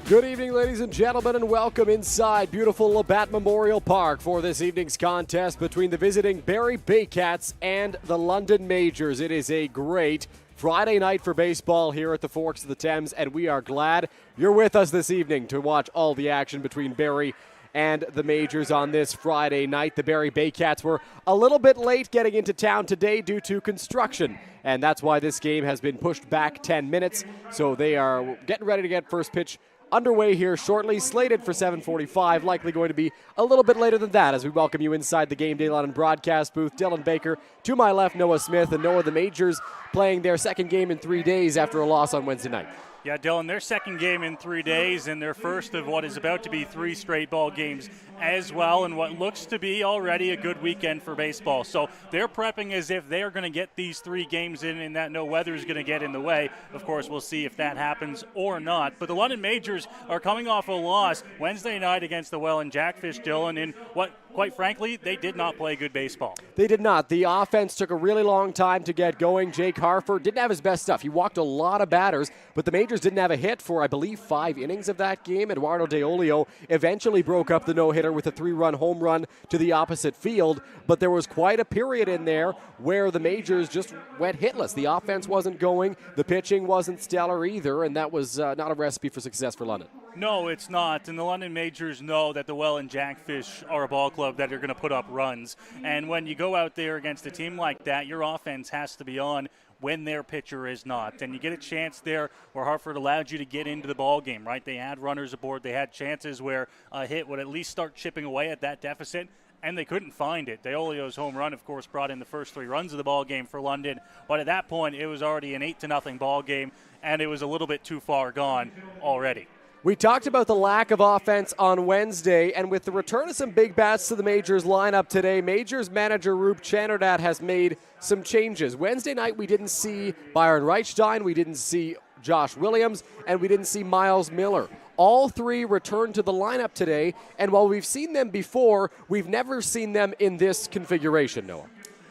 Good evening, ladies and gentlemen, and welcome inside beautiful Labatt Memorial Park for this evening's contest between the visiting Barrie Baycats and the London Majors. It is a great Friday night for baseball here at the Forks of the Thames, and we are glad you're with us this evening to watch all the action between Barrie and the Majors on this Friday night. The Barrie Baycats were a little bit late getting into town today due to construction, and that's why this game has been pushed back 10 minutes. So they are getting ready to get first pitch underway here shortly, slated for 7:45, likely going to be a little bit later than that as we welcome you inside the Game Day London broadcast booth. Dylan Baker, to my left, Noah Smith, and Noah, the Majors playing their second game in 3 days after a loss on Wednesday night. Yeah, Dylan, their second game in 3 days and their first of what is about to be 3 straight ball games as well, and what looks to be already a good weekend for baseball. So they're prepping as if they're going to get these 3 games in and that no weather is going to get in the way. Of course, we'll see if that happens or not. But the London Majors are coming off a loss Wednesday night against the Welland Jackfish, Dylan, in what, quite frankly, they did not play good baseball. They did not. The offense took a really long time to get going. Jake Harford didn't have his best stuff. He walked a lot of batters, but the Majors didn't have a hit for, I believe, 5 innings of that game. Eduardo De Olio eventually broke up the no-hitter with a 3-run home run to the opposite field, but there was quite a period in there where the Majors just went hitless. The offense wasn't going, the pitching wasn't stellar either, and that was not a recipe for success for London. No, it's not. And the London Majors know that the Welland Jackfish are a ball club that are going to put up runs. And when you go out there against a team like that, your offense has to be on when their pitcher is not. And you get a chance there where Hartford allowed you to get into the ball game, right? They had runners aboard. They had chances where a hit would at least start chipping away at that deficit, and they couldn't find it. De Olio's home run, of course, brought in the first 3 runs of the ball game for London. But at that point, it was already an 8-0 ball game, and it was a little bit too far gone already. We talked about the lack of offense on Wednesday, and with the return of some big bats to the Majors lineup today, Majors manager Roop Chanderdat has made some changes. Wednesday night we didn't see Byron Reichstein, we didn't see Josh Williams, and we didn't see Miles Miller. All 3 returned to the lineup today, and while we've seen them before, we've never seen them in this configuration, Noah.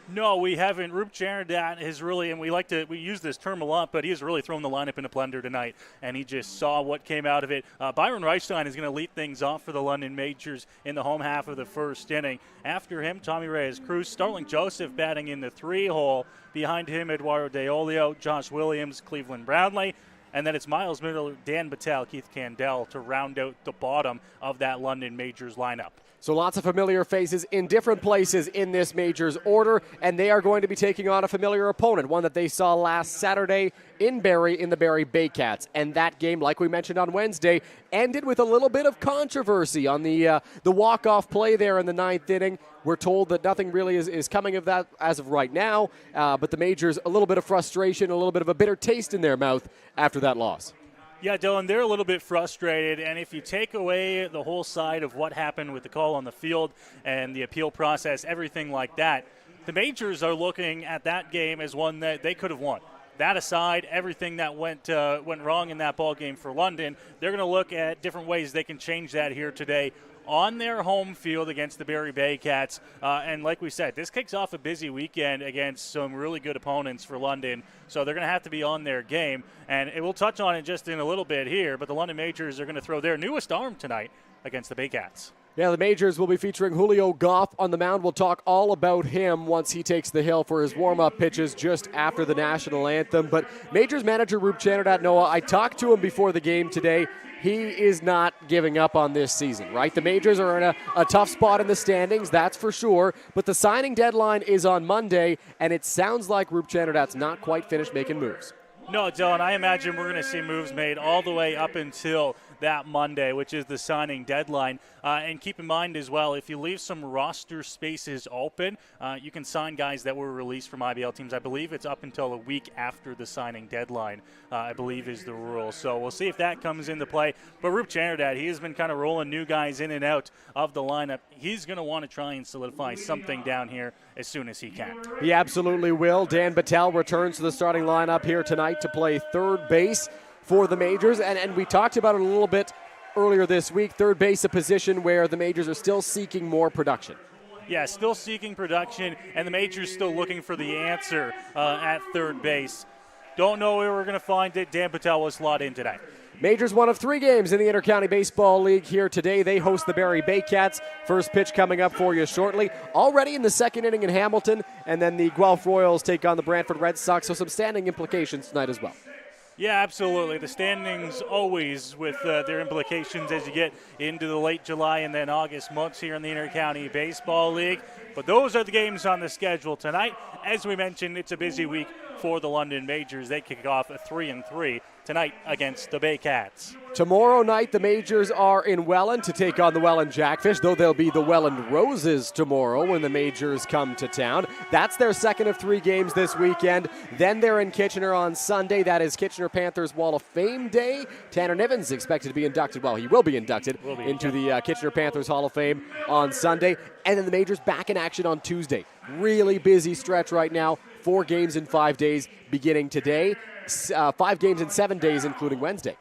No, we haven't. Roop Chanderdat has really, and we use this term a lot, but he has really thrown the lineup in a blender tonight, and he just saw what came out of it. Byron Reichstein is going to lead things off for the London Majors in the home half of the first inning. After him, Tommy Reyes-Cruz, Starling Joseph batting in the 3-hole. Behind him, Eduardo De Olio, Josh Williams, Cleveland Brownlee. And then it's Miles Miller, Dan Battelle, Keith Candell to round out the bottom of that London Majors lineup. So lots of familiar faces in different places in this Majors order, and they are going to be taking on a familiar opponent, one that they saw last Saturday in Barrie in the Barrie Baycats. And that game, like we mentioned on Wednesday, ended with a little bit of controversy on the walk-off play there in the 9th inning. We're told that nothing really is coming of that as of right now, but the Majors, a little bit of frustration, a little bit of a bitter taste in their mouth after that loss. Yeah, Dylan, they're a little bit frustrated, and if you take away the whole side of what happened with the call on the field and the appeal process, everything like that, the Majors are looking at that game as one that they could have won. That aside, everything that went wrong in that ball game for London, they're going to look at different ways they can change that here today on their home field against the Barrie Baycats. And like we said, this kicks off a busy weekend against some really good opponents for London, so they're going to have to be on their game. And we'll touch on it just in a little bit here, but the London Majors are going to throw their newest arm tonight against the Baycats. Yeah, the Majors will be featuring Julio Goff on the mound. We'll talk all about him once he takes the hill for his warm-up pitches just after the national anthem. But Majors manager Roop Chanderdat, Noah, I talked to him before the game today. He is not giving up on this season, right? The Majors are in a tough spot in the standings, that's for sure. But the signing deadline is on Monday, and it sounds like Roop Chanderdat's not quite finished making moves. No, Dylan, I imagine we're going to see moves made all the way up until that Monday, which is the signing deadline. And keep in mind as well, if you leave some roster spaces open, you can sign guys that were released from IBL teams. I believe it's up until a week after the signing deadline, I believe is the rule. So we'll see if that comes into play. But Roop Chanderdat, he has been kind of rolling new guys in and out of the lineup. He's going to want to try and solidify something down here as soon as he can. He absolutely will. Dan Battelle returns to the starting lineup here tonight to play third base for the Majors, and we talked about it a little bit earlier this week. Third base, a position where the Majors are still seeking more production. Yeah, still seeking production, and the Majors still looking for the answer at third base. Don't know where we're going to find it. Dan Battelle was slot in today. Majors one of 3 games in the Intercounty Baseball League here today. They host the Barrie Baycats. First pitch coming up for you shortly. Already in the second inning in Hamilton, and then the Guelph Royals take on the Brantford Red Sox, so some standing implications tonight as well. Yeah, absolutely. The standings always with their implications as you get into the late July and then August months here in the Intercounty Baseball League. But those are the games on the schedule tonight. As we mentioned, it's a busy week for the London Majors. They kick off at 3-3 tonight against the Baycats. Tomorrow night, the Majors are in Welland to take on the Welland Jackfish, though they'll be the Welland Roses tomorrow when the Majors come to town. That's their second of 3 games this weekend. Then they're in Kitchener on Sunday. That is Kitchener Panthers Wall of Fame Day. Tanner Niven's expected to be inducted. Well, he will be inducted into the Kitchener Panthers Hall of Fame on Sunday. And then the Majors back in action on Tuesday. Really busy stretch right now. 4 games in 5 days beginning today. 5 games in 7 days, including Wednesday.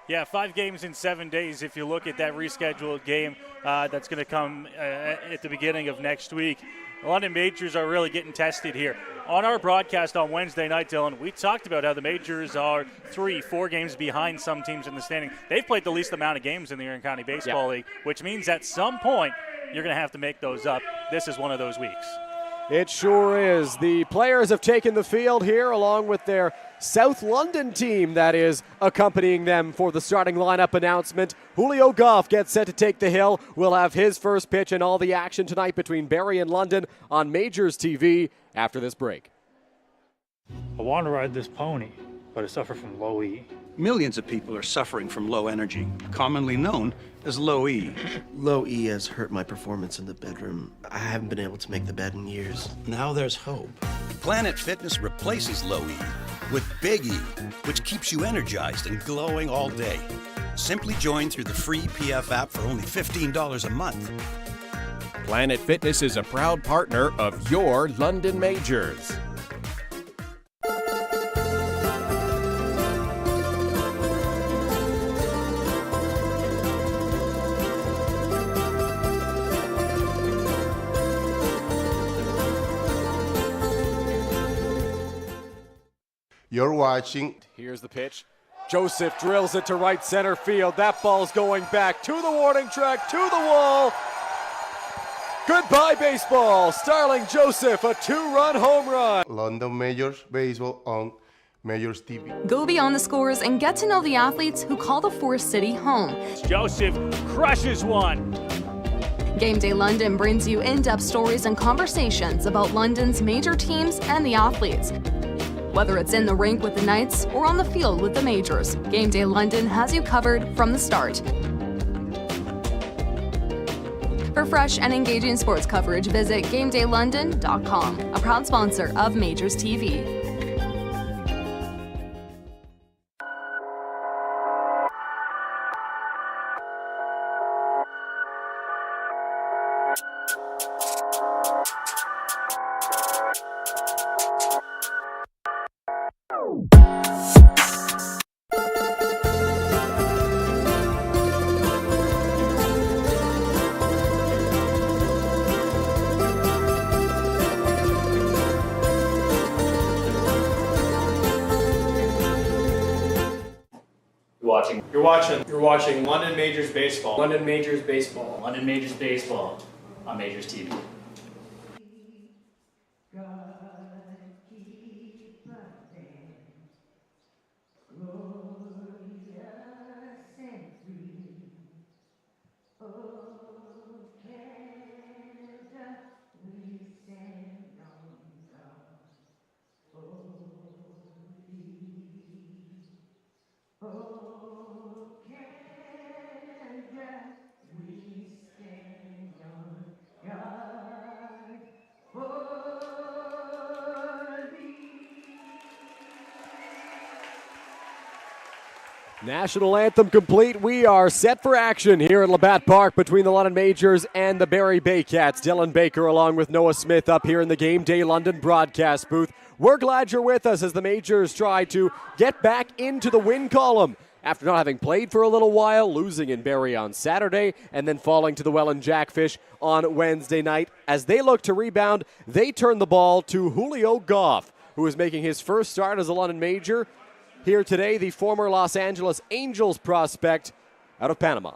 Yeah, 5 games in 7 days. If you look at that rescheduled game that's going to come at the beginning of next week, the London Majors are really getting tested here. On our broadcast on Wednesday night, Dylan, we talked about how the Majors are 3-4 games behind some teams in the standing. They've played the least amount of games in the Intercounty Baseball League, which means at some point you're going to have to make those up. This is one of those weeks. It sure is. The players have taken the field here along with their South London team that is accompanying them for the starting lineup announcement. Julio Goff gets set to take the hill. We'll have his first pitch and all the action tonight between Barrie and London on MajorsTV after this break. I want to ride this pony, but I suffer from low E. Millions of people are suffering from low energy, commonly known as low E. Low E has hurt my performance in the bedroom. I haven't been able to make the bed in years. Now there's hope. Planet Fitness replaces low E with Big E, which keeps you energized and glowing all day. Simply join through the free PF app for only $15 a month. Planet Fitness is a proud partner of your London Majors. You're watching. Here's the pitch. Joseph drills it to right center field. That ball's going back to the warning track, to the wall. Goodbye, baseball. Starling Joseph, a 2-run home run. London Majors Baseball on MajorsTV. Go beyond the scores and get to know the athletes who call the Forest City home. Joseph crushes one. Game Day London brings you in-depth stories and conversations about London's major teams and the athletes. Whether it's in the rink with the Knights or on the field with the Majors, Game Day London has you covered from the start. For fresh and engaging sports coverage, visit GameDayLondon.com, a proud sponsor of MajorsTV. You're watching London Majors Baseball. London Majors Baseball. London Majors Baseball on MajorsTV. National anthem complete. We are set for action here at Labatt Park between the London Majors and the Barrie Baycats. Dylan Baker along with Noah Smith up here in the Game Day London broadcast booth. We're glad you're with us as the Majors try to get back into the win column after not having played for a little while, losing in Barrie on Saturday, and then falling to the Welland Jackfish on Wednesday night. As they look to rebound, they turn the ball to Julio Goff, who is making his first start as a London Major. here today, the former Los Angeles Angels prospect out of Panama.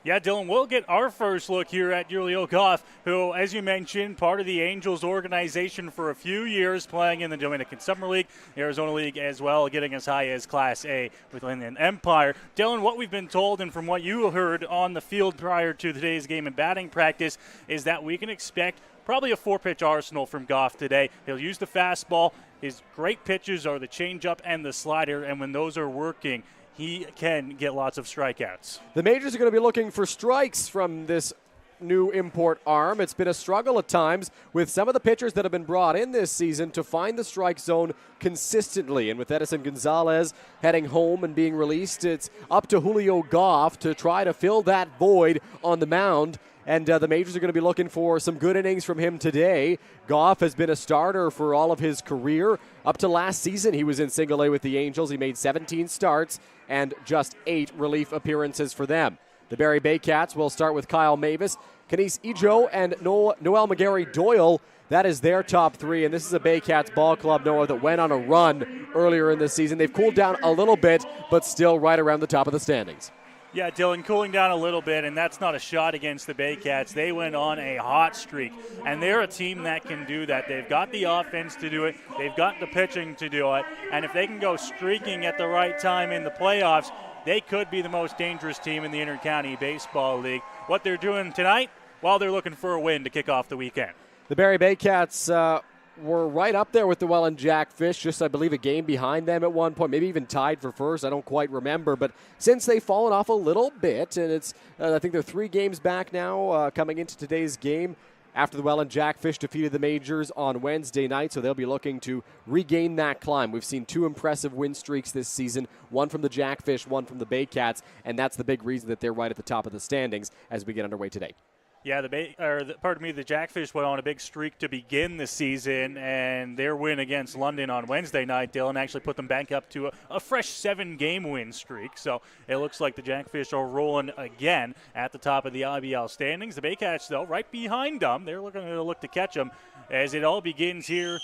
Yeah, Dylan, we'll get our first look here at Julio Goff, who, as you mentioned, part of the Angels organization for a few years, playing in the Dominican Summer League, the Arizona League as well, getting as high as Class A with Inland Empire. Dylan, what we've been told and from what you heard on the field prior to today's game and batting practice is that we can expect probably a 4-pitch arsenal from Goff today. He'll use the fastball. His great pitches are the changeup and the slider, and when those are working, he can get lots of strikeouts. The Majors are going to be looking for strikes from this new import arm. It's been a struggle at times with some of the pitchers that have been brought in this season to find the strike zone consistently. And with Edison Gonzalez heading home and being released, it's up to Julio Goff to try to fill that void on the mound. And the Majors are going to be looking for some good innings from him today. Goff has been a starter for all of his career. Up to last season, he was in single A with the Angels. He made 17 starts and just 8 relief appearances for them. The Barrie Baycats will start with Kyle Mavis, Kenise Ijo, and Noel McGarry Doyle. That is their top 3, and this is a Baycats ball club, Noah, that went on a run earlier in the season. They've cooled down a little bit, but still right around the top of the standings. Yeah, Dylan, cooling down a little bit, and that's not a shot against the Baycats. They went on a hot streak, and they're a team that can do that. They've got the offense to do it. They've got the pitching to do it, and if they can go streaking at the right time in the playoffs, they could be the most dangerous team in the Intercounty Baseball League. What they're doing tonight, well, they're looking for a win to kick off the weekend. The Barrie Baycats were right up there with the Welland Jackfish, just I believe a game behind them at one point, maybe even tied for first. I don't quite remember, but since they've fallen off a little bit, and it's I think they're 3 games back now coming into today's game after the Welland Jackfish defeated the Majors on Wednesday night, so they'll be looking to regain that climb. We've seen 2 impressive win streaks this season, one from the Jackfish, one from the Baycats, and that's the big reason that they're right at the top of the standings as we get underway today. Yeah, the Jackfish went on a big streak to begin the season, and their win against London on Wednesday night, Dylan, actually put them back up to a fresh 7-game win streak. So it looks like the Jackfish are rolling again at the top of the IBL standings. The Baycats, though, right behind them. They're looking to look to catch them as it all begins here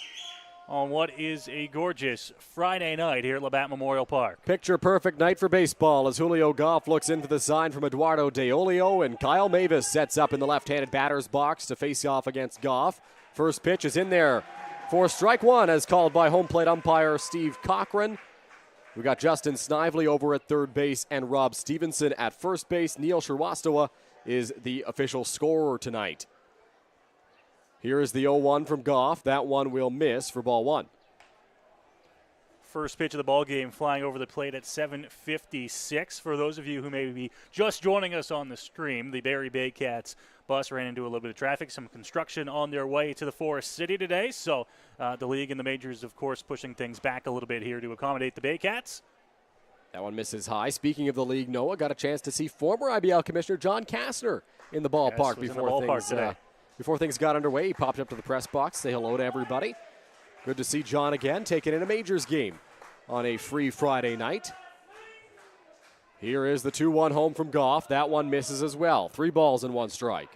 on what is a gorgeous Friday night here at Labatt Memorial Park. Picture-perfect night for baseball as Julio Goff looks into the sign from Eduardo De Olio, and Kyle Mavis sets up in the left-handed batter's box to face off against Goff. First pitch is in there for strike 1 as called by home plate umpire Steve Cochran. We got Justin Snively over at third base and Rob Stevenson at first base. Neil Sherwastowa is the official scorer tonight. Here is the 0-1 from Goff. That one will miss for ball 1. First pitch of the ball game flying over the plate at 7:56. For those of you who may be just joining us on the stream, the Barrie Baycats bus ran into a little bit of traffic, some construction on their way to the Forest City today. So the league and the Majors, of course, pushing things back a little bit here to accommodate the Baycats. That one misses high. Speaking of the league, Noah got a chance to see former IBL Commissioner John Kastner in the ballpark before things got underway. He popped up to the press box, say hello to everybody. Good to see John again, taking in a Majors game on a free Friday night. Here is the 2-1 home from Goff. That one misses as well. 3 balls and 1 strike.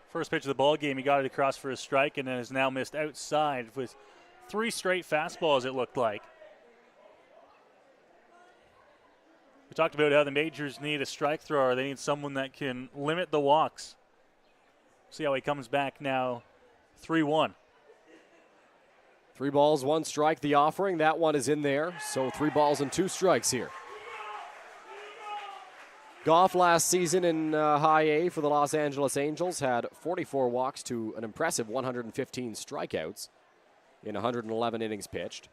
First pitch of the ball game, he got it across for a strike and then has now missed outside with 3 straight fastballs, it looked like. We talked about how the Majors need a strike thrower. They need someone that can limit the walks. See how he comes back now, 3-1. 3 balls, 1 strike, the offering. That one is in there, so 3 balls and 2 strikes here. Goff last season in High A for the Los Angeles Angels had 44 walks to an impressive 115 strikeouts in 111 innings pitched.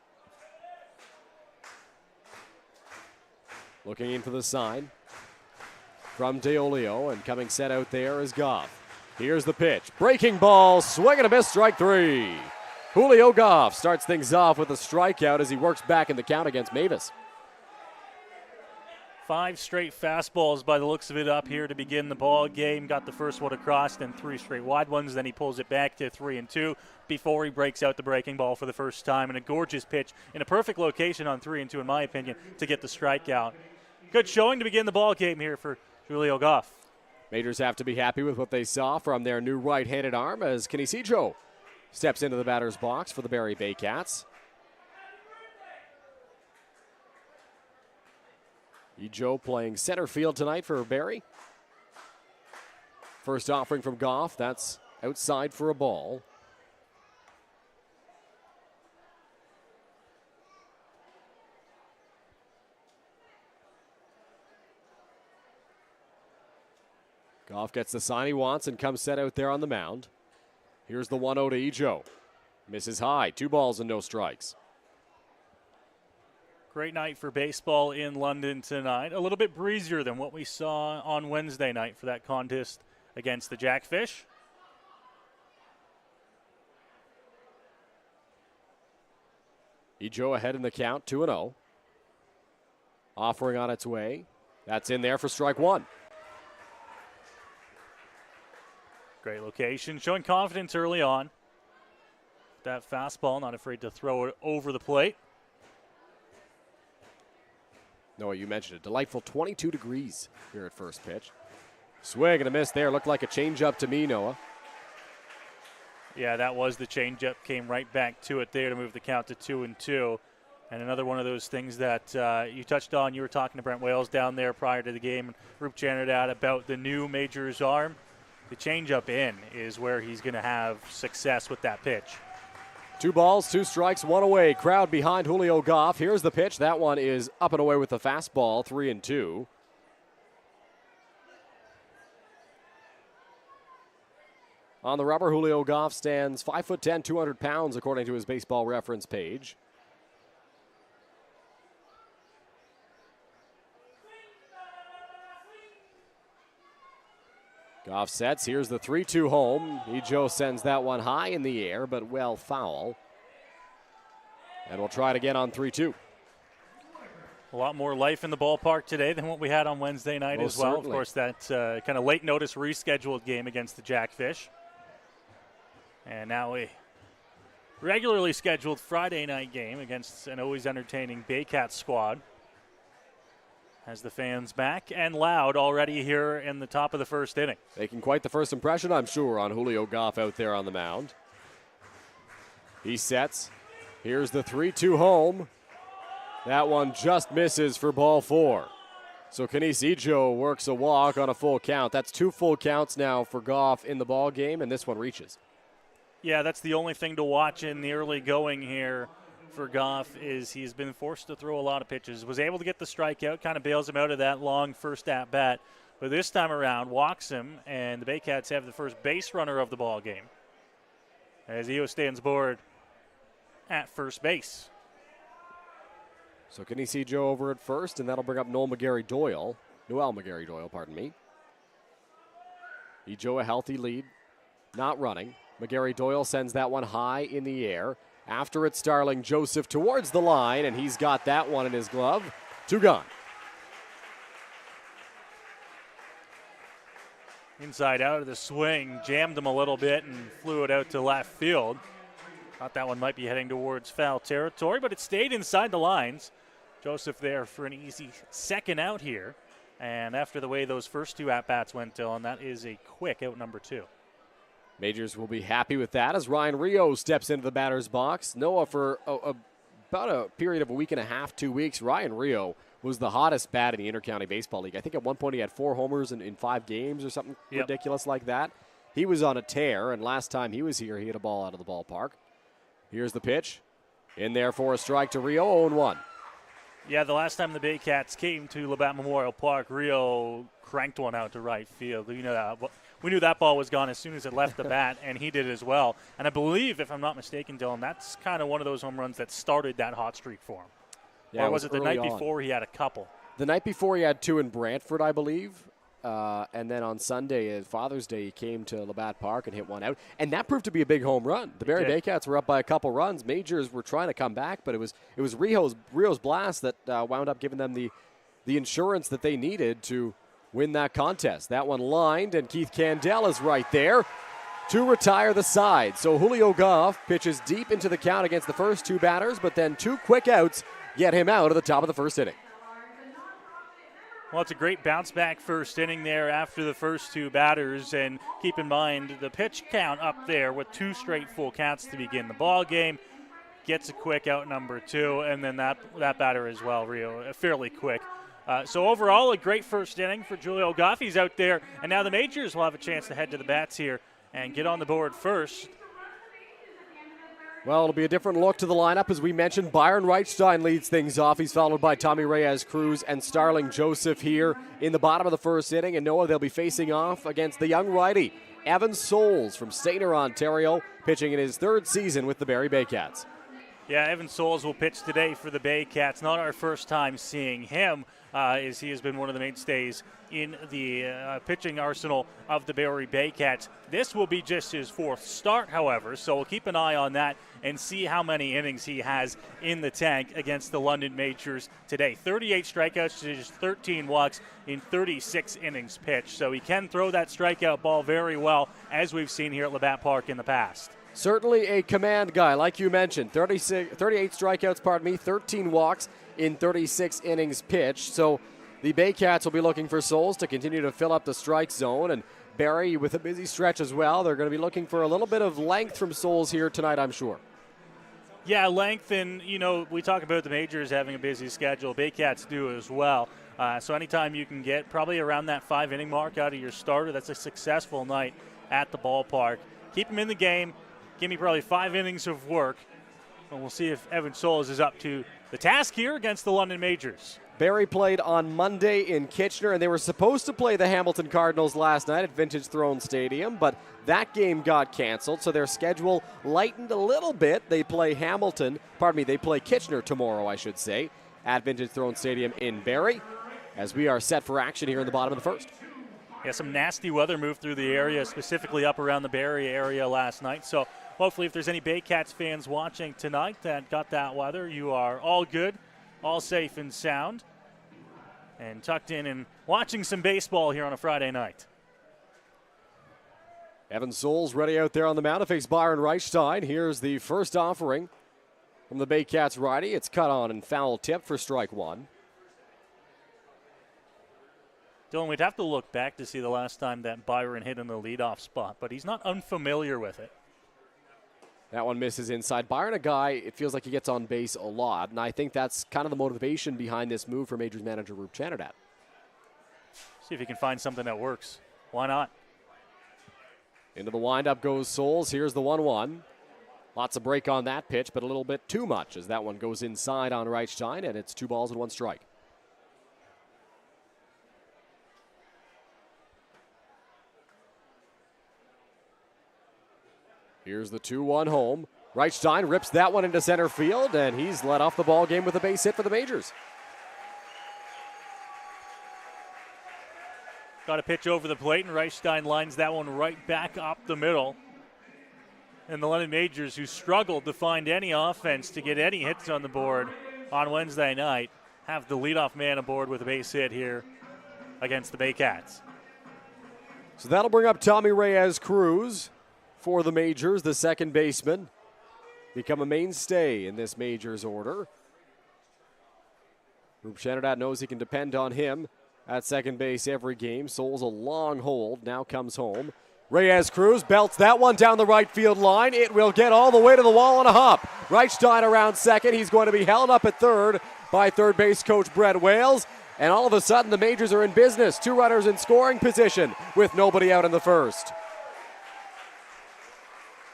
Looking in for the sign from De Olio, and coming set out there is Goff. Here's the pitch. Breaking ball, swing and a miss, strike 3. Julio Goff starts things off with a strikeout as he works back in the count against Mavis. 5 straight fastballs by the looks of it up here to begin the ball game. Got the first one across, then 3 straight wide ones. Then he pulls it back to 3-2 before he breaks out the breaking ball for the first time. And a gorgeous pitch in a perfect location on 3-2, in my opinion, to get the strikeout. Good showing to begin the ball game here for Julio Goff. Majors have to be happy with what they saw from their new right-handed arm as Kenise Ijo steps into the batter's box for the Barrie Baycats. Joe playing center field tonight for Barrie. First offering from Goff. That's outside for a ball. Goff gets the sign he wants and comes set out there on the mound. Here's the 1-0 to Joe. Misses high. 2 balls and no strikes. Great night for baseball in London tonight. A little bit breezier than what we saw on Wednesday night for that contest against the Jackfish. Joe ahead in the count, 2-0. Offering on its way. That's in there for strike 1. Great location, showing confidence early on. That fastball, not afraid to throw it over the plate. Noah, you mentioned it. Delightful 22 degrees here at first pitch. Swing and a miss there. Looked like a changeup to me, Noah. Yeah, that was the changeup. Came right back to it there to move the count to 2-2. And another one of those things that you touched on. You were talking to Brent Wales down there prior to the game. Rup chanted out about the new Majors arm. The changeup in is where he's going to have success with that pitch. 2 balls, 2 strikes, 1 away. Crowd behind Julio Goff. Here's the pitch. That one is up and away with the fastball, 3-2. On the rubber, Julio Goff stands 5'10", 200 pounds, according to his baseball reference page. Goff sets. Here's the 3-2 home. Joe sends that one high in the air, but well foul. And we'll try it again on 3-2. A lot more life in the ballpark today than what we had on Wednesday night as well. Certainly. Of course, that kind of late notice rescheduled game against the Jackfish. And now a regularly scheduled Friday night game against an always entertaining Baycats squad. Has the fans back and loud already here in the top of the first inning. Making quite the first impression, I'm sure, on Julio Goff out there on the mound. He sets. Here's the 3-2 home. That one just misses for ball 4. So Kenise Joe works a walk on a full count. That's 2 full counts now for Goff in the ball game, and this one reaches. Yeah, that's the only thing to watch in the early going here for Goff is he's been forced to throw a lot of pitches. Was able to get the strikeout, kind of bails him out of that long first at-bat. But this time around, walks him, and the Baycats have the first base runner of the ball game as Eo stands aboard at first base. So Kenise Joe over at first, and that'll bring up Noel McGarry-Doyle. Pardon me. Joe a healthy lead, not running. McGarry-Doyle sends that one high in the air. After it, Starling Joseph towards the line, and he's got that one in his glove. 2 gone. Inside out of the swing, jammed him a little bit and flew it out to left field. Thought that one might be heading towards foul territory, but it stayed inside the lines. Joseph there for an easy second out here. And after the way those first 2 at-bats went, Dylan, that is a quick out number 2. Majors will be happy with that as Ryan Rio steps into the batter's box. Noah, for about a period of a week and a half, 2 weeks, Ryan Rio was the hottest bat in the Intercounty Baseball League. I think at one point he had 4 homers in 5 games or something ridiculous like that. He was on a tear, and last time he was here, he hit a ball out of the ballpark. Here's the pitch. In there for a strike to Rio, 0-1. Yeah, the last time the Baycats came to Labatt Memorial Park, Rio cranked one out to right field. We knew that ball was gone as soon as it left the bat, and he did as well. And I believe, if I'm not mistaken, Dylan, that's kind of one of those home runs that started that hot streak for him. Yeah, or was it the night on. before he had a couple? The night before he had 2 in Brantford, I believe. And then on Sunday, Father's Day, he came to Labatt Park and hit one out. And that proved to be a big home run. The Barrie Baycats were up by a couple runs. Majors were trying to come back, but it was Rio's blast that wound up giving them the insurance that they needed to win that contest. That one lined, and Keith Candell is right there to retire the side. So Julio Goff pitches deep into the count against the first 2 batters, but then 2 quick outs get him out of the top of the first inning. Well, it's a great bounce-back first inning there after the first 2 batters, and keep in mind the pitch count up there with 2 straight full counts to begin the ball game. Gets a quick out number 2, and then that batter as well, Rio, fairly quick. So overall, a great first inning for Julio Goff. He's out there, and now the Majors will have a chance to head to the bats here and get on the board first. Well, it'll be a different look to the lineup. As we mentioned, Byron Reichstein leads things off. He's followed by Tommy Reyes-Cruz and Starling Joseph here in the bottom of the first inning. And Noah, they'll be facing off against the young righty, Evan Souls from Stayner, Ontario, pitching in his third season with the Barrie Baycats. Yeah, Evan Souls will pitch today for the Baycats. Not our first time seeing him, as he has been one of the mainstays in the pitching arsenal of the Barrie Baycats. This will be just his fourth start, however, so we'll keep an eye on that and see how many innings he has in the tank against the London Majors today. 38 strikeouts to just 13 walks in 36 innings pitched, so he can throw that strikeout ball very well, as we've seen here at Labatt Park in the past. Certainly a command guy, like you mentioned. 38 strikeouts, 13 walks in 36 innings pitched. So the Baycats will be looking for Souls to continue to fill up the strike zone. And Barrie with a busy stretch as well. They're going to be looking for a little bit of length from Souls here tonight, I'm sure. Yeah, length, and, we talk about the Majors having a busy schedule. Baycats do as well. So anytime you can get probably around that 5-inning mark out of your starter, that's a successful night at the ballpark. Keep him in the game. Give me probably 5 innings of work, and we'll see if Evan Souls is up to the task here against the London Majors. Barrie played on Monday in Kitchener, and they were supposed to play the Hamilton Cardinals last night at Vintage Throne Stadium, but that game got canceled, so their schedule lightened a little bit. They play Kitchener tomorrow, I should say, at Vintage Throne Stadium in Barrie, as we are set for action here in the bottom of the first. Yeah, some nasty weather moved through the area, specifically up around the Barrie area last night, so hopefully if there's any Baycats fans watching tonight that got that weather, you are all good, all safe and sound, and tucked in and watching some baseball here on a Friday night. Evan Souls ready out there on the mound to face Byron Reichstein. Here's the first offering from the Baycats righty. It's cut on and foul tip for strike one. Dylan, we'd have to look back to see the last time that Byron hit in the leadoff spot, but he's not unfamiliar with it. That one misses inside. Byron, a guy, it feels like he gets on base a lot, and I think that's kind of the motivation behind this move for Majors manager Rube Chanadat. See if he can find something that works. Why not? Into the windup goes Souls. Here's the 1-1. Lots of break on that pitch, but a little bit too much as that one goes inside on Reichstein, and it's 2 balls and 1 strike. Here's the 2-1 home. Reichstein rips that one into center field, and he's led off the ball game with a base hit for the Majors. Got a pitch over the plate, and Reichstein lines that one right back up the middle. And the London Majors, who struggled to find any offense to get any hits on the board on Wednesday night, have the leadoff man aboard with a base hit here against the Baycats. So that'll bring up Tommy Reyes-Cruz for the Majors, the second baseman. Become a mainstay in this Majors order. Rube Chanadat knows he can depend on him at second base every game. Souls a long hold, now comes home. Reyes-Cruz belts that one down the right field line. It will get all the way to the wall on a hop. Reichstein around second. He's going to be held up at third by third base coach Brett Wales. And all of a sudden the Majors are in business. 2 runners in scoring position with nobody out in the first.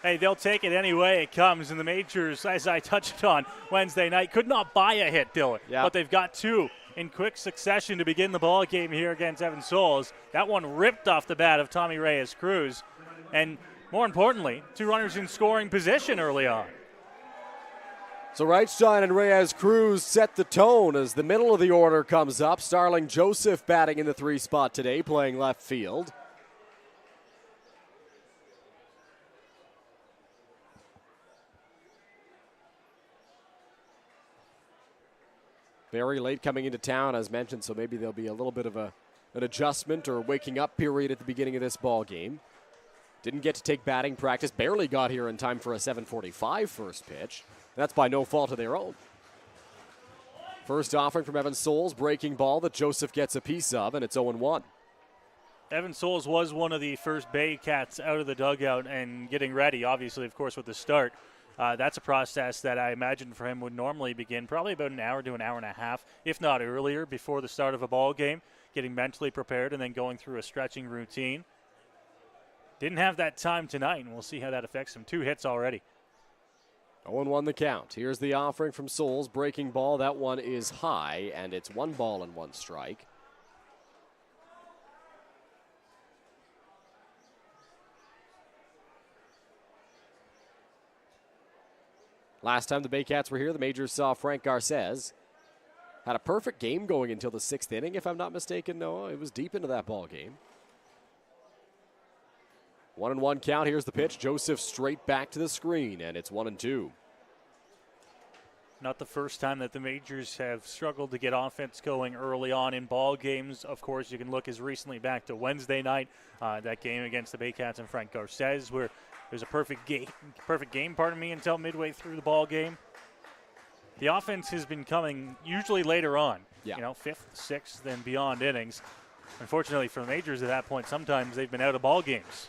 Hey, they'll take it any way it comes. And the Majors, as I touched on Wednesday night, could not buy a hit, Dylan. Yeah. But they've got 2 in quick succession to begin the ball game here against Evan Souls. That one ripped off the bat of Tommy Reyes-Cruz. And more importantly, 2 runners in scoring position early on. So Reichstein and Reyes-Cruz set the tone as the middle of the order comes up. Starling Joseph batting in the 3 spot today, playing left field. Very late coming into town, as mentioned, so maybe there'll be a little bit of an adjustment or waking up period at the beginning of this ball game. Didn't get to take batting practice, barely got here in time for a 7:45 first pitch. That's by no fault of their own. First offering from Evan Souls, breaking ball that Joseph gets a piece of, and it's 0-1. Evan Souls was one of the first Baycats out of the dugout and getting ready, obviously, of course, with the start. That's a process that I imagine for him would normally begin probably about an hour to an hour and a half, if not earlier, before the start of a ball game, getting mentally prepared and then going through a stretching routine. Didn't have that time tonight, and we'll see how that affects him. 2 hits already. 0-1 the count. Here's the offering from Souls. Breaking ball. That one is high, and it's 1 ball and 1 strike. Last time the Baycats were here, the Majors saw Frank Garces. Had a perfect game going until the 6th inning, if I'm not mistaken, Noah. It was deep into that ball game. 1-1 count. Here's the pitch. Joseph straight back to the screen, and it's 1-2. Not the first time that the Majors have struggled to get offense going early on in ball games. Of course, you can look as recently back to Wednesday night, that game against the Baycats and Frank Garces, where there's a perfect game, until midway through the ball game. The offense has been coming usually later on, 5th, 6th, and beyond innings. Unfortunately for the Majors at that point, sometimes they've been out of ball games.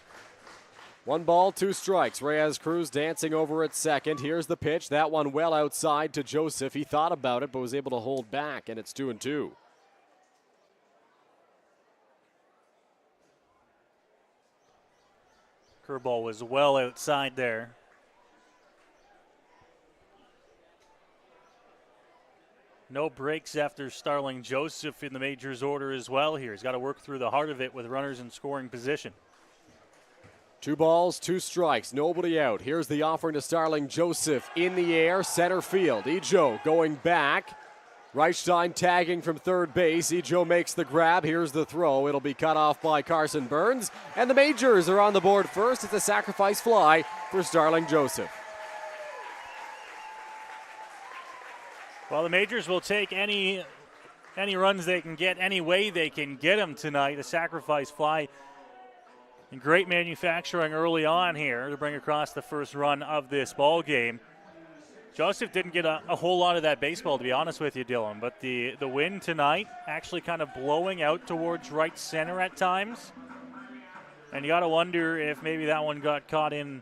1 ball, 2 strikes. Reyes Cruz dancing over at second. Here's the pitch. That one well outside to Joseph. He thought about it, but was able to hold back, and it's 2-2. Curveball was well outside there. No breaks after Starling Joseph in the Majors order as well here. He's got to work through the heart of it with runners in scoring position. 2 balls, 2 strikes, nobody out. Here's the offering to Starling Joseph in the air, center field. Ejo going back. Reichstein tagging from third base. Ejo makes the grab. Here's the throw. It'll be cut off by Carson Burns. And the Majors are on the board first. It's a sacrifice fly for Starling Joseph. Well, the Majors will take any runs they can get, any way they can get them tonight. A sacrifice fly. And great manufacturing early on here to bring across the first run of this ball game. Joseph didn't get a whole lot of that baseball, to be honest with you, Dylan, but the wind tonight actually kind of blowing out towards right center at times. And you got to wonder if maybe that one got caught in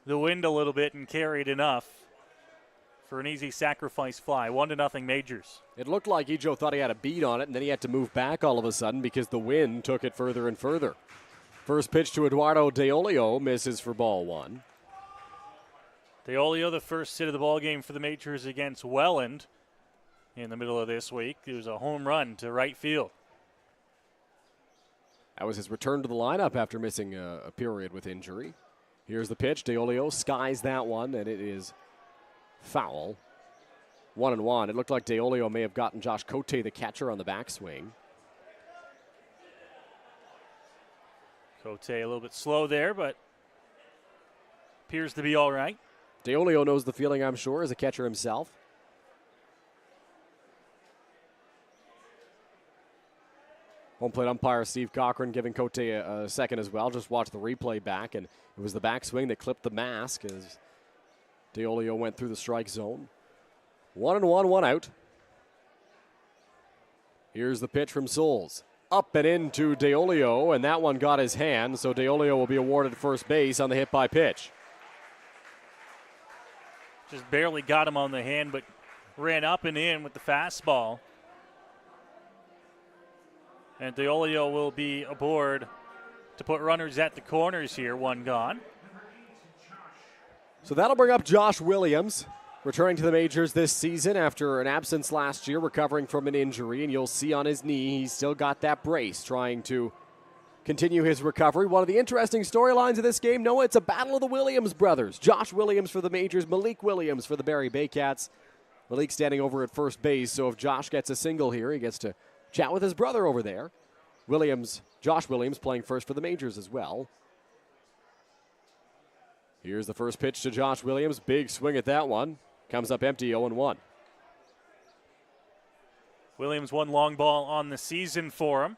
the wind a little bit and carried enough for an easy sacrifice fly. 1-0 Majors. It looked like Ejo thought he had a beat on it, and then he had to move back all of a sudden because the wind took it further and further. First pitch to Eduardo Deolio, misses for ball 1. Deolio, the first hit of the ball game for the Majors against Welland in the middle of this week. It was a home run to right field. That was his return to the lineup after missing a period with injury. Here's the pitch. Deolio skies that one, and it is foul. 1-1. It looked like Deolio may have gotten Josh Cote, the catcher, on the backswing. Cote a little bit slow there, but appears to be all right. Deolio knows the feeling, I'm sure, as a catcher himself. Home plate umpire Steve Cochran giving Cote a second as well. Just watch the replay back, and it was the backswing that clipped the mask as Deolio went through the strike zone. 1-1, 1 out. Here's the pitch from Souls. Up and into Deolio, and that one got his hand, so Deolio will be awarded first base on the hit by pitch. Just barely got him on the hand, but ran up and in with the fastball. And Deolio will be aboard to put runners at the corners here, 1 gone. So that'll bring up Josh Williams, returning to the Majors this season after an absence last year, recovering from an injury. And you'll see on his knee, he's still got that brace, trying to continue his recovery. One of the interesting storylines of this game, Noah, it's a battle of the Williams brothers. Josh Williams for the Majors, Malik Williams for the Barrie Baycats. Malik standing over at first base, so if Josh gets a single here, he gets to chat with his brother over there. Josh Williams playing first for the Majors as well. Here's the first pitch to Josh Williams. Big swing at that one. Comes up empty, 0-1. Williams, 1 long ball on the season for him.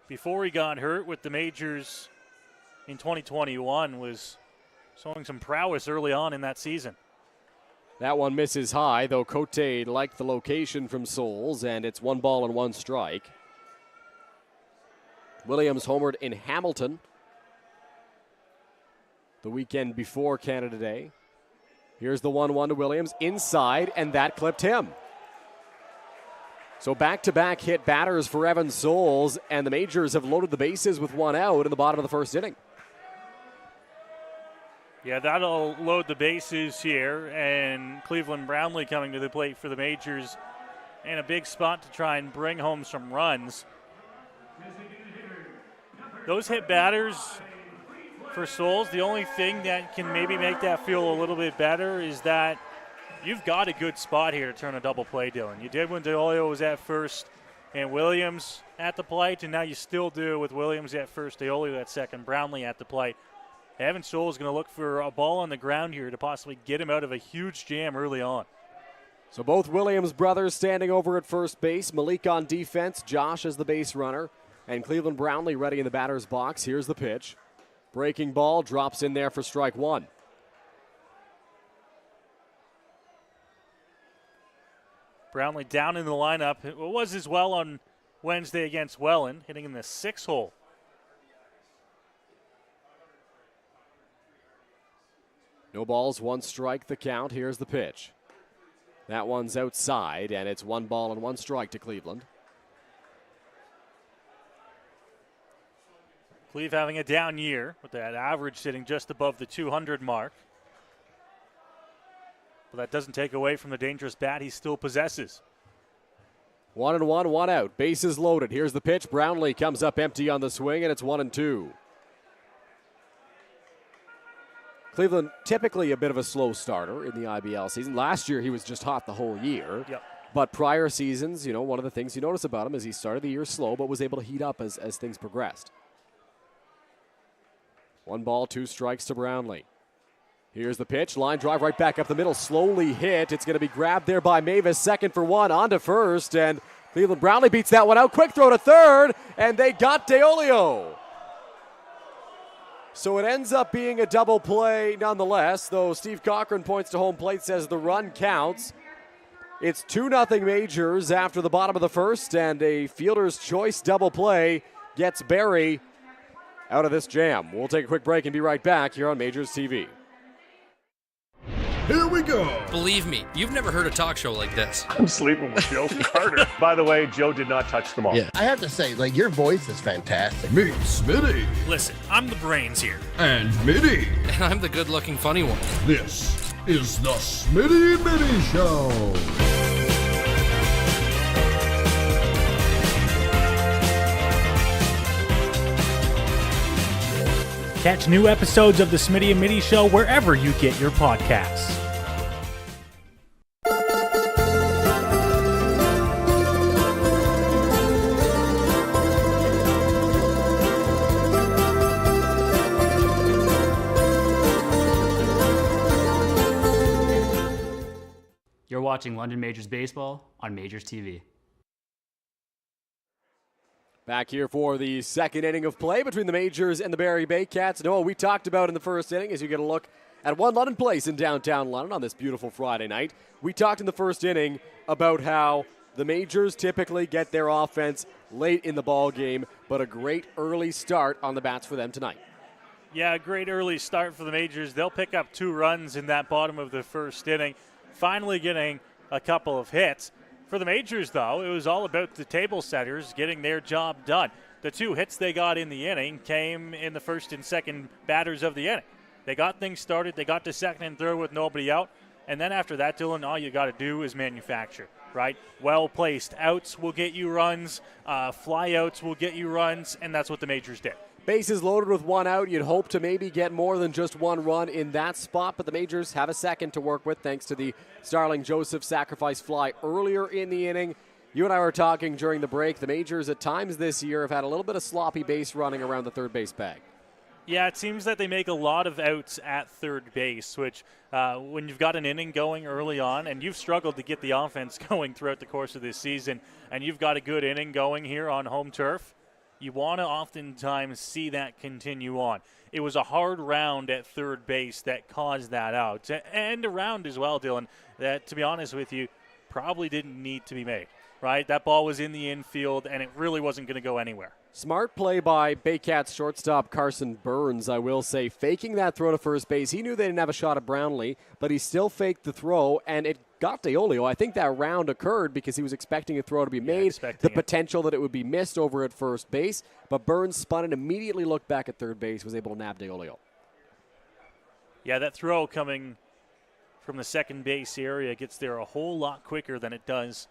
Before he got hurt with the Majors in 2021, was showing some prowess early on in that season. That one misses high, though Cote liked the location from Souls, and it's 1 ball and 1 strike. Williams homered in Hamilton the weekend before Canada Day. Here's the 1-1 to Williams inside, and that clipped him. So back-to-back hit batters for Evan Souls, and the Majors have loaded the bases with one out in the bottom of the first inning. Yeah, that'll load the bases here, and Cleveland Brownlee coming to the plate for the Majors in a big spot to try and bring home some runs. Those hit batters for Souls, the only thing that can maybe make that feel a little bit better is that you've got a good spot here to turn a double play, Dylan. You did when DeOlio was at first and Williams at the plate, and now you still do with Williams at first, DeOlio at second, Brownlee at the plate. Evan Souls is going to look for a ball on the ground here to possibly get him out of a huge jam early on. So both Williams brothers standing over at first base. Malik on defense, Josh as the base runner, and Cleveland Brownlee ready in the batter's box. Here's the pitch. Breaking ball drops in there for strike one. Brownlee down in the lineup. It was as well on Wednesday against Welland, hitting in the 6 hole. No balls, 1 strike, the count. Here's the pitch. That one's outside, and it's 1 ball and 1 strike to Cleveland. Cleve having a down year with that average sitting just above the 200 mark. But that doesn't take away from the dangerous bat he still possesses. 1-1, 1 out. Bases loaded. Here's the pitch. Brownlee comes up empty on the swing, and it's 1-2. Cleveland typically a bit of a slow starter in the IBL season. Last year he was just hot the whole year. Yep. But prior seasons, you know, one of the things you notice about him is he started the year slow but was able to heat up as things progressed. 1 ball, 2 strikes to Brownlee. Here's the pitch. Line drive right back up the middle. Slowly hit. It's going to be grabbed there by Mavis. Second for 1. On to first. And Cleveland Brownlee beats that one out. Quick throw to third. And they got DeOlio. So it ends up being a double play nonetheless, though Steve Cochran points to home plate, says the run counts. It's 2-0 Majors after the bottom of the first, and a fielder's choice double play gets Barrie out of this jam. We'll take a quick break and be right back here on Majors TV. Here we go. Believe me, you've never heard a talk show like this. I'm sleeping with Joe Carter. By the way, Joe did not touch them all. Yeah, I have to say, like, your voice is fantastic. Meet Smitty. Listen, I'm the brains here. And Mitty. And I'm the good-looking funny one. This is the Smitty Mitty Show. Catch new episodes of the Smitty and Mitty Show wherever you get your podcasts. You're watching London Majors Baseball on Majors TV. Back here for the second inning of play between the Majors and the Barrie Baycats. Noah, we talked about in the first inning as you get a look at One London Place in downtown London on this beautiful Friday night. We talked in the first inning about how the Majors typically get their offense late in the ball game, but a great early start on the bats for them tonight. Yeah, a great early start for the Majors. They'll pick up 2 runs in that bottom of the first inning, finally getting a couple of hits. For the Majors, though, it was all about the table setters getting their job done. The 2 hits they got in the inning came in the first and second batters of the inning. They got things started. They got to second and third with nobody out. And then after that, Dylan, all you got to do is manufacture, right? Well-placed outs will get you runs. Fly-outs will get you runs, and that's what the Majors did. Bases loaded with 1 out. You'd hope to maybe get more than just 1 run in that spot, but the Majors have a second to work with thanks to the Starling Joseph sacrifice fly earlier in the inning. You and I were talking during the break. The Majors at times this year have had a little bit of sloppy base running around the third base bag. Yeah, it seems that they make a lot of outs at third base, which when you've got an inning going early on and you've struggled to get the offense going throughout the course of this season and you've got a good inning going here on home turf, you want to oftentimes see that continue on. It was a hard round at third base that caused that out. And a round as well, Dylan, that, to be honest with you, probably didn't need to be made, right? That ball was in the infield, and it really wasn't going to go anywhere. Smart play by Baycats shortstop Carson Burns, I will say, faking that throw to first base. He knew they didn't have a shot at Brownlee, but he still faked the throw, and it got DeOlio. I think that round occurred because he was expecting a throw to be made, the potential that it would be missed over at first base, but Burns spun it, immediately looked back at third base, was able to nab DeOlio. Yeah, that throw coming from the second base area gets there a whole lot quicker than it does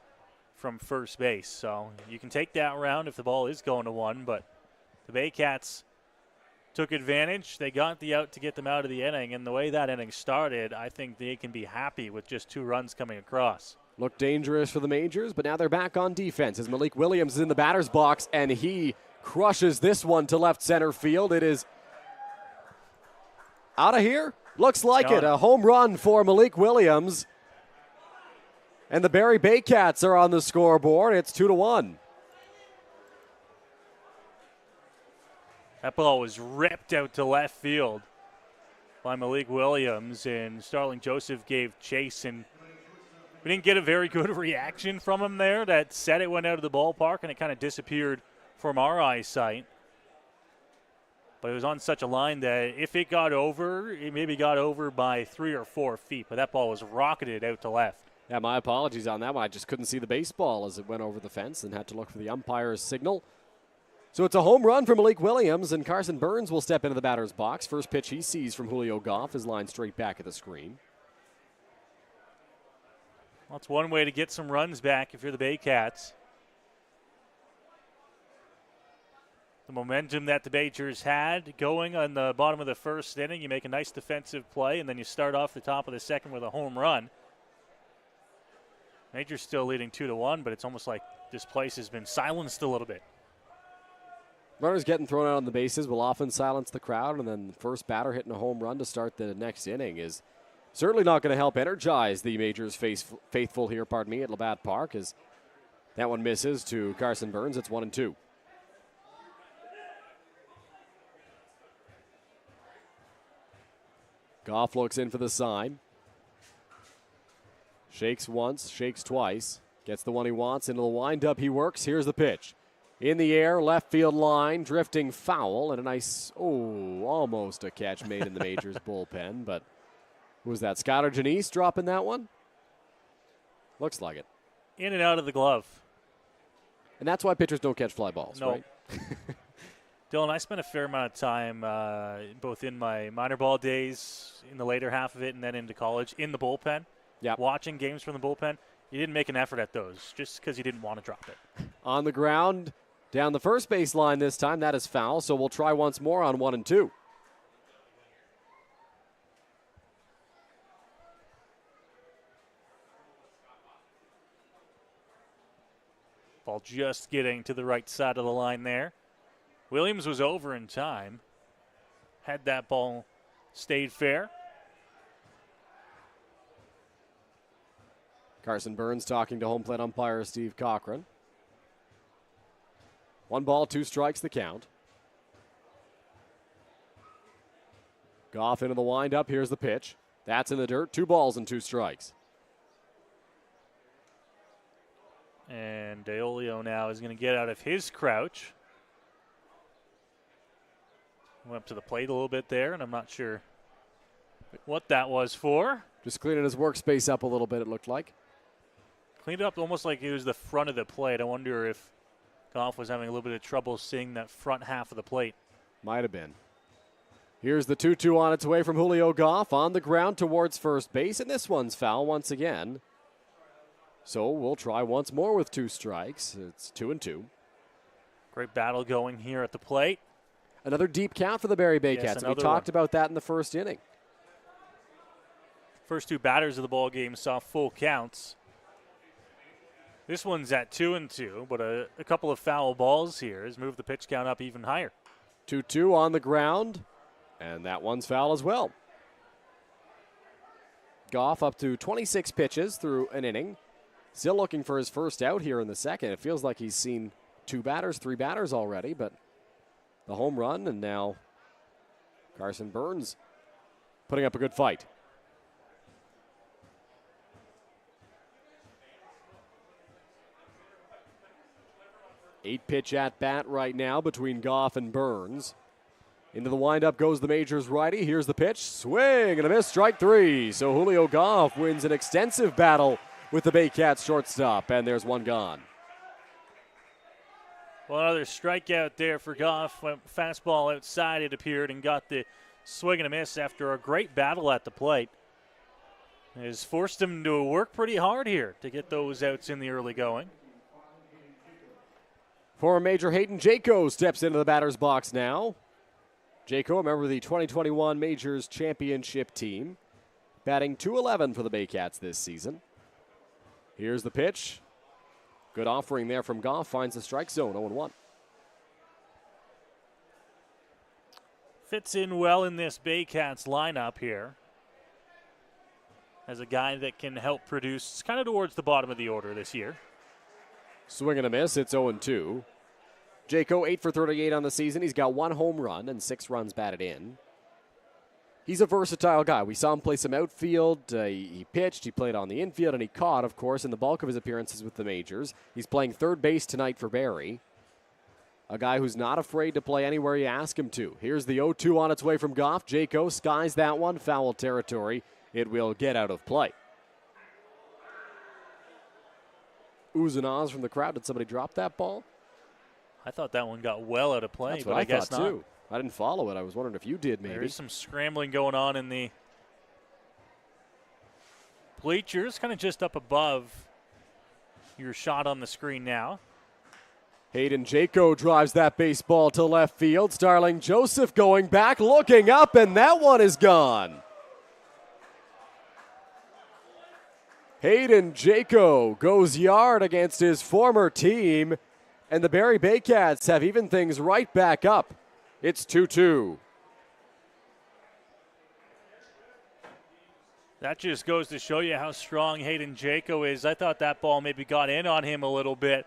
from first base. So you can take that round if the ball is going to one, but the Baycats took advantage. They got the out to get them out of the inning, and the way that inning started, I think they can be happy with just 2 runs coming across. Looked dangerous for the Majors, but now they're back on defense as Malik Williams is in the batter's box, and he crushes this one to left center field. It is out of here. Looks like it. A home run for Malik Williams. And the Barrie Baycats are on the scoreboard. It's 2-1. That ball was ripped out to left field by Malik Williams, and Starling Joseph gave chase, and we didn't get a very good reaction from him there. That said, it went out of the ballpark, and it kind of disappeared from our eyesight. But it was on such a line that if it got over, it maybe got over by 3 or 4 feet, but that ball was rocketed out to left. Yeah, my apologies on that one. I just couldn't see the baseball as it went over the fence and had to look for the umpire's signal. So it's a home run for Malik Williams, and Carson Burns will step into the batter's box. First pitch he sees from Julio Goff is lined straight back at the screen. Well, that's one way to get some runs back if you're the Baycats. The momentum that the Majors had going on the bottom of the first inning, you make a nice defensive play, and then you start off the top of the second with a home run. Majors still leading 2-1, but it's almost like this place has been silenced a little bit. Runners getting thrown out on the bases will often silence the crowd, and then the first batter hitting a home run to start the next inning is certainly not going to help energize the Majors faithful here, at Labatt Park, as that one misses to Carson Burns. It's 1-2. Goff looks in for the sign. Shakes once, shakes twice. Gets the one he wants. Into the windup he works. Here's the pitch. In the air, left field line, drifting foul, and a nice, almost a catch made in the Majors bullpen. But who was that? Skylar Janice dropping that one? Looks like it. In and out of the glove. And that's why pitchers don't catch fly balls, right? Dylan, I spent a fair amount of time both in my minor ball days, in the later half of it, and then into college, in the bullpen. Watching games from the bullpen. You didn't make an effort at those just because you didn't want to drop it. On the ground, down the first base line this time. That is foul, so we'll try once more on 1-2. Ball just getting to the right side of the line there. Williams was over in time. Had that ball stayed fair. Carson Burns talking to home plate umpire Steve Cochran. 1 ball, 2 strikes the count. Goff into the windup. Here's the pitch. That's in the dirt. 2 balls and 2 strikes. And DeOlio now is going to get out of his crouch. Went up to the plate a little bit there, and I'm not sure what that was for. Just cleaning his workspace up a little bit, it looked like. Cleaned it up almost like it was the front of the plate. I wonder if Goff was having a little bit of trouble seeing that front half of the plate. Might have been. Here's the 2-2 on its way from Julio Goff on the ground towards first base, and this one's foul once again. So we'll try once more with 2 strikes. It's 2-2. Great battle going here at the plate. Another deep count for the Barrie Baycats. Yes, we talked about that in the first inning. First 2 batters of the ball game saw full counts. This one's at 2-2, but a couple of foul balls here has moved the pitch count up even higher. 2-2 on the ground, and that one's foul as well. Goff up to 26 pitches through an inning. Still looking for his first out here in the second. It feels like he's seen 2 batters, 3 batters already, but the home run, and now Carson Burns putting up a good fight. 8-pitch at bat right now between Goff and Burns. Into the windup goes the Majors righty. Here's the pitch. Swing and a miss. Strike 3. So Julio Goff wins an extensive battle with the Baycats shortstop, and there's one gone. Well, another strikeout there for Goff. Fastball outside, it appeared, and got the swing and a miss after a great battle at the plate. It has forced him to work pretty hard here to get those outs in the early going. Former Major Hayden Jaco steps into the batter's box now. Jaco, a member of the 2021 Majors Championship team, batting .211 for the Baycats this season. Here's the pitch. Good offering there from Goff. Finds the strike zone, 0-1. Fits in well in this Baycats lineup here. As a guy that can help produce kind of towards the bottom of the order this year. Swing and a miss. It's 0-2. Jaco, 8 for 38 on the season. He's got 1 home run and 6 runs batted in. He's a versatile guy. We saw him play some outfield. He pitched, he played on the infield, and he caught, of course, in the bulk of his appearances with the Majors. He's playing third base tonight for Barrie. A guy who's not afraid to play anywhere you ask him to. Here's the 0-2 on its way from Goff. Jaco skies that one. Foul territory. It will get out of play. Oohs and ahs from the crowd. Did somebody drop that ball? I thought that one got well out of play, That's but what I guess thought not. too. I didn't follow it. I was wondering if you did, maybe. There's some scrambling going on in the bleachers, kind of just up above your shot on the screen now. Hayden Jaco drives that baseball to left field. Starling Joseph going back, looking up, and that one is gone. Hayden Jaco goes yard against his former team, and the Barrie Baycats have even things right back up. It's 2-2. That just goes to show you how strong Hayden Jaco is. I thought that ball maybe got in on him a little bit,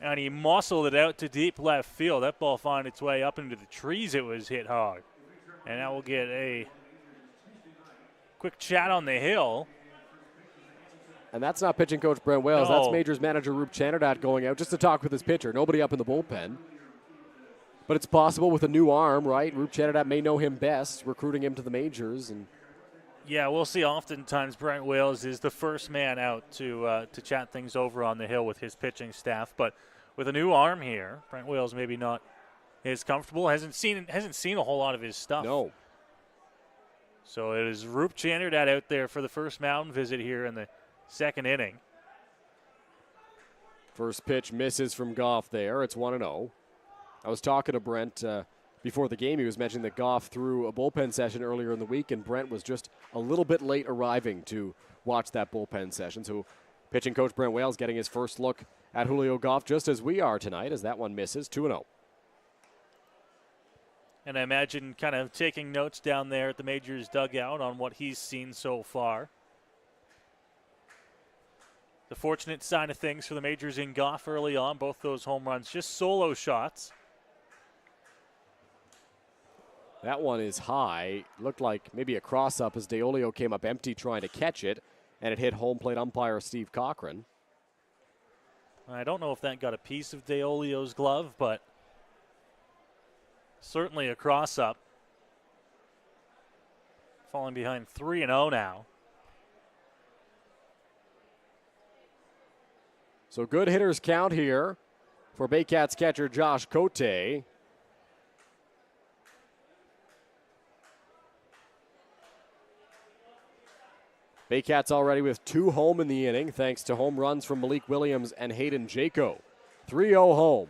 and he muscled it out to deep left field. That ball found its way up into the trees. It was hit hard. And now we'll get a quick chat on the hill. And that's not pitching coach Brent Wales. No. That's Majors manager Roop Chanderdat going out just to talk with his pitcher. Nobody up in the bullpen. But it's possible with a new arm, right? Roop Chanderdat may know him best, recruiting him to the Majors. And yeah, we'll see. Oftentimes, Brent Wales is the first man out to chat things over on the hill with his pitching staff. But with a new arm here, Brent Wales maybe not as comfortable. Hasn't seen a whole lot of his stuff. No. So it is Roop Chanderdat out there for the first mound visit here in the second inning. First pitch misses from Goff there. It's 1-0. I was talking to Brent before the game. He was mentioning that Goff threw a bullpen session earlier in the week, and Brent was just a little bit late arriving to watch that bullpen session. So pitching coach Brent Wales getting his first look at Julio Goff just as we are tonight, as that one misses. 2-0. And I imagine kind of taking notes down there at the Majors dugout on what he's seen so far. The fortunate side of things for the Majors in Goff early on, both those home runs, just solo shots. That one is high. Looked like maybe a cross-up as DeOlio came up empty trying to catch it, and it hit home plate umpire Steve Cochran. I don't know if that got a piece of DeOlio's glove, but certainly a cross-up. Falling behind 3-0 now. So good hitters count here for Baycats catcher Josh Cote. Baycats already with 2 home in the inning thanks to home runs from Malik Williams and Hayden Jaco. 3-0 home.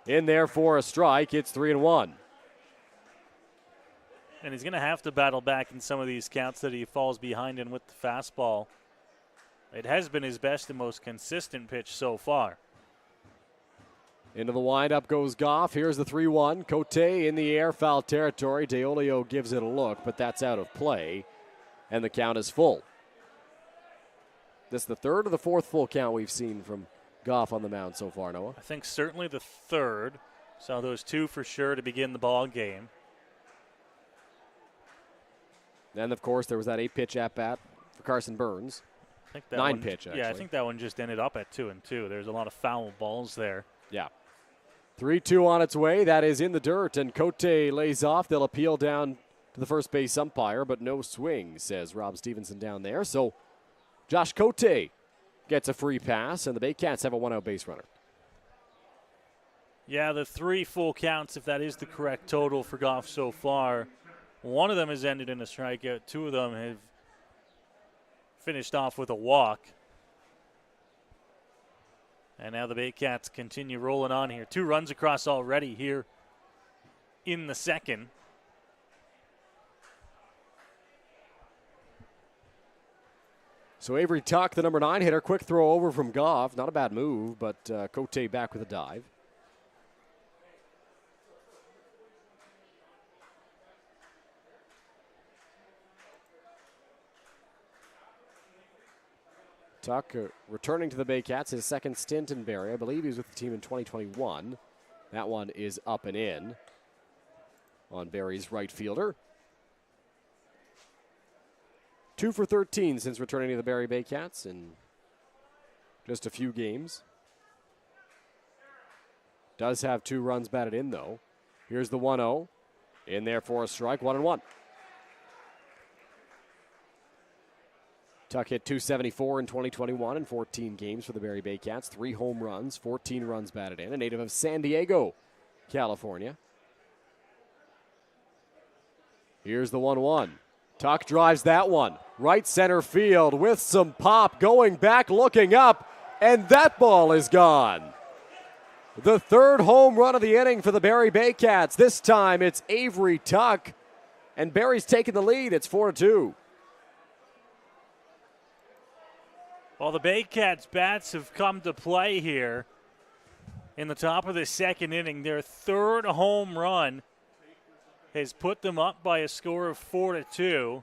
In there for a strike. It's 3-1. And he's going to have to battle back in some of these counts that he falls behind in with the fastball. It has been his best and most consistent pitch so far. Into the windup goes Goff. Here's the 3-1. Cote in the air, foul territory. DeOlio gives it a look, but that's out of play. And the count is full. This is the third or the fourth full count we've seen from Goff on the mound so far, Noah? I think certainly the third. Saw those 2 for sure to begin the ball game. Then, of course, there was that 8-pitch at-bat for Carson Burns. I think that 9-pitch, actually. Yeah, I think that one just ended up at 2-2. There's a lot of foul balls there. Yeah. 3-2 on its way. That is in the dirt, and Cote lays off. They'll appeal down to the first base umpire, but no swing, says Rob Stevenson down there. So Josh Cote gets a free pass, and the Baycats have a one-out base runner. Yeah, the 3 full counts, if that is the correct total for Goff so far. One of them has ended in a strikeout. 2 of them have finished off with a walk. And now the Baycats continue rolling on here. 2 runs across already here in the second. So Avery Tuck, the number 9 hitter, quick throw over from Goff. Not a bad move, but Cote back with a dive. Tuck returning to the Baycats, his second stint in Barrie. I believe he was with the team in 2021. That one is up and in on Barrie's right fielder. 2 for 13 since returning to the Barrie Baycats in just a few games. Does have 2 runs batted in, though. Here's the 1-0. In there for a strike, 1-1. Tuck hit .274 in 2021 in 14 games for the Barrie Baycats. 3 home runs, 14 runs batted in. A native of San Diego, California. Here's the 1-1. Tuck drives that one. Right center field with some pop. Going back, looking up, and that ball is gone. The 3rd home run of the inning for the Barrie Baycats. This time it's Avery Tuck, and Barrie's taking the lead. It's 4-2. Well, the Baycats bats have come to play here in the top of the second inning. Their 3rd home run has put them up by a score of 4-2.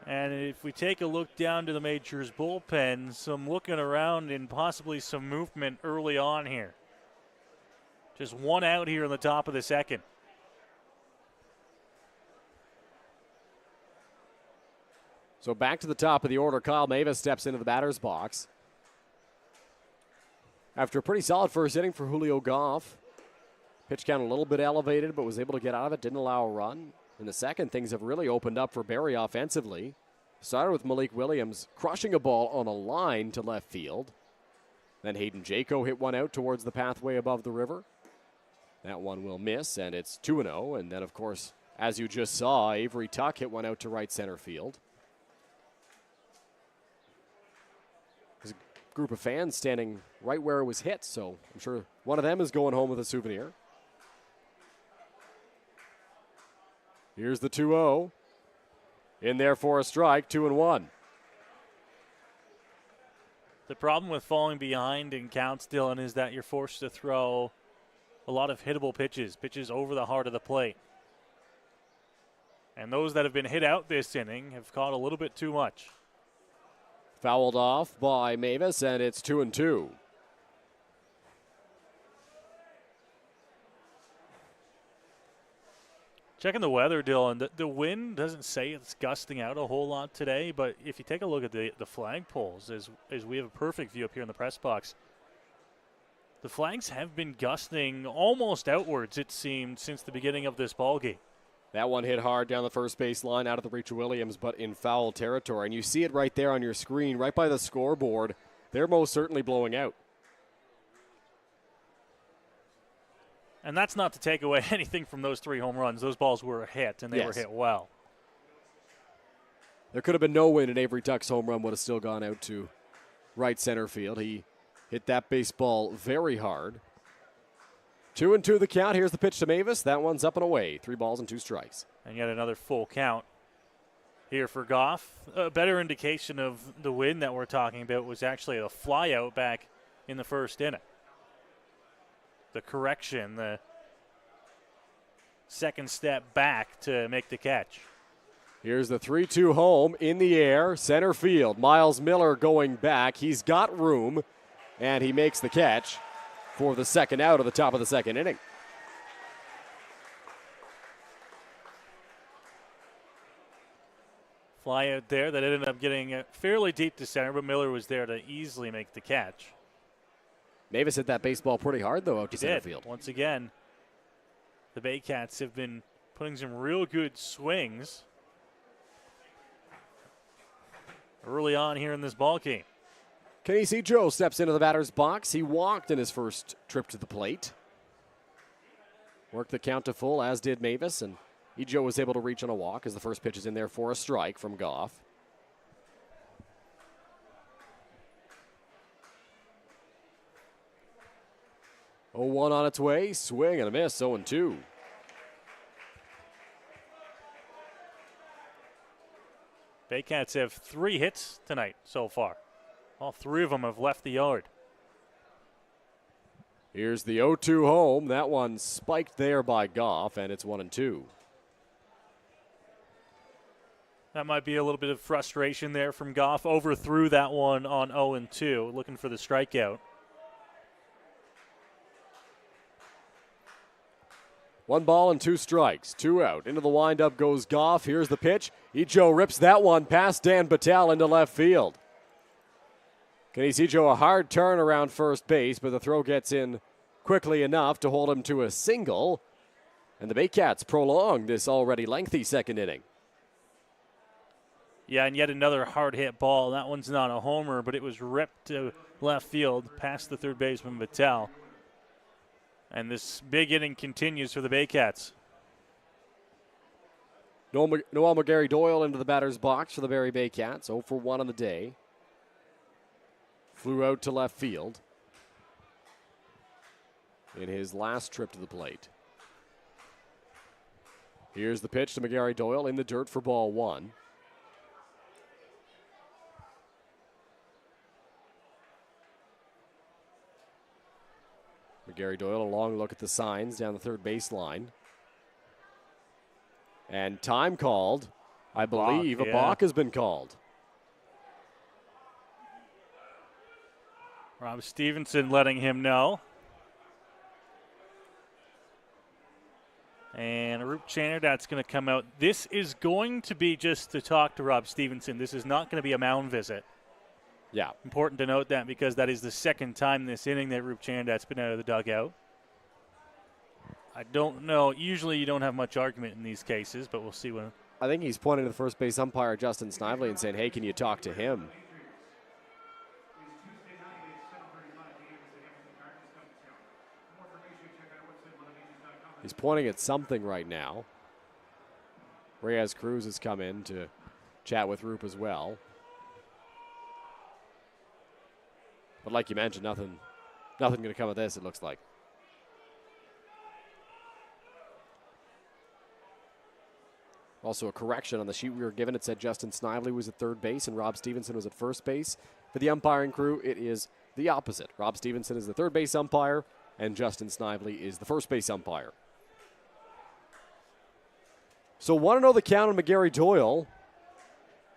And if we take a look down to the Majors bullpen, some looking around and possibly some movement early on here. Just 1 out here in the top of the second. So back to the top of the order, Kyle Mavis steps into the batter's box. After a pretty solid first inning for Julio Goff. Pitch count a little bit elevated, but was able to get out of it, didn't allow a run. In the second, things have really opened up for Barrie offensively. Started with Malik Williams crushing a ball on a line to left field. Then Hayden Jaco hit one out towards the pathway above the river. That one will miss, and it's 2-0. And then, of course, as you just saw, Avery Tuck hit one out to right center field. There's a group of fans standing right where it was hit, so I'm sure one of them is going home with a souvenir. Here's the 2-0. In there for a strike, 2-1. The problem with falling behind in counts, Dylan, is that you're forced to throw a lot of hittable pitches over the heart of the plate. And those that have been hit out this inning have caught a little bit too much. Fouled off by Mavis, and it's 2-2. Checking the weather, Dylan, the wind doesn't say it's gusting out a whole lot today, but if you take a look at the flagpoles, as we have a perfect view up here in the press box, the flags have been gusting almost outwards, it seemed, since the beginning of this ballgame. That one hit hard down the first base line out of the reach of Williams, but in foul territory. And you see it right there on your screen, right by the scoreboard. They're most certainly blowing out. And that's not to take away anything from those 3 home runs. Those balls were a hit, and they were hit well. There could have been no win, and Avery Tuck's home run would have still gone out to right center field. He hit that baseball very hard. 2-2 the count. Here's the pitch to Mavis. That one's up and away. 3 balls and 2 strikes. And yet another full count here for Goff. A better indication of the win that we're talking about was actually a fly out back in the first inning. The correction, the second step back to make the catch. Here's the 3-2 home in the air, center field. Miles Miller going back. He's got room, and he makes the catch for the second out of the top of the second inning. Fly out there that ended up getting fairly deep to center, but Miller was there to easily make the catch. Mavis hit that baseball pretty hard, though, out to center field. Once again, the Baycats have been putting some real good swings early on here in this ball game. Casey Joe steps into the batter's box. He walked in his first trip to the plate. Worked the count to full, as did Mavis, and Ejo was able to reach on a walk as the first pitch is in there for a strike from Goff. Oh, 1 on its way. Swing and a miss. 0-2. Baycats have 3 hits tonight so far. All 3 of them have left the yard. Here's the 0-2 home. That one spiked there by Goff, and it's 1-2. That might be a little bit of frustration there from Goff. Overthrew that one on 0-2, looking for the strikeout. 1 ball and 2 strikes. 2 out. Into the windup goes Goff. Here's the pitch. Ejo rips that one past Dan Battelle into left field. Kenny Ejo a hard turn around first base, but the throw gets in quickly enough to hold him to a single. And the Baycats prolong this already lengthy second inning. Yeah, and yet another hard hit ball. That one's not a homer, but it was ripped to left field past the third baseman Battelle. And this big inning continues for the Baycats. Noel McGarry Doyle into the batter's box for the Barrie Baycats. 0 for 1 on the day. Flew out to left field in his last trip to the plate. Here's the pitch to McGarry Doyle in the dirt for ball 1. McGarry Doyle, a long look at the signs down the third baseline. And time called. I believe a balk has been called. Rob Stevenson letting him know. And Roop Channer, that's going to come out. This is going to be just to talk to Rob Stevenson. This is not going to be a mound visit. Yeah. Important to note that because that is the second time this inning that Roop Channer's been out of the dugout. I don't know. Usually you don't have much argument in these cases, but we'll see when. I think he's pointing to the first base umpire, Justin Snively, and saying, hey, can you talk to him? He's pointing at something right now. Reyes Cruz has come in to chat with Roop as well. But like you mentioned, nothing going to come of this, it looks like. Also a correction on the sheet we were given. It said Justin Snively was at third base and Rob Stevenson was at first base. For the umpiring crew, it is the opposite. Rob Stevenson is the third base umpire and Justin Snively is the first base umpire. So 1-0 the count on McGarry Doyle.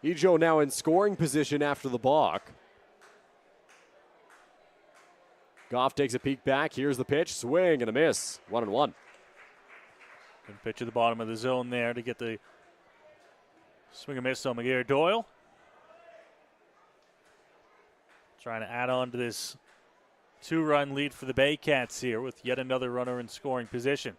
Ejo now in scoring position after the balk. Goff takes a peek back. Here's the pitch. Swing and a miss. 1-1. Good pitch at the bottom of the zone there to get the swing and miss on McGarry Doyle. Trying to add on to this 2-run lead for the Baycats here with yet another runner in scoring position.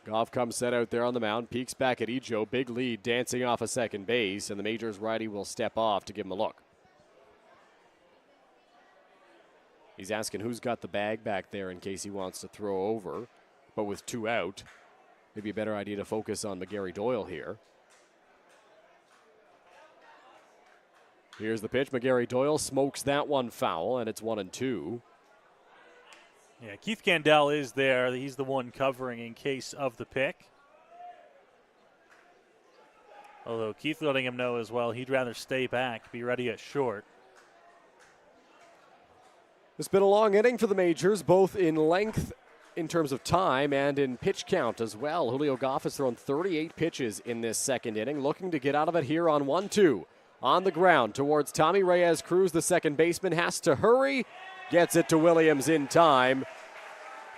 Goff comes set out there on the mound. Peeks back at Ejo. Big lead dancing off a second base, and the Majors righty will step off to give him a look. He's asking who's got the bag back there in case he wants to throw over. But with 2 out, maybe a better idea to focus on McGarry Doyle here. Here's the pitch. McGarry Doyle smokes that one foul, and it's 1-2. Yeah, Keith Gandel is there. He's the one covering in case of the pick. Although Keith letting him know as well he'd rather stay back, be ready at short. It's been a long inning for the Majors, both in length in terms of time and in pitch count as well. Julio Goff has thrown 38 pitches in this second inning, looking to get out of it here on 1-2. On the ground towards Tommy Reyes Cruz, the second baseman has to hurry. Gets it to Williams in time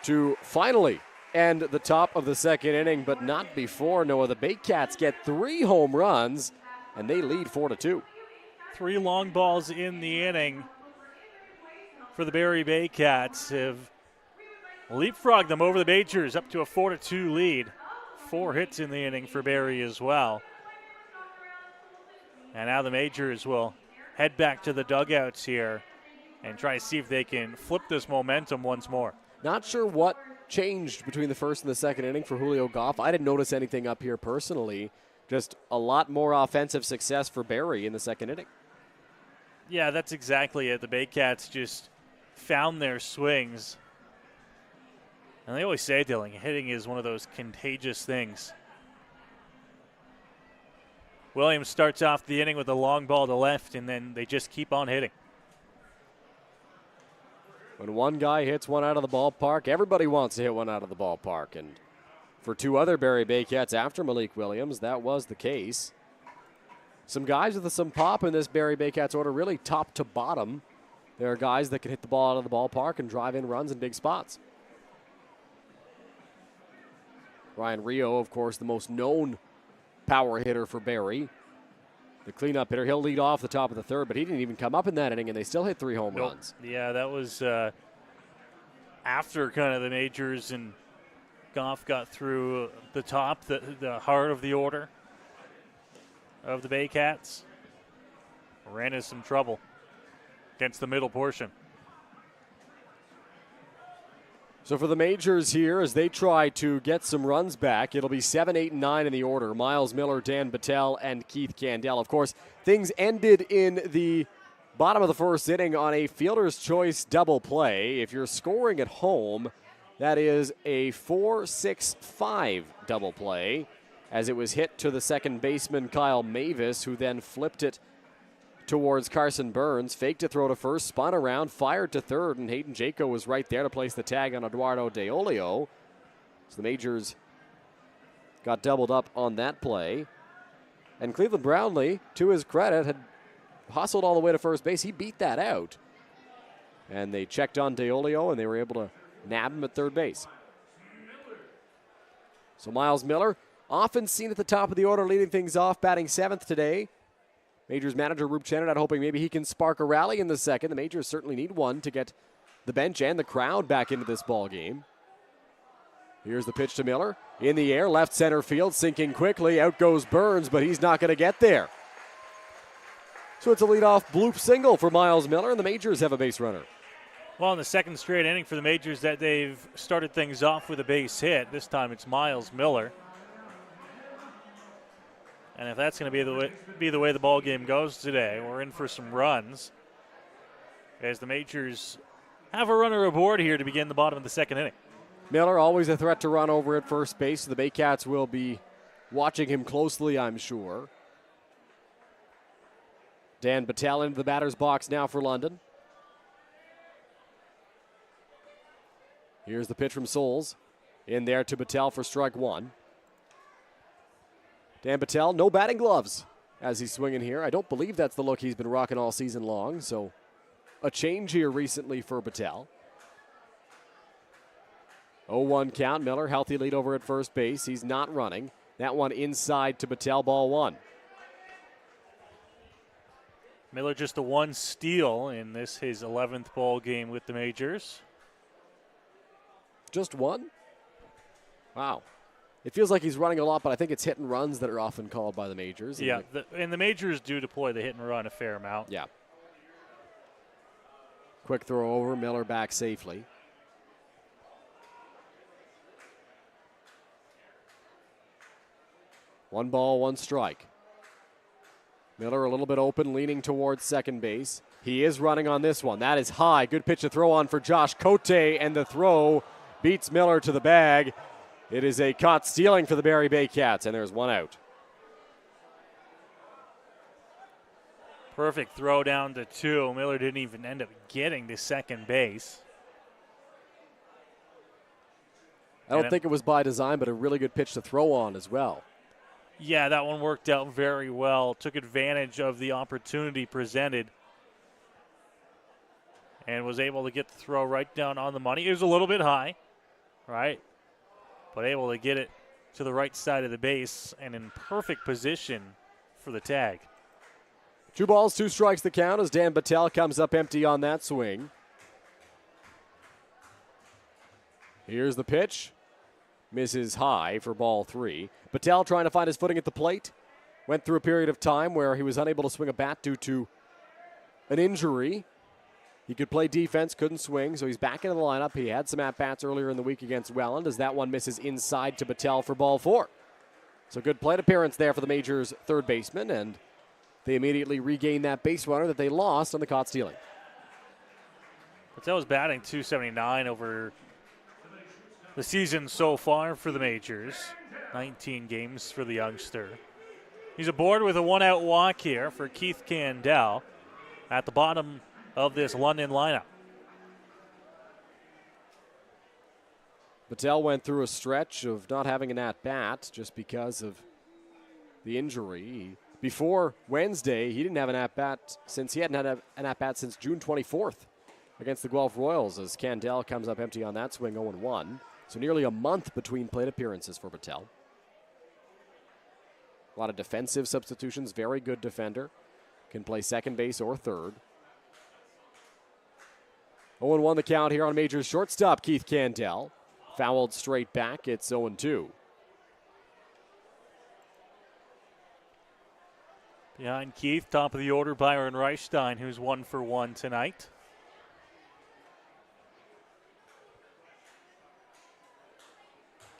to finally end the top of the second inning, but not before. Noah, the Baycats get 3 home runs, and they lead 4-2. 3 long balls in the inning. for the Barrie Baycats have leapfrogged them over the Majors up to a 4-2 lead. 4 hits in the inning for Barrie as well. And now the Majors will head back to the dugouts here and try to see if they can flip this momentum once more. Not sure what changed between the first and the second inning for Julio Goff. I didn't notice anything up here personally. Just a lot more offensive success for Barrie in the second inning. Yeah, that's exactly it. The Baycats just found their swings. And they always say, Dylan, hitting is one of those contagious things. Williams starts off the inning with a long ball to left, and then they just keep on hitting. When one guy hits one out of the ballpark, everybody wants to hit one out of the ballpark. And for 2 other Barrie Baycats after Malik Williams, that was the case. Some guys with some pop in this Barrie Baycats order, really top to bottom. There are guys that can hit the ball out of the ballpark and drive in runs in big spots. Ryan Rio, of course, the most known power hitter for Barrie. The cleanup hitter, he'll lead off the top of the third, but he didn't even come up in that inning, and they still hit 3 home runs. Yeah, that was after kind of the Majors and Goff got through the top, the heart of the order of the Baycats. Ran into some trouble against the middle portion. So for the Majors here, as they try to get some runs back, it'll be 7, 8, and 9 in the order. Miles Miller, Dan Battelle, and Keith Candell. Of course, things ended in the bottom of the first inning on a fielder's choice double play. If you're scoring at home, that is a 4-6-5 double play, as it was hit to the second baseman, Kyle Mavis, who then flipped it towards Carson Burns, faked a throw to first, spun around, fired to third, and Hayden Jaco was right there to place the tag on Eduardo De Olio. So the Majors got doubled up on that play. And Cleveland Brownlee, to his credit, had hustled all the way to first base. He beat that out. And they checked on De Olio, and they were able to nab him at third base. So Miles Miller, often seen at the top of the order, leading things off, batting 7th today. Majors manager Rube Chenard hoping maybe he can spark a rally in the second. The Majors certainly need one to get the bench and the crowd back into this ball game. Here's the pitch to Miller. In the air, left center field, sinking quickly. Out goes Burns, but he's not going to get there. So it's a leadoff bloop single for Miles Miller, and the Majors have a base runner. Well, in the second straight inning for the Majors that they've started things off with a base hit. This time it's Miles Miller. And if that's going to be the way the ball game goes today, we're in for some runs, as the Majors have a runner aboard here to begin the bottom of the second inning. Miller always a threat to run over at first base, so the Baycats will be watching him closely, I'm sure. Dan Battelle into the batter's box now for London. Here's the pitch from Souls. In there to Battelle for strike 1. Dan Battelle, no batting gloves as he's swinging here. I don't believe that's the look he's been rocking all season long, so a change here recently for Battelle. 0-1 count. Miller, healthy lead over at first base. He's not running. That one inside to Battelle, ball 1. Miller just a 1 steal in this, his 11th ball game with the Majors. Just 1? Wow. It feels like he's running a lot, but I think it's hit and runs that are often called by the Majors. Yeah, and the Majors do deploy the hit and run a fair amount. Yeah. Quick throw over, Miller back safely. One ball, 1 strike. Miller a little bit open, leaning towards second base. He is running on this one. That is high. Good pitch to throw on for Josh Cote, and the throw beats Miller to the bag. It is a caught stealing for the Barrie Baycats, and there's 1 out. Perfect throw down to 2. Miller didn't even end up getting to second base. I don't think it was by design, but a really good pitch to throw on as well. Yeah, that one worked out very well. Took advantage of the opportunity presented and was able to get the throw right down on the money. It was a little bit high, right? But able to get it to the right side of the base and in perfect position for the tag. 2 balls, 2 strikes the count as Dan Battelle comes up empty on that swing. Here's the pitch. Misses high for ball 3. Patel trying to find his footing at the plate. Went through a period of time where he was unable to swing a bat due to an injury. He could play defense, couldn't swing, so he's back into the lineup. He had some at-bats earlier in the week against Welland as that one misses inside to Patel for ball 4. So good plate appearance there for the Majors' third baseman, and they immediately regain that base runner that they lost on the caught stealing. Patel's batting .279 over the season so far for the Majors. 19 games for the youngster. He's aboard with a one-out walk here for Keith Candell at the bottom of this London lineup. Patel went through a stretch of not having an at-bat just because of the injury. Before Wednesday, he didn't have an at-bat since he hadn't had an at-bat since June 24th against the Guelph Royals as Candell comes up empty on that swing 0-1. So nearly a month between plate appearances for Patel. A lot of defensive substitutions, very good defender. Can play second base or third. 0-1 the count here on Majors shortstop Keith Candell. Fouled straight back, it's 0-2. Behind Keith, top of the order, Byron Reichstein, who's 1 for 1 tonight.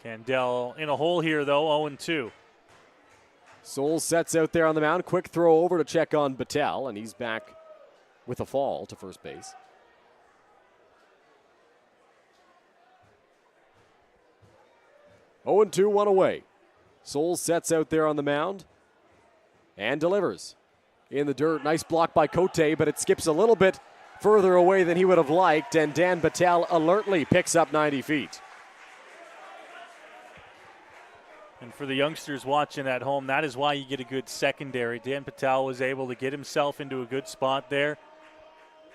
Candell in a hole here, though, 0-2. Souls sets out there on the mound. Quick throw over to check on Patel, and he's back with a fall to first base. Oh, 2, 1 away. Souls sets out there on the mound and delivers. In the dirt, nice block by Cote, but it skips a little bit further away than he would have liked, and Dan Patel alertly picks up 90 feet. And for the youngsters watching at home, that is why you get a good secondary. Dan Patel was able to get himself into a good spot there.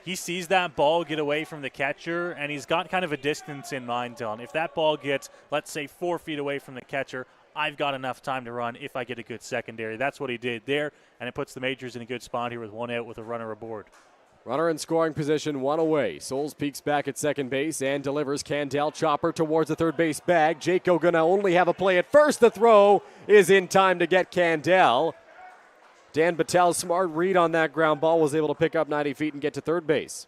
He sees that ball get away from the catcher, and he's got kind of a distance in mind on. If that ball gets, let's say, 4 feet away from the catcher, I've got enough time to run if I get a good secondary. That's what he did there, and it puts the Majors in a good spot here with 1 out with a runner aboard. Runner in scoring position, 1 away. Souls peeks back at second base and delivers. Candell chopper towards the third base bag. Jaco gonna only have a play at first. The throw is in time to get Candell. Dan Patel's smart read on that ground ball was able to pick up 90 feet and get to third base.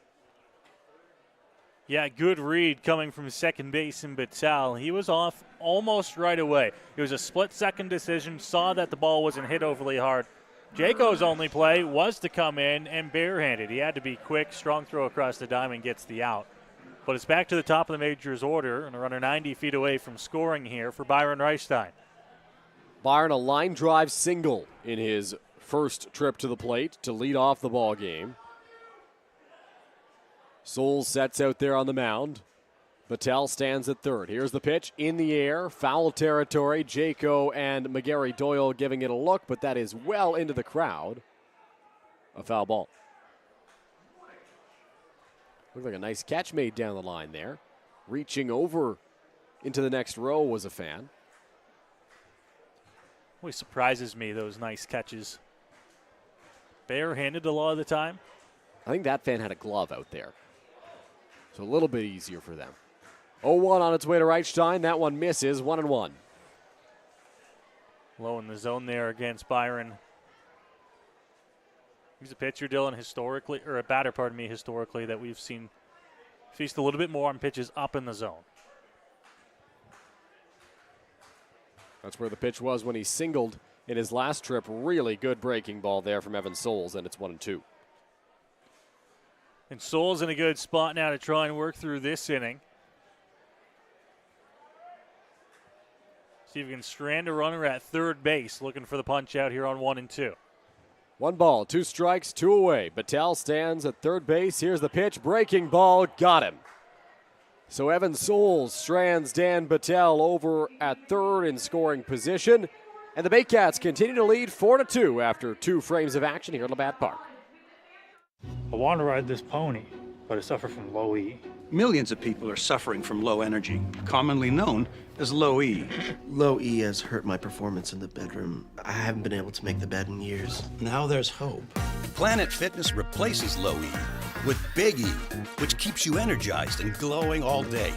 Yeah, good read coming from second base in Patel. He was off almost right away. It was a split-second decision, saw that the ball wasn't hit overly hard. Jaco's only play was to come in and barehanded. He had to be quick, strong throw across the diamond gets the out. But it's back to the top of the Majors order, and a runner 90 feet away from scoring here for Byron Reichstein. Byron, a line drive single in his first trip to the plate to lead off the ball game. Souls sets out there on the mound. Patel stands at third. Here's the pitch in the air, foul territory. Jaco and McGarry Doyle giving it a look, but that is well into the crowd. A foul ball. Looked like a nice catch made down the line there. Reaching over into the next row was a fan. Always surprises me, those nice catches. Barehanded a lot of the time. I think that fan had a glove out there. So a little bit easier for them. 0-1 on its way to Reichstein. That one misses, 1-1. Low in the zone there against Byron. He's a pitcher, Dylan, historically, or a batter, pardon me, historically, that we've seen feast a little bit more on pitches up in the zone. That's where the pitch was when he singled in his last trip. Really good breaking ball there from Evan Souls, and it's 1-2. And Souls in a good spot now to try and work through this inning. See if we can strand a runner at third base, looking for the punch out here on 1-2. 1 ball, 2 strikes, 2 away. Patel stands at third base. Here's the pitch. Breaking ball. Got him. So Evan Souls strands Dan Patel over at third in scoring position. And the Baycats continue to lead 4-2 after 2 frames of action here at Labatt Park. I want to ride this pony, but I suffer from low E. Millions of people are suffering from low energy, commonly known as low E. Low E has hurt my performance in the bedroom. I haven't been able to make the bed in years. Now there's hope. Planet Fitness replaces low E with Big E, which keeps you energized and glowing all day.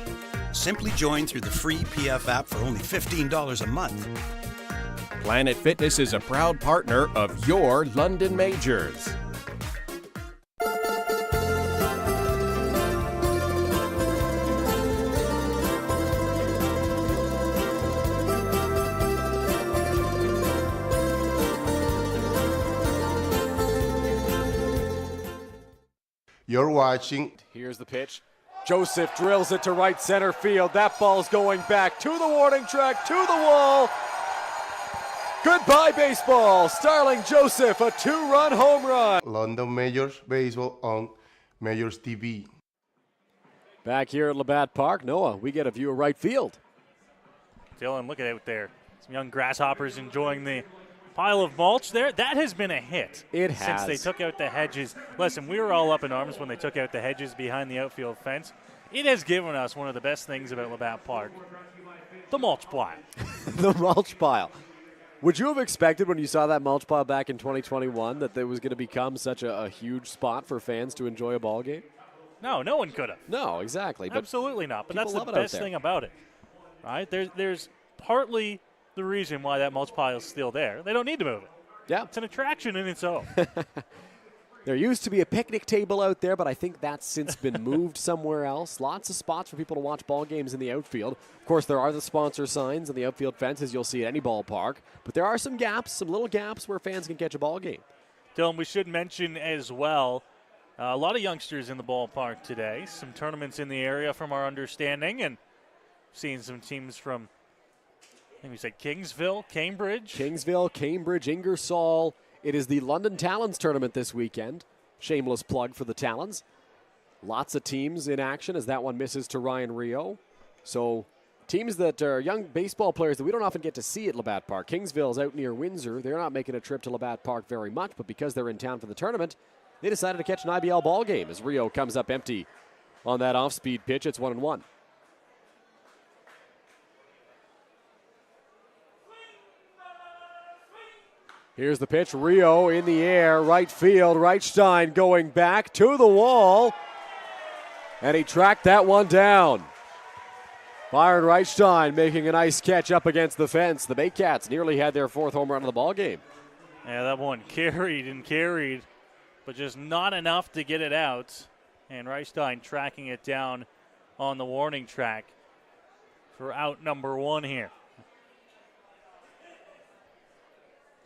Simply join through the free PF app for only $15 a month. Planet Fitness is a proud partner of your London Majors. You're watching. Here's the pitch. Joseph drills it to right center field. That ball's going back to the warning track, to the wall. Goodbye, baseball. Starling Joseph, a 2-run home run. London Majors Baseball on MajorsTV. Back here at Labatt Park, Noah, we get a view of right field. Dylan, look at it out there. Some young grasshoppers enjoying the pile of mulch there. That has been a hit. It has. Since they took out the hedges. Listen, we were all up in arms when they took out the hedges behind the outfield fence. It has given us one of the best things about Labatt Park, the mulch pile. The mulch pile. Would you have expected when you saw that mulch pile back in 2021 that there was going to become such a huge spot for fans to enjoy a ball game? No, no one could have. No, exactly. But absolutely not. But that's the love it best out there. thing about it, right? There's partly the reason why that mulch pile is still there. They don't need to move it. Yeah. It's an attraction in its own. There used to be a picnic table out there, but I think that's since been moved somewhere else. Lots of spots for people to watch ball games in the outfield. Of course, there are the sponsor signs and the outfield fences you'll see at any ballpark, but there are some gaps, some little gaps where fans can catch a ball game. Dylan, we should mention as well, a lot of youngsters in the ballpark today. Some tournaments in the area from our understanding, and seeing some teams from, I think we said Kingsville, Cambridge, Ingersoll. It is the London Talons tournament this weekend. Shameless plug for the Talons. Lots of teams in action as that one misses to Ryan Rio. So teams that are young baseball players that we don't often get to see at Labatt Park. Kingsville's out near Windsor. They're not making a trip to Labatt Park very much, but because they're in town for the tournament, they decided to catch an IBL ball game as Rio comes up empty on that off-speed pitch. It's 1-1. Here's the pitch. Rio in the air, right field. Reichstein going back to the wall. And he tracked that one down. Byron Reichstein making a nice catch up against the fence. The Baycats nearly had their fourth home run of the ball game. Yeah, that one carried, but just not enough to get it out. And Reichstein tracking it down on the warning track for out number one here.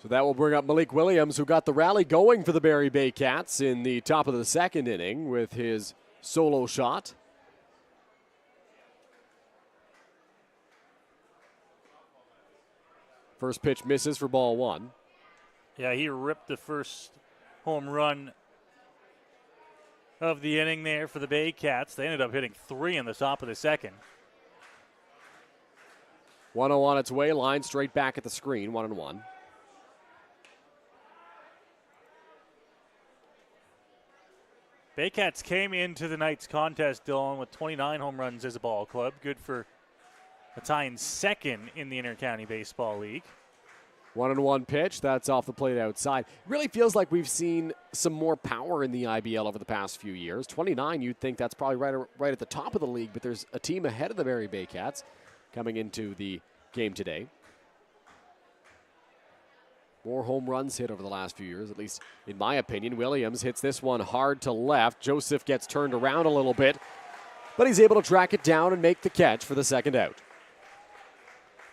So that will bring up Malik Williams, who got the rally going for the Barrie Baycats in the top of the second inning with his solo shot. First pitch misses for ball one. Yeah, he ripped the first home run of the inning there for the Baycats. They ended up hitting 3 in the top of the second. 1-0 on its way, line straight back at the screen, 1-1. Baycats came into the night's contest, Dylan, with 29 home runs as a ball club. Good for a tie in second in the Intercounty Baseball League. 1-1 pitch. That's off the plate outside. Really feels like we've seen some more power in the IBL over the past few years. 29, you'd think that's probably right at the top of the league, but there's a team ahead of the Barrie Baycats coming into the game today. More home runs hit over the last few years, at least in my opinion. Williams hits this one hard to left. Joseph gets turned around a little bit, but he's able to track it down and make the catch for the second out.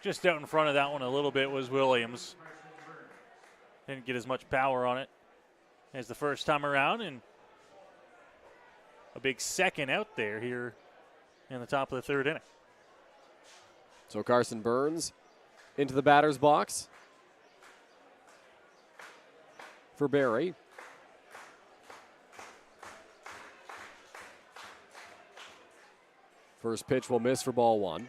Just out in front of that one a little bit was Williams. Didn't get as much power on it as the first time around, and a big second out there here in the top of the third inning. So Carson Burns into the batter's box for Barrie. First pitch will miss for ball one.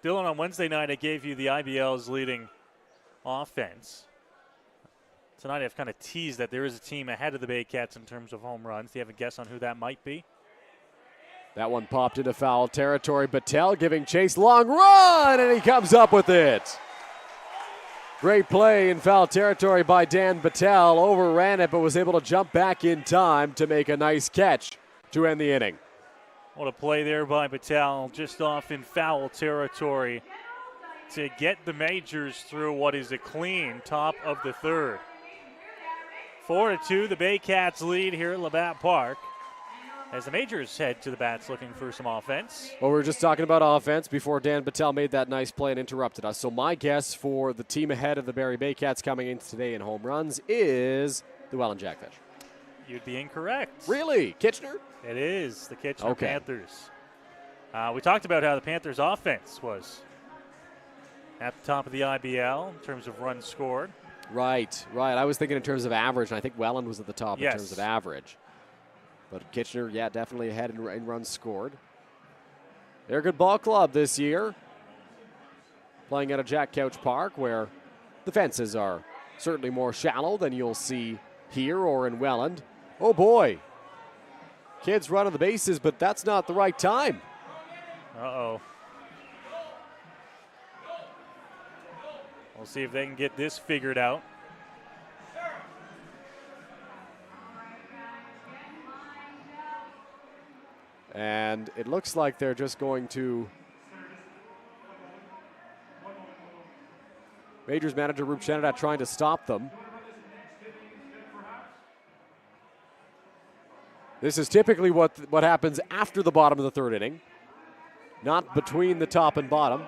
Dylan, on Wednesday night, I gave you the IBL's leading offense. Tonight, I've kind of teased that there is a team ahead of the Baycats in terms of home runs. Do you have a guess on who that might be? That one popped into foul territory. Battelle giving chase, long run, and he comes up with it. Great play in foul territory by Dan Battelle. Overran it, but was able to jump back in time to make a nice catch to end the inning. What a play there by Patel, just off in foul territory to get the Majors through what is a clean top of the third. 4-2, the Baycats lead here at Labatt Park as the Majors head to the bats looking for some offense. Well, we were just talking about offense before Dan Patel made that nice play and interrupted us. So my guess for the team ahead of the Barrie Baycats coming in today in home runs is the Welland Jackfish. You'd be incorrect. Really? Kitchener? It is the Kitchener Panthers. We talked about how the Panthers' offense was at the top of the IBL in terms of runs scored. Right. I was thinking in terms of average, and I think Welland was at the top in Yes. terms of average. But Kitchener, definitely ahead in runs scored. They're a good ball club this year, playing at a Jack Couch Park where the fences are certainly more shallow than you'll see here or in Welland. Oh, boy. Kids running the bases, but that's not the right time. Uh-oh. We'll see if they can get this figured out. And it looks like they're just going to. Majors manager Rup Chenadat trying to stop them. This is typically what happens after the bottom of the third inning, not between the top and bottom.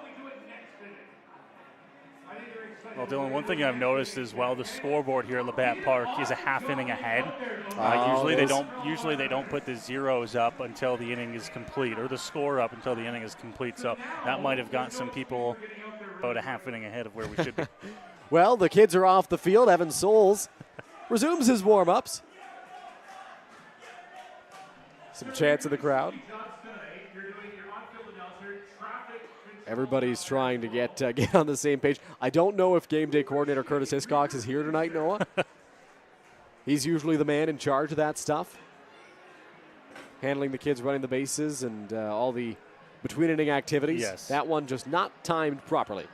Well, Dylan, one thing I've noticed as well, the scoreboard here at Labatt Park is a half inning ahead. Usually they don't put the zeros up until the inning is complete, or the score up until the inning is complete. So that might have got some people about a half inning ahead of where we should be. Well, the kids are off the field. Evan Souls resumes his warm-ups. Some chants in the crowd. Everybody's trying to get on the same page. I don't know if game day coordinator Curtis Hiscox is here tonight, Noah. He's usually the man in charge of that stuff, handling the kids running the bases and all the between-inning activities. Yes. That one just not timed properly.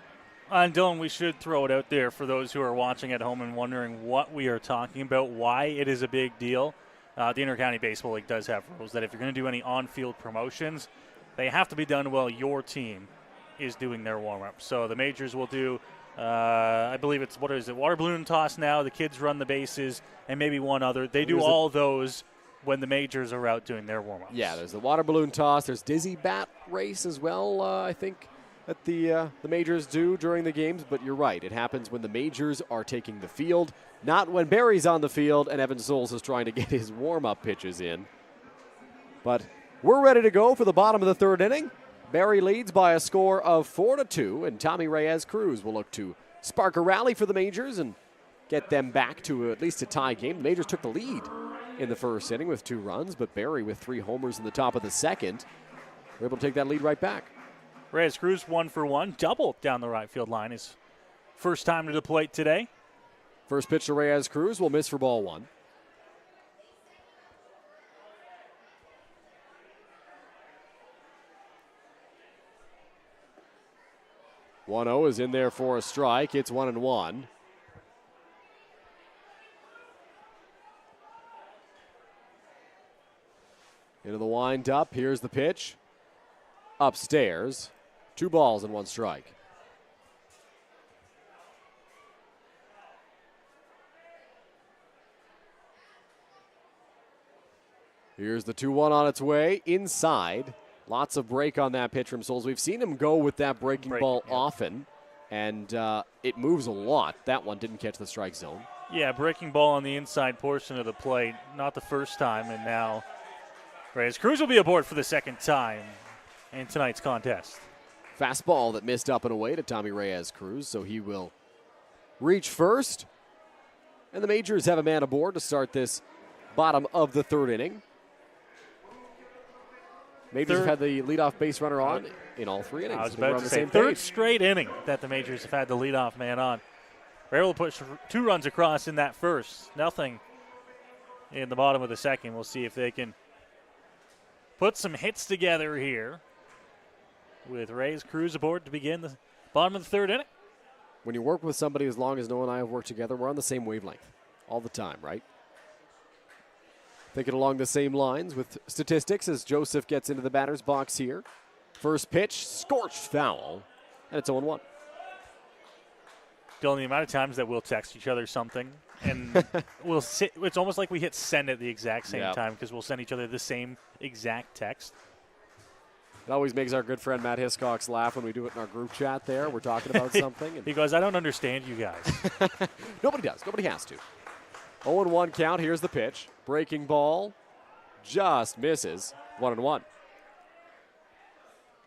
And Dylan, we should throw it out there for those who are watching at home and wondering what we are talking about, why it is a big deal. The Intercounty Baseball League does have rules that if you're going to do any on-field promotions, they have to be done while your team is doing their warm-up. So the Majors will do, I believe it's, water balloon toss now. The kids run the bases, and maybe one other. They do all those when the Majors are out doing their warm-ups. Yeah, there's the water balloon toss. There's dizzy bat race as well, I think, that the Majors do during the games. But you're right. It happens when the Majors are taking the field, not when Barrie's on the field and Evan Souls is trying to get his warm-up pitches in. But we're ready to go for the bottom of the third inning. Barrie leads by a score of 4-2, and Tommy Reyes-Cruz will look to spark a rally for the Majors and get them back to at least a tie game. The Majors took the lead in the first inning with 2 runs, but Barrie with 3 homers in the top of the second were able to take that lead right back. Reyes-Cruz 1 for 1, double down the right field line. His first time to the plate today. First pitch to Reyes-Cruz will miss for ball 1. One-0 is in there for a strike. It's 1-1. Into the wind-up. Here's the pitch. Upstairs. 2 balls and 1 strike. Here's the 2-1 on its way. Inside. Lots of break on that pitch from Souls. We've seen him go with that breaking ball often, and it moves a lot. That one didn't catch the strike zone. Yeah, breaking ball on the inside portion of the plate. Not the first time, and now Reyes-Cruz will be aboard for the second time in tonight's contest. Fastball that missed up and away to Tommy Reyes-Cruz, so he will reach first. And the Majors have a man aboard to start this bottom of the third inning. Majors have had the leadoff base runner on in all 3 innings. I was about to say, third straight inning that the Majors have had the leadoff man on. We're able to push 2 runs across in that first. Nothing in the bottom of the second. We'll see if they can put some hits together here with Reyes-Cruz aboard to begin the bottom of the third inning. When you work with somebody as long as Noah and I have worked together, we're on the same wavelength all the time, right? Thinking along the same lines with statistics as Joseph gets into the batter's box here. First pitch, scorched foul, and it's 0-1. Dylan, the amount of times that we'll text each other something, and it's almost like we hit send at the exact same time because we'll send each other the same exact text. It always makes our good friend Matt Hiscox laugh when we do it in our group chat there. We're talking about something. He goes, I don't understand you guys. Nobody does. Nobody has to. 0-1 count. Here's the pitch. Breaking ball. Just misses. 1-1.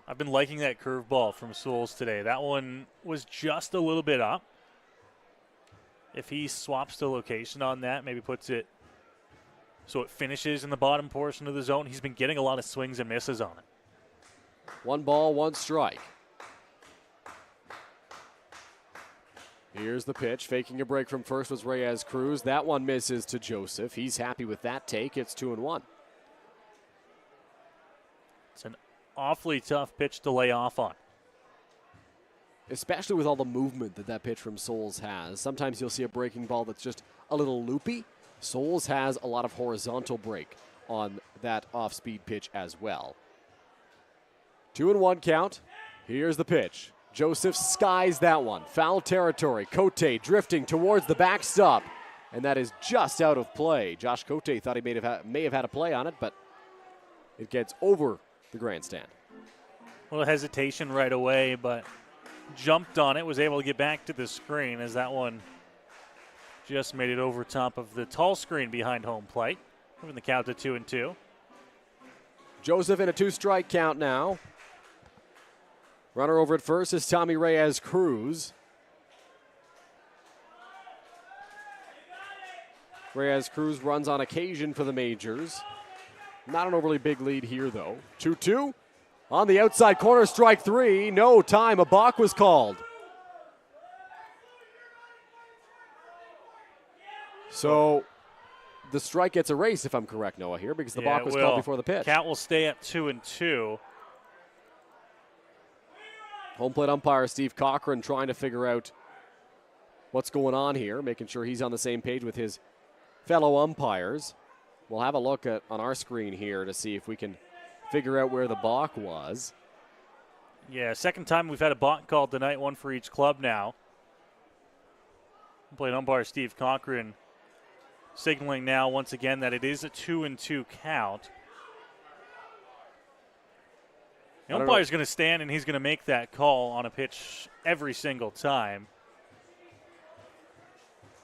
I've been liking that curveball from Souls today. That one was just a little bit up. If he swaps the location on that, maybe puts it so it finishes in the bottom portion of the zone, he's been getting a lot of swings and misses on it. 1 ball, 1 strike. Here's the pitch. Faking a break from first was Reyes Cruz. That one misses to Joseph. He's happy with that take. It's 2-1. It's an awfully tough pitch to lay off on. Especially with all the movement that pitch from Souls has. Sometimes you'll see a breaking ball that's just a little loopy. Souls has a lot of horizontal break on that off-speed pitch as well. 2-1 count. Here's the pitch. Joseph skies that one. Foul territory. Cote drifting towards the backstop. And that is just out of play. Josh Cote thought he may have had a play on it, but it gets over the grandstand. A little hesitation right away, but jumped on it, was able to get back to the screen as that one just made it over top of the tall screen behind home plate. Moving the count to 2-2. Joseph in a 2-strike count now. Runner over at first is Tommy Reyes Cruz. Reyes Cruz runs on occasion for the Majors. Not an overly big lead here, though. 2-2. On the outside corner, strike 3. No time. A balk was called. So the strike gets erased, if I'm correct, Noah, here, because the balk was called before the pitch. Count will stay at 2-2. Home plate umpire Steve Cochran trying to figure out what's going on here, making sure he's on the same page with his fellow umpires. We'll have a look on our screen here to see if we can figure out where the balk was. Yeah, second time we've had a balk called tonight, one for each club now. Home plate umpire Steve Cochran signaling now once again that it is a 2-2 count. The umpire's going to stand and he's going to make that call on a pitch every single time.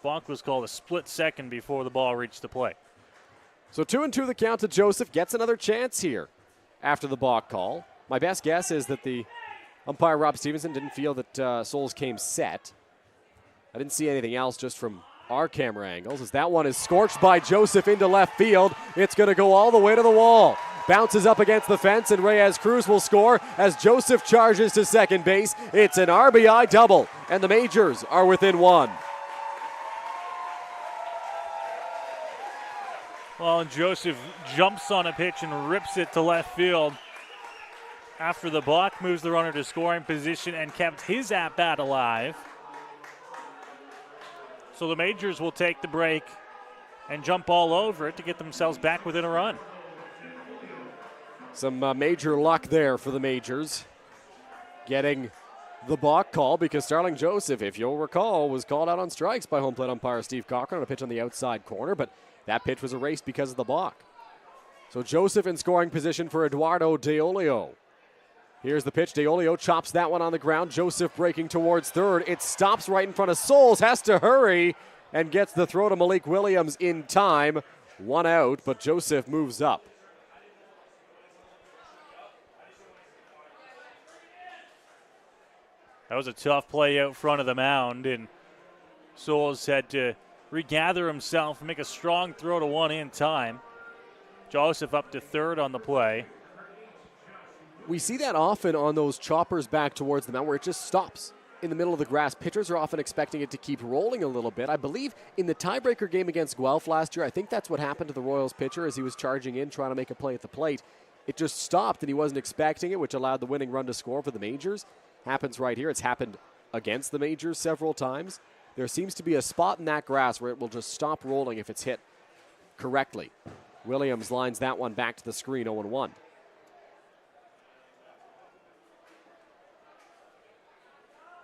Balk was called a split second before the ball reached the plate. So 2-2 the count to Joseph. Gets another chance here after the balk call. My best guess is that the umpire, Rob Stevenson, didn't feel that Souls came set. I didn't see anything else just from our camera angles, as that one is scorched by Joseph into left field. It's going to go all the way to the wall. Bounces up against the fence, and Reyes Cruz will score as Joseph charges to second base. It's an RBI double, and the Majors are within 1. Well, and Joseph jumps on a pitch and rips it to left field. After the balk, moves the runner to scoring position and kept his at-bat alive. So the Majors will take the break and jump all over it to get themselves back within a run. Some major luck there for the Majors, getting the balk call, because Starling Joseph, if you'll recall, was called out on strikes by home plate umpire Steve Cochran on a pitch on the outside corner, but that pitch was erased because of the balk. So Joseph in scoring position for Eduardo Deolio. Here's the pitch. Deolio chops that one on the ground. Joseph breaking towards third. It stops right in front of Souls. Has to hurry and gets the throw to Malik Williams in time. 1 out, but Joseph moves up. That was a tough play out front of the mound, and Souls had to regather himself and make a strong throw to one in time. Joseph up to third on the play. We see that often on those choppers back towards the mound where it just stops in the middle of the grass. Pitchers are often expecting it to keep rolling a little bit. I believe in the tiebreaker game against Guelph last year, I think that's what happened to the Royals pitcher as he was charging in, trying to make a play at the plate. It just stopped and he wasn't expecting it, which allowed the winning run to score for the Majors. Happens right here. It's happened against the Majors several times. There seems to be a spot in that grass where it will just stop rolling if it's hit correctly. Williams lines that one back to the screen, 0-1.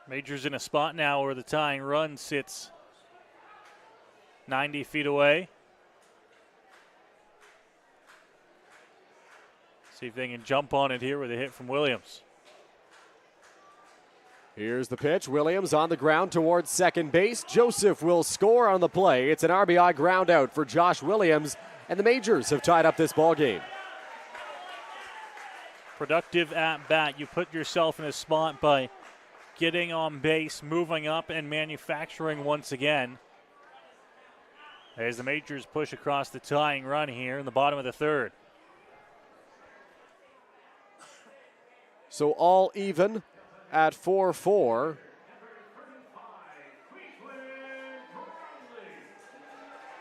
Majors in a spot now where the tying run sits 90 feet away. See if they can jump on it here with a hit from Williams. Here's the pitch. Williams on the ground towards second base. Joseph will score on the play. It's an RBI ground out for Josh Williams, and the Majors have tied up this ball game. Productive at bat. You put yourself in a spot by getting on base, moving up, and manufacturing once again. As the Majors push across the tying run here in the bottom of the third. So all even at 4-4.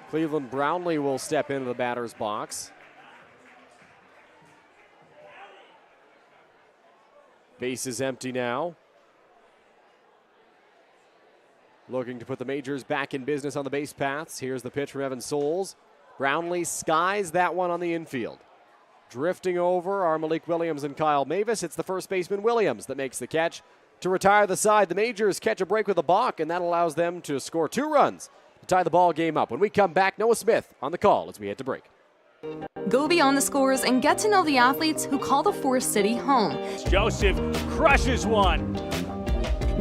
Cleveland Brownlee will step into the batter's box. Base is empty now. Looking to put the Majors back in business on the base paths. Here's the pitch from Evan Souls. Brownlee skies that one on the infield. Drifting over are Malik Williams and Kyle Mavis. It's the first baseman Williams that makes the catch to retire the side. The Majors catch a break with a balk, and that allows them to score 2 runs to tie the ball game up. When we come back, Noah Smith on the call as we head to break. Go beyond the scores and get to know the athletes who call the Forest City home. Joseph crushes one.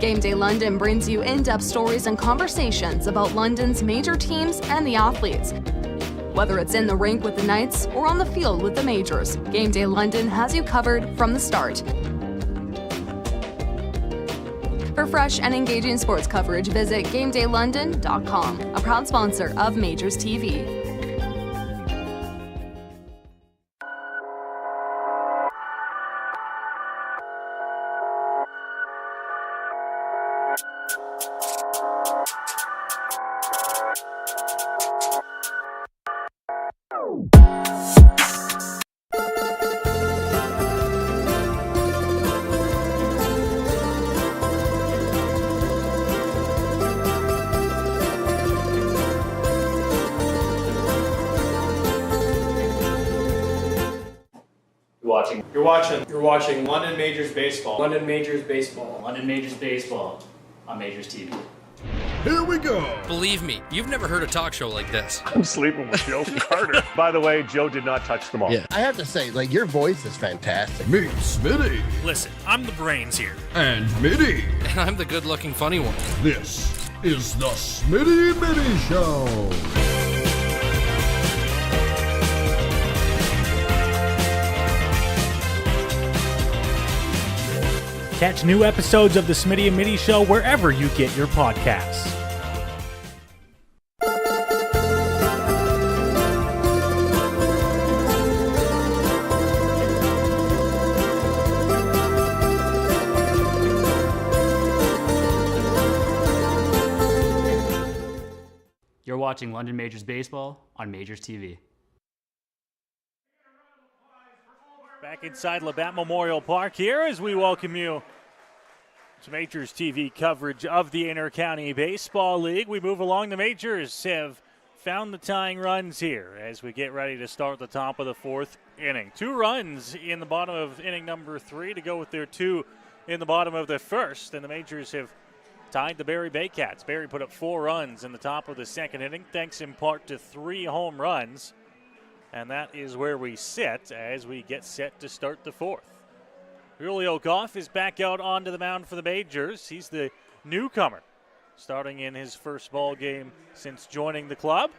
Game Day London brings you in-depth stories and conversations about London's major teams and the athletes. Whether it's in the rink with the Knights or on the field with the Majors, Game Day London has you covered from the start. For fresh and engaging sports coverage, visit GameDayLondon.com, a proud sponsor of MajorsTV. You're watching London Majors Baseball. London Majors Baseball. London Majors Baseball on MajorsTV. Here we go. Believe me, you've never heard a talk show like this. I'm sleeping with Joe Carter. By the way, Joe did not touch the ball. Yeah, I have to say, your voice is fantastic. Meet Smitty. Listen, I'm the brains here. And Mitty. And I'm the good-looking funny one. This is the Smitty Mitty Show. Catch new episodes of the Smitty and Mitty Show wherever you get your podcasts. You're watching London Majors Baseball on MajorsTV. Back inside Labatt Memorial Park here as we welcome you to MajorsTV coverage of the Inter-County Baseball League. We move along. The Majors have found the tying runs here as we get ready to start the top of the 4th inning. 2 runs in the bottom of inning number 3 to go with their 2 in the bottom of the 1st, and the Majors have tied the Barrie Baycats. Barrie put up 4 runs in the top of the 2nd inning, thanks in part to 3 home runs. And that is where we sit as we get set to start the 4th. Julio Goff is back out onto the mound for the Majors. He's the newcomer, starting in his first ball game since joining the club.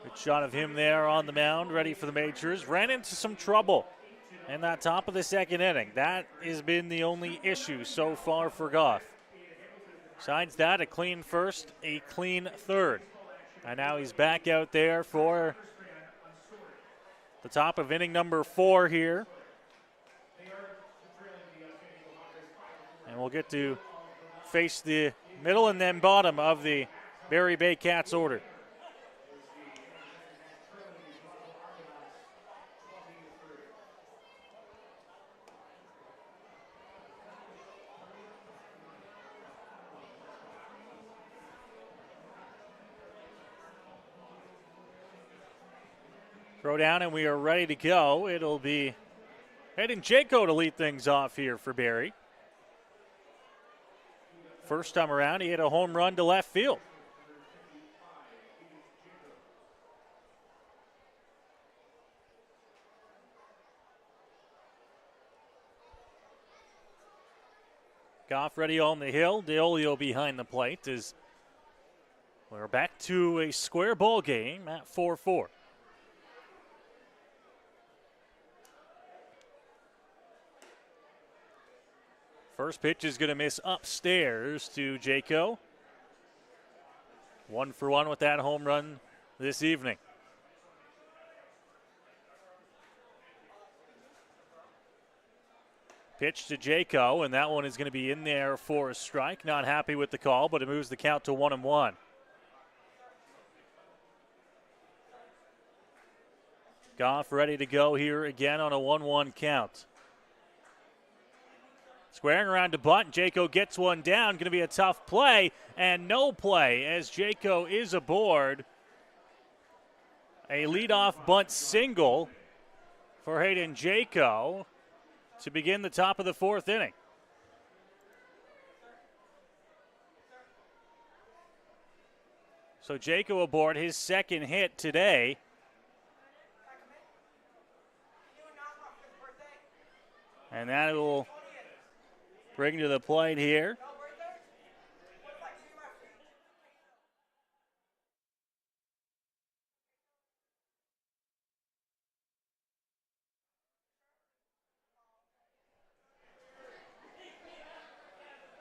Good shot of him there on the mound, ready for the Majors. Ran into some trouble in that top of the 2nd inning. That has been the only issue so far for Goff. Besides that, a clean first, a clean 3rd. And now he's back out there for the top of inning number 4 here. And we'll get to face the middle and then bottom of the Barrie Baycats order. Throw down, and we are ready to go. It'll be Hayden Jaco to lead things off here for Barrie. First time around, he hit a home run to left field. Goff ready on the hill. DeOlio behind the plate as we're back to a square ball game at 4-4. First pitch is going to miss upstairs to Jaco. 1 for 1 with that home run this evening. Pitch to Jaco, and that one is going to be in there for a strike. Not happy with the call, but it moves the count to 1-1. Goff ready to go here again on a 1-1 count. Squaring around to bunt, Jaco gets one down. Going to be a tough play, and no play as Jaco is aboard. A leadoff bunt single for Hayden Jaco to begin the top of the 4th inning. So Jaco aboard his second hit today. And that will bring to the plate here.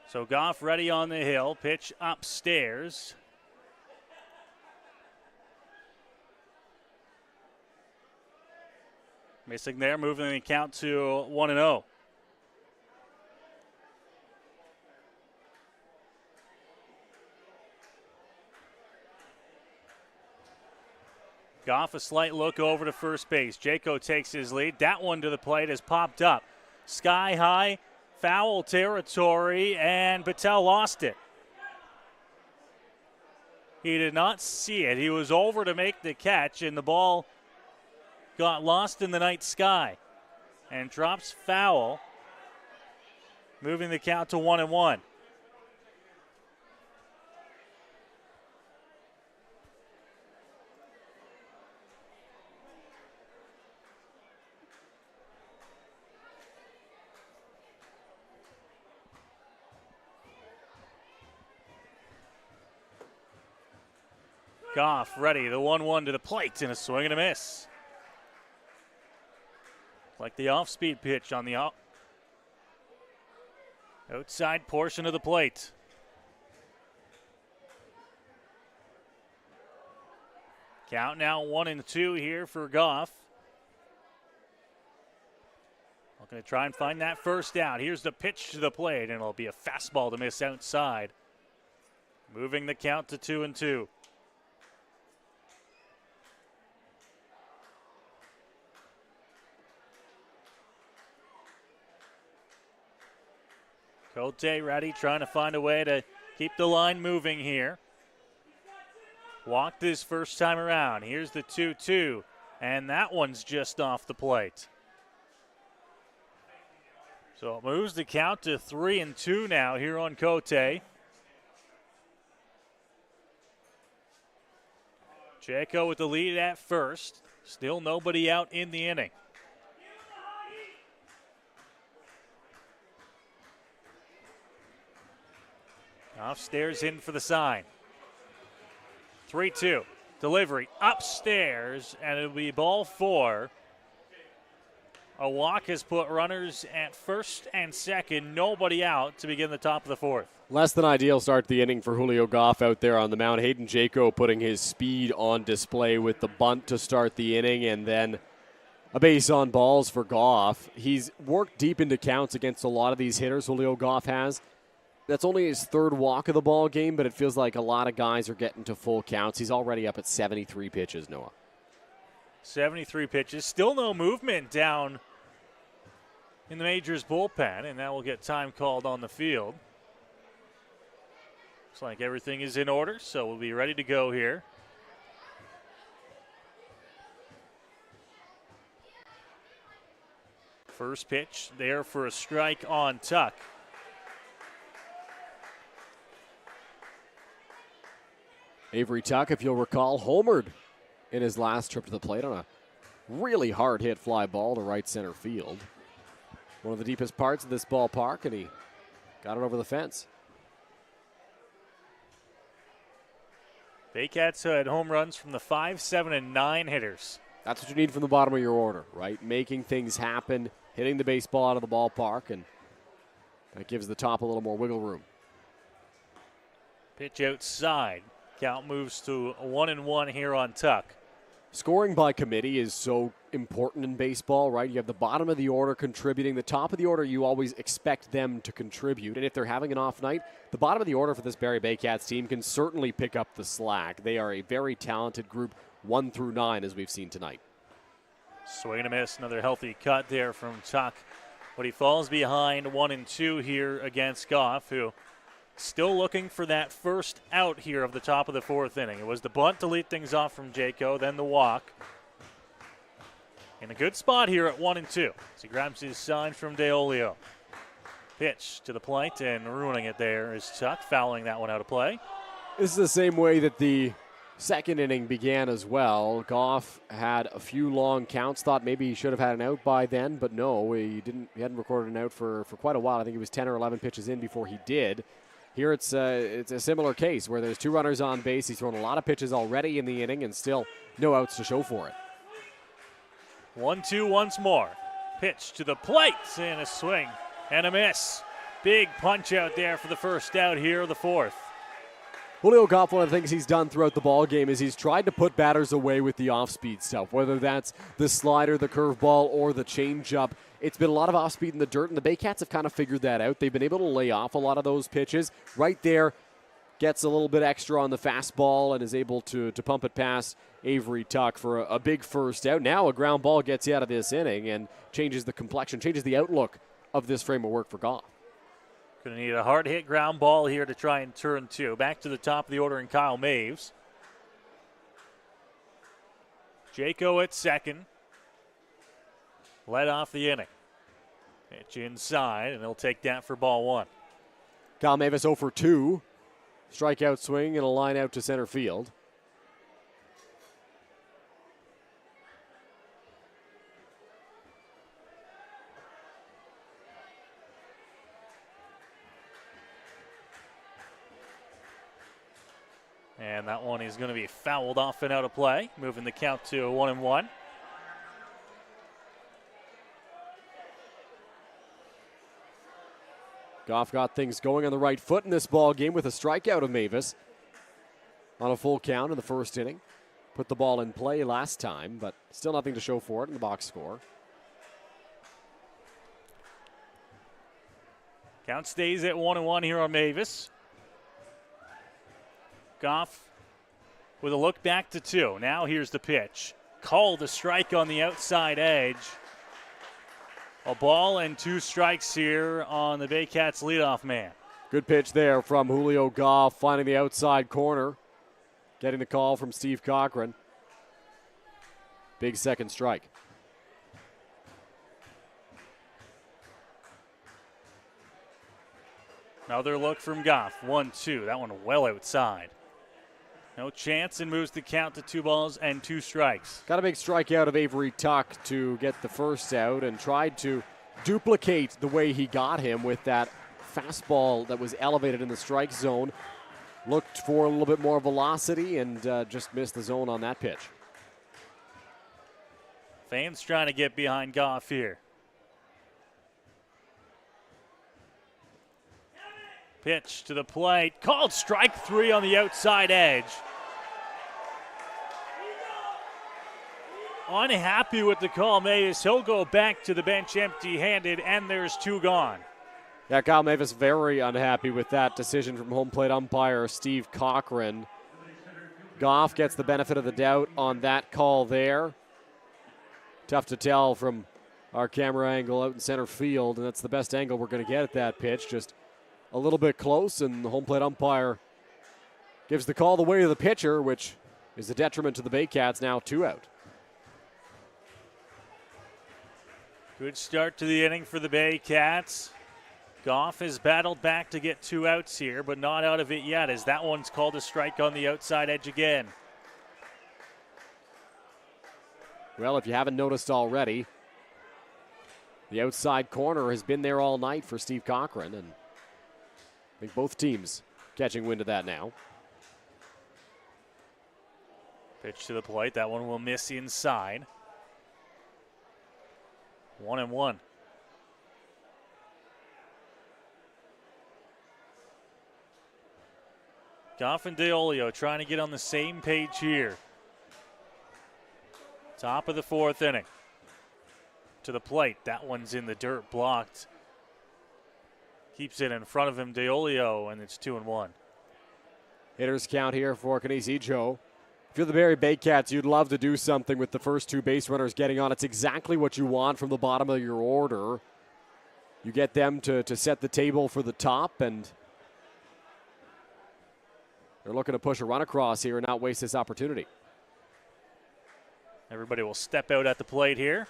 So Goff ready on the hill, pitch upstairs. Missing there, moving the count to 1-0. Goff a slight look over to first base. Jaco takes his lead. That one to the plate has popped up. Sky high, foul territory, and Patel lost it. He did not see it. He was over to make the catch, and the ball got lost in the night sky and drops foul, moving the count to 1-1. Goff ready, the 1-1 to the plate, and a swing and a miss. Like the off-speed pitch on the outside portion of the plate. Count now 1-2 here for Goff. Going to try and find that first out. Here's the pitch to the plate, and it'll be a fastball to miss outside. Moving the count to 2-2. Cote ready, trying to find a way to keep the line moving here. Walked this first time around. Here's the 2-2, and that one's just off the plate. So it moves the count to 3-2 now here on Cote. Jaco with the lead at first. Still nobody out in the inning. Upstairs in for the sign. 3-2. Delivery upstairs, and it'll be ball 4. A walk has put runners at first and second. Nobody out to begin the top of the 4th. Less than ideal start to the inning for Julio Goff out there on the mound. Hayden Jaco putting his speed on display with the bunt to start the inning, and then a base on balls for Goff. He's worked deep into counts against a lot of these hitters Julio Goff has. That's only his 3rd walk of the ball game, but it feels like a lot of guys are getting to full counts. He's already up at 73 pitches, Noah. 73 pitches. Still no movement down in the Majors bullpen, and that will get time called on the field. Looks like everything is in order, so we'll be ready to go here. First pitch there for a strike on Tuck. Avery Tuck, if you'll recall, homered in his last trip to the plate on a really hard hit fly ball to right center field. One of the deepest parts of this ballpark, and he got it over the fence. Baycats had home runs from the 5, 7, and 9 hitters. That's what you need from the bottom of your order, right? Making things happen, hitting the baseball out of the ballpark, and that gives the top a little more wiggle room. Pitch outside. Count moves to 1-1 here on Tuck. Scoring by committee is so important in baseball, right? You have the bottom of the order contributing. The top of the order, you always expect them to contribute. And if they're having an off night, the bottom of the order for this Barrie Baycats team can certainly pick up the slack. They are a very talented group, 1 through 9, as we've seen tonight. Swing and a miss. Another healthy cut there from Tuck. But he falls behind 1-2 here against Goff, who still looking for that first out here of the top of the 4th inning. It was the bunt to lead things off from Jaco, then the walk. In a good spot here at 1-2 as he grabs his sign from DeOlio. Pitch to the plate and ruining it there is Tuck, fouling that one out of play. This is the same way that the second inning began as well. Goff had a few long counts, thought maybe he should have had an out by then, but no, he hadn't recorded an out for quite a while. I think it was 10 or 11 pitches in before he did. Here it's a similar case where there's 2 runners on base. He's thrown a lot of pitches already in the inning and still no outs to show for it. 1-2 once more. Pitch to the plate and a swing and a miss. Big punch out there for the first out here of the 4th. Julio Goff, one of the things he's done throughout the ball game is he's tried to put batters away with the off-speed stuff, whether that's the slider, the curveball, or the changeup. It's been a lot of off-speed in the dirt, and the Baycats have kind of figured that out. They've been able to lay off a lot of those pitches. Right there, gets a little bit extra on the fastball and is able to pump it past Avery Tuck for a big first out. Now a ground ball gets you out of this inning and changes the complexion, changes the outlook of this frame of work for Goff. Going to need a hard-hit ground ball here to try and turn 2. Back to the top of the order in Kyle Maves. Jaco at second. Led off the inning. Pitch inside, and he'll take that for ball 1. Kyle Mavis 0 for 2. Strikeout swing and a line out to center field. And that one is going to be fouled off and out of play, moving the count to 1-1. Goff got things going on the right foot in this ball game with a strikeout of Mavis on a full count in the first inning. Put the ball in play last time, but still nothing to show for it in the box score. Count stays at 1-1 here on Mavis. Goff with a look back to 2. Now here's the pitch. Called a strike on the outside edge. A ball and 2 strikes here on the Baycats leadoff man. Good pitch there from Julio Goff, finding the outside corner. Getting the call from Steve Cochran. Big second strike. Another look from Goff. 1-2. That one well outside. No chance, and moves the count to 2 balls and 2 strikes. Got a big strikeout of Avery Tuck to get the first out and tried to duplicate the way he got him with that fastball that was elevated in the strike zone. Looked for a little bit more velocity and just missed the zone on that pitch. Fans trying to get behind Goff here. Pitch to the plate. Called strike 3 on the outside edge. Unhappy with the call, Mavis. He'll go back to the bench empty-handed, and there's 2 gone. Yeah, Kyle Mavis very unhappy with that decision from home plate umpire Steve Cochran. Goff gets the benefit of the doubt on that call there. Tough to tell from our camera angle out in center field, and that's the best angle we're going to get at that pitch. Just a little bit close, and the home plate umpire gives the call the way of the pitcher, which is a detriment to the Baycats. Now 2 out. Good start to the inning for the Baycats. Goff has battled back to get 2 outs here, but not out of it yet, as that one's called a strike on the outside edge again. Well, if you haven't noticed already, the outside corner has been there all night for Steve Cochran, and I think both teams catching wind of that now. Pitch to the plate. That one will miss inside. 1-1. Goff and DeOlio trying to get on the same page here. Top of the 4th inning. To the plate. That one's in the dirt, blocked. Keeps it in front of him, DeOlio, and it's 2-1. Hitters count here for Kinesi Joe. If you're the Barrie Baycats, you'd love to do something with the first 2 base runners getting on. It's exactly what you want from the bottom of your order. You get them to set the table for the top, and they're looking to push a run across here and not waste this opportunity. Everybody will step out at the plate here.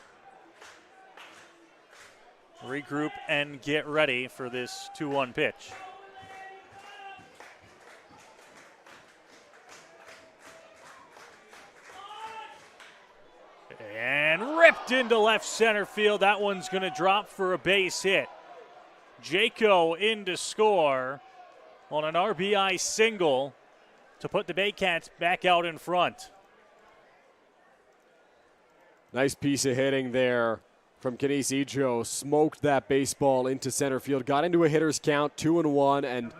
Regroup and get ready for this 2-1 pitch. And ripped into left center field. That one's going to drop for a base hit. Jaco in to score on an RBI single to put the Baycats back out in front. Nice piece of hitting there from Kinesi Joe. Smoked that baseball into center field. Got into a hitter's count, 2-1, and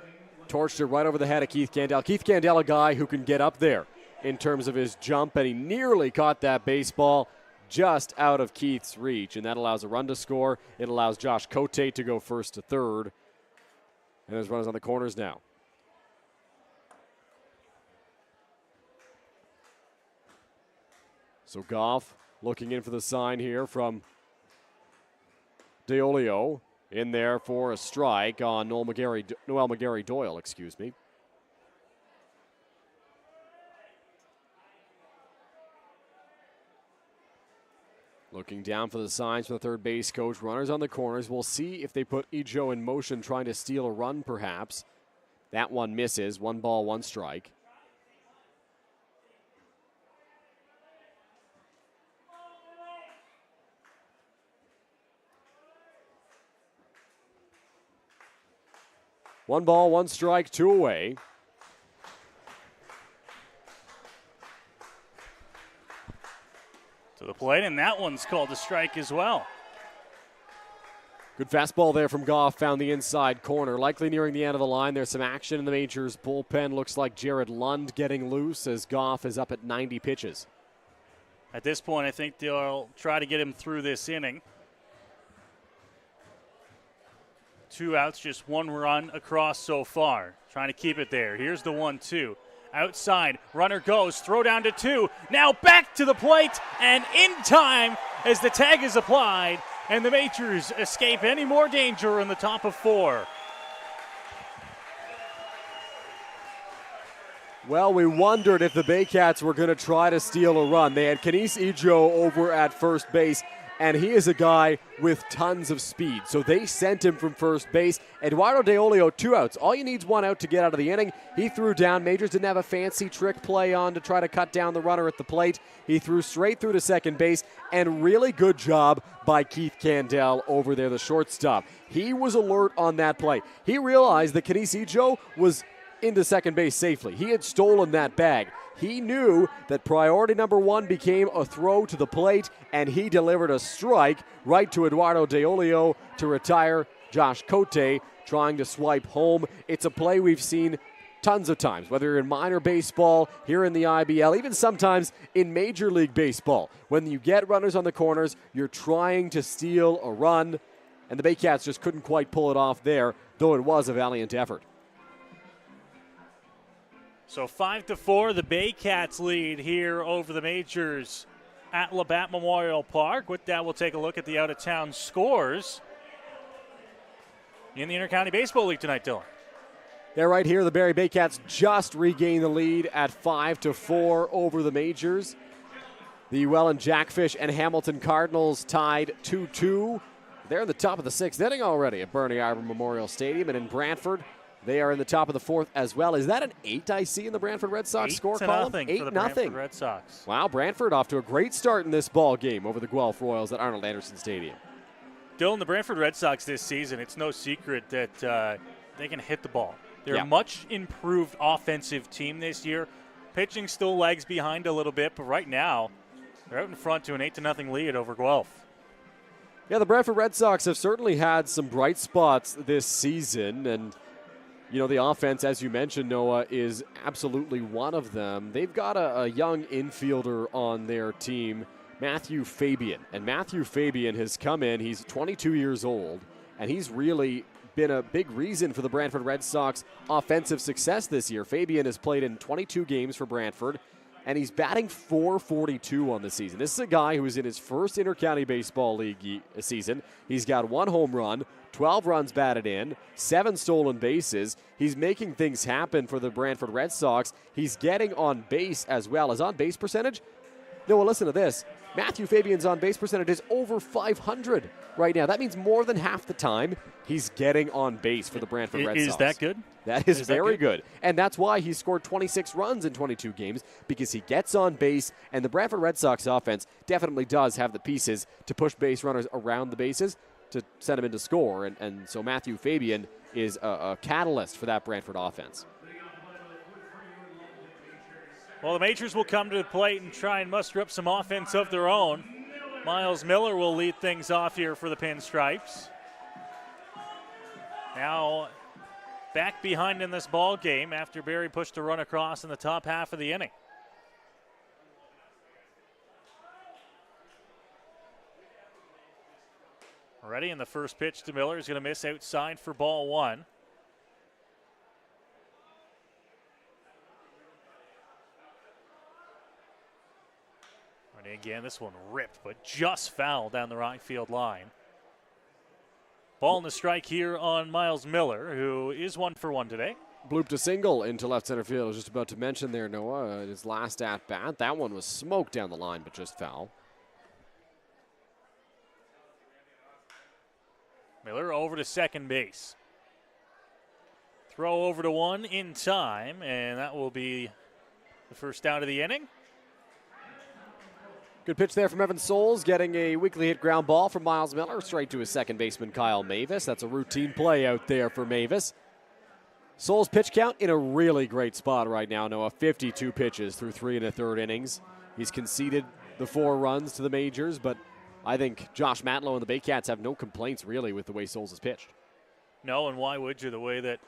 torched it right over the head of Keith Candell. Keith Candell, a guy who can get up there in terms of his jump, and he nearly caught that baseball just out of Keith's reach, and that allows a run to score. It allows Josh Cote to go first to third, and there's runners on the corners now. So Goff looking in for the sign here from DeOlio, in there for a strike on Noel McGarry Doyle, excuse me. Looking down for the signs from the third base coach. Runners on the corners. We'll see if they put Ejo in motion, trying to steal a run perhaps. That one misses. 1 ball, 1 strike. One ball, 1 strike, 2 away. To the plate, and that one's called a strike as well. Good fastball there from Goff, found the inside corner. Likely nearing the end of the line. There's some action in the Majors bullpen. Looks like Jared Lund getting loose as Goff is up at 90 pitches. At this point, I think they'll try to get him through this inning. 2 outs, just 1 run across so far. Trying to keep it there. Here's the 1-2. Outside, runner goes, throw down to 2. Now back to the plate, and in time as the tag is applied, and the Majors escape any more danger in the top of 4. Well, we wondered if the Baycats were going to try to steal a run. They had Kenes Ejo over at first base, and he is a guy with tons of speed. So they sent him from first base. Eduardo DeOlio, 2 outs. All you need is 1 out to get out of the inning. He threw down. Majors didn't have a fancy trick play on to try to cut down the runner at the plate. He threw straight through to second base, and really good job by Keith Candell over there, the shortstop. He was alert on that play. He realized that Kenes Ejo was into second base safely. He had stolen that bag. He knew that priority number 1 became a throw to the plate, and he delivered a strike right to Eduardo DeOlio to retire Josh Cote, trying to swipe home. It's a play we've seen tons of times, whether you're in minor baseball, here in the IBL, even sometimes in Major League Baseball. When you get runners on the corners, you're trying to steal a run, and the Baycats just couldn't quite pull it off there, though it was a valiant effort. So 5-4, the Baycats lead here over the Majors at Labatt Memorial Park. With that, we'll take a look at the out-of-town scores in the Intercounty Baseball League tonight, Dylan. Yeah, right here, the Barrie Baycats just regained the lead at 5-4 over the Majors. The Welland Jackfish and Hamilton Cardinals tied 2-2. They're in the top of the 6th inning already at Barrie Memorial Stadium. And in Brantford, they are in the top of the 4th as well. Is that an 8 I see in the Brantford Red Sox score column? 8-0 for the Brantford Red Sox. Wow, Brantford off to a great start in this ball game over the Guelph Royals at Arnold Anderson Stadium. Dylan, the Brantford Red Sox this season, it's no secret that they can hit the ball. They're a much improved offensive team this year. Pitching still lags behind a little bit, but right now they're out in front to an 8-0 lead over Guelph. Yeah, the Brantford Red Sox have certainly had some bright spots this season, and you know, the offense, as you mentioned, Noah, is absolutely one of them. They've got a young infielder on their team, Matthew Fabian. And Matthew Fabian has come in. He's 22 years old, and he's really been a big reason for the Brantford Red Sox offensive success this year. Fabian has played in 22 games for Brantford, and he's batting .442 on the season. This is a guy who is in his first Intercounty Baseball League season. He's got 1 home run, 12 runs batted in, 7 stolen bases. He's making things happen for the Brantford Red Sox. He's getting on base as well. His on-base percentage? No, well, listen to this. Matthew Fabian's on-base percentage is over .500 right now. That means more than half the time he's getting on base for the Brantford Red Sox. Is that good? That is very good. And that's why he scored 26 runs in 22 games, because he gets on base, and the Brantford Red Sox offense definitely does have the pieces to push base runners around the bases to send him into score. And so Matthew Fabian is a catalyst for that Brantford offense. Well, the Majors will come to the plate and try and muster up some offense of their own. Miles Miller will lead things off here for the Pinstripes. Now back behind in this ball game after Barrie pushed a run across in the top half of the inning. Ready, and the first pitch to Miller is going to miss outside for ball 1. And again, this one ripped, but just foul down the right field line. Ball in the strike here on Miles Miller, who is 1 for 1 today. Blooped a single into left center field. I was just about to mention there, Noah, his last at-bat. That one was smoked down the line, but just foul. Miller over to second base. Throw over to 1 in time, and that will be the first out of the inning. Good pitch there from Evan Souls, getting a weakly hit ground ball from Miles Miller straight to his second baseman, Kyle Mavis. That's a routine play out there for Mavis. Souls' pitch count in a really great spot right now, Noah. 52 pitches through 3 1/3 innings. He's conceded the 4 runs to the Majors, but I think Josh Matlow and the Baycats have no complaints really with the way Souls has pitched. No, and why would you? The way that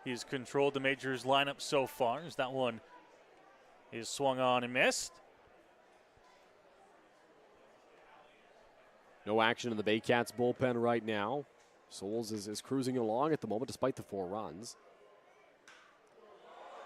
he's controlled the Majors lineup so far, as that one is swung on and missed. No action in the Baycats bullpen right now. Souls is cruising along at the moment despite the 4 runs.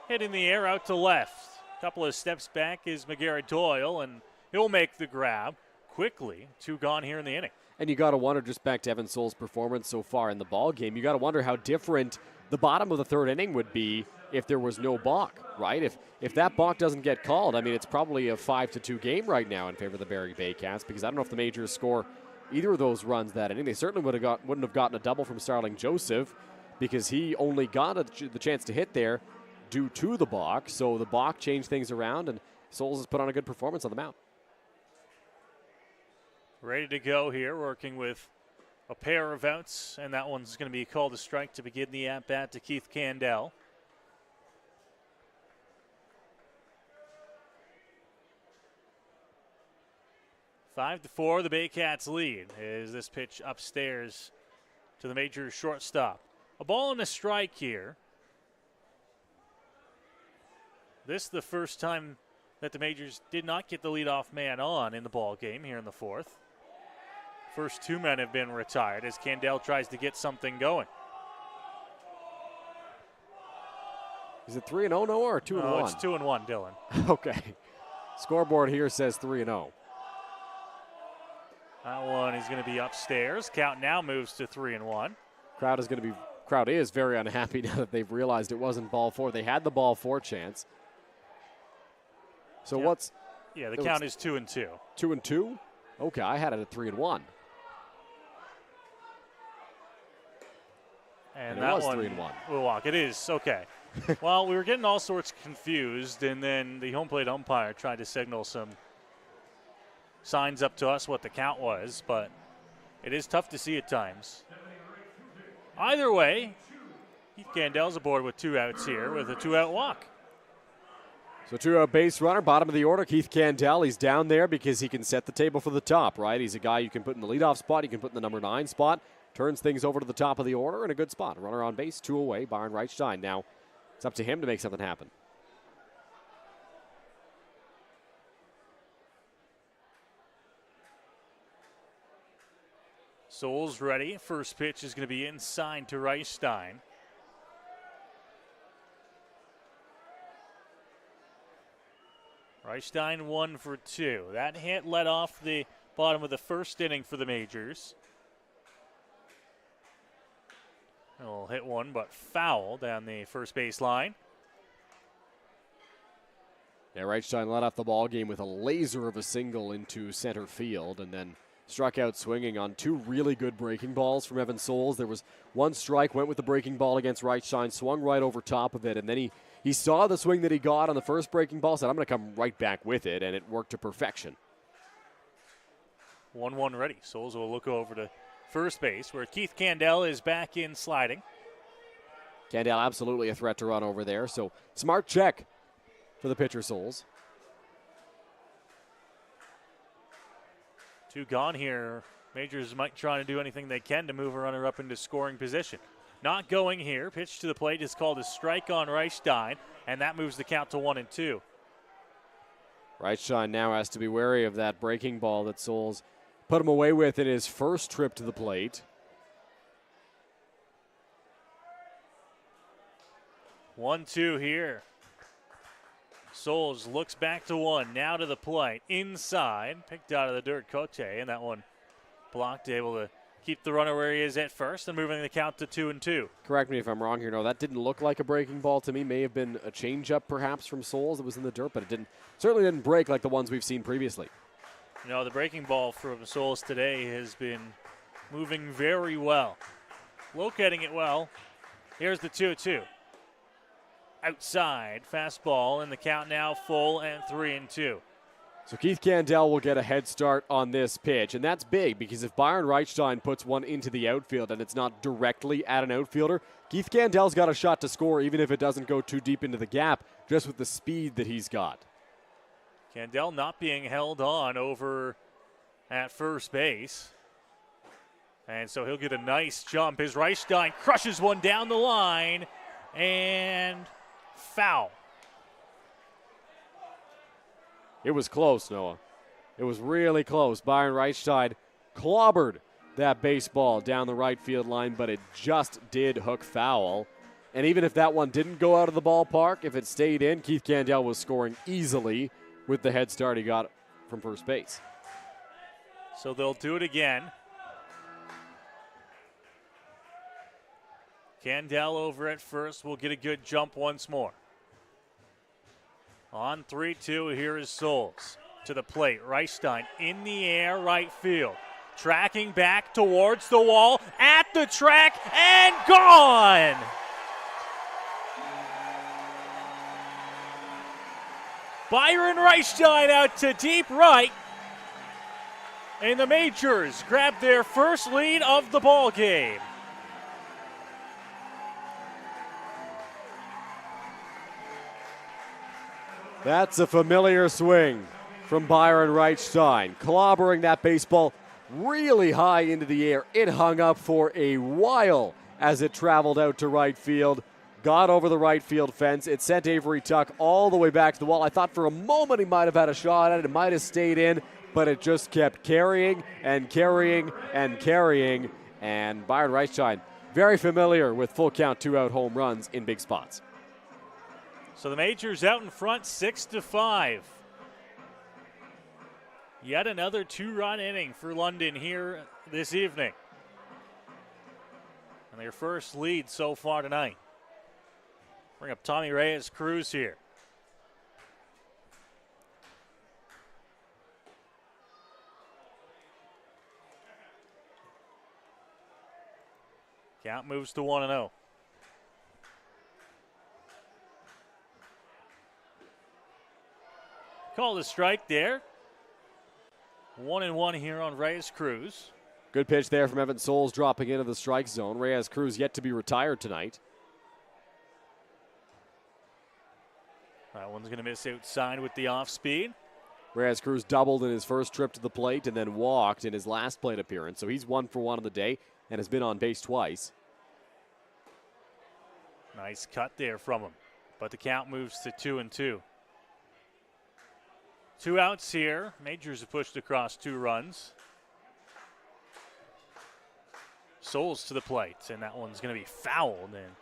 Hitting the air out to left. Couple of steps back is McGarrett Doyle, and he'll make the grab quickly. 2 gone here in the inning. And you got to wonder, just back to Evan Souls' performance so far in the ball game, you got to wonder how different the bottom of the 3rd inning would be if there was no balk, right? If that balk doesn't get called, I mean, it's probably a 5-2 game right now in favor of the Barrie Baycats, because I don't know if the Majors score either of those runs that inning. They certainly wouldn't have gotten a double from Starling Joseph, because he only got the chance to hit there due to the balk. So the balk changed things around, and Souls has put on a good performance on the mound. Ready to go here, working with a pair of outs, and that one's going to be called a strike to begin the at-bat to Keith Candell. Five to 4, the Baycats lead as this pitch upstairs to the Majors shortstop. A ball and a strike here. This is the first time that the Majors did not get the leadoff man on in the ball game here in the 4th. First 2 men have been retired as Candell tries to get something going. Is it 3-0, Noah, or 2-1? No, it's 2-1, Dylan. Okay. Scoreboard here says 3-0. That one is going to be upstairs. Count now moves to 3-1. Crowd is very unhappy now that they've realized it wasn't ball 4. They had the ball 4 chance. So Yeah, the count is 2-2. 2-2? Okay, I had it at 3-1. And it that was one 3-1. will walk. It is, okay. Well, we were getting all sorts confused, and then the home plate umpire tried to signal some signs up to us what the count was, but it is tough to see at times. Either way, Keith Candel's aboard with 2 outs here with a 2-out walk. So 2-out base runner, bottom of the order, Keith Candel. He's down there because he can set the table for the top, right? He's a guy you can put in the leadoff spot, you can put in the number 9 spot, turns things over to the top of the order in a good spot. Runner on base, 2 away, Byron Reichstein. Now it's up to him to make something happen. Souls ready. First pitch is going to be inside to Reichstein. Reichstein 1 for 2. That hit led off the bottom of the first inning for the Majors. He'll hit one, but foul down the first base line. Yeah, Reichstein led off the ball game with a laser of a single into center field and then struck out swinging on 2 really good breaking balls from Evan Souls. There was 1 strike, went with the breaking ball against Reichstein, swung right over top of it, and then he saw the swing that he got on the first breaking ball, said, I'm going to come right back with it, and it worked to perfection. 1-1 ready. Souls will look over to first base where Keith Candel is back in sliding. Candel absolutely a threat to run over there, so smart check for the pitcher, Souls. 2 gone here. Majors might try to do anything they can to move a runner up into scoring position. Not going here. Pitch to the plate is called a strike on Reichstein, and that moves the count to 1-2. Reichstein now has to be wary of that breaking ball that Souls put him away with in his first trip to the plate. 1-2 here. Souls looks back to 1, now to the plate. Inside, picked out of the dirt, Cote, and that one blocked, able to keep the runner where he is at first and moving the count to 2-2. Correct me if I'm wrong here. No, that didn't look like a breaking ball to me. May have been a changeup perhaps from Souls that was in the dirt, but it certainly didn't break like the ones we've seen previously. You know, the breaking ball from Souls today has been moving very well. Locating it well. Here's the 2-2. Outside, fastball, and the count now full and 3-2. So Keith Candel will get a head start on this pitch, and that's big because if Byron Reichstein puts one into the outfield and it's not directly at an outfielder, Keith Candel's got a shot to score even if it doesn't go too deep into the gap, just with the speed that he's got. Candel not being held on over at first base. And so he'll get a nice jump. His Reichstein crushes one down the line and foul. It was close, Noah. It was really close. Byron Reichstein clobbered that baseball down the right field line, but it just did hook foul. And even if that one didn't go out of the ballpark, if it stayed in, Keith Candel was scoring easily with the head start he got from first base. So they'll do it again. Candel over at first will get a good jump once more. On 3-2, here is Souls to the plate. Reichstein in the air, right field. Tracking back towards the wall, at the track, and gone! Byron Reichstein out to deep right. And the Majors grab their first lead of the ball game. That's a familiar swing from Byron Reichstein. Clobbering that baseball really high into the air. It hung up for a while as it traveled out to right field. Got over the right field fence. It sent Avery Tuck all the way back to the wall. I thought for a moment he might have had a shot at it. It might have stayed in, but it just kept carrying and carrying and carrying. And Byron Reichstein, very familiar with full count 2-out home runs in big spots. So the Majors out in front, 6-5. Yet another 2-run inning for London here this evening. And their first lead so far tonight. Bring up Tommy Reyes Cruz here. Count moves to 1-0. Call the strike there. 1-1 here on Reyes Cruz. Good pitch there from Evan Souls dropping into the strike zone. Reyes Cruz yet to be retired tonight. That one's going to miss outside with the off speed. Reyes Cruz doubled in his first trip to the plate and then walked in his last plate appearance. So he's 1 for 1 on the day and has been on base twice. Nice cut there from him. But the count moves to 2-2. 2 outs here. Majors have pushed across 2 runs. Souls to the plate, and that one's going to be fouled, and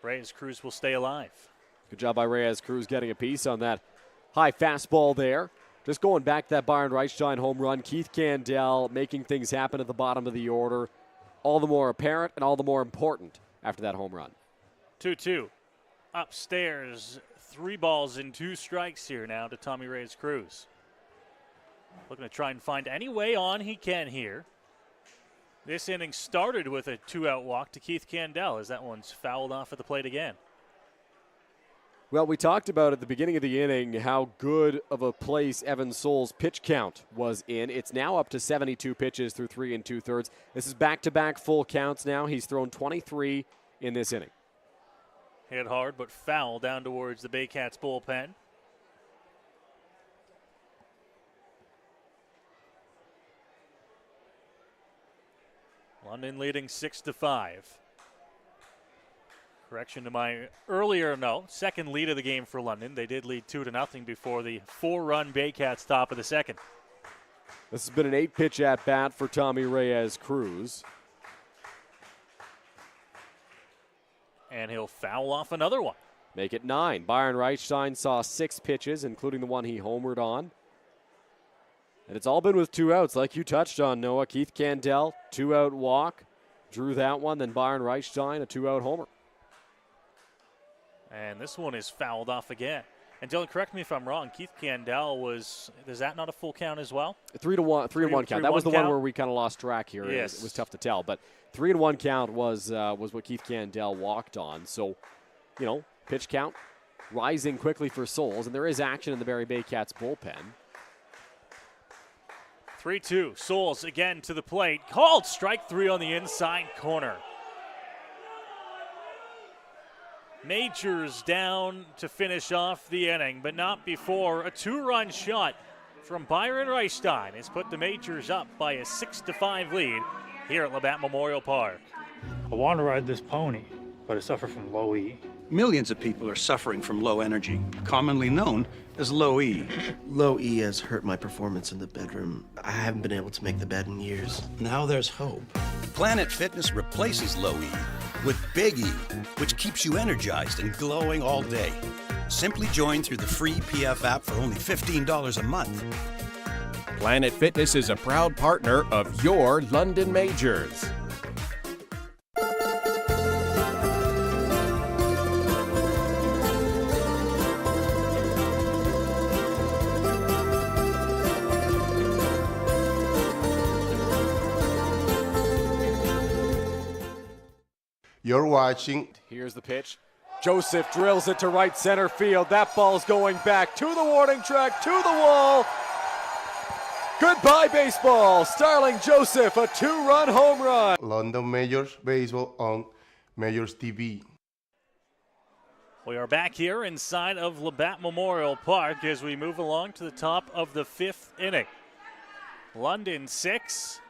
Reyes Cruz will stay alive. Good job by Reyes Cruz getting a piece on that high fastball there. Just going back to that Byron Reichstein home run. Keith Candell making things happen at the bottom of the order. All the more apparent and all the more important after that home run. 2-2. Upstairs, 3 balls and 2 strikes here now to Tommy Reyes Cruz. Looking to try and find any way on he can here. This inning started with a 2-out walk to Keith Candell as that one's fouled off at the plate again. Well, we talked about at the beginning of the inning how good of a place Evan Souls' pitch count was in. It's now up to 72 pitches through 3 2/3. This is back-to-back full counts now. He's thrown 23 in this inning. Hit hard, but foul down towards the Baycats bullpen. London leading 6-5. Correction to my earlier note. Second lead of the game for London. They did lead 2-0 before the 4-run Baycats top of the second. This has been an 8-pitch at-bat for Tommy Reyes Cruz. And he'll foul off another one. Make it 9. Byron Reichstein saw 6 pitches, including the one he homered on. And it's all been with 2 outs, like you touched on, Noah. Keith Candell, 2-out walk, drew that one. Then Byron Reichstein, a 2-out homer. And this one is fouled off again. And Dylan, correct me if I'm wrong. Keith Candell was, is that not a full count as well? 3-1 count. That was the one where we kind of lost track here. Yes. It was tough to tell. But 3-1 count was what Keith Candell walked on. So, pitch count rising quickly for Souls. And there is action in the Barrie Baycats bullpen. 3-2. Souls again to the plate. Called strike 3 on the inside corner. Majors down to finish off the inning, but not before a 2-run shot from Byron Reichstein has put the Majors up by a 6-5 lead here at Labatt Memorial Park. I want to ride this pony, but I suffer from low E. Millions of people are suffering from low energy, commonly known as low E. Low E has hurt my performance in the bedroom. I haven't been able to make the bed in years. Now there's hope. Planet Fitness replaces low E with Big E, which keeps you energized and glowing all day. Simply join through the free PF app for only $15 a month. Planet Fitness is a proud partner of your London Majors. You're watching. Here's the pitch. Joseph drills it to right center field. That ball's going back to the warning track, to the wall. Goodbye, baseball. Starling Joseph, a 2-run home run. London Majors Baseball on MajorsTV. We are back here inside of Labatt Memorial Park as we move along to the top of the 5th inning. London 6,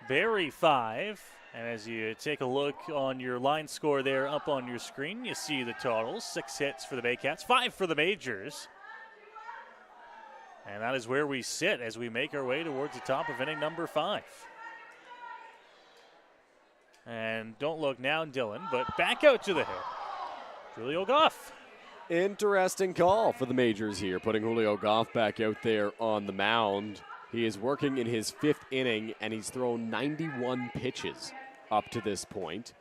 Barrie 5. And as you take a look on your line score there up on your screen, you see the totals. 6 hits for the Baycats, 5 for the Majors. And that is where we sit as we make our way towards the top of inning number 5. And don't look now, Dylan, but back out to the hit. Julio Goff. Interesting call for the Majors here, putting Julio Goff back out there on the mound. He is working in his 5th inning, and he's thrown 91 pitches up to this point.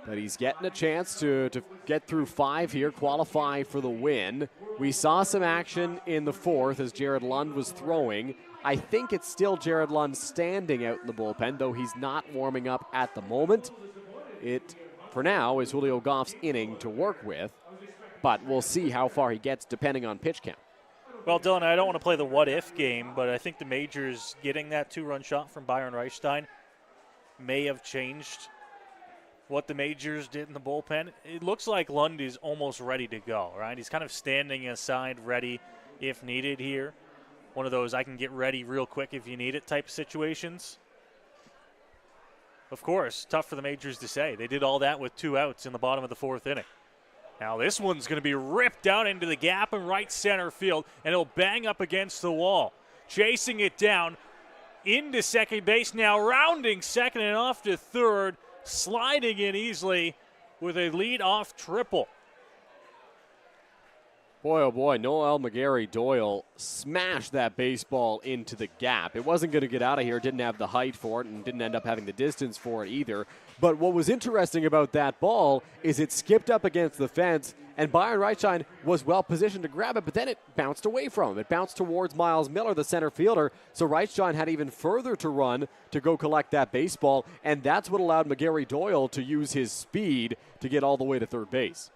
But he's getting a chance to get through 5 here, qualify for the win. We saw some action in the 4th as Jared Lund was throwing. I think it's still Jared Lund standing out in the bullpen, though he's not warming up at the moment. it, for now, is Julio Goff's inning to work with, but we'll see how far he gets depending on pitch count. Well, Dylan, I don't want to play the what-if game, but I think the Majors getting that 2-run shot from Byron Reichstein may have changed what the Majors did in the bullpen. It looks like Lund is almost ready to go, right? He's kind of standing aside, ready if needed here. One of those I can get ready real quick if you need it type of situations. Of course, tough for the Majors to say. They did all that with 2 outs in the bottom of the 4th inning. Now this one's going to be ripped out into the gap in right center field, and it'll bang up against the wall. Chasing it down into second base, now rounding second and off to third, sliding in easily with a lead-off triple. Boy, oh boy, Noel McGarry Doyle smashed that baseball into the gap. It wasn't going to get out of here, didn't have the height for it, and didn't end up having the distance for it either. But what was interesting about that ball is it skipped up against the fence, and Byron Reichstein was well positioned to grab it, but then it bounced away from him. It bounced towards Miles Miller, the center fielder, so Reichstein had even further to run to go collect that baseball, and that's what allowed McGarry Doyle to use his speed to get all the way to third base.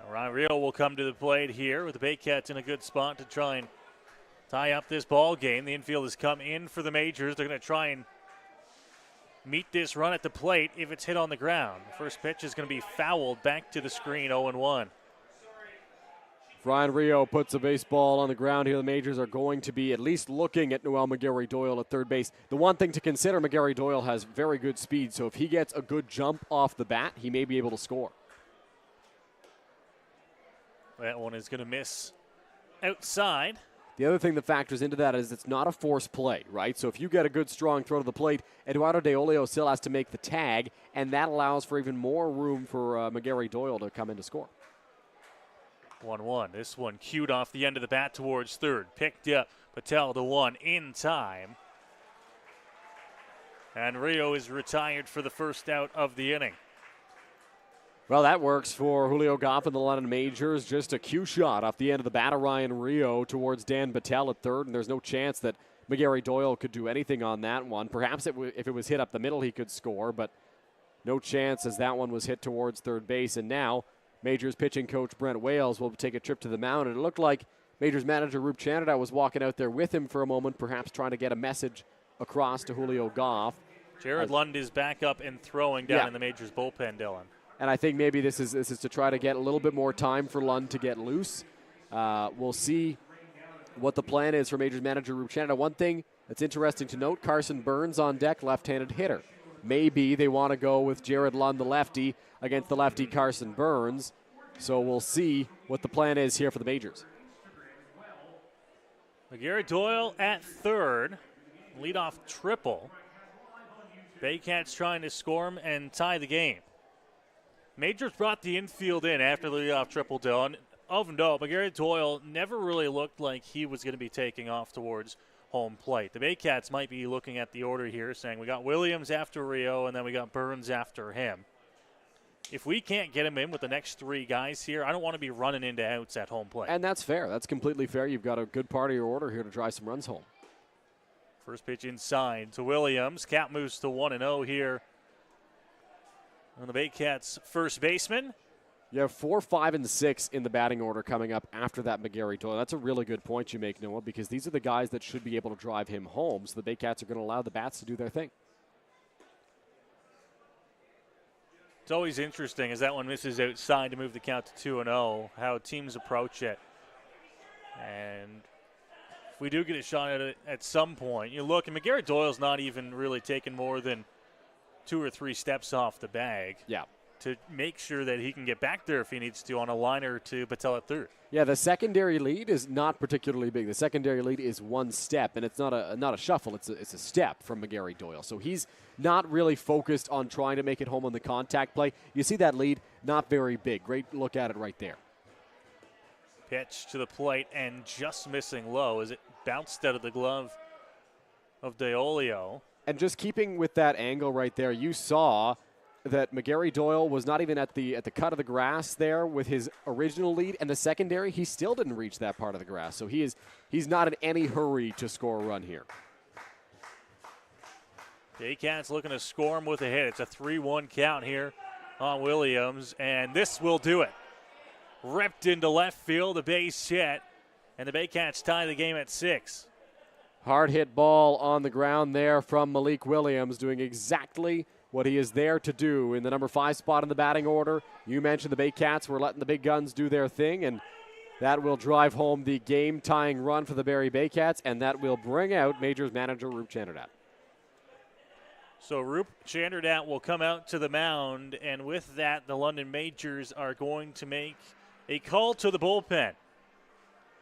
Ryan Rio will come to the plate here with the Baycats in a good spot to try and tie up this ball game. The infield has come in for the Majors. They're going to try and meet this run at the plate if it's hit on the ground. The first pitch is going to be fouled back to the screen, 0-1. Ryan Rio puts a baseball on the ground here. The Majors are going to be at least looking at Noel McGarry Doyle at third base. The one thing to consider, McGarry Doyle has very good speed, so if he gets a good jump off the bat, he may be able to score. That one is going to miss outside. The other thing that factors into that is it's not a forced play, right? So if you get a good, strong throw to the plate, Eduardo De Olio still has to make the tag, and that allows for even more room for McGarry Doyle to come in to score. 1-1. This one cued off the end of the bat towards third. Picked up Patel to 1 in time. And Rio is retired for the first out of the inning. Well, that works for Julio Goff and the London Majors. Just a cue shot off the end of the bat of Ryan Rio towards Dan Battelle at third, and there's no chance that McGarry Doyle could do anything on that one. Perhaps if it was hit up the middle, he could score, but no chance as that one was hit towards third base. And now Majors pitching coach Brent Wales will take a trip to the mound, and it looked like Majors manager Roop Chanada was walking out there with him for a moment, perhaps trying to get a message across to Julio Goff. Jared Lund is back up and throwing down in the Majors bullpen, Dylan. And I think maybe this is to try to get a little bit more time for Lund to get loose. We'll see what the plan is for Majors manager Roop Chanada. One thing that's interesting to note, Carson Burns on deck, left-handed hitter. Maybe they want to go with Jared Lund, the lefty, against the lefty Carson Burns. So we'll see what the plan is here for the Majors. McGarry Doyle at third. Leadoff triple. Baycats trying to score him and tie the game. Majors brought the infield in after the leadoff triple, Dylan. Of note, McGarry Doyle never really looked like he was going to be taking off towards home plate. The Baycats might be looking at the order here, saying we got Williams after Rio, and then we got Burns after him. If we can't get him in with the next 3 guys here, I don't want to be running into outs at home plate. And that's fair. That's completely fair. You've got a good part of your order here to drive some runs home. First pitch inside to Williams. Count moves to 1-0 here on the Baycats' first baseman. You have 4, 5, and 6 in the batting order coming up after that McGarry Doyle. That's a really good point you make, Noah, because these are the guys that should be able to drive him home, so the Baycats are going to allow the bats to do their thing. It's always interesting as that one misses outside to move the count to 2-0, how teams approach it. And if we do get a shot at it at some point, you look, and McGarry Doyle's not even really taking more than 2 or 3 steps off the bag. Yeah. To make sure that he can get back there if he needs to on a liner to Patel at third. Yeah, the secondary lead is not particularly big. The secondary lead is 1 step, and it's not a shuffle. It's a step from McGarry Doyle. So he's not really focused on trying to make it home on the contact play. You see that lead, not very big. Great look at it right there. Pitch to the plate and just missing low as it bounced out of the glove of De Olio. And just keeping with that angle right there, you saw that McGarry Doyle was not even at the cut of the grass there with his original lead, and the secondary, he still didn't reach that part of the grass. So he's not in any hurry to score a run here. Baycats looking to score him with a hit. It's a 3-1 count here on Williams, and this will do it. Ripped into left field, a base hit, and the Baycats tie the game at 6. Hard hit ball on the ground there from Malik Williams, doing exactly what he is there to do in the number 5 spot in the batting order. You mentioned the Baycats were letting the big guns do their thing, and that will drive home the game-tying run for the Barrie Baycats, and that will bring out Majors manager Roop Chanderdat. So Roop Chanderdat will come out to the mound, and with that, the London Majors are going to make a call to the bullpen.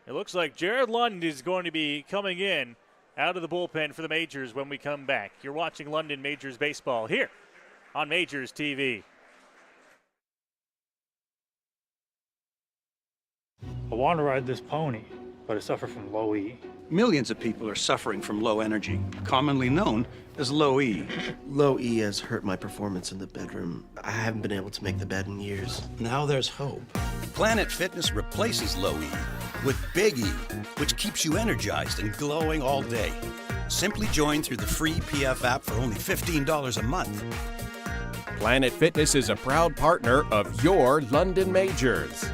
It looks like Jared Lund is going to be coming in out of the bullpen for the Majors when we come back. You're watching London Majors baseball here on Majors TV. I want to ride this pony, but I suffer from low E. Millions of people are suffering from low energy, commonly known as low E. Low E has hurt my performance in the bedroom. I haven't been able to make the bed in years. Now there's hope. Planet Fitness replaces low E with Big E, which keeps you energized and glowing all day. Simply join through the free PF app for only $15 a month. Planet Fitness is a proud partner of your London Majors.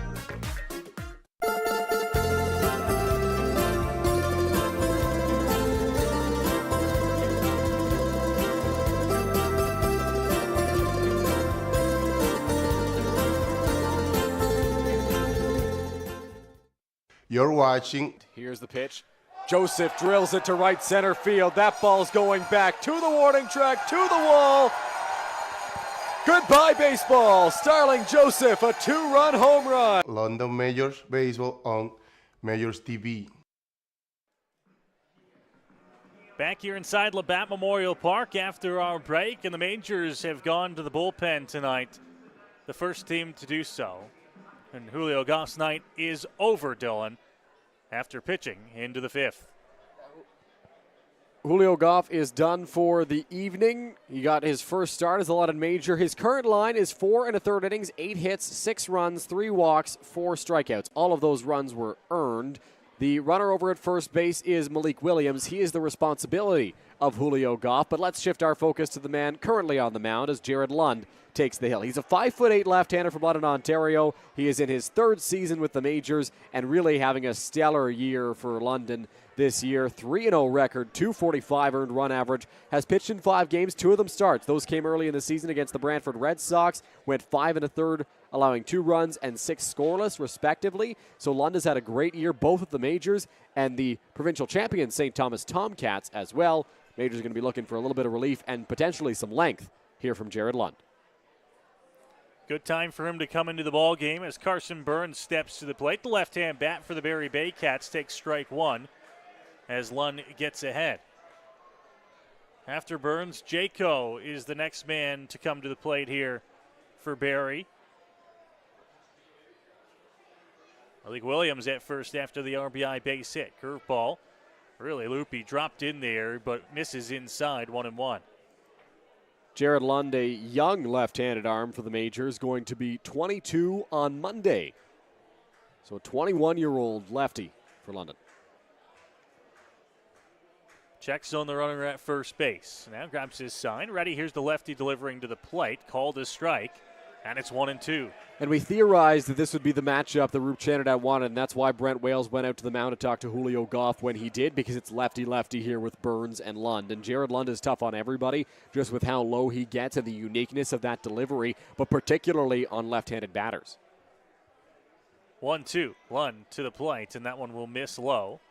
You're watching. Here's the pitch. Joseph drills it to right center field. That ball's going back to the warning track, to the wall. Goodbye, baseball. Starling Joseph, a 2-run home run. London Majors Baseball on MajorsTV. Back here inside Labatt Memorial Park after our break, and the Majors have gone to the bullpen tonight. The first team to do so. And Julio Goff's night is over, Dylan, after pitching into the 5th. Julio Goff is done for the evening. He got his first start as a London Major. His current line is 4 1/3 innings, 8 hits, 6 runs, 3 walks, 4 strikeouts. All of those runs were earned. The runner over at first base is Malik Williams. He is the responsibility of Julio Goff, but let's shift our focus to the man currently on the mound as Jared Lund takes the hill. He's a 5'8" left-hander from London, Ontario. He is in his 3rd season with the Majors and really having a stellar year for London this year. 3-0 record, 245 earned run average. Has pitched in 5 games, 2 of them starts. Those came early in the season against the Brantford Red Sox. Went 5 1/3, allowing 2 runs and 6 scoreless, respectively. So London's had a great year, both at the Majors and the provincial champion St. Thomas Tomcats as well. Majors are going to be looking for a little bit of relief and potentially some length here from Jared Lund. Good time for him to come into the ball game as Carson Burns steps to the plate. The left-hand bat for the Barrie Baycats takes strike 1 as Lund gets ahead. After Burns, Jaco is the next man to come to the plate here for Barrie. Malik Williams at first after the RBI base hit. Curveball, really loopy, dropped in there, but misses inside, 1-1. Jared Lund, a young left-handed arm for the Majors, going to be 22 on Monday. So a 21-year-old lefty for London. Checks on the runner at first base. Now grabs his sign. Ready, here's the lefty delivering to the plate. Called a strike, and it's 1-2. And we theorized that this would be the matchup that Roop Chanderdat wanted, and that's why Brent Wales went out to the mound to talk to Julio Goff when he did, because it's lefty-lefty here with Burns and Lund. And Jared Lund is tough on everybody, just with how low he gets and the uniqueness of that delivery, but particularly on left-handed batters. 1-2. Lund to the plate, and that one will miss low.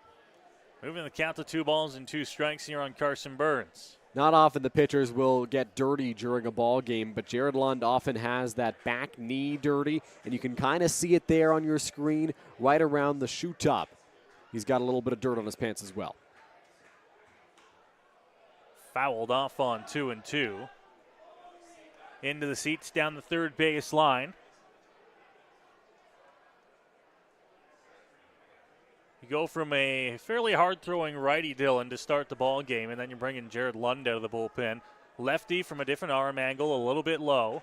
Moving the count to 2 balls and 2 strikes here on Carson Burns. Not often the pitchers will get dirty during a ball game, but Jared Lund often has that back knee dirty, and you can kind of see it there on your screen right around the shoe top. He's got a little bit of dirt on his pants as well. Fouled off on 2-2. Into the seats down the third base line. You go from a fairly hard-throwing righty, Dylan, to start the ball game, and then you're bringing Jared Lund out of the bullpen. Lefty from a different arm angle, a little bit low.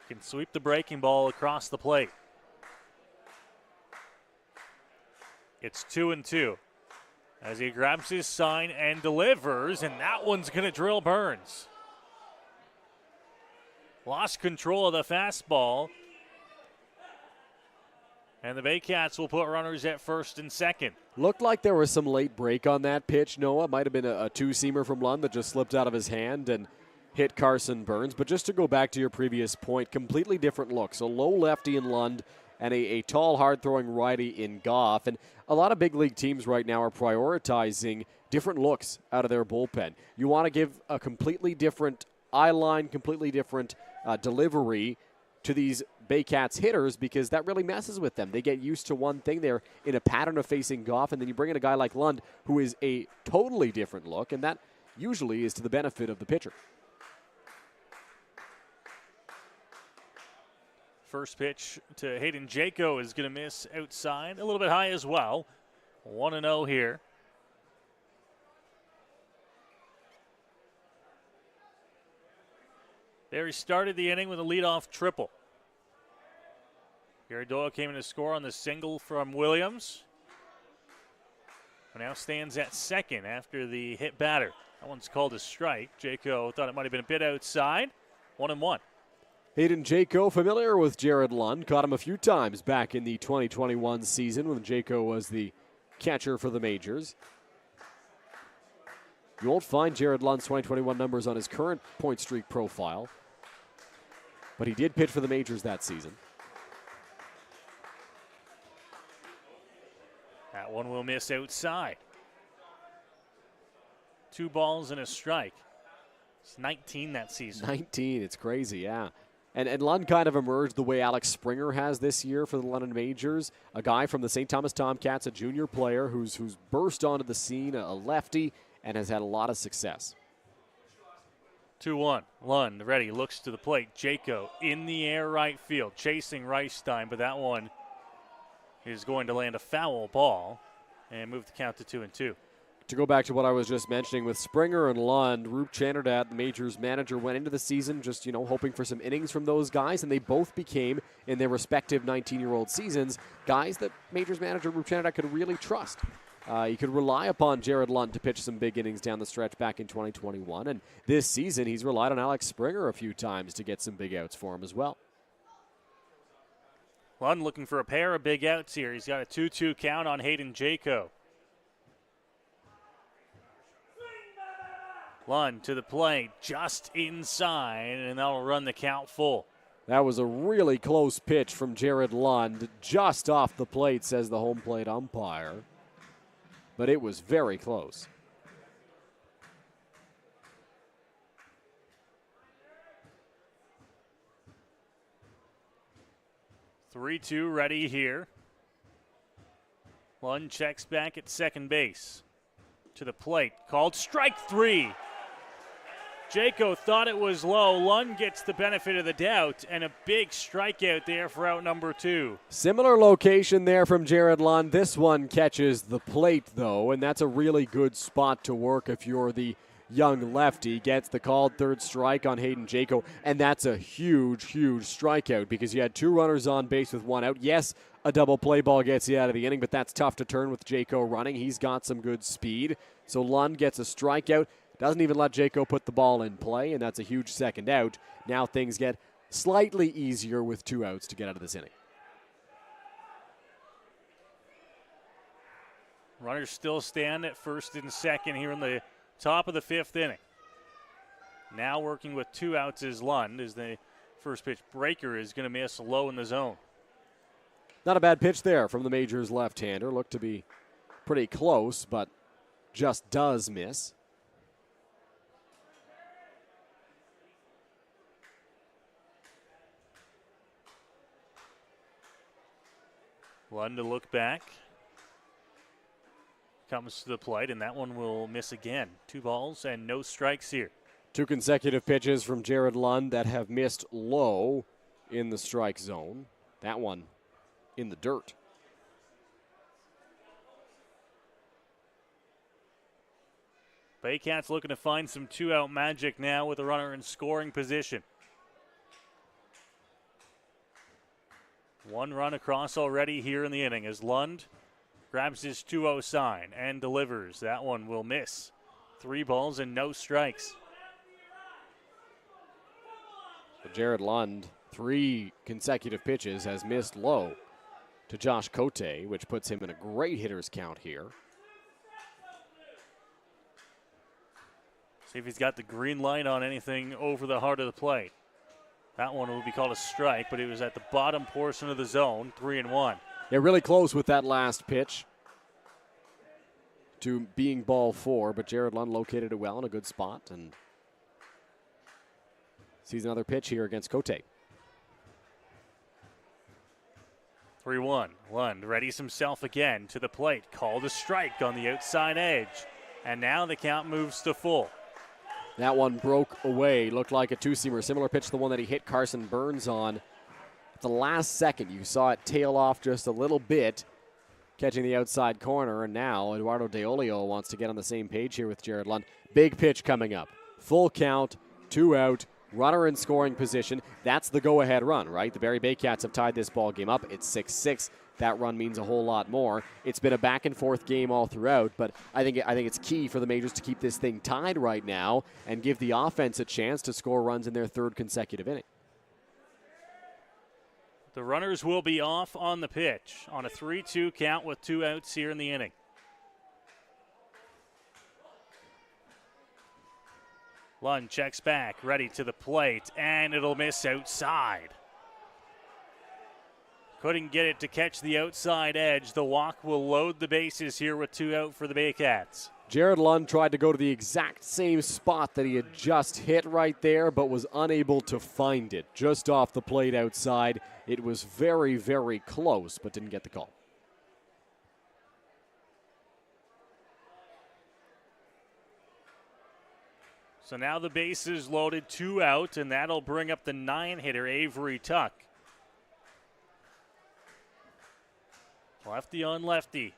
Can sweep the breaking ball across the plate. It's 2-2. as he grabs his sign and delivers, and that one's going to drill Burns. Lost control of the fastball. And the Baycats will put runners at first and second. Looked like there was some late break on that pitch, Noah. Might have been a two-seamer from Lund that just slipped out of his hand and hit Carson Burns. But just to go back to your previous point, completely different looks. A low lefty in Lund and a tall, hard-throwing righty in Goff. And a lot of big league teams right now are prioritizing different looks out of their bullpen. You want to give a completely different eye line, completely different delivery to these Baycats hitters because that really messes with them. They get used to one thing. They're in a pattern of facing Goff, and then you bring in a guy like Lund who is a totally different look, and that usually is to the benefit of the pitcher. First pitch to Hayden Jaco is going to miss outside, a little bit high as well. 1-0 here. There he started the inning with a leadoff triple. Gary Doyle came in to score on the single from Williams. And now stands at second after the hit batter. That one's called a strike. Jaco thought it might have been a bit outside. 1-1. Hayden Jaco, familiar with Jared Lund, caught him a few times back in the 2021 season when Jaco was the catcher for the Majors. You won't find Jared Lund's 2021 numbers on his current point streak profile, but he did pitch for the Majors that season. That one will miss outside. 2 balls and a strike. It's 19 that season. 19, it's crazy, yeah. And Lund kind of emerged the way Alex Springer has this year for the London Majors. A guy from the St. Thomas Tomcats, a junior player who's burst onto the scene, a lefty, and has had a lot of success. 2-1. Lund ready, looks to the plate. Jaco in the air right field, chasing Reichstein, but that one is going to land a foul ball and move the count to 2-2. To go back to what I was just mentioning with Springer and Lund, Roop Chanderdat, the Majors manager, went into the season just, hoping for some innings from those guys, and they both became, in their respective 19-year-old seasons, guys that Majors manager Roop Chanderdat could really trust. He could rely upon Jared Lund to pitch some big innings down the stretch back in 2021, and this season he's relied on Alex Springer a few times to get some big outs for him as well. Lund looking for a pair of big outs here. He's got a 2-2 count on Hayden Jaco. Lund to the plate, just inside, and that'll run the count full. That was a really close pitch from Jared Lund, just off the plate, says the home plate umpire. But it was very close. (3-2) ready here. Lund checks back at second base. To the plate, called strike 3. Jaco thought it was low. Lund gets the benefit of the doubt, and a big strikeout there for out number 2. Similar location there from Jared Lund. This one catches the plate, though, and that's a really good spot to work if you're the young lefty. Gets the called third strike on Hayden Jaco, and that's a huge, huge strikeout because you had 2 runners on base with 1 out. Yes, a double play ball gets you out of the inning, but that's tough to turn with Jaco running. He's got some good speed. So Lund gets a strikeout. Doesn't even let Jaco put the ball in play, and that's a huge second out. Now things get slightly easier with 2 outs to get out of this inning. Runners still stand at first and second here in the top of the 5th inning. Now working with 2 outs is Lund, as the first pitch breaker is going to miss low in the zone. Not a bad pitch there from the Majors left-hander. Looked to be pretty close, but just does miss. Lund to look back. Comes to the plate, and that one will miss again. 2 balls and no strikes here. 2 consecutive pitches from Jared Lund that have missed low in the strike zone. That one in the dirt. Baycats looking to find some 2-out magic now with a runner in scoring position. 1 run across already here in the inning as Lund grabs his 2-0 sign and delivers. That one will miss. 3 balls and no strikes. So Jared Lund, 3 consecutive pitches, has missed low to Josh Cote, which puts him in a great hitter's count here. See if he's got the green light on anything over the heart of the plate. That one will be called a strike, but it was at the bottom portion of the zone, 3-1. Yeah, really close with that last pitch to being ball 4, but Jared Lund located it well in a good spot and sees another pitch here against Cote. 3-1. Lund readies himself again to the plate. Called a strike on the outside edge. And now the count moves to full. That one broke away. Looked like a two-seamer. Similar pitch to the one that he hit Carson Burns on. At the last second, you saw it tail off just a little bit, catching the outside corner. And now Eduardo De Olio wants to get on the same page here with Jared Lund. Big pitch coming up. Full count, 2 out. Runner in scoring position. That's the go-ahead run, right? The Barrie Baycats have tied this ball game up. It's 6-6. That run means a whole lot more. It's been a back-and-forth game all throughout, but I think it's key for the Majors to keep this thing tied right now and give the offense a chance to score runs in their 3rd consecutive inning. The runners will be off on the pitch on a 3-2 count with 2 outs here in the inning. Lund checks back, ready to the plate, and it'll miss outside. Couldn't get it to catch the outside edge. The walk will load the bases here with 2 out for the Baycats. Jared Lund tried to go to the exact same spot that he had just hit right there, but was unable to find it. Just off the plate outside. It was very, very close, but didn't get the call. So now the bases loaded, 2 out, and that'll bring up the 9-hitter, Avery Tuck. Lefty on lefty.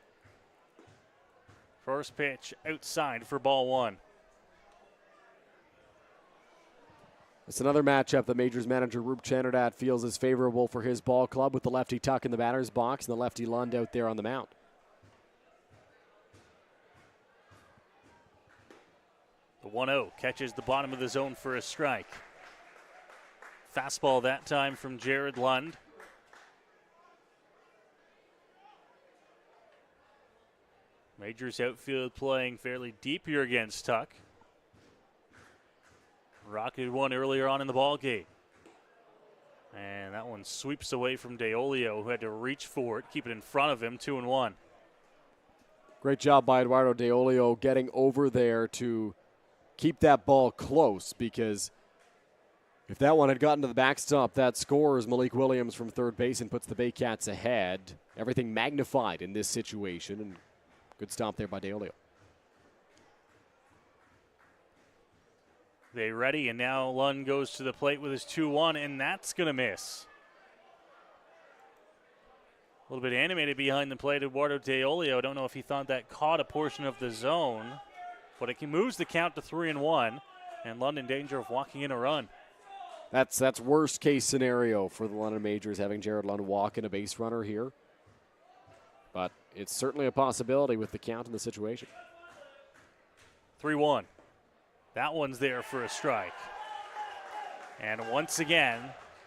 First pitch outside for ball 1. It's another matchup that Majors manager Roop Chanderdat feels is favorable for his ball club, with the lefty Tuck in the batter's box and the lefty Lund out there on the mound. The 1-0 catches the bottom of the zone for a strike. Fastball that time from Jared Lund. Majors outfield playing fairly deep here against Tuck. Rocketed one earlier on in the ball game. And that one sweeps away from De Olio, who had to reach for it, keep it in front of him, 2-1. Great job by Eduardo De Olio getting over there to keep that ball close, because if that one had gotten to the backstop, that scores Malik Williams from third base and puts the Baycats ahead. Everything magnified in this situation, and good stop there by De Olio. They ready, and now Lund goes to the plate with his 2-1, and that's going to miss. A little bit animated behind the plate, Eduardo De Olio. I don't know if he thought that caught a portion of the zone, but it moves the count to 3-1, and Lund in danger of walking in a run. That's worst case scenario for the London Majors, having Jared Lund walk in a base runner here. But it's certainly a possibility with the count in the situation. 3-1. That one's there for a strike. And once again,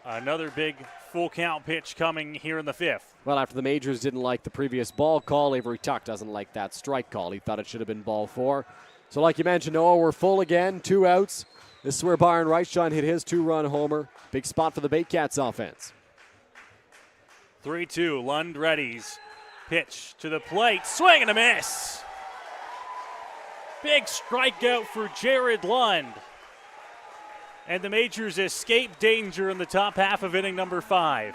another big full count pitch coming here in the 5th. Well, after the Majors didn't like the previous ball call, Avery Tuck doesn't like that strike call. He thought it should have been ball 4. So like you mentioned, Noah, we're full again, 2 outs. This is where Byron Reichstein hit his 2-run homer. Big spot for the Baycats offense. 3-2, Lund readies. Pitch to the plate, swing and a miss. Big strikeout for Jared Lund. And the Majors escape danger in the top half of inning number 5.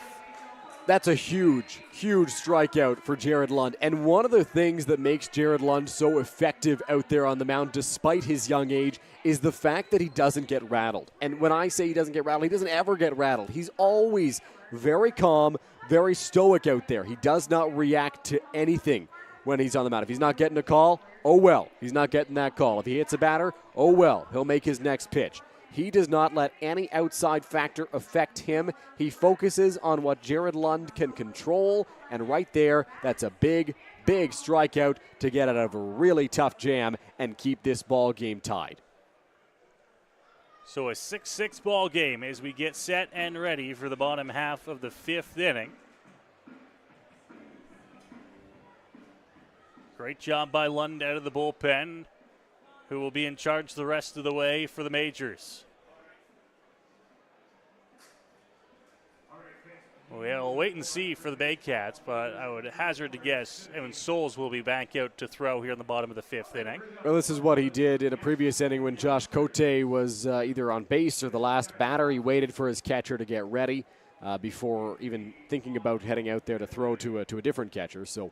That's a huge, huge strikeout for Jared Lund. And one of the things that makes Jared Lund so effective out there on the mound, despite his young age, is the fact that he doesn't get rattled. And when I say he doesn't get rattled, he doesn't ever get rattled. He's always very calm, very stoic out there. He does not react to anything when he's on the mound. If he's not getting a call, oh well, he's not getting that call. If he hits a batter, oh well, he'll make his next pitch. He does not let any outside factor affect him. He focuses on what Jared Lund can control, and right there, that's a big, big strikeout to get out of a really tough jam and keep this ball game tied. So a 6-6 ball game as we get set and ready for the bottom half of the 5th inning. Great job by Lund out of the bullpen, who will be in charge the rest of the way for the Majors. We'll wait and see for the Baycats, but I would hazard to guess Evan Souls will be back out to throw here in the bottom of the 5th inning. Well, this is what he did in a previous inning when Josh Cote was either on base or the last batter. He waited for his catcher to get ready before even thinking about heading out there to throw to a different catcher. So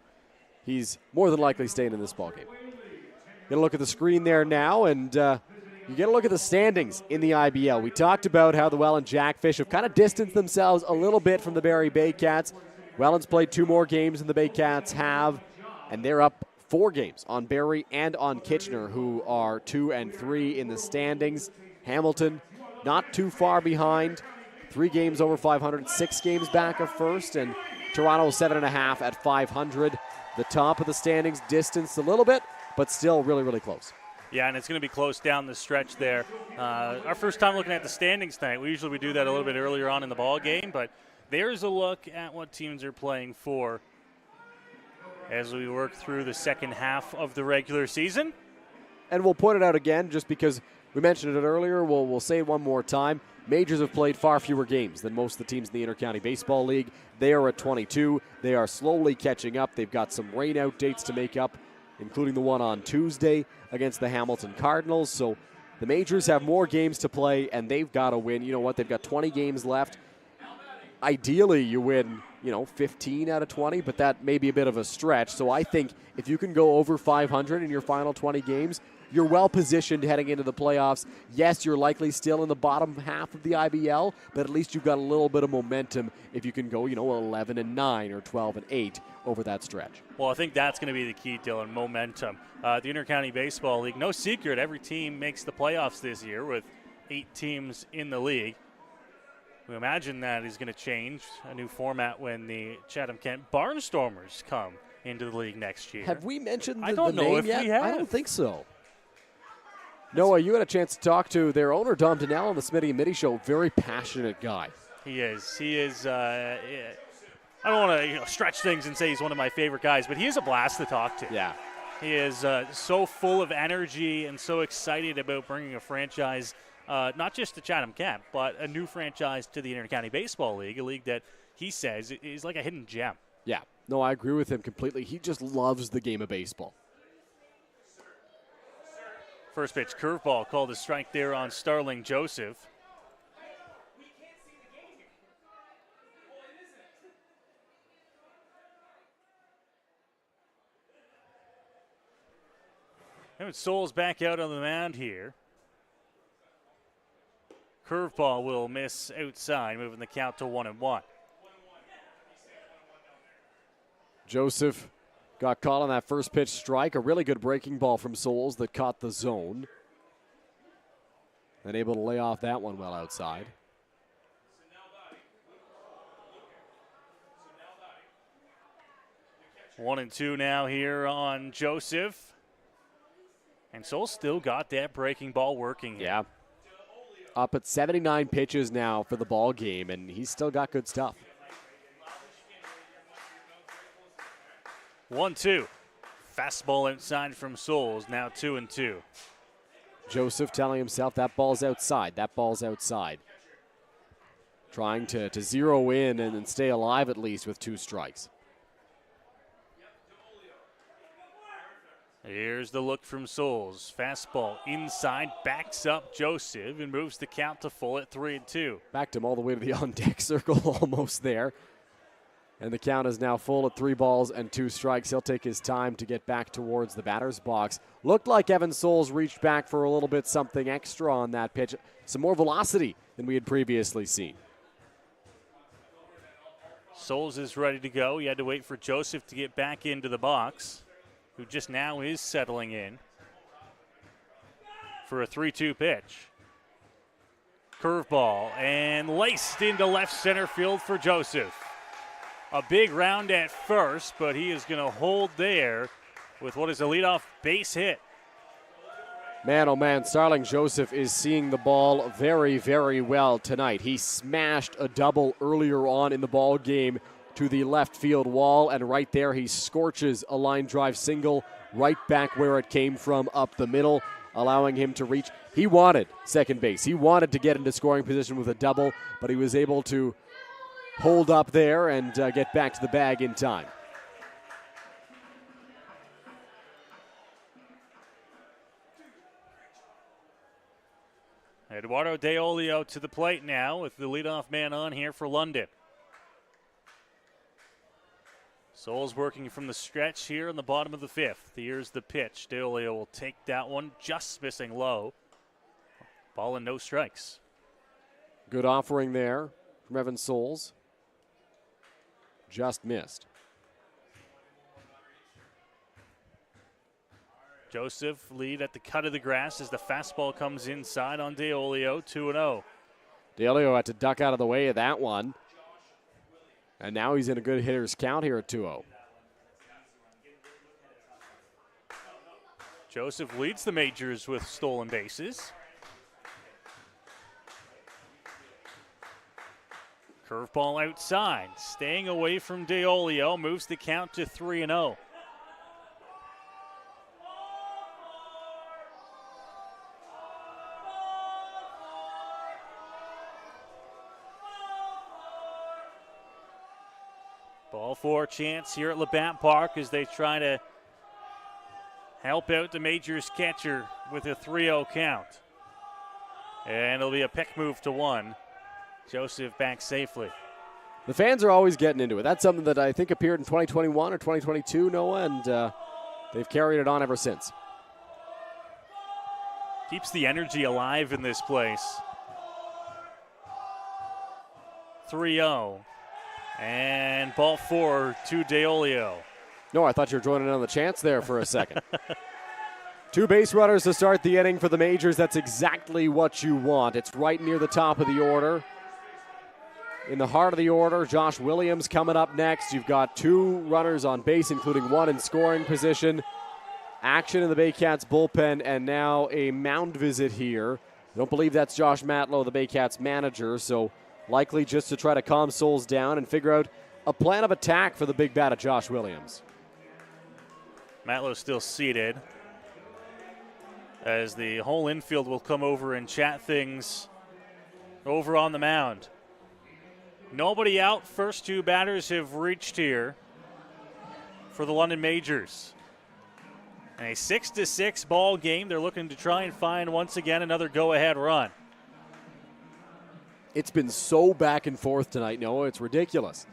he's more than likely staying in this ballgame. Going to look at the screen there now, and you get a look at the standings in the IBL. We talked about how the Welland Jackfish have kind of distanced themselves a little bit from the Barrie Baycats. Welland's played 2 more games than the Baycats have, and they're up 4 games on Barrie and on Kitchener, who are 2 and 3 in the standings. Hamilton not too far behind, 3 games over 500, 6 games back of first, and Toronto 7.5 at 500. The top of the standings distanced a little bit, but still really, really close. Yeah, and it's going to be close down the stretch there. Our first time looking at the standings tonight. We do that a little bit earlier on in the ball game, but there's a look at what teams are playing for as we work through the second half of the regular season. And we'll point it out again just because we mentioned it earlier. We'll say it one more time. Majors have played far fewer games than most of the teams in the Intercounty Baseball League. They are at 22. They are slowly catching up. They've got some rain-out dates to make up, including the one on Tuesday against the Hamilton Cardinals. So the Majors have more games to play, and they've got to win. You know what? They've got 20 games left. Ideally, you win, 15 out of 20, but that may be a bit of a stretch. So I think if you can go over 500 in your final 20 games, you're well positioned heading into the playoffs. Yes, you're likely still in the bottom half of the IBL, but at least you've got a little bit of momentum if you can go, 11-9 or 12-8 over that stretch. Well, I think that's going to be the key, Dylan, momentum. The Intercounty Baseball League, no secret, every team makes the playoffs this year with 8 teams in the league. We imagine that is going to change, a new format when the Chatham-Kent Barnstormers come into the league next year. Have we mentioned the I don't know name if yet? we have. I don't think so. Noah, you had a chance to talk to their owner, Dom Donnell, on the Smitty and Mitty Show. Very passionate guy. He is. I don't want to stretch things and say he's one of my favorite guys, but he is a blast to talk to. Yeah. He is so full of energy and so excited about bringing a franchise, not just to Chatham-Kent, but a new franchise to the Intercounty Baseball League, a league that he says is like a hidden gem. Yeah. No, I agree with him completely. He just loves the game of baseball. First pitch curveball called a strike there on Starling Joseph. And Souls back out on the mound here. Curveball will miss outside, moving the count to 1-1. Joseph got caught on that first pitch strike. A really good breaking ball from Souls that caught the zone. And able to lay off that one well outside. One and two now here on Joseph. And Souls still got that breaking ball working here. Yeah. Up at 79 pitches now for the ball game, and he's still got good stuff. 1-2. Fastball outside from Souls, now 2-2. Joseph telling himself that ball's outside, that ball's outside. Trying to zero in and stay alive at least with 2 strikes. Here's the look from Souls. Fastball inside, backs up Joseph and moves the count to full at 3-2. Backed him all the way to the on-deck circle, almost there. And the count is now full at 3 balls and 2 strikes. He'll take his time to get back towards the batter's box. Looked like Evan Souls reached back for a little bit something extra on that pitch. Some more velocity than we had previously seen. Souls is ready to go. He had to wait for Joseph to get back into the box, who just now is settling in for a 3-2 pitch. Curveball and laced into left center field for Joseph. a big round at first, but he is going to hold there with what is a leadoff base hit. Man, oh man, Starling Joseph is seeing the ball very, very well tonight. He smashed a double earlier on in the ball game to the left field wall, and right there he scorches a line drive single right back where it came from up the middle, allowing him to reach. He wanted second base. He wanted to get into scoring position with a double, but he was able to hold up there and get back to the bag in time. Eduardo De Olio to the plate now with the leadoff man on here for London. Souls working from the stretch here in the bottom of the fifth. Here's the pitch. De Olio will take that one, just missing low. Ball and no strikes. Good offering there from Evan Souls. Just missed. Joseph lead at the cut of the grass as the fastball comes inside on De Olio, 2-0. De Olio had to duck out of the way of that one. And now he's in a good hitter's count here at 2-0. Joseph leads the majors with stolen bases. Curveball outside, staying away from De Olio, moves the count to 3-0. Ball four chance here at Labatt Park as they try to help out the Majors catcher with a 3-0 count. And it'll be a pick move to one. Joseph back safely. The fans are always getting into it. That's something that I think appeared in 2021 or 2022, Noah, and they've carried it on ever since. Keeps the energy alive in this place. 3-0. And ball four to De Olio. No, I thought you were joining in on the chance there for a second. Two base runners to start the inning for the Majors. That's exactly what you want. It's right near the top of the order. In the heart of the order, Josh Williams coming up next. You've got two runners on base, including one in scoring position. Action in the Baycats bullpen, and now a mound visit here. I don't believe that's Josh Matlow, the Baycats manager, so likely just to try to calm Souls down and figure out a plan of attack for the big bat of Josh Williams. Matlow still seated as the whole infield will come over and chat things over on the mound. Nobody out. First two batters have reached here for the London Majors. And a 6-6 ball game. They're looking to try and find once again another go-ahead run. It's been so back and forth tonight, Noah. It's ridiculous.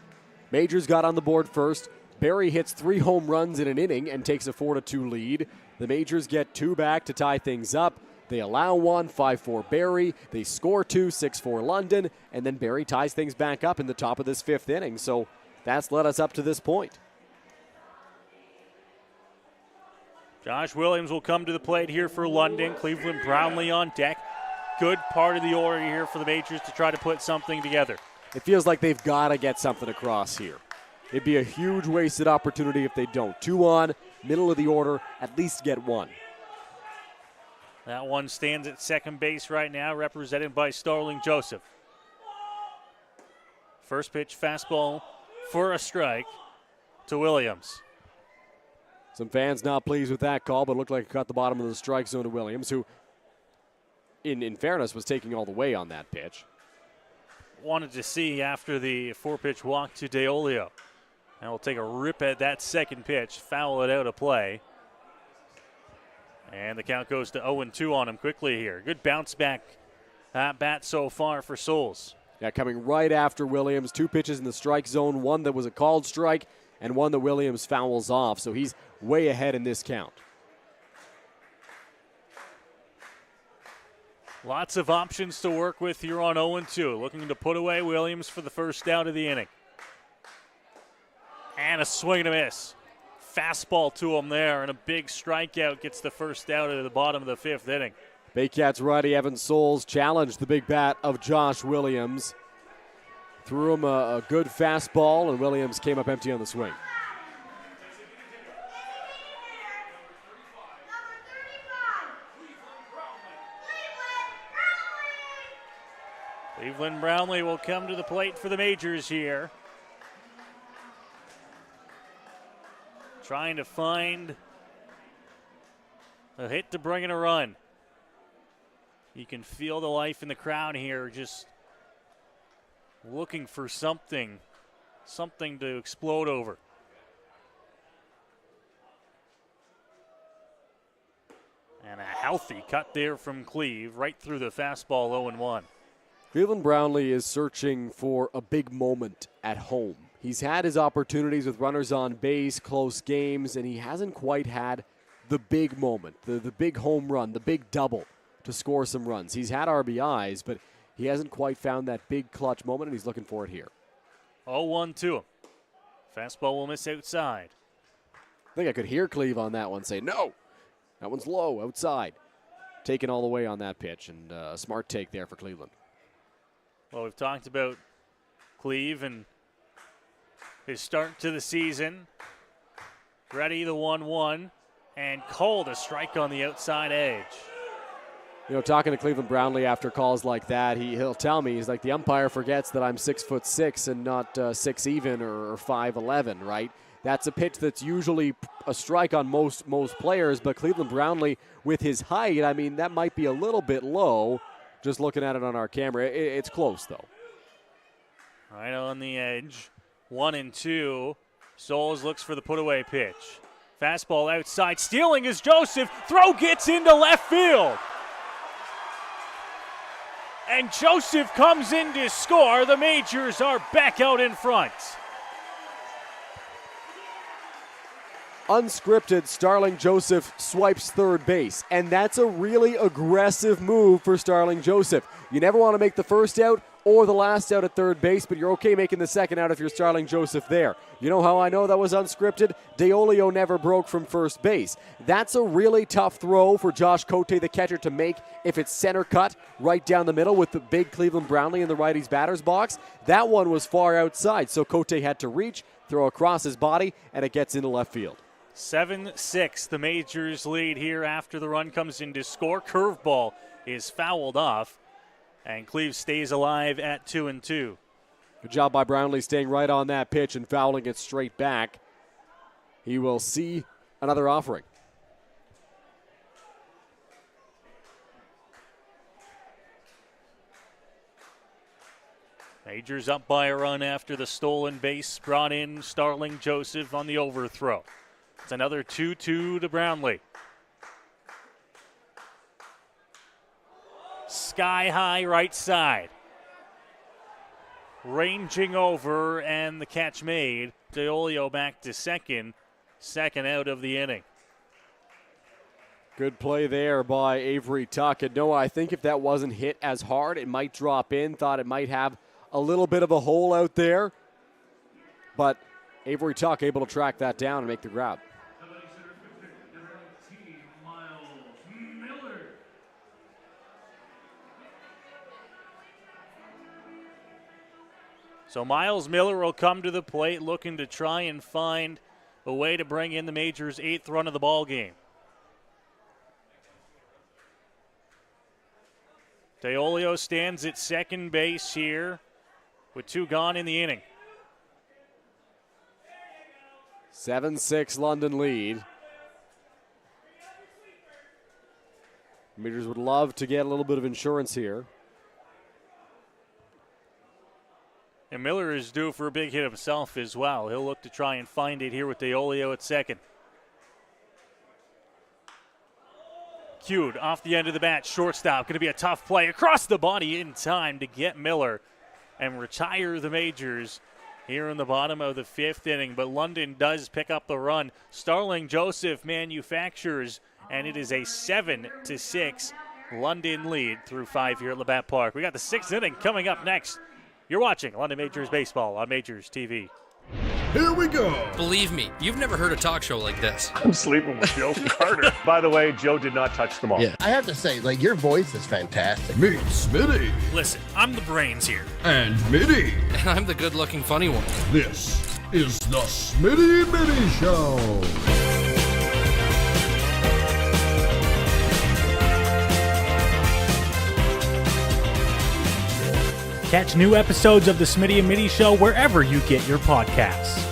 Majors got on the board first. Barrie hits 3 home runs in an inning and takes a 4-2 lead. The Majors get 2 back to tie things up. They allow 1, 5-4 Barrie. They score 2, 6-4 London. And then Barrie ties things back up in the top of this 5th inning. So that's led us up to this point. Josh Williams will come to the plate here for London. Cleveland Brownlee on deck. Good part of the order here for the Majors to try to put something together. It feels like they've got to get something across here. It'd be a huge wasted opportunity if they don't. 2 on, middle of the order, at least get 1. That one stands at second base right now, represented by Starling Joseph. First pitch fastball for a strike to Williams. Some fans not pleased with that call, but looked like it cut the bottom of the strike zone to Williams, who, in fairness, was taking all the way on that pitch. Wanted to see after the 4-pitch walk to De Olio. And we'll take a rip at that second pitch, foul it out of play. And the count goes to 0-2 on him quickly here. Good bounce back at bat so far for Souls. Yeah, coming right after Williams. 2 pitches in the strike zone, one that was a called strike and one that Williams fouls off. So he's way ahead in this count. Lots of options to work with here on 0-2. Looking to put away Williams for the first out of the inning. And a swing and a miss. Fastball to him there, and a big strikeout gets the first out at the bottom of the 5th inning. Baycats righty Evan Souls challenged the big bat of Josh Williams. threw him a good fastball, and Williams came up empty on the swing. Cleveland Brownlee will come to the plate for the Majors here. Trying to find a hit to bring in a run. You can feel the life in the crowd here, just looking for something to explode over. And a healthy cut there from Cleve, right through the fastball, 0-1. Cleveland Brownlee is searching for a big moment at home. He's had his opportunities with runners on base, close games, and he hasn't quite had the big moment, the big home run, the big double to score some runs. He's had RBIs, but he hasn't quite found that big clutch moment, and he's looking for it here. 0-1 to him. Fastball will miss outside. I think I could hear Cleve on that one say, no, that one's low, outside. Taken all the way on that pitch, and a smart take there for Cleveland. Well, we've talked about Cleve and his start to the season. Ready, the 1-1, and Cole to strike on the outside edge. You know, talking to Cleveland Brownlee after calls like that, he'll tell me, he's like, the umpire forgets that I'm 6'6" and not 6 even or 5'11", right? That's a pitch that's usually a strike on most players, but Cleveland Brownlee, with his height, I mean, that might be a little bit low. Just looking at it on our camera, it's close, though. Right on the edge. 1-2. Souls looks for the put-away pitch. Fastball outside. Stealing is Joseph. Throw gets into left field. And Joseph comes in to score. The Majors are back out in front. Unscripted, Starling Joseph swipes third base, and that's a really aggressive move for Starling Joseph. You never want to make the first out or the last out at third base, but you're okay making the second out if you're Starling Joseph there. You know how I know that was unscripted? DeOlio never broke from first base. That's a really tough throw for Josh Cote, the catcher, to make if it's center cut right down the middle with the big Cleveland Brownlee in the righty's batter's box. That one was far outside, so Cote had to reach, throw across his body, and it gets into left field. 7-6, the Majors lead here after the run comes in to score. Curveball is fouled off, and Cleve stays alive at 2-2. Good job by Brownlee staying right on that pitch and fouling it straight back. He will see another offering. Majors up by a run after the stolen base brought in Starling Joseph on the overthrow. It's another 2-2 to Brownlee. Sky high right side. Ranging over, and the catch made. DeOlio back to second. Second out of the inning. Good play there by Avery Tuck. And Noah, I think if that wasn't hit as hard, it might drop in. Thought it might have a little bit of a hole out there. But Avery Tuck able to track that down and make the grab. So Miles Miller will come to the plate looking to try and find a way to bring in the Majors' 8th run of the ball game. DeOlio stands at second base here with 2 gone in the inning. 7-6 London lead. Majors would love to get a little bit of insurance here. And Miller is due for a big hit himself as well. He'll look to try and find it here with DeOlio at second. Cued off the end of the bat, shortstop. Going to be a tough play across the body in time to get Miller and retire the Majors here in the bottom of the 5th inning. But London does pick up the run. Starling Joseph manufactures, and it is a 7-6 London lead through 5 here at Labatt Park. We got the 6th inning coming up next. You're watching London Majors Baseball on Majors TV. Here we go. Believe me, you've never heard a talk show like this. I'm sleeping with Joe Carter. By the way, Joe did not touch them all. Yeah, I have to say, like, your voice is fantastic. Meet Smitty. Listen, I'm the brains here. And Mitty. And I'm the good-looking funny one. This is the Smitty Mitty Show. Catch new episodes of the Smitty and Mitty Show wherever you get your podcasts.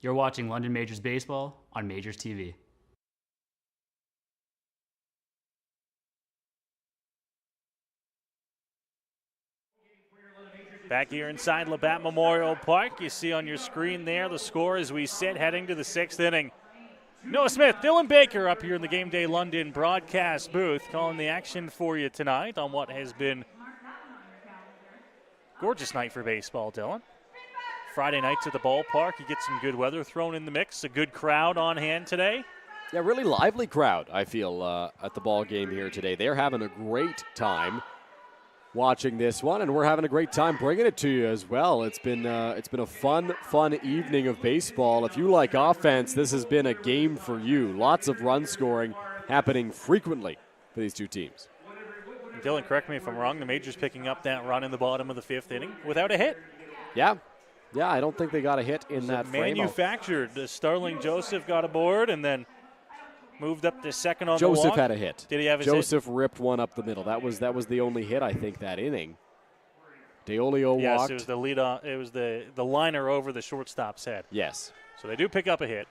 You're watching London Majors Baseball on MajorsTV. Back here inside Labatt Memorial Park, you see on your screen there the score as we sit heading to the 6th inning. Noah Smith, Dylan Baker up here in the Game Day London broadcast booth calling the action for you tonight on what has been a gorgeous night for baseball, Dylan. Friday nights at the ballpark, you get some good weather thrown in the mix, a good crowd on hand today. Yeah, really lively crowd, I feel, at the ball game here today. They're having a great time watching this one, and we're having a great time bringing it to you as well. It's been a fun evening of baseball. If you like offense, this has been a game for you. Lots of run scoring happening frequently for these two teams. Dylan, correct me if I'm wrong, the Majors picking up that run in the bottom of the 5th inning without a hit. Yeah, I don't think they got a hit in that frame. Manufactured. Starling Joseph got aboard and then moved up to second on the walk. Joseph had a hit. Did he have his Joseph ripped one up the middle. That was the only hit, I think, that inning. DeOlio walked. Yes, it was the lead on. It was the liner over the shortstop's head. Yes. So they do pick up a hit.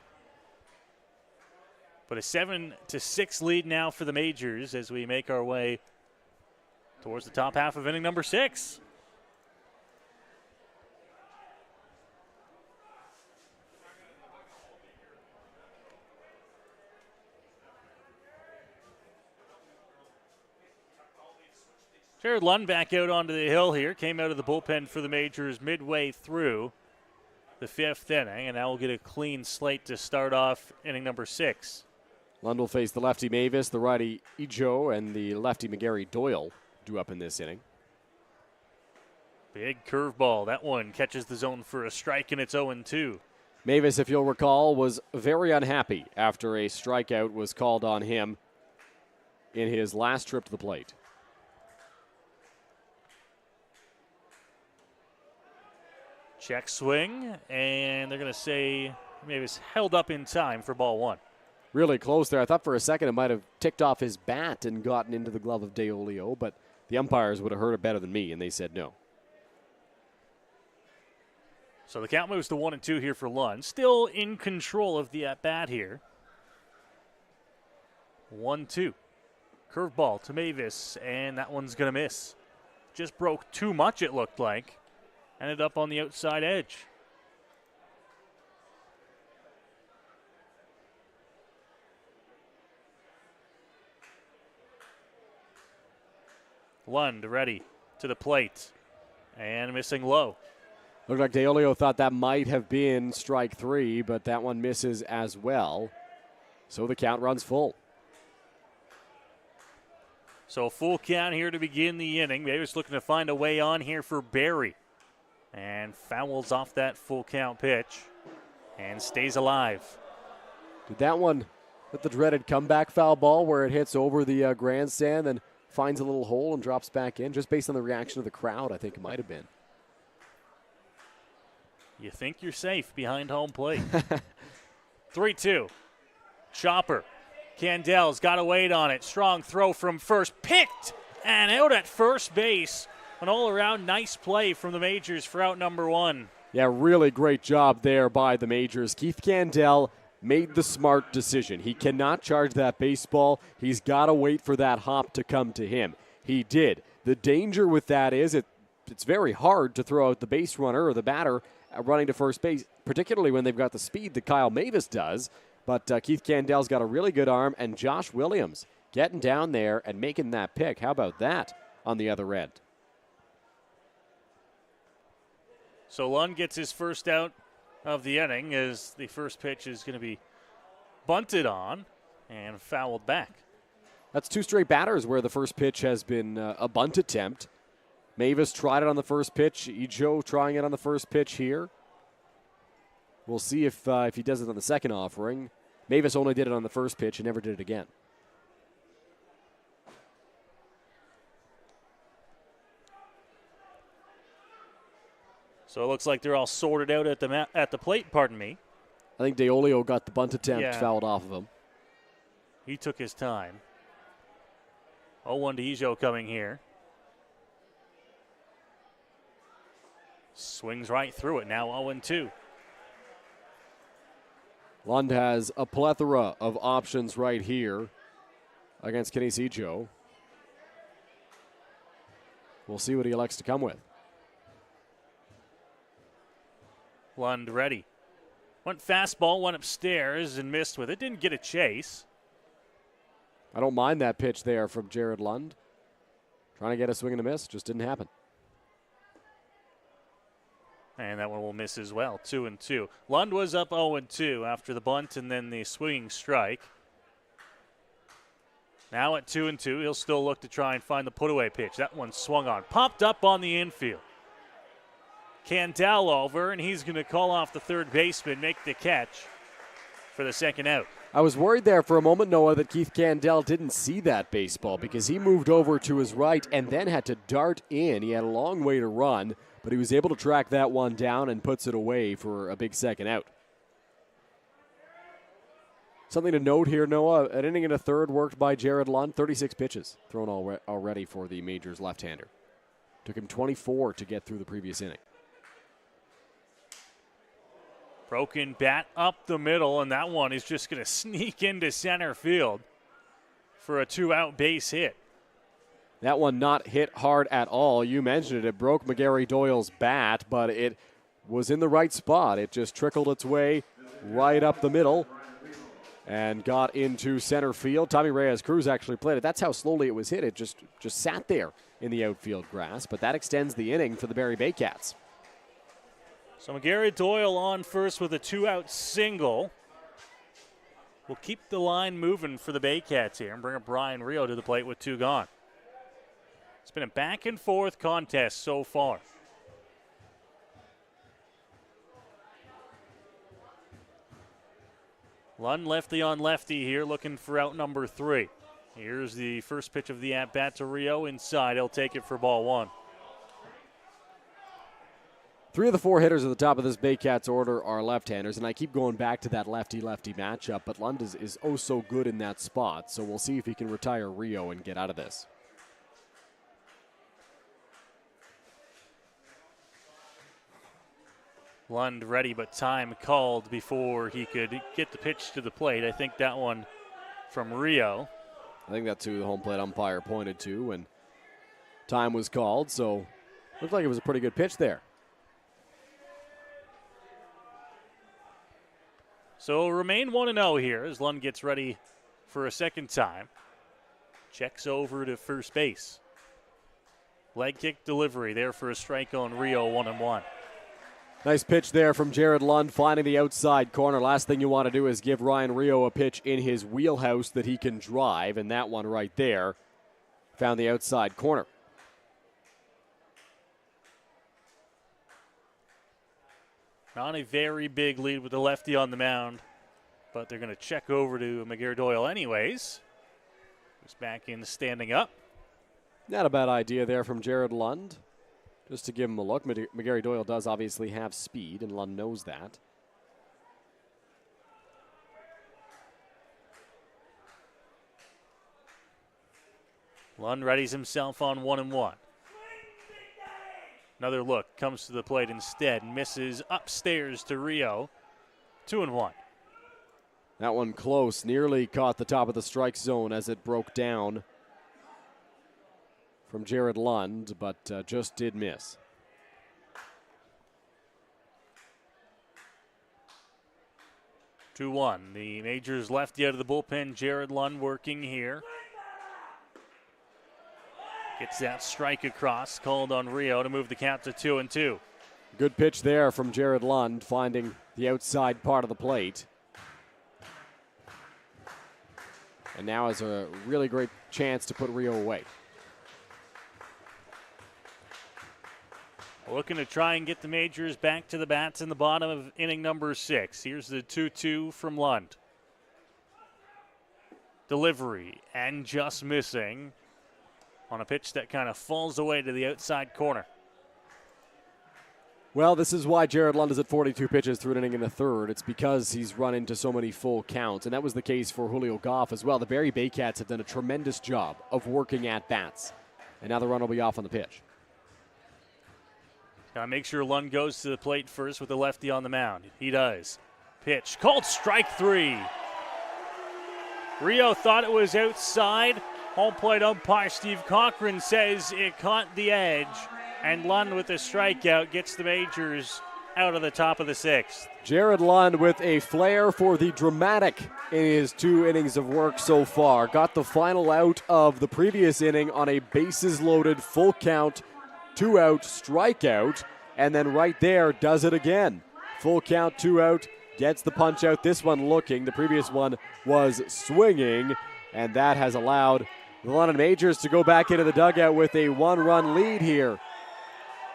But a 7-6 lead now for the Majors as we make our way towards the top half of inning number 6. Jared Lund back out onto the hill here. Came out of the bullpen for the Majors midway through the 5th inning, and now we'll get a clean slate to start off inning number 6. Lund will face the lefty Mavis, the righty Ijo, and the lefty McGarry Doyle due up in this inning. Big curveball. That one catches the zone for a strike, and it's 0-2. Mavis, if you'll recall, was very unhappy after a strikeout was called on him in his last trip to the plate. Check swing, and they're going to say maybe it's held up in time for ball 1. Really close there. I thought for a second it might have ticked off his bat and gotten into the glove of DeOlio, but the umpires would have heard it better than me, and they said no. So the count moves to 1-2 here for Lund. Still in control of the at-bat here. 1-2. Curveball to Mavis, and that one's going to miss. Just broke too much, it looked like. Ended up on the outside edge. Lund ready to the plate and missing low. Looked like DeOlio thought that might have been strike 3, but that one misses as well. So the count runs full. So a full count here to begin the inning. Davis looking to find a way on here for Barrie. And fouls off that full count pitch and stays alive. Did that one hit the dreaded comeback foul ball where it hits over the grandstand and finds a little hole and drops back in? Just based on the reaction of the crowd, I think it might have been. You think you're safe behind home plate. 3-2. Chopper. Candel's got to wait on it. Strong throw from first. Picked and out at first base. An all-around nice play from the Majors for out number 1. Yeah, really great job there by the Majors. Keith Candel made the smart decision. He cannot charge that baseball. He's got to wait for that hop to come to him. He did. The danger with that is it's very hard to throw out the base runner or the batter running to first base, particularly when they've got the speed that Kyle Mavis does. But Keith Candel's got a really good arm, and Josh Williams getting down there and making that pick. How about that on the other end? So Lund gets his first out of the inning as the first pitch is going to be bunted on and fouled back. That's 2 straight batters where the first pitch has been a bunt attempt. Mavis tried it on the first pitch. Ijo trying it on the first pitch here. We'll see if he does it on the second offering. Mavis only did it on the first pitch and never did it again. So it looks like they're all sorted out at the plate, pardon me. I think DeOlio got the bunt attempt fouled off of him. He took his time. 0-1 to Ijo coming here. Swings right through it, now 0-2. Lund has a plethora of options right here against Kenny Ijo. We'll see what he elects to come with. Lund ready. Went fastball, went upstairs and missed with it. Didn't get a chase. I don't mind that pitch there from Jared Lund. Trying to get a swing and a miss, just didn't happen. And that one will miss as well, 2-2. Lund was up 0-2 after the bunt and then the swinging strike. Now at 2-2, he'll still look to try and find the put-away pitch. That one swung on, popped up on the infield. Candell over, and he's going to call off the third baseman, make the catch for the second out. I was worried there for a moment, Noah, that Keith Candell didn't see that baseball because he moved over to his right and then had to dart in. He had a long way to run, but he was able to track that one down and puts it away for a big second out. Something to note here, Noah, an inning and a third worked by Jared Lund, 36 pitches thrown already for the Majors left-hander. Took him 24 to get through the previous inning. Broken bat up the middle, and that one is just going to sneak into center field for a 2-out base hit. That one not hit hard at all. You mentioned it. It broke McGarry Doyle's bat, but it was in the right spot. It just trickled its way right up the middle and got into center field. Tommy Reyes-Cruz actually played it. That's how slowly it was hit. It just sat there in the outfield grass, but that extends the inning for the Barrie Baycats. So McGarry Doyle on first with a 2-out single. We'll keep the line moving for the Baycats here and bring up Brian Rio to the plate with 2 gone. It's been a back-and-forth contest so far. Lund lefty on lefty here, looking for out number 3. Here's the first pitch of the at-bat to Rio inside. He'll take it for ball 1. 3 of the 4 hitters at the top of this Baycats order are left-handers, and I keep going back to that lefty-lefty matchup, but Lund is oh so good in that spot, so we'll see if he can retire Rio and get out of this. Lund ready, but time called before he could get the pitch to the plate. I think that one from Rio. I think that's who the home plate umpire pointed to when time was called, so looked like it was a pretty good pitch there. So remain 1-0 here as Lund gets ready for a second time. Checks over to first base. Leg kick delivery there for a strike on Rio, 1-1. Nice pitch there from Jared Lund, finding the outside corner. Last thing you want to do is give Ryan Rio a pitch in his wheelhouse that he can drive, and that one right there found the outside corner. Not a very big lead with the lefty on the mound, but they're going to check over to McGarry Doyle anyways. He's back in standing up. Not a bad idea there from Jared Lund, just to give him a look. McGarry Doyle does obviously have speed, and Lund knows that. Lund readies himself on 1-1. Another look, comes to the plate instead, misses upstairs to Rio, 2-1. That one close, nearly caught the top of the strike zone as it broke down from Jared Lund, but just did miss. Two 2-1. The Majors lefty out of the bullpen, Jared Lund working here. Gets that strike across, called on Rio to move the count to 2-2. Good pitch there from Jared Lund, finding the outside part of the plate. And now has a really great chance to put Rio away. Looking to try and get the Majors back to the bats in the bottom of inning number 6. Here's the 2-2 from Lund. Delivery and just missing on a pitch that kind of falls away to the outside corner. Well, this is why Jared Lund is at 42 pitches through an inning and a third. It's because he's run into so many full counts, and that was the case for Julio Goff as well. The Barrie Baycats have done a tremendous job of working at bats, and now the run will be off on the pitch. Gotta make sure Lund goes to the plate first with the lefty on the mound. He does. Pitch called strike 3. Rio thought it was outside. Home plate umpire Steve Cochran says it caught the edge. And Lund with a strikeout gets the Majors out of the top of the 6th. Jared Lund with a flair for the dramatic in his 2 innings of work so far. Got the final out of the previous inning on a bases-loaded full count, 2-out strikeout. And then right there does it again. Full count, 2-out, gets the punch out. This one looking. The previous one was swinging. And that has allowed the London Majors to go back into the dugout with a 1-run lead here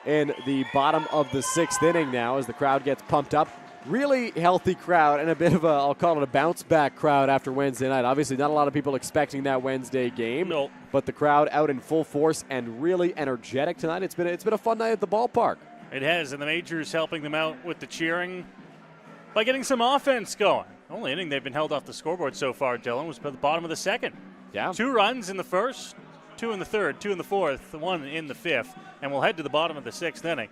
in the bottom of the 6th inning now as the crowd gets pumped up. Really healthy crowd and a bit of a, I'll call it a bounce-back crowd after Wednesday night. Obviously not a lot of people expecting that Wednesday game. Nope. But the crowd out in full force and really energetic tonight. It's been a fun night at the ballpark. It has, and the Majors helping them out with the cheering by getting some offense going. The only inning they've been held off the scoreboard so far, Dylan, was by the bottom of the 2nd. Yeah. 2 runs in the first, 2 in the 3rd, 2 in the 4th, 1 in the 5th, and we'll head to the bottom of the 6th inning.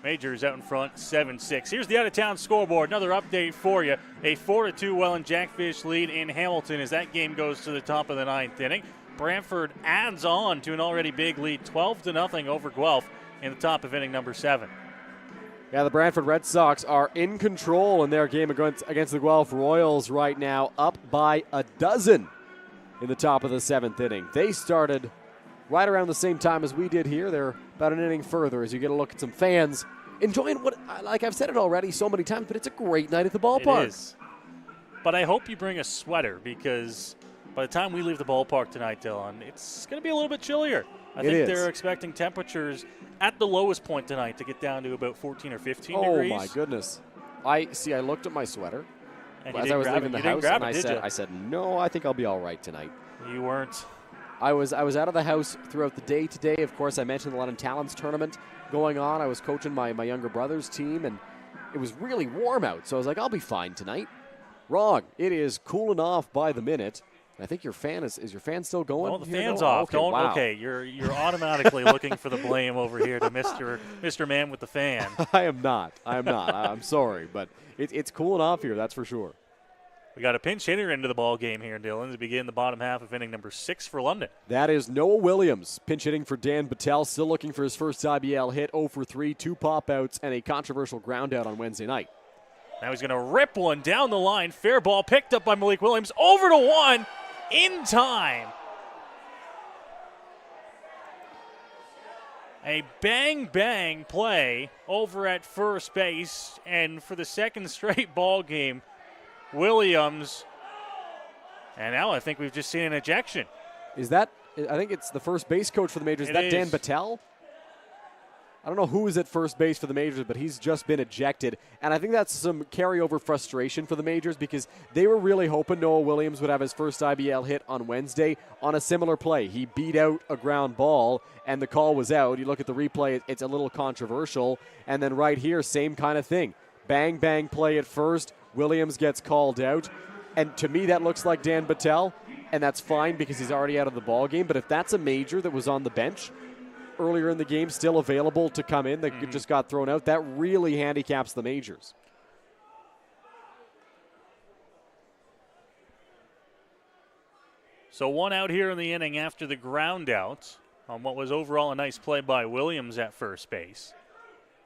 Majors out in front, 7-6. Here's the out-of-town scoreboard. Another update for you. A 4-2 Welland Jackfish lead in Hamilton as that game goes to the top of the 9th inning. Brantford adds on to an already big lead, 12-0 over Guelph in the top of inning number 7. Yeah, the Brantford Red Sox are in control in their game against the Guelph Royals right now, up by 12 in the top of the 7th inning. They started right around the same time as we did here. They're about an inning further as you get a look at some fans enjoying what, like I've said it already so many times, but it's a great night at the ballpark. It is. But I hope you bring a sweater because by the time we leave the ballpark tonight, Dylan, it's going to be a little bit chillier. I think they're expecting temperatures at the lowest point tonight to get down to about 14 or 15 degrees. Oh, my goodness. I looked at my sweater and as I was leaving the house, and I said, no, I think I'll be all right tonight. You weren't. I was out of the house throughout the day today. Of course, I mentioned the London Talents tournament going on. I was coaching my younger brother's team, and it was really warm out. So I was like, I'll be fine tonight. Wrong. It is cooling off by the minute. I think your fan is your fan still going? Oh, the fan's off. Okay, wow. Okay, you're automatically looking for the blame over here to Mr. Man with the fan. I am not. I'm sorry, but it's cooling off here, that's for sure. We got a pinch hitter into the ball game here, Dylan, to begin the bottom half of inning number 6 for London. That is Noah Williams, pinch hitting for Dan Battelle, still looking for his first IBL hit, 0 for 3, 2 pop-outs, and a controversial ground out on Wednesday night. Now he's going to rip one down the line. Fair ball picked up by Malik Williams. Over to 1 in time. A bang-bang play over at first base, and for the second straight ball game, Williams, and now I think we've just seen an ejection. Is that, I think it's the first base coach for the Majors. Is that Dan Battelle? I don't know who is at first base for the Majors, but he's just been ejected. And I think that's some carryover frustration for the Majors because they were really hoping Noah Williams would have his first IBL hit on Wednesday on a similar play. He beat out a ground ball, and the call was out. You look at the replay, it's a little controversial. And then right here, same kind of thing. Bang, bang play at first. Williams gets called out. And to me, that looks like Dan Battelle, and that's fine because he's already out of the ball game. But if that's a Major that was on the bench earlier in the game, still available to come in, that just got thrown out, that really handicaps the Majors. So 1 out here in the inning after the ground out on what was overall a nice play by Williams at first base.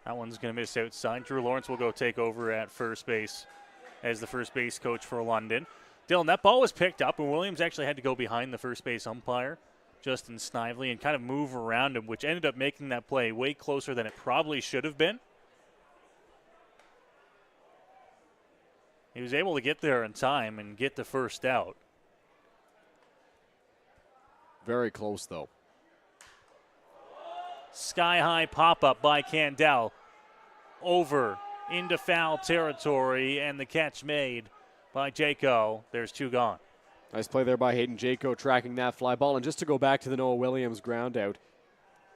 That one's going to miss outside. Drew Lawrence will go take over at first base as the first base coach for London. Dylan, that ball was picked up, and Williams actually had to go behind the first base umpire, Justin Snively, and kind of move around him, which ended up making that play way closer than it probably should have been. He was able to get there in time and get the first out. Very close, though. Sky-high pop-up by Candell. Over into foul territory, and the catch made by Jaco. There's two gone. Nice play there by Hayden Jaco, tracking that fly ball. And just to go back to the Noah Williams ground out,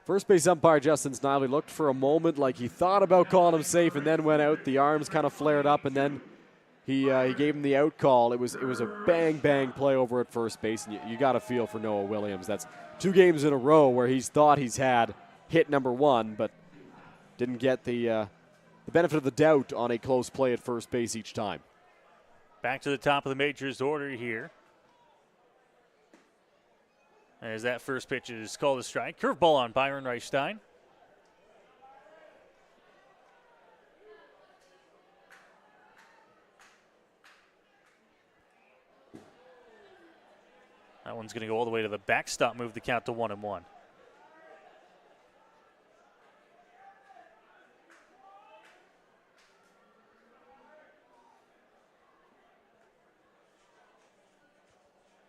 first base umpire Justin Snively looked for a moment like he thought about calling him safe and then went out. The arms kind of flared up, and then he gave him the out call. It was a bang play over at first base, and you got to feel for Noah Williams. That's 2 games in a row where he's thought he's had hit number 1, but didn't get the benefit of the doubt on a close play at first base each time. Back to the top of the Majors order here. As that first pitch is called a strike. Curveball on Byron Reichstein. That one's going to go all the way to the backstop, move the count to 1-1.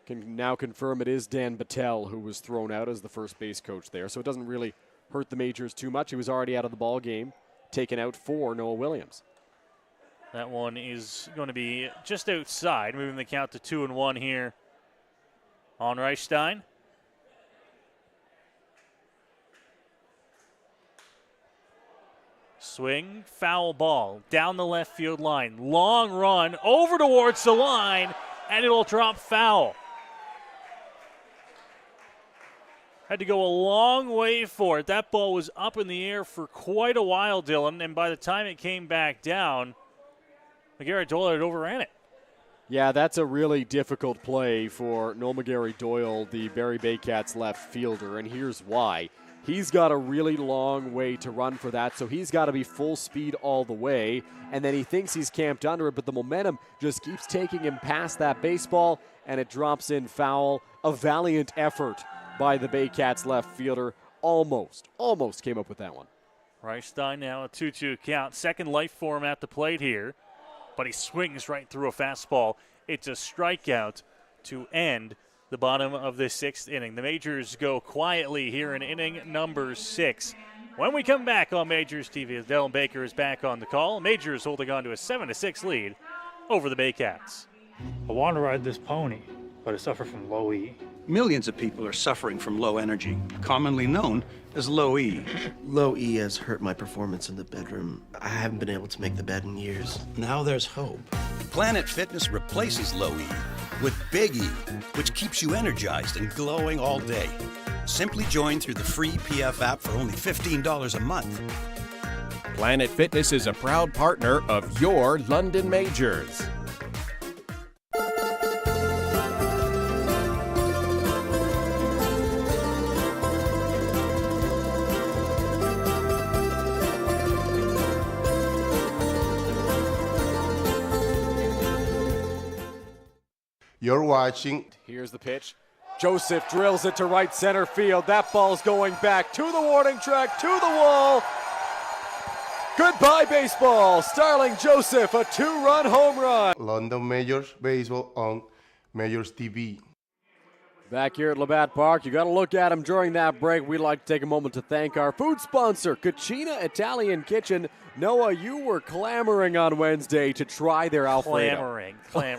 Can now confirm it is Dan Battelle who was thrown out as the first base coach there, so it doesn't really hurt the Majors too much. He was already out of the ball game, taken out for Noah Williams. That one is going to be just outside, moving the count to 2-1 here on Reichstein. Swing, foul ball, down the left field line. Long run, over towards the line, and it'll drop foul. Had to go a long way for it. That ball was up in the air for quite a while, Dylan, and by the time it came back down, McGarry Doyle had overran it. Yeah, that's a really difficult play for Noel McGarry Doyle, the Barrie Baycats left fielder, and here's why. He's got a really long way to run for that, so he's got to be full speed all the way, and then he thinks he's camped under it, but the momentum just keeps taking him past that baseball, and it drops in foul. A valiant effort by the Baycats left fielder. Almost came up with that one. Reichstein now a 2-2 count. Second life for him at the plate here, but he swings right through a fastball. It's a strikeout to end the bottom of the 6th inning. The Majors go quietly here in inning number 6. When we come back on Majors TV, as Dylan Baker is back on the call, Majors holding on to a 7-6 lead over the Baycats. I want to ride this pony, but I suffer from low E. Millions of people are suffering from low energy, commonly known as low E. Low E has hurt my performance in the bedroom. I haven't been able to make the bed in years. Now there's hope. Planet Fitness replaces low E with Big E, which keeps you energized and glowing all day. Simply join through the free PF app for only $15 a month. Planet Fitness is a proud partner of your London Majors. You're watching. Here's the pitch. Joseph drills it to right center field. That ball's going back to the warning track, to the wall. Goodbye, baseball. Starling Joseph, a 2-run home run. London Majors Baseball on MajorsTV. Back here at Labatt Park, you got to look at them during that break. We'd like to take a moment to thank our food sponsor, Cucina Italian Kitchen. Noah, you were clamoring on Wednesday to try their Alfredo. Clamoring.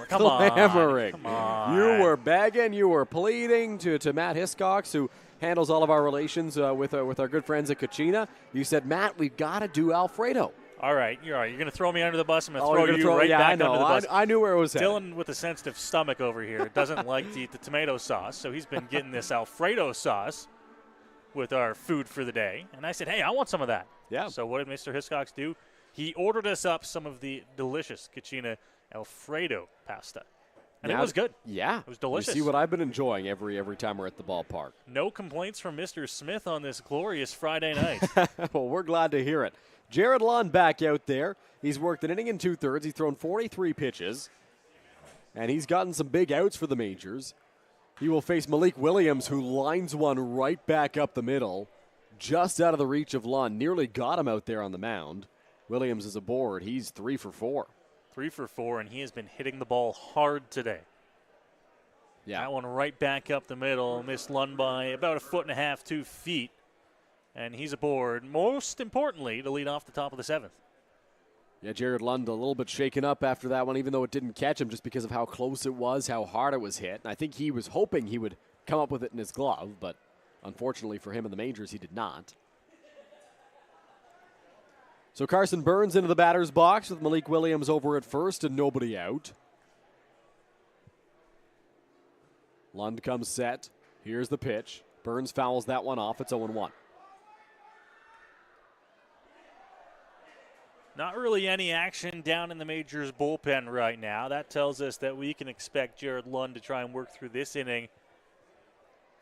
Come on. You were begging, you were pleading to Matt Hiscox, who handles all of our relations with our good friends at Cucina. You said, Matt, we've got to do Alfredo. All right. You're going to throw me under the bus. I'm going to throw you right back under the bus. I knew where it was headed. Dylan, with a sensitive stomach over here, doesn't like to eat the tomato sauce, so he's been getting this Alfredo sauce with our food for the day. And I said, hey, I want some of that. Yeah. So what did Mr. Hiscox do? He ordered us up some of the delicious Cucina Alfredo pasta. And it was good. Yeah. It was delicious. You see what I've been enjoying every time we're at the ballpark. No complaints from Mr. Smith on this glorious Friday night. Well, we're glad to hear it. Jared Lund back out there. He's worked an inning and 2/3. He's thrown 43 pitches. And he's gotten some big outs for the Majors. He will face Malik Williams, who lines one right back up the middle, just out of the reach of Lund. Nearly got him out there on the mound. Williams is aboard. He's 3 for 4. 3 for 4, and he has been hitting the ball hard today. Yeah. That one right back up the middle, missed Lund by about 1.5 feet, 2 feet. And he's aboard, most importantly, to lead off the top of the 7th. Yeah, Jared Lund a little bit shaken up after that one, even though it didn't catch him just because of how close it was, how hard it was hit. And I think he was hoping he would come up with it in his glove, but unfortunately for him in the majors, he did not. So Carson Burns into the batter's box with Malik Williams over at first and nobody out. Lund comes set. Here's the pitch. Burns fouls that one off. It's 0-1. Not really any action down in the Majors bullpen right now. That tells us that we can expect Jared Lund to try and work through this inning,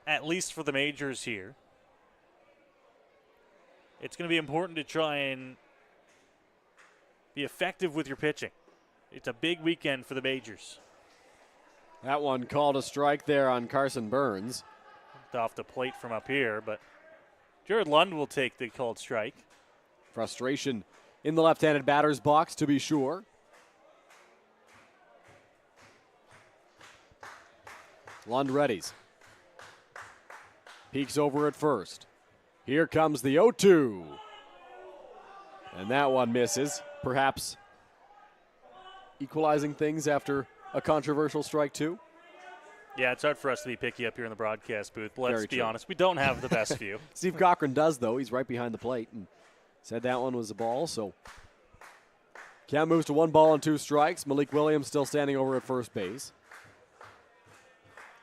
at least for the Majors here. It's going to be important to try and be effective with your pitching. It's a big weekend for the Majors. That one called a strike there on Carson Burns. Off the plate from up here, but Jared Lund will take the called strike. Frustration in the left-handed batter's box, to be sure. Lund readies. Peeks over at first. Here comes the 0-2. And that one misses. Perhaps equalizing things after a controversial strike two. Yeah, it's hard for us to be picky up here in the broadcast booth. Let's Very be true. honest. We don't have the best view. Steve Cochran does, though. He's right behind the plate and said that one was a ball. So count moves to 1-2 strikes. Malik Williams still standing over at first base.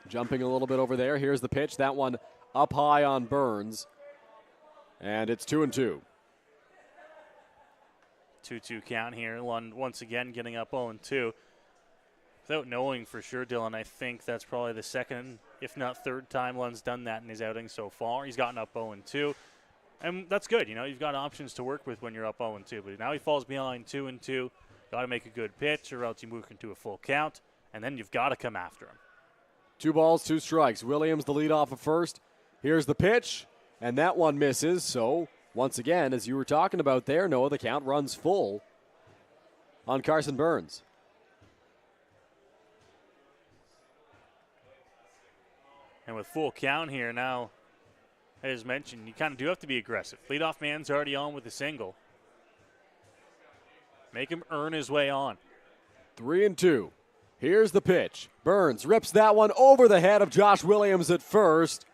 Jumping a little bit over there. Here's the pitch. That one up high on Burns. And it's 2-2. 2-2 count here. Lund once again getting up 0-2. Without knowing for sure, Dylan, I think that's probably the second, if not third time Lund's done that in his outing so far. He's gotten up 0-2. And that's good. You know, you've got options to work with when you're up 0-2. But now he falls behind 2-2. Got to make a good pitch or else you move into a full count. And then you've got to come after him. 2 strikes. Williams the lead off of first. Here's the pitch. And that one misses. So once again, as you were talking about there, Noah, the count runs full on Carson Burns. And with full count here now, as mentioned, you kind of do have to be aggressive. Leadoff man's already on with a single. Make him earn his way on. 3-2. Here's the pitch. Burns rips that one over the head of Josh Williams at first.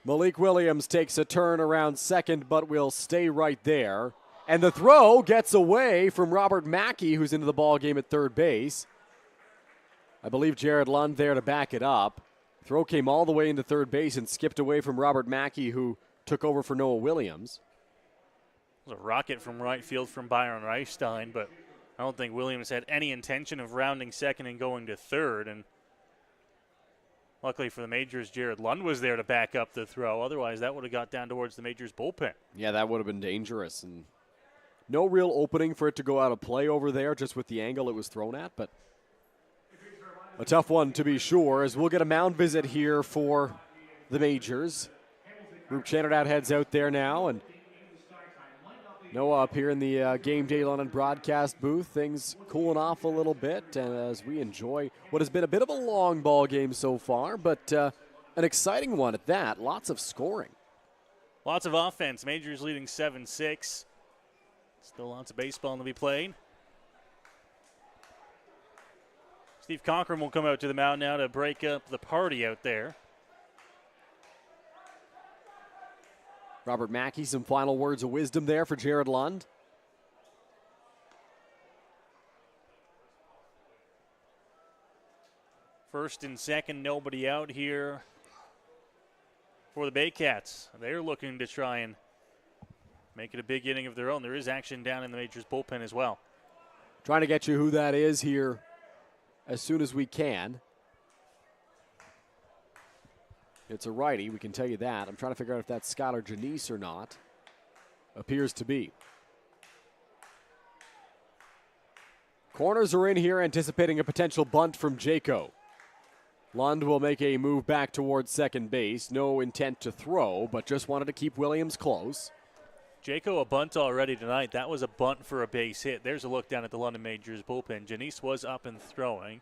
Malik Williams takes a turn around second, but will stay right there. And the throw gets away from Robert Mackey, who's into the ball game at third base. I believe Jared Lund there to back it up. Throw came all the way into third base and skipped away from Robert Mackey, who took over for Noah Williams. It was a rocket from right field from Byron Reichstein, but I don't think Williams had any intention of rounding second and going to third. And luckily for the Majors, Jared Lund was there to back up the throw. Otherwise, that would have got down towards the Majors bullpen. Yeah, that would have been dangerous. And no real opening for it to go out of play over there, just with the angle it was thrown at. But a tough one to be sure, as we'll get a mound visit here for the Majors. Group Chanardad heads out there now, and Noah up here in the Game Day London broadcast booth. Things cooling off a little bit, and as we enjoy what has been a bit of a long ball game so far, but an exciting one at that. Lots of scoring. Lots of offense. Majors leading 7-6. Still lots of baseball to be played. Steve Cochran will come out to the mound now to break up the party out there. Robert Mackey, some final words of wisdom there for Jared Lund. First and second, nobody out here for the Baycats. They're looking to try and make it a big inning of their own. There is action down in the Majors bullpen as well. Trying to get you who that is here as soon as we can. It's a righty, we can tell you that. I'm trying to figure out if that's Scott or Janice or not. Appears to be. Corners are in here, anticipating a potential bunt from Jaco. Lund will make a move back towards second base. No intent to throw, but just wanted to keep Williams close. Jaco, a bunt already tonight. That was a bunt for a base hit. There's a look down at the London Majors bullpen. Janice was up and throwing.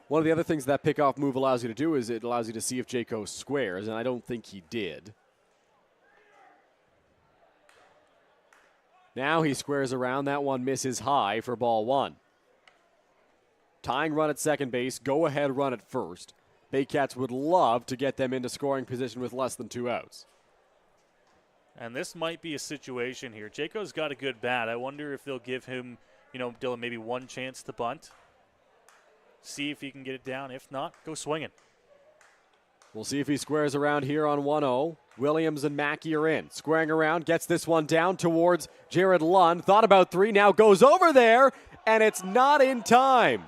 One of the other things that pickoff move allows you to do is it allows you to see if Jaco squares, and I don't think he did. Now he squares around. That one misses high for ball one. Tying run at second base, go-ahead run at first. Baycats would love to get them into scoring position with less than 2 outs. And this might be a situation here. Jaco's got a good bat. I wonder if they'll give him, Dylan, maybe one chance to bunt. See if he can get it down. If not, go swinging. We'll see if he squares around here on 1-0. Williams and Mackey are in. Squaring around, gets this one down towards Jared Lund. Thought about 3, now goes over there, and it's not in time.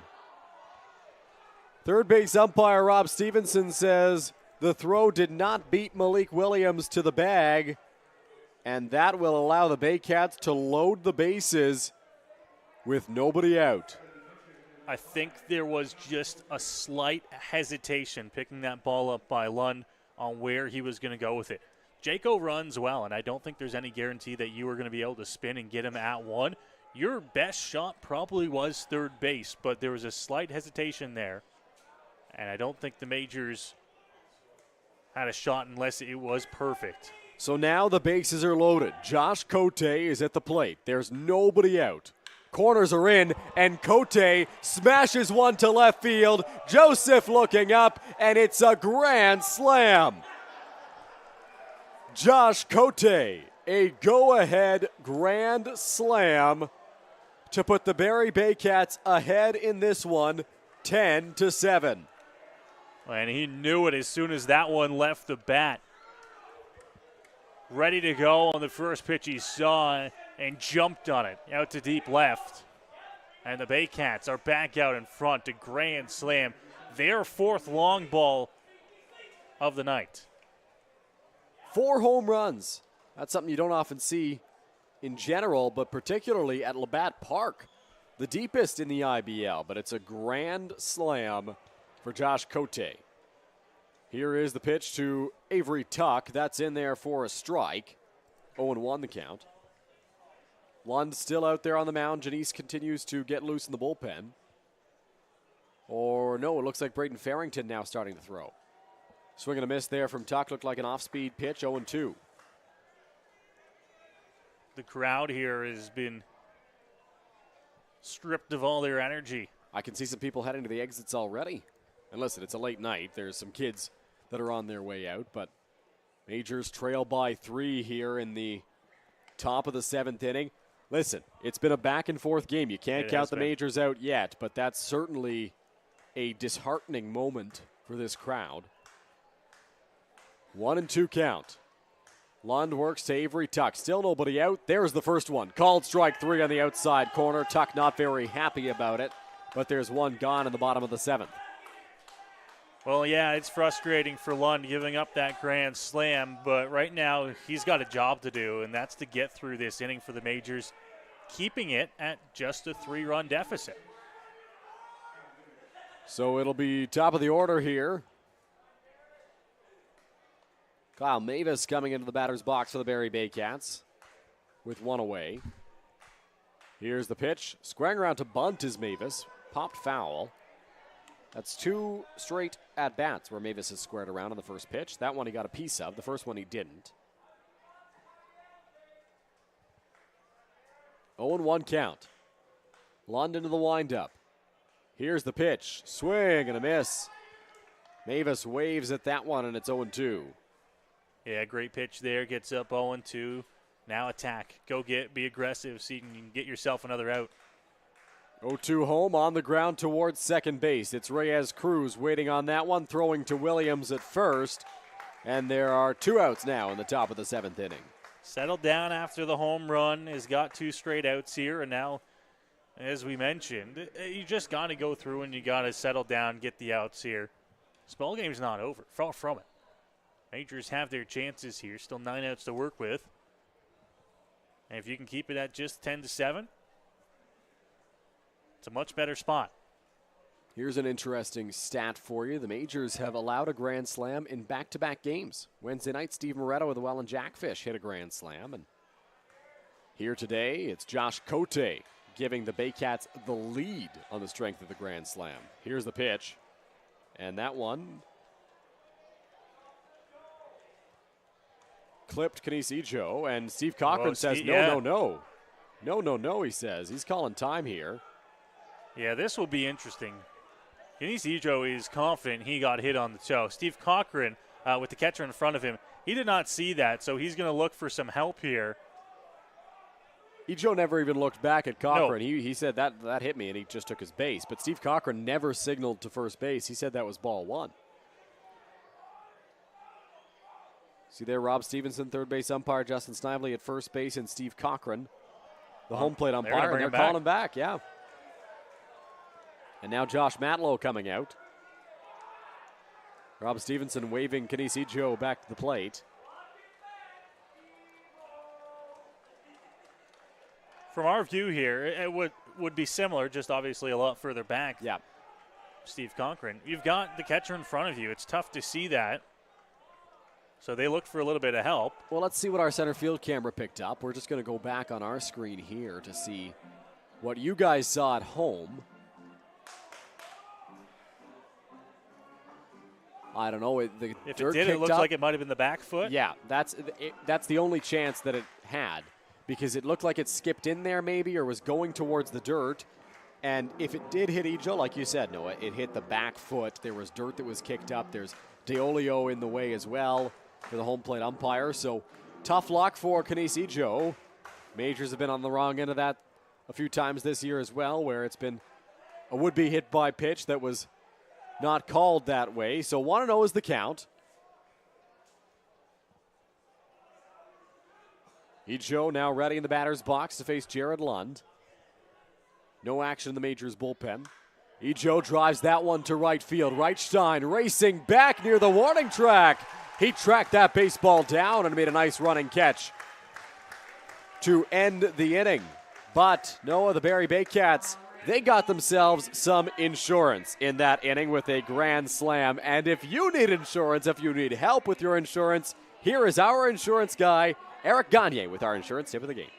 Third base umpire Rob Stevenson says the throw did not beat Malik Williams to the bag, and that will allow the Baycats to load the bases with nobody out. I think there was just a slight hesitation picking that ball up by Lund on where he was going to go with it. Jaco runs well, and I don't think there's any guarantee that you are going to be able to spin and get him at one. Your best shot probably was third base, but there was a slight hesitation there. And I don't think the Majors had a shot unless it was perfect. So now the bases are loaded. Josh Cote is at the plate. There's nobody out. Corners are in, and Cote smashes one to left field. Joseph looking up, and it's a grand slam. Josh Cote, a go-ahead grand slam to put the Barrie Baycats ahead in this one, 10-7. And he knew it as soon as that one left the bat. Ready to go on the first pitch he saw and jumped on it out to deep left. And the Baycats are back out in front. A grand slam. Their 4th long ball of the night. 4 home runs. That's something you don't often see in general, but particularly at Labatt Park. The deepest in the IBL, but it's a grand slam for Josh Cote. Here is the pitch to Avery Tuck. That's in there for a strike. 0-1 the count. Lund still out there on the mound. Janice continues to get loose in the bullpen. Or no, it looks like Braden Farrington now starting to throw. Swing and a miss there from Tuck. Looked like an off-speed pitch, 0-2. The crowd here has been stripped of all their energy. I can see some people heading to the exits already. And listen, it's a late night. There's some kids that are on their way out, but Majors trail by 3 here in the top of the 7th inning. Listen, it's been a back-and-forth game. You can't count the Majors out yet, but that's certainly a disheartening moment for this crowd. 1-2 count. Lund works to Avery Tuck. Still nobody out. There's the first one. Called strike 3 on the outside corner. Tuck not very happy about it, but there's one gone in the bottom of the 7th. Well, yeah, it's frustrating for Lund giving up that grand slam, but right now he's got a job to do, and that's to get through this inning for the Majors, keeping it at just a 3-run deficit. So it'll be top of the order here. Kyle Mavis coming into the batter's box for the Barrie Baycats with 1 away. Here's the pitch. Squaring around to bunt is Mavis. Popped foul. That's 2 straight at-bats where Mavis has squared around on the first pitch. That one he got a piece of. The first one he didn't. 0-1 count. Lund into the windup. Here's the pitch. Swing and a miss. Mavis waves at that one, and it's 0-2. Yeah, great pitch there. Gets up 0-2. Now attack. Go be aggressive so you can get yourself another out. 0-2 home on the ground towards second base. It's Reyes Cruz waiting on that one, throwing to Williams at first. And there are 2 outs now in the top of the 7th inning. Settled down after the home run. Has got 2 straight outs here. And now, as we mentioned, you just got to go through and you got to settle down, get the outs here. This ball game's not over. Far from it. Majors have their chances here. Still 9 outs to work with. And if you can keep it at just 10-7, it's a much better spot. Here's an interesting stat for you. The Majors have allowed a grand slam in back-to-back games. Wednesday night, Steve Moretto of the Welland Jackfish hit a grand slam. And Here today, it's Josh Cote giving the Baycats the lead on the strength of the Grand Slam. Here's the pitch. And that one clipped Canisijo, and Steve Cochran says, no, he says. He's calling time here. Yeah, this will be interesting. Canisijo is confident he got hit on the toe. Steve Cochran, with the catcher in front of him, he did not see that, so he's going to look for some help here. Ijo never even looked back at Cochran. No. He said that hit me, and he just took his base. But Steve Cochran never signaled to first base. He said that was ball one. See there, Rob Stevenson, third base umpire, Justin Snively at first base, and Steve Cochran, the home plate umpire, and they're calling him back, yeah. And now Josh Matlow coming out. Rob Stevenson waving Canisijo back to the plate. From our view here, it would be similar, just obviously a lot further back. Yeah. Steve Cochran. You've got the catcher in front of you. It's tough to see that. So they looked for a little bit of help. Well, let's see what our center field camera picked up. We're just going to go back on our screen here to see what you guys saw at home. I don't know. If it did, it looks like it might have been the back foot. Yeah, that's the only chance that it had, because it looked like it skipped in there maybe or was going towards the dirt. And if it did hit Ijo, like you said, Noah, it hit the back foot. There was dirt that was kicked up. There's Deolio in the way as well for the home plate umpire. So tough luck for Canisijo. Majors have been on the wrong end of that a few times this year as well, where it's been a would-be hit by pitch that was not called that way. So 1-0 is the count. Ijo now ready in the batter's box to face Jared Lund. No action in the Majors bullpen. Ijo drives that one to right field. Reichstein racing back near the warning track. He tracked that baseball down and made a nice running catch to end the inning. But Noah, the Barrie Baycats, they got themselves some insurance in that inning with a grand slam. And if you need insurance, if you need help with your insurance, here is our insurance guy, Eric Gagne, with our insurance tip of the game.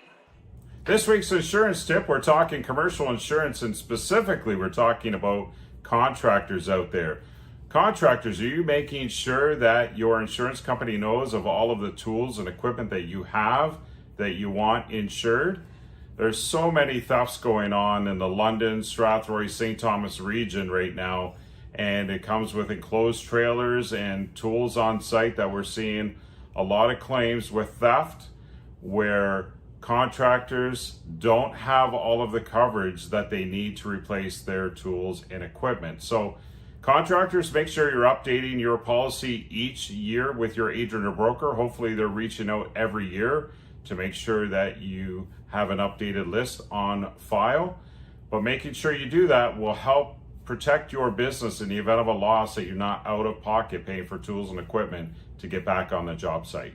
This week's insurance tip, we're talking commercial insurance, and specifically we're talking about contractors out there. Contractors, are you making sure that your insurance company knows of all of the tools and equipment that you have that you want insured? There's so many thefts going on in the London, Strathroy, St. Thomas region right now, and it comes with enclosed trailers and tools on site that we're seeing a lot of claims with theft where contractors don't have all of the coverage that they need to replace their tools and equipment. So contractors, make sure you're updating your policy each year with your agent or broker. Hopefully they're reaching out every year to make sure that you have an updated list on file. But making sure you do that will help protect your business in the event of a loss, that you're not out of pocket paying for tools and equipment to get back on the job site.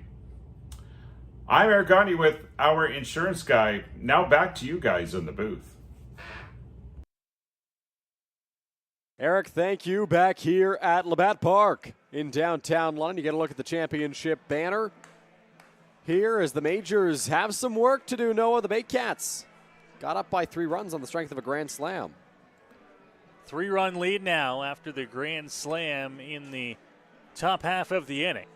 I'm Eric Gagne with our insurance guy. Now back to you guys in the booth. Eric, thank you. Back here at Labatt Park in downtown London. You get a look at the championship banner here as the Majors have some work to do. Noah, the Baycats got up by 3 runs on the strength of a grand slam. 3-run lead now after the grand slam in the top half of the inning.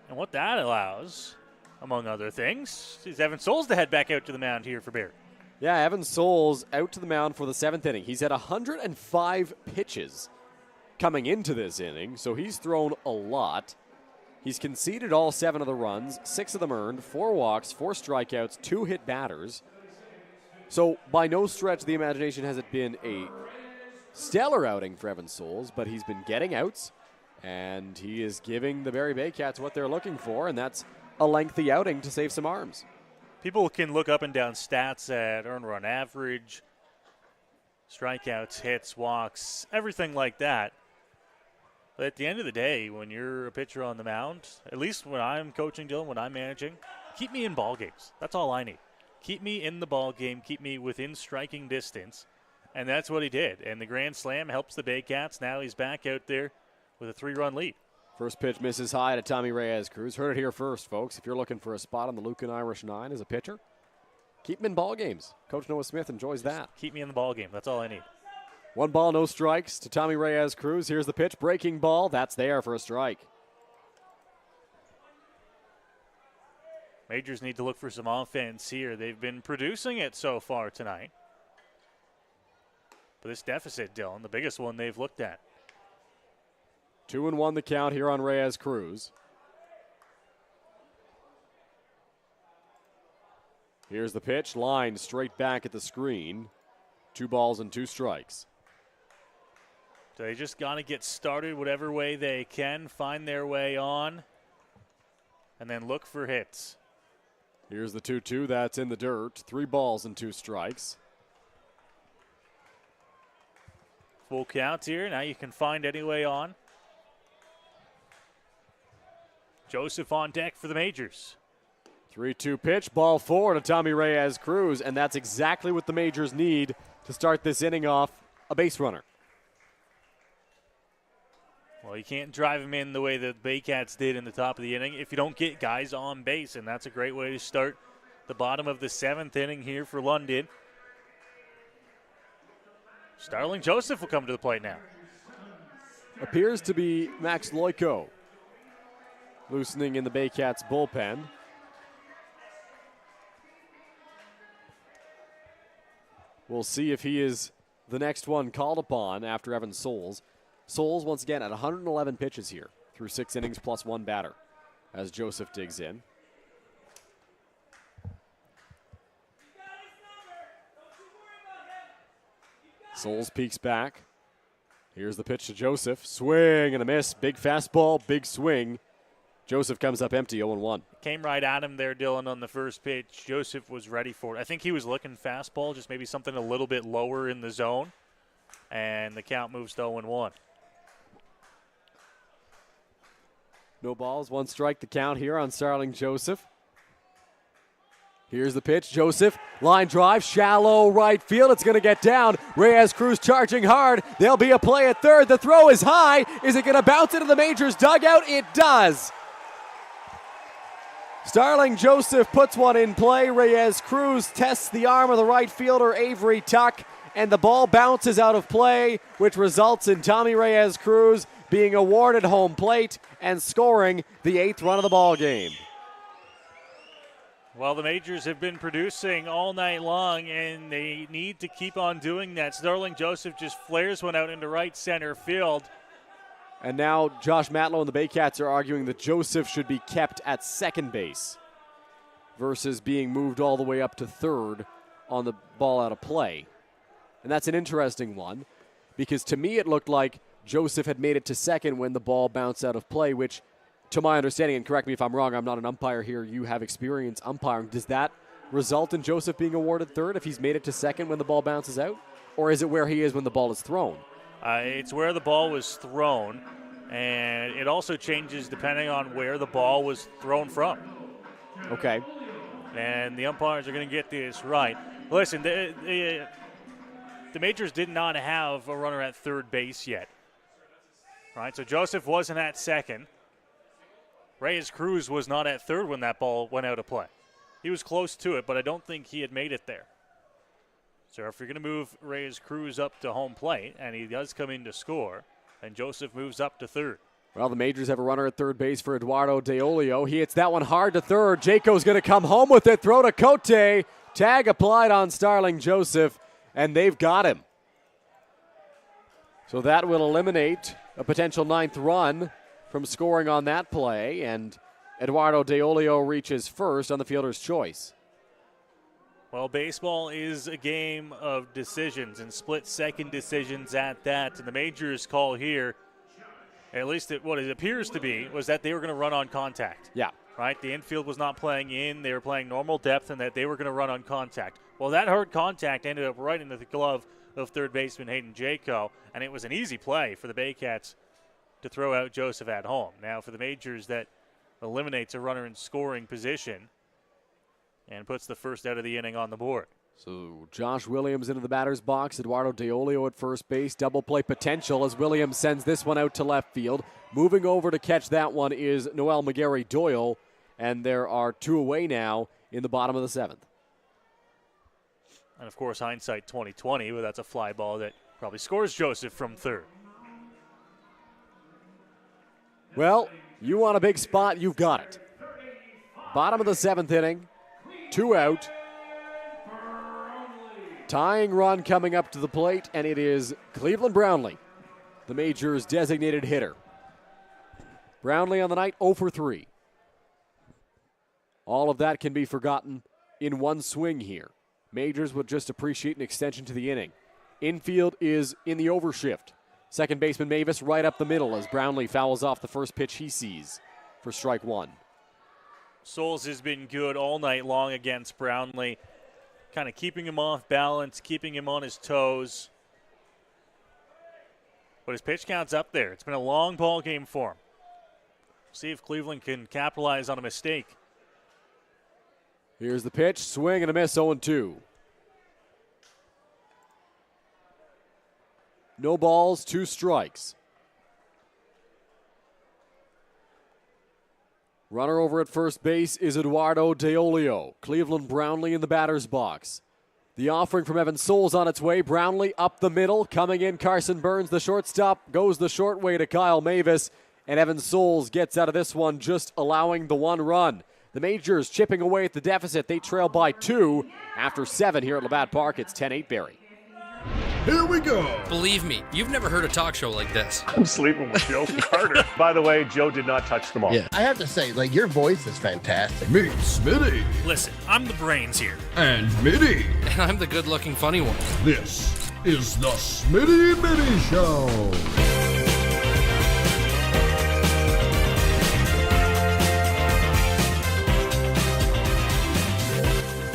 And what that allows, among other things, is Evan Souls to head back out to the mound here for Barrie. Yeah, Evan Souls out to the mound for the 7th inning. He's had 105 pitches coming into this inning, so he's thrown a lot. He's conceded all 7 of the runs, 6 of them earned, 4 walks, 4 strikeouts, 2 hit batters. So by no stretch of the imagination has it been a stellar outing for Evan Souls, but he's been getting outs, and he is giving the Barrie Baycats what they're looking for, and that's a lengthy outing to save some arms. People can look up and down stats at earned run average, strikeouts, hits, walks, everything like that. But at the end of the day, when you're a pitcher on the mound, at least when I'm coaching, Dylan, when I'm managing, keep me in ball games. That's all I need. Keep me in the ball game, keep me within striking distance, and that's what he did. And the grand slam helps the Baycats. Now he's back out there with a 3-run lead. First pitch misses high to Tommy Reyes Cruz. Heard it here first, folks. If you're looking for a spot on the Lucan Irish 9 as a pitcher, Keep him in ball games. Coach Noah Smith enjoys that. Keep me in the ball game. That's all I need. 1 ball, no strikes to Tommy Reyes-Cruz. Here's the pitch. Breaking ball. That's there for a strike. Majors need to look for some offense here. They've been producing it so far tonight. But this deficit, Dylan, the biggest one they've looked at. 2-1 the count here on Reyes-Cruz. Here's the pitch. Line straight back at the screen. 2 balls and 2 strikes. So they just got to get started whatever way they can, find their way on, and then look for hits. Here's the 2-2. That's in the dirt. 3 balls and 2 strikes. Full count here. Now you can find any way on. Joseph on deck for the Majors. 3-2 pitch. Ball 4 to Tommy Reyes-Cruz, and that's exactly what the Majors need to start this inning off, a base runner. Well, you can't drive him in the way that the Baycats did in the top of the inning if you don't get guys on base, and that's a great way to start the bottom of the 7th inning here for London. Starling Joseph will come to the plate now. Appears to be Max Loico loosening in the Baycats bullpen. We'll see if he is the next one called upon after Evan Souls. Souls, once again, at 111 pitches here through 6 innings plus 1 batter as Joseph digs in. Souls peeks back. Here's the pitch to Joseph. Swing and a miss. Big fastball, big swing. Joseph comes up empty, 0-1. Came right at him there, Dylan, on the first pitch. Joseph was ready for it. I think he was looking fastball, just maybe something a little bit lower in the zone. And the count moves to 0-1. No balls, 1 strike the count here on Starling Joseph. Here's the pitch. Joseph, line drive, shallow right field. It's going to get down. Reyes-Cruz charging hard. There'll be a play at third. The throw is high. Is it going to bounce into the Majors dugout? It does. Starling Joseph puts one in play. Reyes-Cruz tests the arm of the right fielder, Avery Tuck, and the ball bounces out of play, which results in Tommy Reyes-Cruz being awarded home plate and scoring the 8th run of the ball game. Well, the Majors have been producing all night long, and they need to keep on doing that. Starling Joseph just flares one out into right center field. And now Josh Matlow and the Baycats are arguing that Joseph should be kept at second base versus being moved all the way up to third on the ball out of play. And that's an interesting one because to me it looked like Joseph had made it to second when the ball bounced out of play, which to my understanding, and correct me if I'm wrong, I'm not an umpire here, you have experience umpiring. Does that result in Joseph being awarded third if he's made it to second when the ball bounces out? Or is it where he is when the ball is thrown? It's where the ball was thrown, and it also changes depending on where the ball was thrown from. Okay. And the umpires are going to get this right. Listen, the Majors did not have a runner at third base yet. All right, so Joseph wasn't at second. Reyes-Cruz was not at third when that ball went out of play. He was close to it, but I don't think he had made it there. So if you're going to move Reyes-Cruz up to home plate, and he does come in to score, then Joseph moves up to third. Well, the Majors have a runner at third base for Eduardo DeOlio. He hits that one hard to third. Jaco's going to come home with it. Throw to Cote. Tag applied on Starling Joseph, and they've got him. So that will eliminate a potential 9th run from scoring on that play, and Eduardo DeOlio reaches first on the fielder's choice. Well, baseball is a game of decisions and split-second decisions at that. And the Majors' call here, at least what it appears to be, was that they were going to run on contact. Yeah. Right? The infield was not playing in. They were playing normal depth, and that they were going to run on contact. Well, that hard contact ended up right into the glove of third baseman Hayden Jaco, and it was an easy play for the Baycats to throw out Joseph at home. Now for the Majors, that eliminates a runner in scoring position and puts the first out of the inning on the board. So Josh Williams into the batter's box. Eduardo DeOlio at first base. Double play potential as Williams sends this one out to left field. Moving over to catch that one is Noel McGarry Doyle, and there are 2 away now in the bottom of the 7th. And, of course, hindsight 2020, but that's a fly ball that probably scores Joseph from third. Well, you want a big spot, you've got it. Bottom of the 7th inning, 2 out. Tying run coming up to the plate, and it is Cleveland Brownlee, the Majors' designated hitter. Brownlee on the night, 0 for 3. All of that can be forgotten in one swing here. Majors would just appreciate an extension to the inning. Infield is in the overshift. Second baseman Mavis right up the middle as Brownlee fouls off the first pitch he sees for strike one. Souls has been good all night long against Brownlee, kind of keeping him off balance, keeping him on his toes. But his pitch count's up there. It's been a long ball game for him. See if Cleveland can capitalize on a mistake. Here's the pitch, swing and a miss, 0-2. No balls, 2 strikes. Runner over at first base is Eduardo Deolio. Cleveland Brownlee in the batter's box. The offering from Evan Souls on its way. Brownlee up the middle. Coming in, Carson Burns, the shortstop, goes the short way to Kyle Mavis. And Evan Souls gets out of this one, just allowing the 1 run. The Majors chipping away at the deficit. They trail by 2 after 7 here at Labatt Park. It's 10-8 Barrie. Here we go. Believe me, you've never heard a talk show like this. I'm sleeping with Joe Carter. By the way, Joe did not touch the ball. Yeah, I have to say, like, your voice is fantastic. Meet Smitty. Listen, I'm the brains here. And Mitty. And I'm the good-looking funny one. This is the Smitty Mitty Show.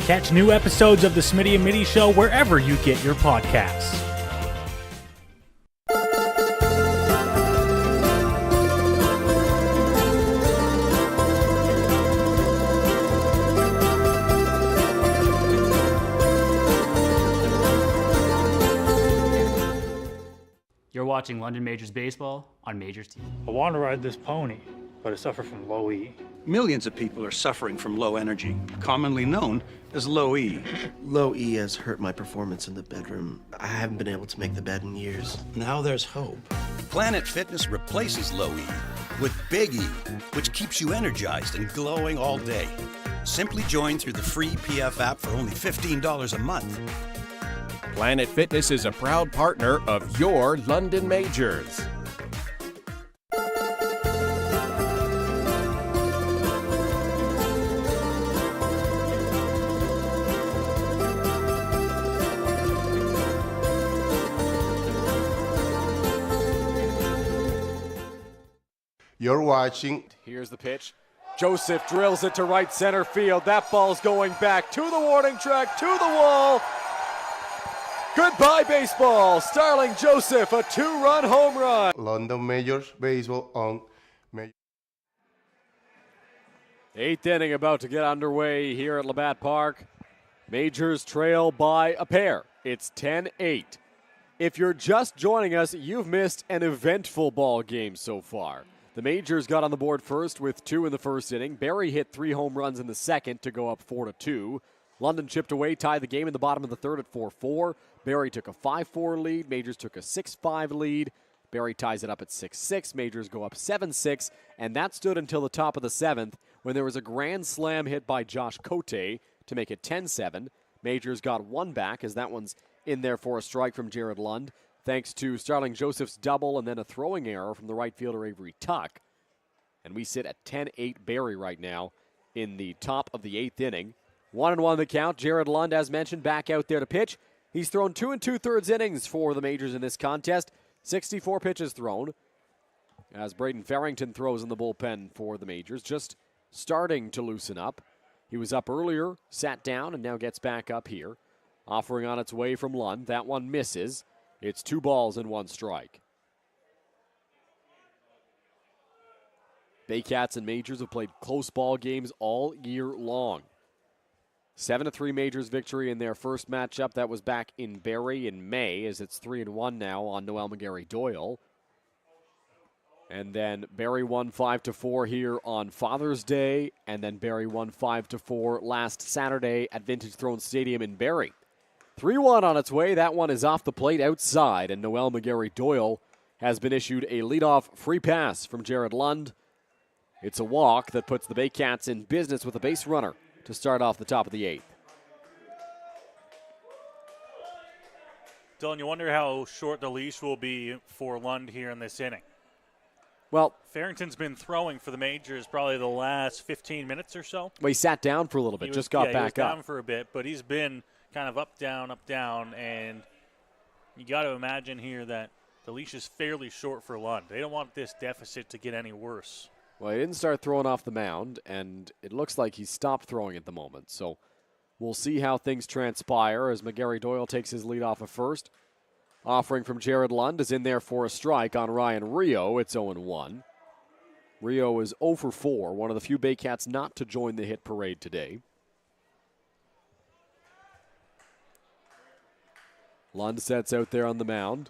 Catch new episodes of the Smitty and Mitty Show wherever you get your podcasts. You're watching London Majors Baseball on MajorsTV. I want to ride this pony, but I suffer from low E. Millions of people are suffering from low energy, commonly known as low E. Low E has hurt my performance in the bedroom. I haven't been able to make the bed in years. Now there's hope. Planet Fitness replaces low E with Big E, which keeps you energized and glowing all day. Simply join through the free PF app for only $15 a month. Planet Fitness is a proud partner of your London Majors. You're watching. Here's the pitch. Joseph drills it to right center field. That ball's going back to the warning track, to the wall. Goodbye, baseball. Starling Joseph, a 2-run home run. London Majors Baseball on Major. 8th inning about to get underway here at Labatt Park. Majors trail by a pair. It's 10-8. If you're just joining us, you've missed an eventful ball game so far. The Majors got on the board first with 2 in the first inning. Barrie hit 3 home runs in the second to go up 4-2. London chipped away, tied the game in the bottom of the third at 4-4. Barrie took a 5-4 lead. Majors took a 6-5 lead. Barrie ties it up at 6-6. Majors go up 7-6, and that stood until the top of the 7th when there was a grand slam hit by Josh Cote to make it 10-7. Majors got 1 back as that one's in there for a strike from Jared Lund, thanks to Starling Joseph's double and then a throwing error from the right fielder Avery Tuck. And we sit at 10-8 Barrie right now in the top of the 8th inning. 1-1 the count. Jared Lund, as mentioned, back out there to pitch. He's thrown 2 2/3 innings for the Majors in this contest. 64 pitches thrown. As Braden Farrington throws in the bullpen for the Majors, just starting to loosen up. He was up earlier, sat down, and now gets back up here. Offering on its way from Lund. That one misses. It's 2 balls and 1 strike. Baycats and Majors have played close ball games all year long. 7-3 Majors victory in their first matchup. That was back in Barrie in May, as it's 3-1 now on Noel McGarry Doyle. And then Barrie won 5-4 here on Father's Day, and then Barrie won 5-4 last Saturday at Vintage Throne Stadium in Barrie. 3-1 on its way. That one is off the plate outside, and Noel McGarry-Doyle has been issued a leadoff free pass from Jared Lund. It's a walk that puts the Baycats in business with a base runner to start off the top of the 8th. Dylan, you wonder how short the leash will be for Lund here in this inning. Well, Farrington's been throwing for the Majors probably the last 15 minutes or so. Well, he sat down for a little bit, just got back he was up. down for a bit, but he's been kind of up, down, and you got to imagine here that the leash is fairly short for Lund. They don't want this deficit to get any worse. Well, he didn't start throwing off the mound, and it looks like he's stopped throwing at the moment. So we'll see how things transpire as McGarry-Doyle takes his lead off at first. Offering from Jared Lund is in there for a strike on Ryan Rio. It's 0-1. Rio is 0 for 4, one of the few Baycats not to join the hit parade today. Lund sets out there on the mound.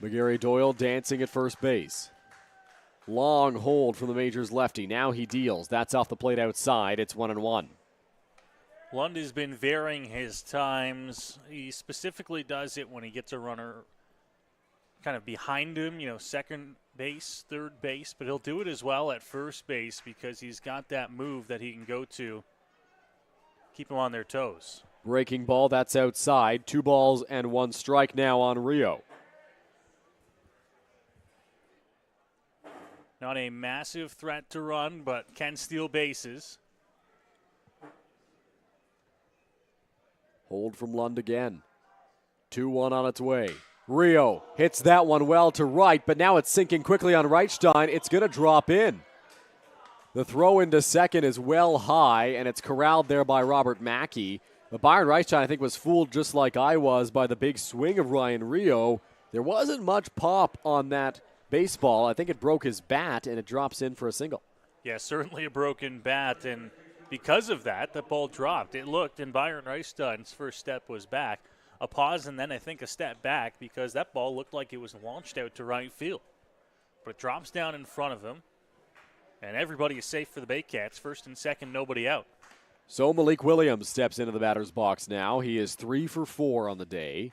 McGarry-Doyle dancing at first base. Long hold from the Majors lefty. Now he deals. That's off the plate outside. It's 1-1. Lund has been varying his times. He specifically does it when he gets a runner kind of behind him, second base, third base, but he'll do it as well at first base because he's got that move that he can go to, keep them on their toes. Breaking ball, that's outside. 2 balls and 1 strike now on Rio. Not a massive threat to run, but can steal bases. Hold from Lund again. 2-1 on its way. Rio hits that one well to right, but now it's sinking quickly on Reichstein. It's going to drop in. The throw into second is well high, and it's corralled there by Robert Mackey. But Byron Reichstein, I think, was fooled just like I was by the big swing of Ryan Rio. There wasn't much pop on that baseball. I think it broke his bat, and it drops in for a single. Yeah, certainly a broken bat, and because of that, the ball dropped. It looked, and Byron Reichstein's first step was back. A pause and then I think a step back because that ball looked like it was launched out to right field. But it drops down in front of him, and everybody is safe for the Baycats. First and second, nobody out. So Malik Williams steps into the batter's box now. He is 3 for 4 on the day.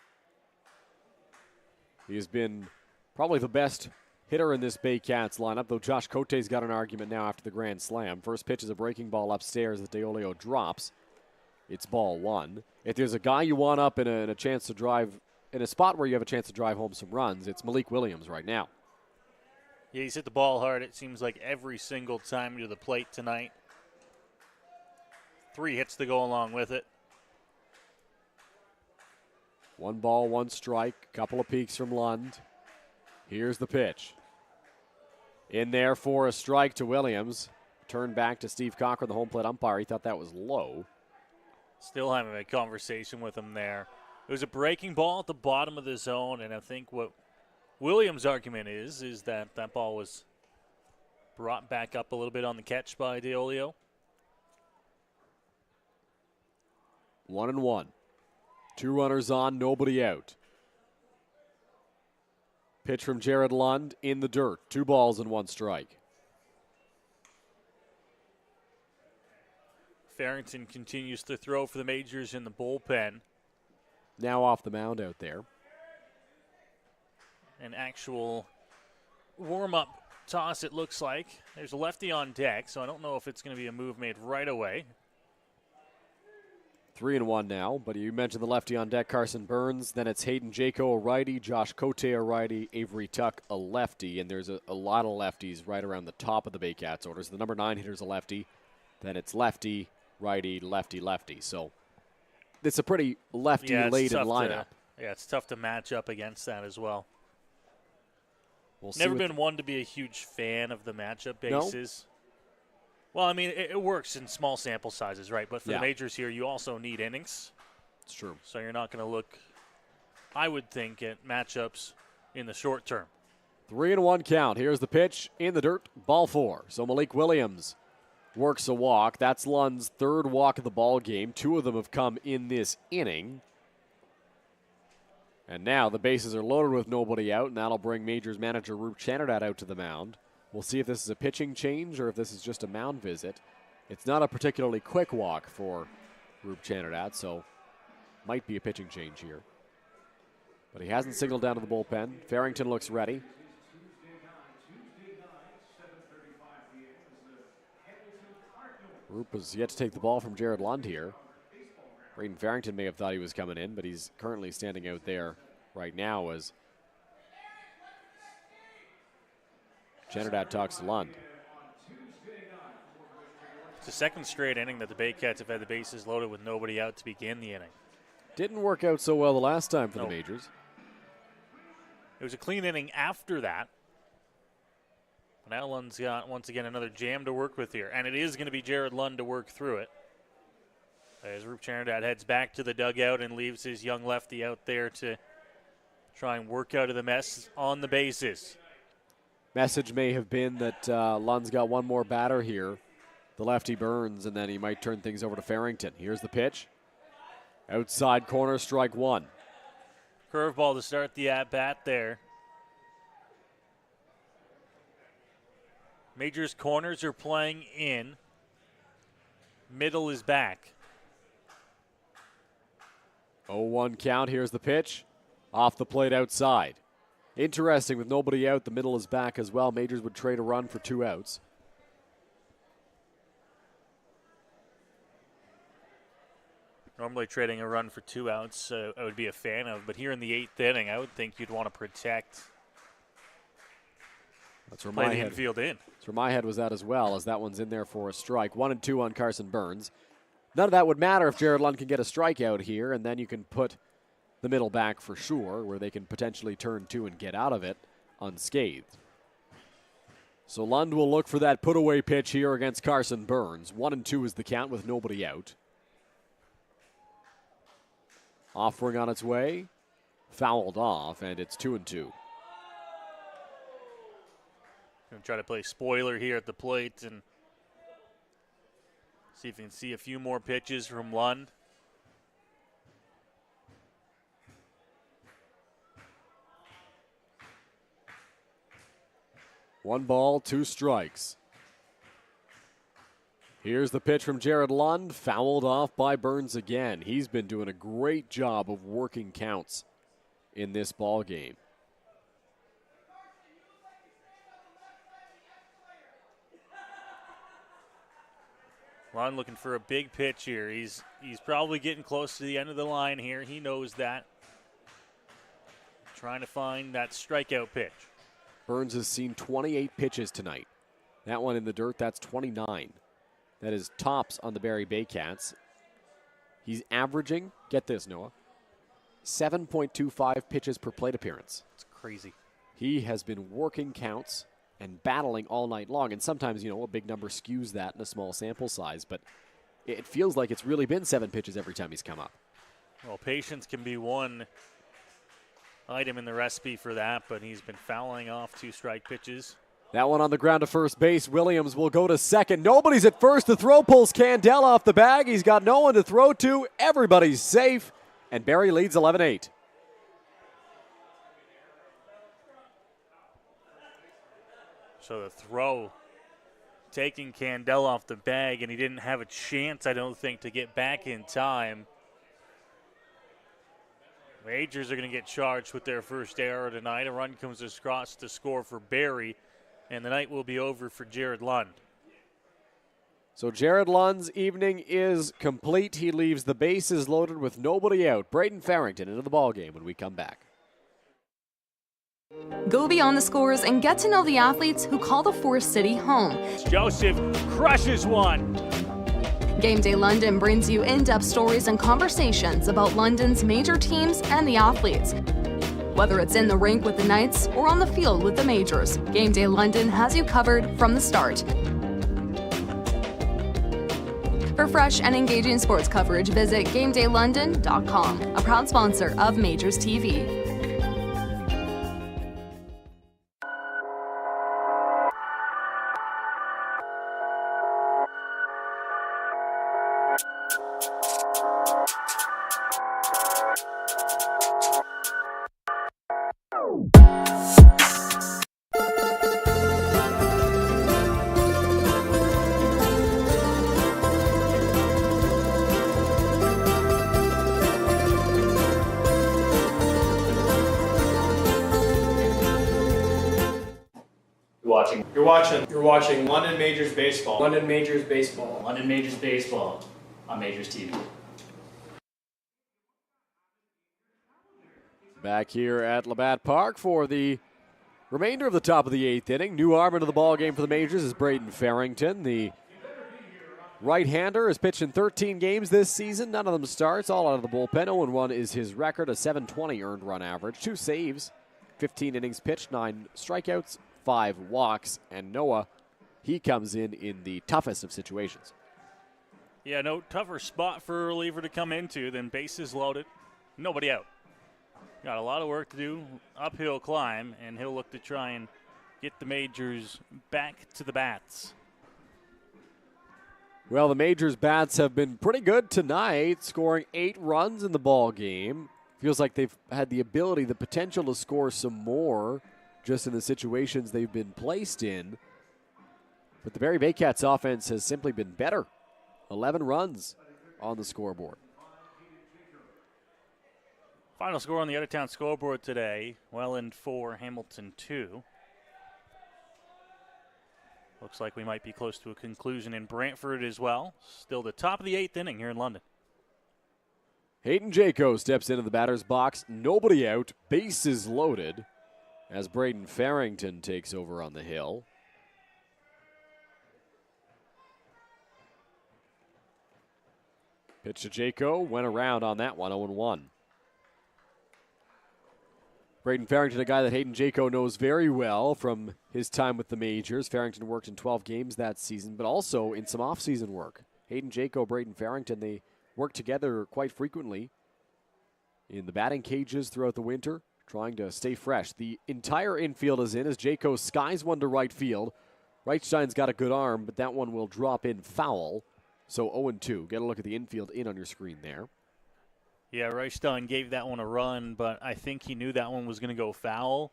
He has been probably the best hitter in this Baycats lineup, though Josh Cote's got an argument now after the grand slam. First pitch is a breaking ball upstairs that DeOlio drops. It's ball 1. If there's a guy you want up in a chance to drive, in a spot where you have a chance to drive home some runs, it's Malik Williams right now. Yeah, he's hit the ball hard, it seems like every single time to the plate tonight. 3 hits to go along with it. 1 ball, 1 strike, couple of peaks from Lund. Here's the pitch. In there for a strike to Williams. Turned back to Steve Cochran, the home plate umpire. He thought that was low. Still having a conversation with him there. It was a breaking ball at the bottom of the zone, and I think what Williams' argument is that that ball was brought back up a little bit on the catch by DeOlio. 1-1. 2 runners on, nobody out. Pitch from Jared Lund in the dirt. 2 balls and 1 strike. Farrington continues to throw for the Majors in the bullpen. Now off the mound out there. An actual warm-up toss, it looks like. There's a lefty on deck, so I don't know if it's going to be a move made right away. 3-1 now, but you mentioned the lefty on deck, Carson Burns. Then it's Hayden Jaco, a righty, Josh Cote, a righty, Avery Tuck, a lefty, and there's a lot of lefties right around the top of the Baycats orders. The number 9 hitter's a lefty. Then it's lefty, righty, lefty, lefty. So it's a pretty lefty-laden lineup. It's tough to match up against that as well. We'll Never been one to be a huge fan of the matchup bases. No? Well, I mean, it works in small sample sizes, right? But for the Majors here, you also need innings. It's true. So you're not going to look, I would think, at matchups in the short term. 3-1 count. Here's the pitch in the dirt, ball 4. So Malik Williams works a walk. That's Lund's 3rd walk of the ball game. 2 of them have come in this inning. And now the bases are loaded with nobody out, and that'll bring Majors manager Roop Chanardad out to the mound. We'll see if this is a pitching change or if this is just a mound visit. It's not a particularly quick walk for Roop Chanardad, so might be a pitching change here. But he hasn't signaled down to the bullpen. Farrington looks ready. Roop has yet to take the ball from Jared Lund here. Braden Farrington may have thought he was coming in, but he's currently standing out there right now as Chanardad talks to Lund. It's the second straight inning that the Baycats have had the bases loaded with nobody out to begin the inning. Didn't work out so well the last time for the Majors. It was a clean inning after that. Now Lund's got, once again, another jam to work with here. And it is going to be Jared Lund to work through it. As Roop Chanardad heads back to the dugout and leaves his young lefty out there to try and work out of the mess on the bases. Message may have been that Lund's got one more batter here. The lefty Burns, and then he might turn things over to Farrington. Here's the pitch. Outside corner, strike one. Curveball to start the at-bat there. Majors corners are playing in. Middle is back. 0-1 count. Here's the pitch. Off the plate outside. Interesting, with nobody out, the middle is back as well. Majors would trade a run for 2 outs. Normally trading a run for 2 outs I would be a fan of, but here in the 8th inning, I would think you'd want to protect. That's where play my the head, infield in. That's where my head was at as well, as that one's in there for a strike. 1-2 on Carson Burns. None of that would matter if Jared Lund can get a strikeout here, and then you can put the middle back for sure, where they can potentially turn 2 and get out of it unscathed. So Lund will look for that put-away pitch here against Carson Burns. 1-2 is the count with nobody out. Offering on its way, fouled off, and it's 2-2. Going to try to play spoiler here at the plate and see if we can see a few more pitches from Lund. One ball, 2 strikes. Here's the pitch from Jared Lund, fouled off by Burns again. He's been doing a great job of working counts in this ball game. Lund looking for a big pitch here. He's probably getting close to the end of the line here. He knows that. Trying to find that strikeout pitch. Burns has seen 28 pitches tonight. That one in the dirt, that's 29. That is tops on the Barrie Baycats. He's averaging, get this, Noah, 7.25 pitches per plate appearance. It's crazy. He has been working counts and battling all night long. And sometimes, you know, a big number skews that in a small sample size. But it feels like it's really been 7 pitches every time he's come up. Well, patience can be one item in the recipe for that, but he's been fouling off 2 strike pitches. That one on the ground to first base. Williams will go to second. Nobody's at first. The throw pulls Candell off the bag. He's got no one to throw to. Everybody's safe. And Barrie leads 11-8. So the throw taking Candell off the bag, and he didn't have a chance, I don't think, to get back in time. Majors are going to get charged with their first error tonight. A run comes across to score for Barrie, and the night will be over for Jared Lund. So Jared Lund's evening is complete. He leaves the bases loaded with nobody out. Braden Farrington into the ballgame when we come back. Go beyond the scores and get to know the athletes who call the Forest City home. Joseph crushes one. Game Day London brings you in-depth stories and conversations about London's major teams and the athletes. Whether it's in the rink with the Knights or on the field with the Majors, Game Day London has you covered from the start. For fresh and engaging sports coverage, visit GameDayLondon.com, a proud sponsor of MajorsTV. You're watching London Majors Baseball. London Majors Baseball. London Majors Baseball on MajorsTV. Back here at Labatt Park for the remainder of the top of the 8th inning. New arm into the ball game for the Majors is Braden Farrington. The right-hander has pitched in 13 games this season. None of them starts, all out of the bullpen. 0-1 is his record, a .720 earned run average. 2 saves, 15 innings pitched, 9 strikeouts, 5 walks. And Noah, he comes in the toughest of situations. Yeah, no tougher spot for a reliever to come into than bases loaded, nobody out. Got a lot of work to do, uphill climb, and he'll look to try and get the Majors back to the bats. Well, the Majors' bats have been pretty good tonight, scoring 8 runs in the ball game. Feels like they've had the ability, the potential to score some more just in the situations they've been placed in. But the Barrie Baycats offense has simply been better. 11 runs on the scoreboard. Final score on the out-of-town scoreboard today, Welland 4, Hamilton 2. Looks like we might be close to a conclusion in Brantford as well. Still the top of the 8th inning here in London. Hayden Jaco steps into the batter's box. Nobody out. Bases loaded as Braden Farrington takes over on the hill. Pitch to Jaco. Went around on that one, 0-1. Braden Farrington, a guy that Hayden Jaco knows very well from his time with the Majors. Farrington worked in 12 games that season, but also in some off-season work. Hayden Jaco, Braden Farrington, they worked together quite frequently in the batting cages throughout the winter, trying to stay fresh. The entire infield is in as Jaco skies one to right field. Reichstein's got a good arm, but that one will drop in foul. So 0-2. Get a look at the infield in on your screen there. Yeah, Reichstein gave that one a run, but I think he knew that one was going to go foul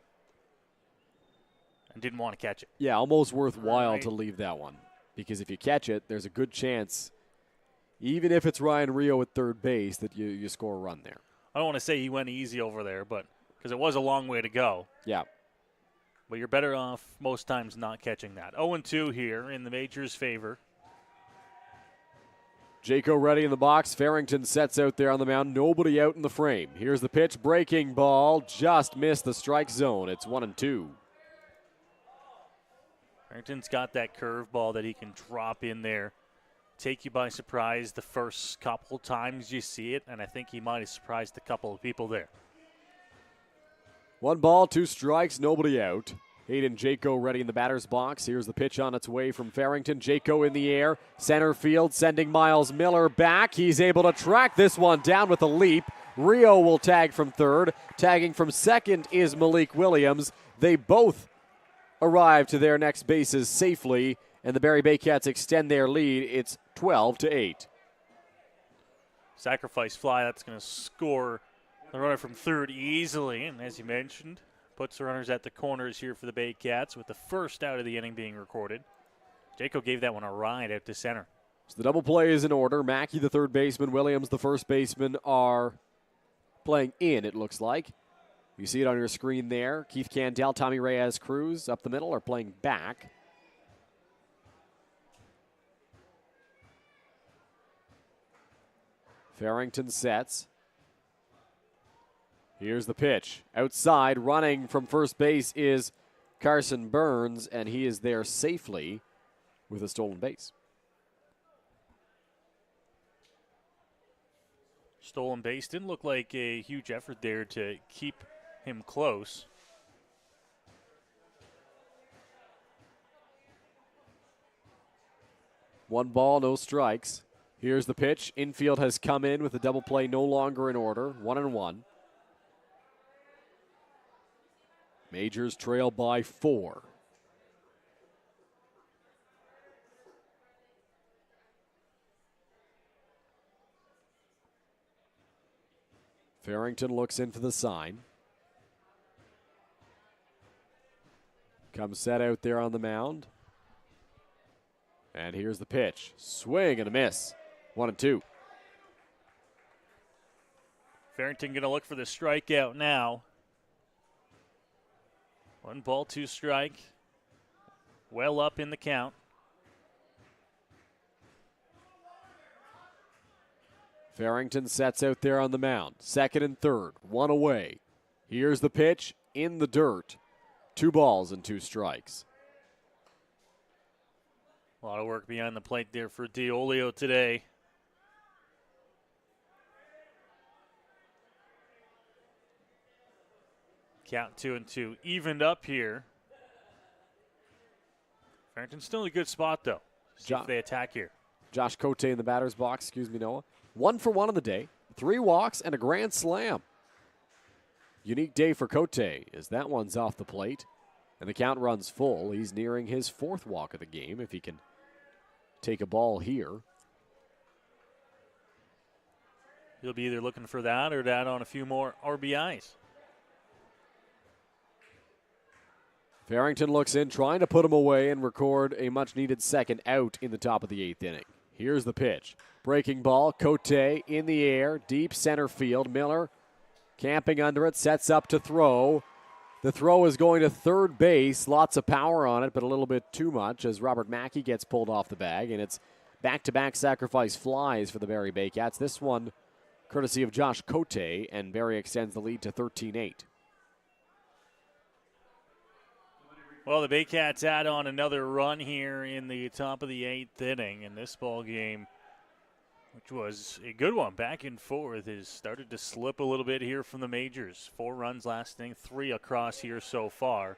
and didn't want to catch it. Yeah, almost worthwhile to leave that one, because if you catch it, there's a good chance, even if it's Ryan Rio at third base, that you score a run there. I don't want to say he went easy over there, but because it was a long way to go. Yeah. But you're better off most times not catching that. 0-2 here in the Majors' favor. Jaco ready in the box. Farrington sets out there on the mound. Nobody out in the frame. Here's the pitch. Breaking ball. Just missed the strike zone. It's 1-2. Farrington's got that curveball that he can drop in there, take you by surprise the first couple times you see it, and I think he might have surprised a couple of people there. 1 ball, 2 strikes, nobody out. Hayden Jaco ready in the batter's box. Here's the pitch on its way from Farrington. Jaco in the air. Center field sending Miles Miller back. He's able to track this one down with a leap. Rio will tag from third. Tagging from second is Malik Williams. They both arrive to their next bases safely, and the Barrie Baycats extend their lead. It's 12-8. Sacrifice fly, that's going to score the runner from third easily, and as you mentioned, puts the runners at the corners here for the Baycats with the first out of the inning being recorded. Jaco gave that one a ride out to center. So the double play is in order. Mackey, the third baseman, Williams, the first baseman, are playing in, it looks like. You see it on your screen there. Keith Candell, Tommy Reyes Cruz up the middle are playing back. Farrington sets. Here's the pitch. Outside, running from first base is Carson Burns, and he is there safely with a stolen base. Stolen base. Didn't look like a huge effort there to keep him close. One ball, no strikes. Here's the pitch. Infield has come in with the double play no longer in order. 1-1. Majors trail by 4. Farrington looks in for the sign. Comes set out there on the mound. And here's the pitch. Swing and a miss. 1-2. Farrington going to look for the strikeout now. 1 ball, 2 strike. well up in the count. Farrington sets out there on the mound. Second and third, one away. Here's the pitch in the dirt. 2 balls and 2 strikes. A lot of work behind the plate there for DiOlio today. Count 2-2. Evened up here. Farrington's still in a good spot, though. See if they attack here. Josh Cote in the batter's box. Excuse me, Noah. 1 for 1 on the day. 3 walks and a grand slam. Unique day for Cote as that one's off the plate. And the count runs full. He's nearing his 4th walk of the game if he can take a ball here. He'll be either looking for that or to add on a few more RBIs. Farrington looks in, trying to put him away and record a much-needed second out in the top of the 8th inning. Here's the pitch. Breaking ball, Cote in the air, deep center field. Miller camping under it, sets up to throw. The throw is going to third base. Lots of power on it, but a little bit too much as Robert Mackey gets pulled off the bag, and it's back-to-back sacrifice flies for the Barrie Baycats. This one courtesy of Josh Cote, and Barrie extends the lead to 13-8. Well, the Baycats add on another run here in the top of the 8th inning, and this ball game, which was a good one, back and forth, has started to slip a little bit here from the Majors. 4 runs last inning, 3 across here so far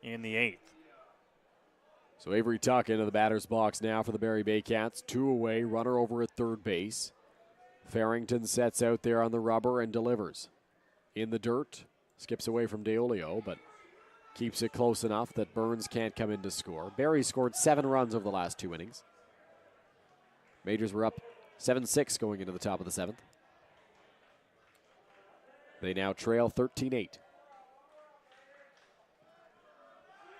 in the 8th. So Avery Tuck into the batter's box now for the Barrie Baycats. 2 away, runner over at third base. Farrington sets out there on the rubber and delivers. In the dirt, skips away from DiOlio, but keeps it close enough that Burns can't come in to score. Barrie scored 7 runs over the last 2 innings. Majors were up 7-6 going into the top of the 7th. They now trail 13-8.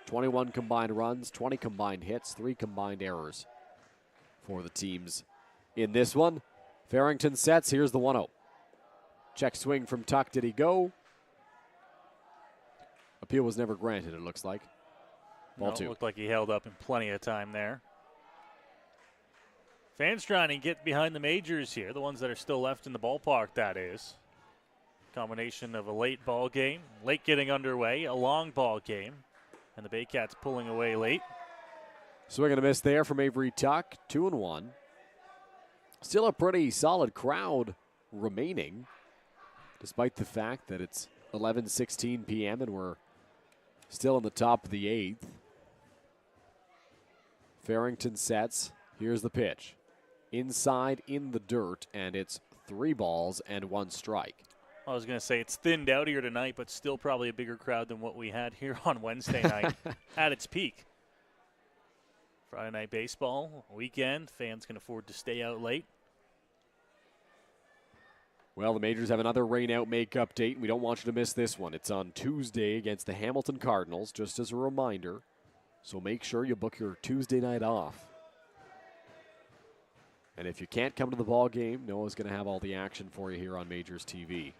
21 combined runs, 20 combined hits, 3 combined errors for the teams in this one. Farrington sets. Here's the 1-0. Check swing from Tuck. Did he go? Appeal was never granted, it looks like. Ball 2. It looked like he held up in plenty of time there. Fans trying to get behind the Majors here, the ones that are still left in the ballpark, that is. Combination of a late ball game, late getting underway, a long ball game, and the Baycats pulling away late. Swing and a miss there from Avery Tuck, 2-1. Still a pretty solid crowd remaining, despite the fact that it's 11:16 p.m. and we're still in the top of the 8th. Farrington sets. Here's the pitch. Inside in the dirt, and it's 3 balls and 1 strike. I was going to say it's thinned out here tonight, but still probably a bigger crowd than what we had here on Wednesday night at its peak. Friday night baseball, weekend, fans can afford to stay out late. Well, the Majors have another rain-out makeup date, and we don't want you to miss this one. It's on Tuesday against the Hamilton Cardinals, just as a reminder. So make sure you book your Tuesday night off. And if you can't come to the ball game, Noah's going to have all the action for you here on MajorsTV.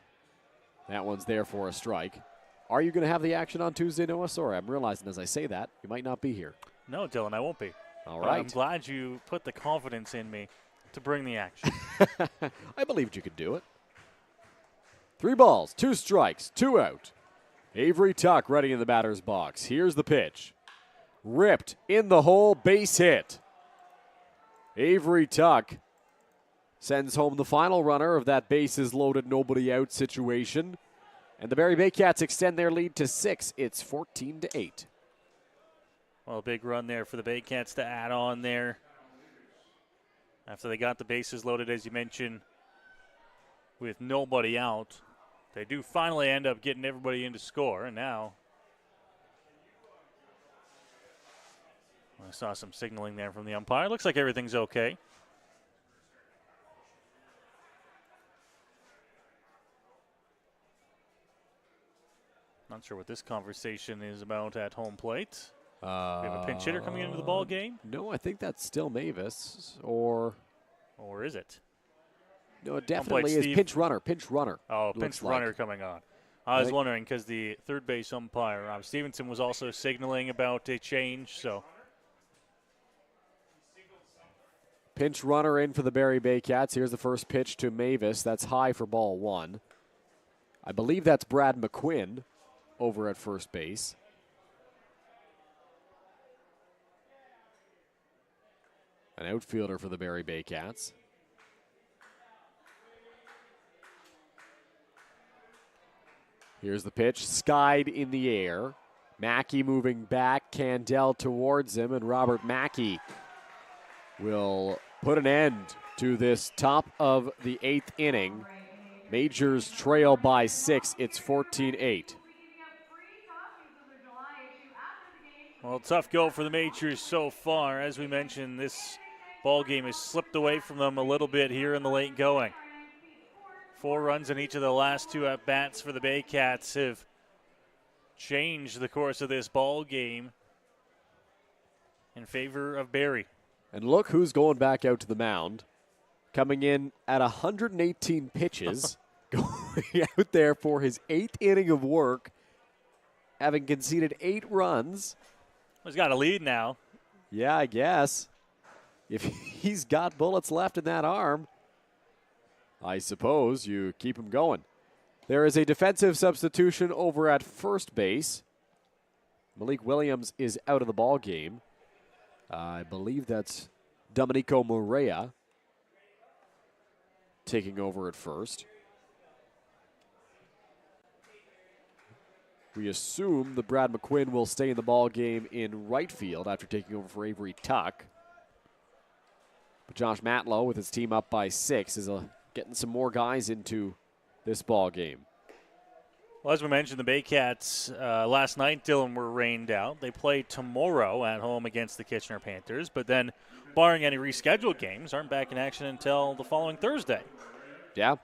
That one's there for a strike. Are you going to have the action on Tuesday, Noah? Sorry, I'm realizing as I say that, you might not be here. No, Dylan, I won't be. All but right. I'm glad you put the confidence in me to bring the action. I believed you could do it. 3 balls, 2 strikes, 2 out. Avery Tuck ready in the batter's box. Here's the pitch. Ripped in the hole, base hit. Avery Tuck sends home the final runner of that bases loaded, nobody out situation. And the Barrie Baycats extend their lead to 6. It's 14-8. Well, a big run there for the Baycats to add on there. After they got the bases loaded, as you mentioned, with nobody out. They do finally end up getting everybody in to score, and now I saw some signaling there from the umpire. Looks like everything's okay. Not sure what this conversation is about at home plate. We have a pinch hitter coming into the ball game. No, I think that's still Mavis, or is it? No, it definitely is. Pinch runner. Oh, pinch runner coming on. I was wondering because the third base umpire, Rob Stevenson, was also signaling about a change. So pinch runner in for the Barrie Baycats. Here's the first pitch to Mavis. That's high for ball one. I believe that's Brad McQuinn over at first base. An outfielder for the Barrie Baycats. Here's the pitch, skied in the air. Mackey moving back, Candell towards him, and Robert Mackey will put an end to this top of the 8th inning. Majors trail by 6. It's 14-8. Well, tough go for the Majors so far. As we mentioned, this ball game has slipped away from them a little bit here in the late going. 4 runs in each of the last 2 at-bats for the Baycats have changed the course of this ball game in favor of Barrie. And look who's going back out to the mound. Coming in at 118 pitches, going out there for his 8th inning of work, having conceded 8 runs. He's got a lead now. Yeah, I guess. If he's got bullets left in that arm, I suppose you keep him going. There is a defensive substitution over at first base. Malik Williams is out of the ball game. I believe that's Dominico Morea taking over at first. We assume that Brad McQuinn will stay in the ball game in right field after taking over for Avery Tuck. But Josh Matlow, with his team up by 6, is getting some more guys into this ball game. Well, as we mentioned, the Baycats last night, Dylan, were rained out. They play tomorrow at home against the Kitchener Panthers, but then, barring any rescheduled games, aren't back in action until the following Thursday. Yeah.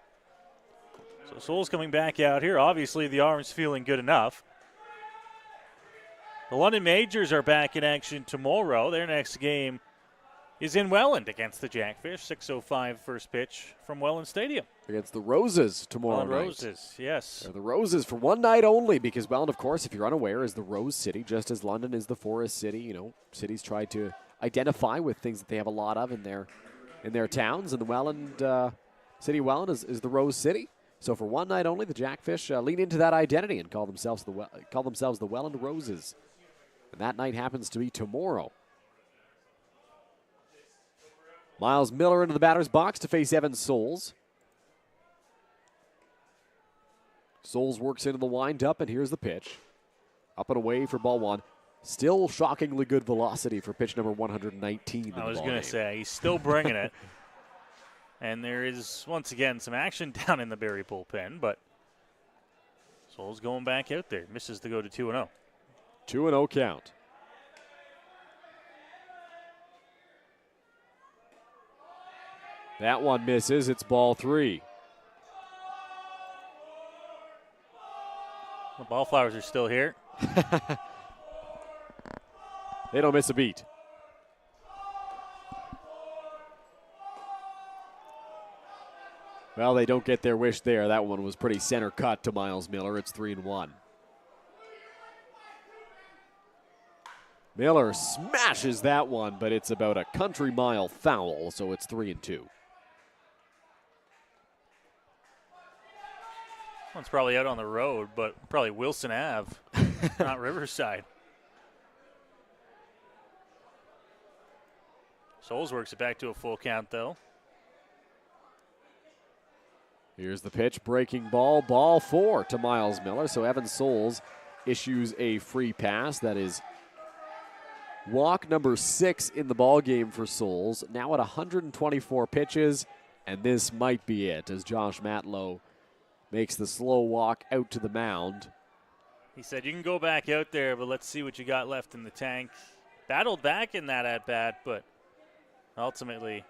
So Souls coming back out here. Obviously, the Arms feeling good enough. The London Majors are back in action tomorrow. Their next game is in Welland against the Jackfish. 6:05 first pitch from Welland Stadium. Against the Roses tomorrow night. Roses, yes. They're the Roses for one night only, because Welland, of course, if you're unaware, is the Rose City, just as London is the Forest City. You know, cities try to identify with things that they have a lot of in their towns, and the Welland City of Welland is the Rose City. So for one night only, the Jackfish lean into that identity and call themselves the Welland Roses. And that night happens to be tomorrow. Miles Miller into the batter's box to face Evan Souls. Souls works into the windup, and here's the pitch. Up and away for ball one. Still shockingly good velocity for pitch number 119. I was going to say, he's still bringing it. And there is, once again, some action down in the Barrie bullpen, but Souls going back out there. Misses to go to 2-0. 2-0 count. That one misses. It's ball 3. The Ballflowers are still here. They don't miss a beat. Well, they don't get their wish there. That one was pretty center cut to Miles Miller. It's 3-1. Miller smashes that one, but it's about a country mile foul, so it's 3-2. One's probably out on the road, but probably Wilson Ave, not Riverside. Souls works it back to a full count, though. Here's the pitch, breaking ball, ball 4 to Miles Miller. So Evan Souls issues a free pass. That is walk number 6 in the ball game for Souls. Now at 124 pitches, and this might be it as Josh Matlow makes the slow walk out to the mound. He said, you can go back out there, but let's see what you got left in the tank. Battled back in that at-bat, but ultimately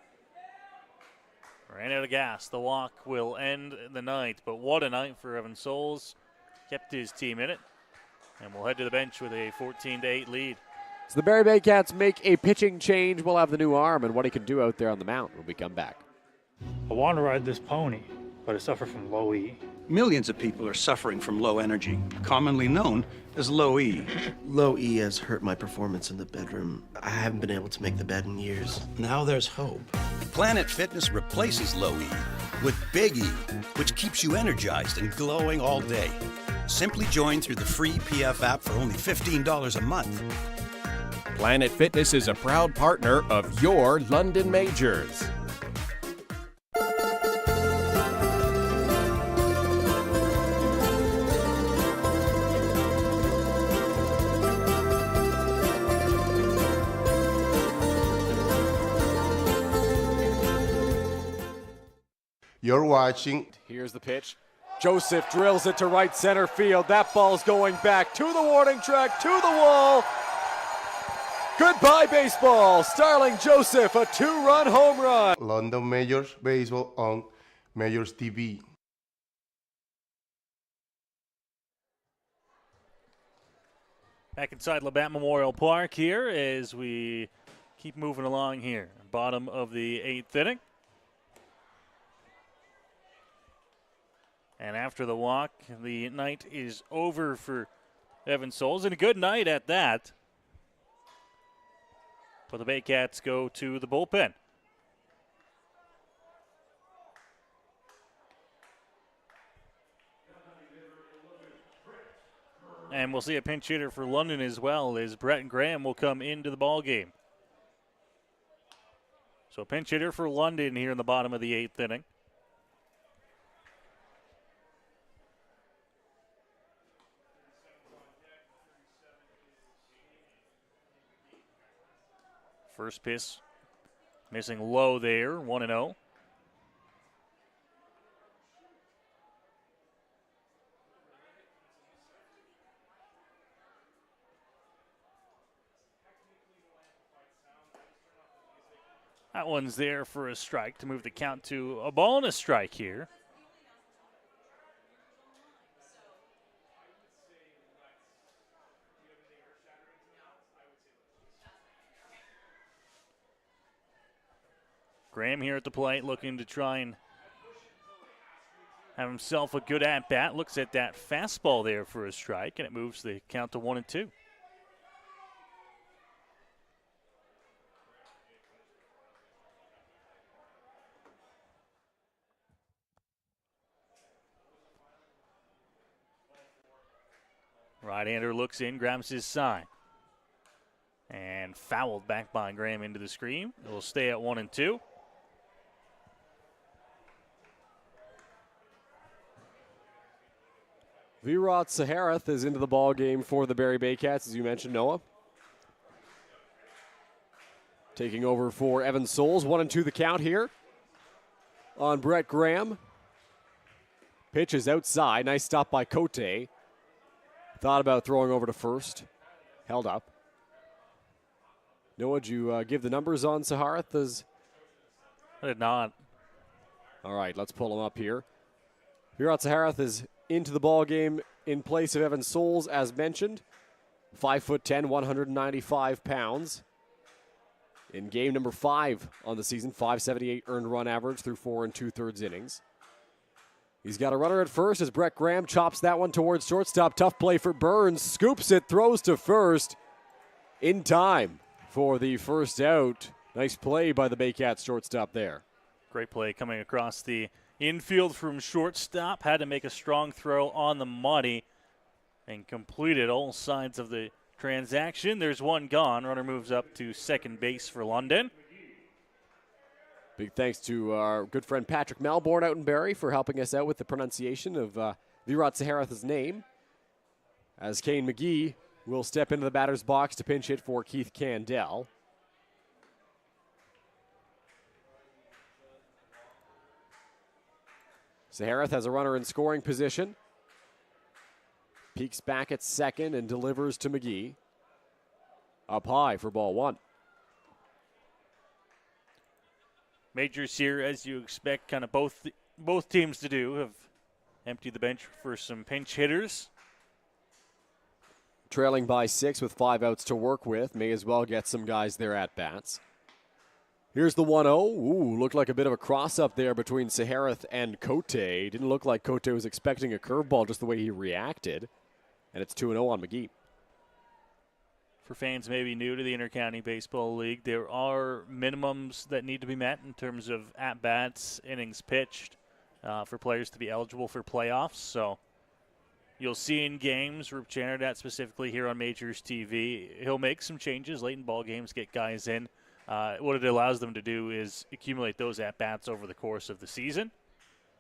ran out of gas. The walk will end the night, but what a night for Evan Souls. Kept his team in it, and we'll head to the bench with a 14-8 lead. So the Barrie Baycats make a pitching change. We'll have the new arm and what he can do out there on the mound when we come back. I want to ride this pony, but I suffer from low E. Millions of people are suffering from low energy, commonly known as low E. Low E has hurt my performance in the bedroom. I haven't been able to make the bed in years. Now there's hope. Planet Fitness replaces low E with Big E, which keeps you energized and glowing all day. Simply join through the free PF app for only $15 a month. Planet Fitness is a proud partner of your London Majors. You're watching. Here's the pitch. Joseph drills it to right center field. That ball's going back to the warning track, to the wall. Goodbye, baseball. Starling Joseph, a 2-run home run. London Majors Baseball on MajorsTV. Back inside Labatt Memorial Park here as we keep moving along here. Bottom of the 8th inning. And after the walk, the night is over for Evan Souls, and a good night at that. But the Baycats go to the bullpen. And we'll see a pinch hitter for London as well, as Brett Graham will come into the ball game. So pinch hitter for London here in the bottom of the 8th inning. First pitch missing low there, 1-0. That one's there for a strike to move the count to a ball and a strike here. Graham here at the plate looking to try and have himself a good at-bat. Looks at that fastball there for a strike, and it moves the count to 1-2. Right-hander looks in, grabs his sign. And fouled back by Graham into the screen. It will stay at 1-2. Virat Saharath is into the ball game for the Barrie Baycats, as you mentioned, Noah. Taking over for Evan Souls. 1-2 the count here on Brett Graham. Pitch is outside. Nice stop by Cote. Thought about throwing over to first. Held up. Noah, did you give the numbers on Saharath? I did not. All right, let's pull him up here. Virat Saharath is into the ball game in place of Evan Souls, as mentioned. 5'10", 195 pounds. In game number 5 on the season, 578 earned run average through 4 2/3 innings. He's got a runner at first as Brett Graham chops that one towards shortstop. Tough play for Burns. Scoops it, throws to first in time for the first out. Nice play by the Baycats shortstop there. Great play coming across the infield from shortstop. Had to make a strong throw on the money and completed all sides of the transaction. There's one gone. Runner moves up to second base for London. Big thanks to our good friend Patrick Melbourne out in Barrie for helping us out with the pronunciation of Virat Saharath's name. As Kane McGee will step into the batter's box to pinch hit for Keith Candell. Saharath has a runner in scoring position. Peeks back at second and delivers to McGee. Up high for ball 1. Majors here, as you expect, kind of both teams to do, have emptied the bench for some pinch hitters. Trailing by 6 with 5 outs to work with. May as well get some guys there at bats. Here's the 1-0. Ooh, looked like a bit of a cross-up there between Saharath and Cote. Didn't look like Cote was expecting a curveball just the way he reacted. And it's 2-0 on McGee. For fans maybe new to the Intercounty Baseball League, there are minimums that need to be met in terms of at-bats, innings pitched, for players to be eligible for playoffs. So you'll see in games, Rup Channerdat specifically here on Majors TV, he'll make some changes late in ball games, get guys in. What it allows them to do is accumulate those at-bats over the course of the season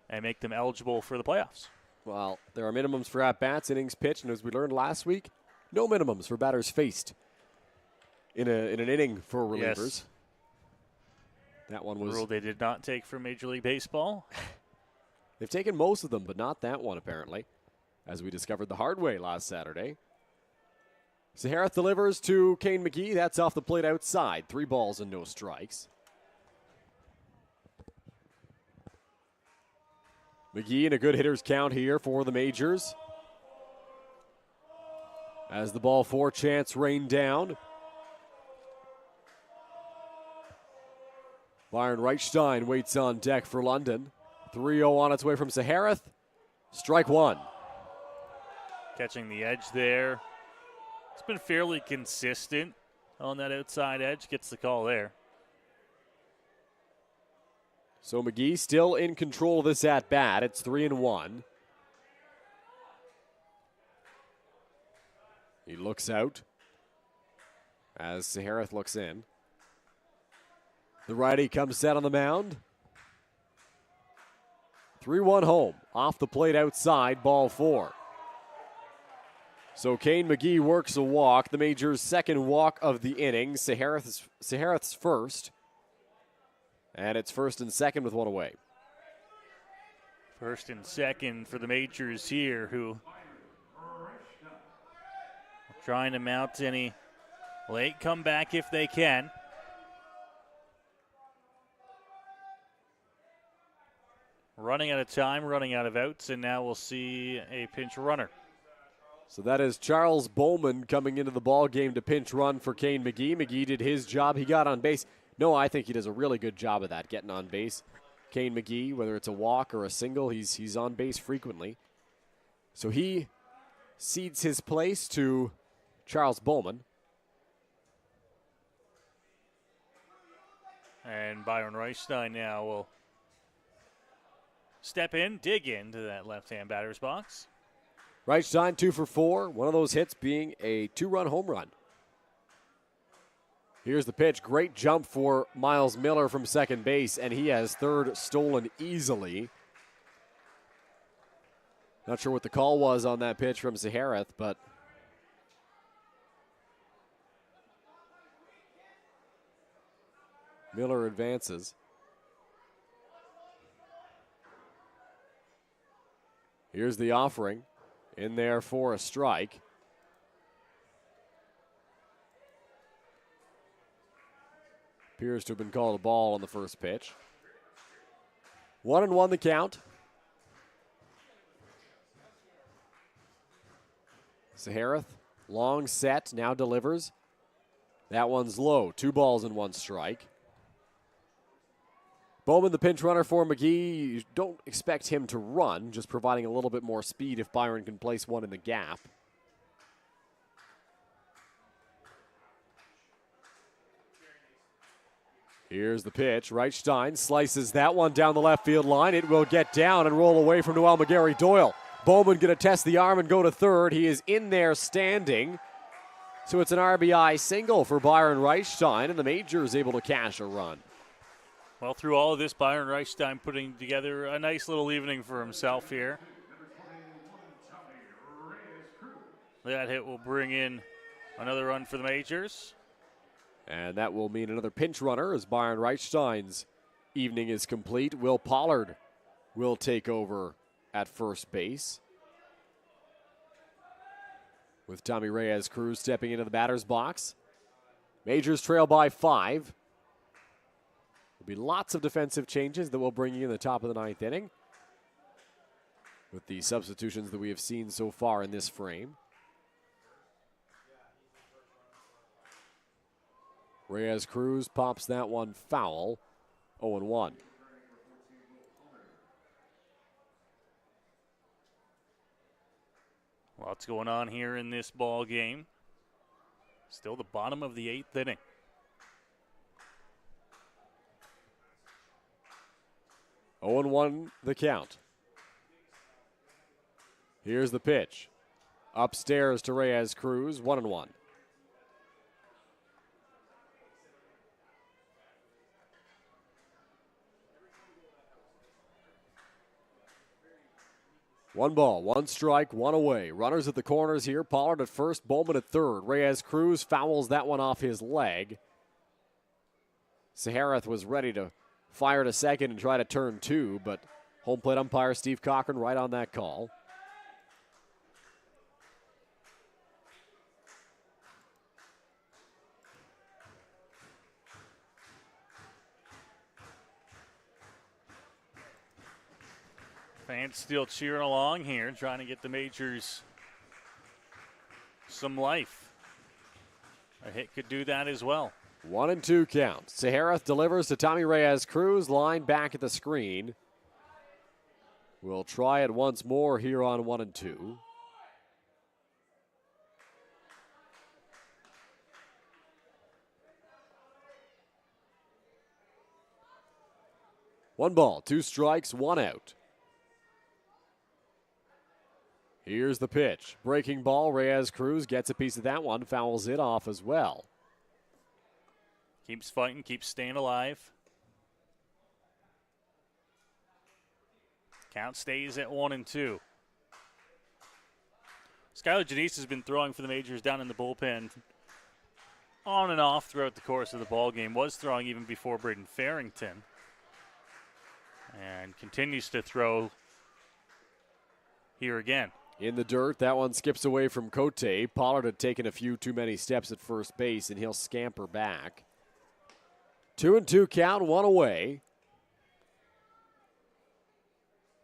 and make them eligible for the playoffs. Well, there are minimums for at-bats, innings pitched, and as we learned last week, no minimums for batters faced in an inning for relievers. Yes. That one was... a rule they did not take from Major League Baseball. They've taken most of them, but not that one, apparently, as we discovered the hard way last Saturday. Saharath delivers to Kane McGee. That's off the plate outside. 3 balls and no strikes. McGee in a good hitter's count here for the Majors. As the ball 4 chance rained down. Byron Reichstein waits on deck for London. 3-0 on its way from Saharath. Strike 1. Catching the edge there. It's been fairly consistent on that outside edge. Gets the call there. So McGee still in control of this at-bat. It's 3-1. He looks out as Saharath looks in. The righty comes set on the mound. 3-1 home. Off the plate outside, ball 4. So Kane McGee works a walk. The Majors' second walk of the inning. Saharath's first. And it's first and second with 1 away. First and second for the Majors here, who are trying to mount any late comeback if they can. Running out of time, running out of outs, and now we'll see a pinch runner. So that is Charles Bowman coming into the ball game to pinch run for Kane McGee. McGee did his job. He got on base. No, I think he does a really good job of that, getting on base. Kane McGee, whether it's a walk or a single, he's on base frequently. So he cedes his place to Charles Bowman. And Byron Reichstein now will step in, dig into that left-hand batter's box. Reichstein 2 for 4. One of those hits being a 2-run home run. Here's the pitch. Great jump for Miles Miller from second base, and he has third stolen easily. Not sure what the call was on that pitch from Saharath, but Miller advances. Here's the offering. In there for a strike. Appears to have been called a ball on the first pitch. 1-1 the count. Saharath, long set, now delivers. That one's low. 2 balls and 1 strike. Bowman, the pinch runner for McGee. You don't expect him to run, just providing a little bit more speed if Byron can place one in the gap. Here's the pitch. Reichstein slices that one down the left field line. It will get down and roll away from Noel McGarry Doyle. Bowman going to test the arm and go to third. He is in there standing. So it's an RBI single for Byron Reichstein, and the Majors able to cash a run. Well, through all of this, Byron Reichstein putting together a nice little evening for himself here. That hit will bring in another run for the Majors. And that will mean another pinch runner as Byron Reichstein's evening is complete. Will Pollard will take over at first base, with Tommy Reyes-Cruz stepping into the batter's box. Majors trail by 5. There'll be lots of defensive changes that will bring you in the top of the 9th inning with the substitutions that we have seen so far in this frame. Reyes Cruz pops that one foul. 0-1. Lots going on here in this ball game. Still the bottom of the 8th inning. Oh and 1 the count. Here's the pitch. Upstairs to Reyes Cruz, 1-1. One ball, one strike, one away. Runners at the corners here. Pollard at first, Bowman at third. Reyes Cruz fouls that one off his leg. Saharath was ready to fire to second and try to turn two, but home plate umpire Steve Cochran right on that call. Fans still cheering along here, trying to get the Majors some life. A hit could do that as well. 1-2 count. Saharath delivers to Tommy Reyes Cruz, line back at the screen. We'll try it once more here on 1-2. One ball, two strikes, one out. Here's the pitch. Breaking ball, Reyes Cruz gets a piece of that one, fouls it off as well. Keeps fighting, keeps staying alive. Count stays at 1-2. Skylar Janice has been throwing for the Majors down in the bullpen on and off throughout the course of the ball game. Was throwing even before Braden Farrington. And continues to throw here again. In the dirt, that one skips away from Cote. Pollard had taken a few too many steps at first base, and he'll scamper back. 2-2 count, one away.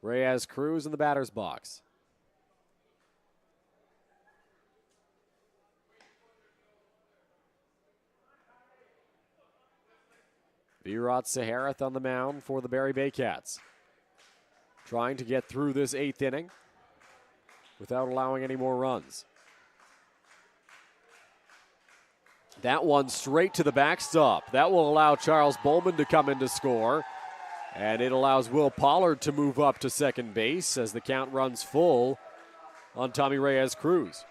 Reyes Cruz in the batter's box. Virat Saharath on the mound for the Barrie Baycats. Trying to get through this 8th inning without allowing any more runs. That one straight to the backstop. That will allow Charles Bowman to come in to score. And it allows Will Pollard to move up to second base as the count runs full on Tommy Reyes Cruz.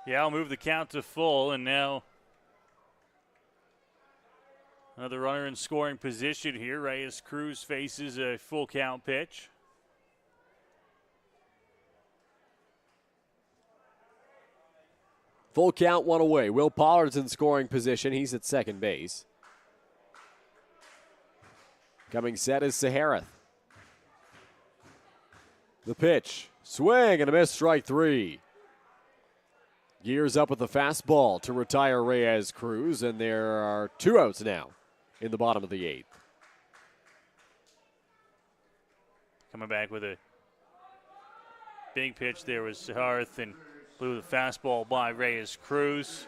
Yeah, I'll move the count to full, and now another runner in scoring position here. Reyes Cruz faces a full count pitch. Full count, one away. Will Pollard's in scoring position. He's at second base. Coming set is Saharath. The pitch. Swing and a miss, strike three. Gears up with the fastball to retire Reyes Cruz, and there are two outs now in the bottom of the 8th. Coming back with a big pitch there was Saharath, and blew the fastball by Reyes Cruz.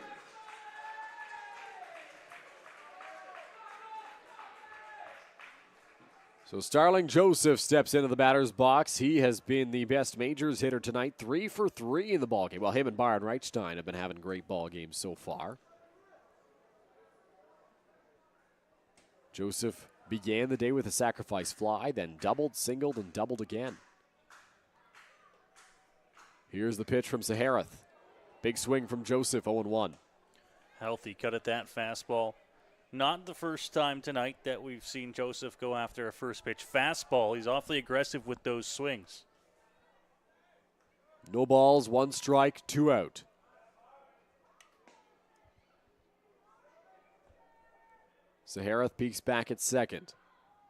So Starling Joseph steps into the batter's box. He has been the best Majors hitter tonight, 3 for 3 in the ballgame. Well, him and Byron Reichstein have been having great ball games so far. Joseph began the day with a sacrifice fly, then doubled, singled, and doubled again. Here's the pitch from Saharath. Big swing from Joseph, 0-1. Healthy cut at that fastball. Not the first time tonight that we've seen Joseph go after a first pitch fastball. He's awfully aggressive with those swings. No balls, one strike, two out. Saharath peeks back at second.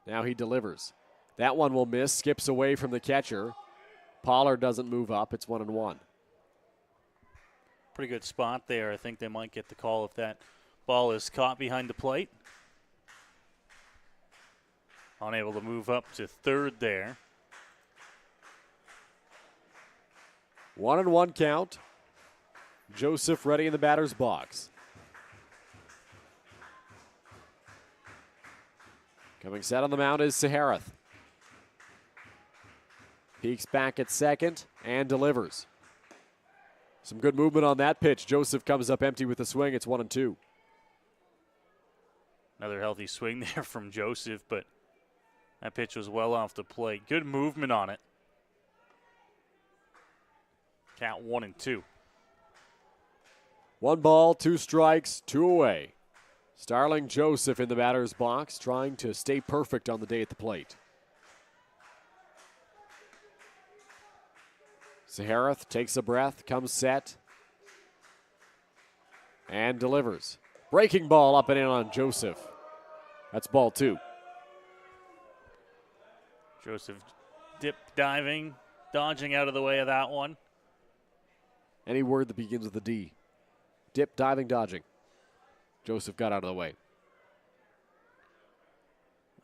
Now he delivers. That one will miss, skips away from the catcher. Pollard doesn't move up. It's 1-1. Pretty good spot there. I think they might get the call if that ball is caught behind the plate. Unable to move up to third there. 1-1 count. Joseph ready in the batter's box. Coming set on the mound is Saharath. Peeks back at second and delivers. Some good movement on that pitch. Joseph comes up empty with a swing. It's 1-2. Another healthy swing there from Joseph, but that pitch was well off the plate. Good movement on it. Count 1-2. 1 ball, 2 strikes, 2 away. Starling Joseph in the batter's box, trying to stay perfect on the day at the plate. Saharath takes a breath, comes set, and delivers. Breaking ball up and in on Joseph. That's ball 2. Joseph dip diving, dodging out of the way of that one. Any word that begins with a D. Dip, diving, dodging. Joseph got out of the way.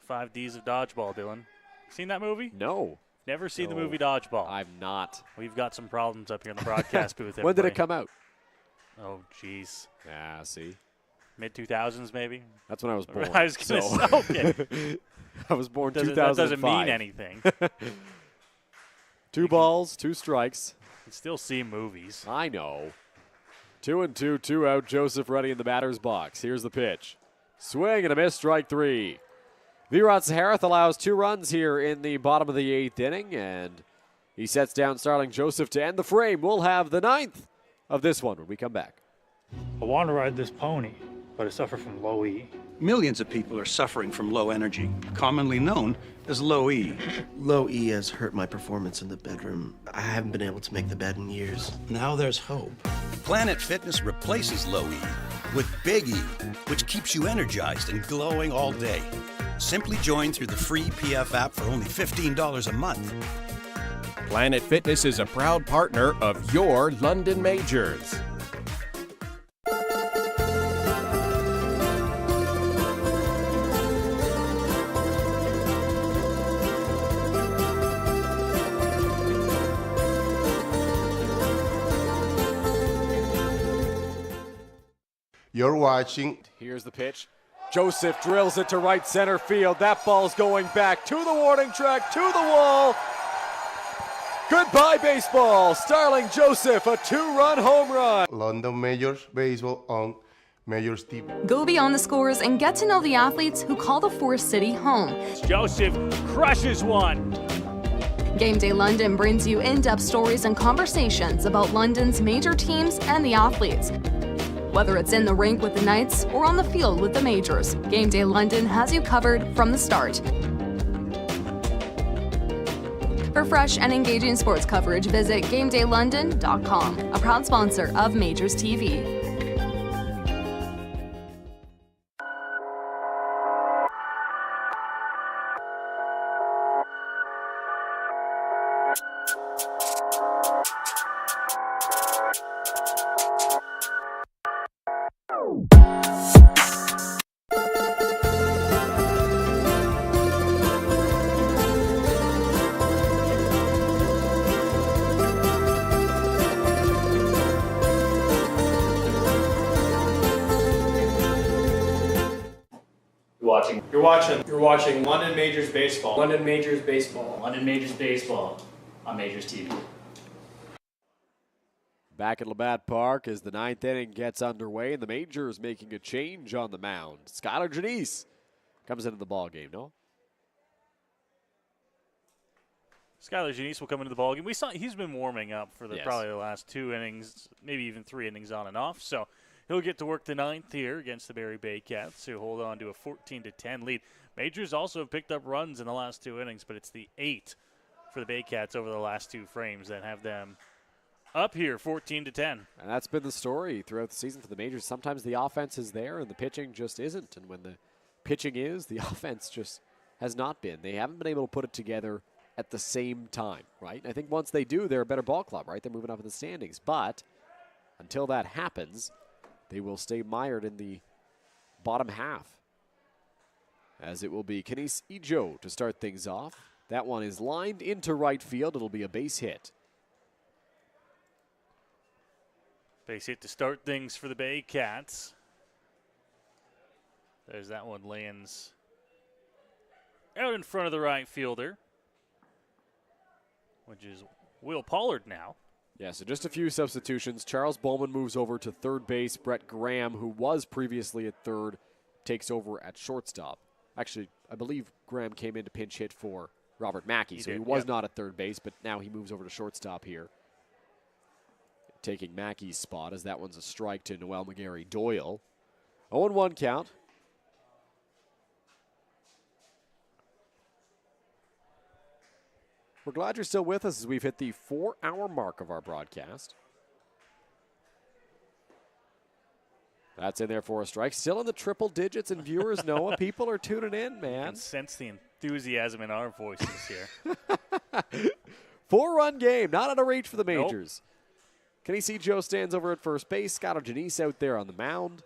5 Ds of dodgeball, Dylan. Seen that movie? No. Never seen the movie Dodgeball. I've not. We've got some problems up here in the broadcast booth. When did it come out? Oh, jeez. Yeah, see. Mid-2000s, maybe? That's when I was born. I was going to say, okay. I was born 2005. That doesn't mean anything. 2 balls, 2 strikes. You can still see movies. I know. 2-2, 2 out. Joseph ready in the batter's box. Here's the pitch. Swing and a miss, strike 3. Virat Saharath allows 2 runs here in the bottom of the 8th inning, and he sets down Starling Joseph to end the frame. We'll have the 9th of this one when we come back. I want to ride this pony, but I suffer from low E. Millions of people are suffering from low energy, commonly known as low E. Low E has hurt my performance in the bedroom. I haven't been able to make the bed in years. Now there's hope. Planet Fitness replaces low E with Big E, which keeps you energized and glowing all day. Simply join through the free PF app for only $15 a month. Planet Fitness is a proud partner of your London Majors. You're watching. Here's the pitch. Joseph drills it to right center field. That ball's going back to the warning track, to the wall. Goodbye, baseball. Starling Joseph, a 2-run home run. London Majors Baseball on MajorsTV. Go beyond the scores and get to know the athletes who call the Forest City home. Joseph crushes one. Game Day London brings you in-depth stories and conversations about London's major teams and the athletes. Whether it's in the rink with the Knights or on the field with the Majors, Game Day London has you covered from the start. For fresh and engaging sports coverage, visit GameDayLondon.com, a proud sponsor of MajorsTV. You're watching London Majors Baseball. London Majors Baseball. London Majors Baseball on MajorsTV. Back at Labatt Park as the 9th inning gets underway, and the Majors making a change on the mound. Skylar Janice comes into the ball game, no? Skylar Janice will come into the ballgame. We saw he's been warming up for Yes. probably the last 2 innings, maybe even 3 innings on and off. So he'll get to work the 9th here against the Barrie Baycats, who hold on to a 14-10 lead. Majors also have picked up runs in the last 2 innings, but it's the 8 for the Baycats over the last 2 frames that have them up here 14-10. And that's been the story throughout the season for the Majors. Sometimes the offense is there and the pitching just isn't. And when the pitching is, the offense just has not been. They haven't been able to put it together at the same time, right? I think once they do, they're a better ball club, right? They're moving up in the standings. But until that happens, they will stay mired in the bottom half, as it will be Kenise Ijo to start things off. That one is lined into right field. It'll be a base hit. Base hit to start things for the Baycats. There's that one, lands out in front of the right fielder, which is Will Pollard now. Yeah, so just a few substitutions. Charles Bowman moves over to third base. Brett Graham, who was previously at third, takes over at shortstop. Actually, I believe Graham came in to pinch hit for Robert Mackey, so he was not at third base, but now he moves over to shortstop here, taking Mackey's spot, as that one's a strike to Noel McGarry Doyle. 0-1 count. We're glad you're still with us as we've hit the 4-hour mark of our broadcast. That's in there for a strike. Still in the triple digits in viewers, Noah. People are tuning in, man. I can sense the enthusiasm in our voices here. 4-run game, not out of reach for the Majors. Nope. Kenny C. Joe stands over at first base. Scott Janice out there on the mound.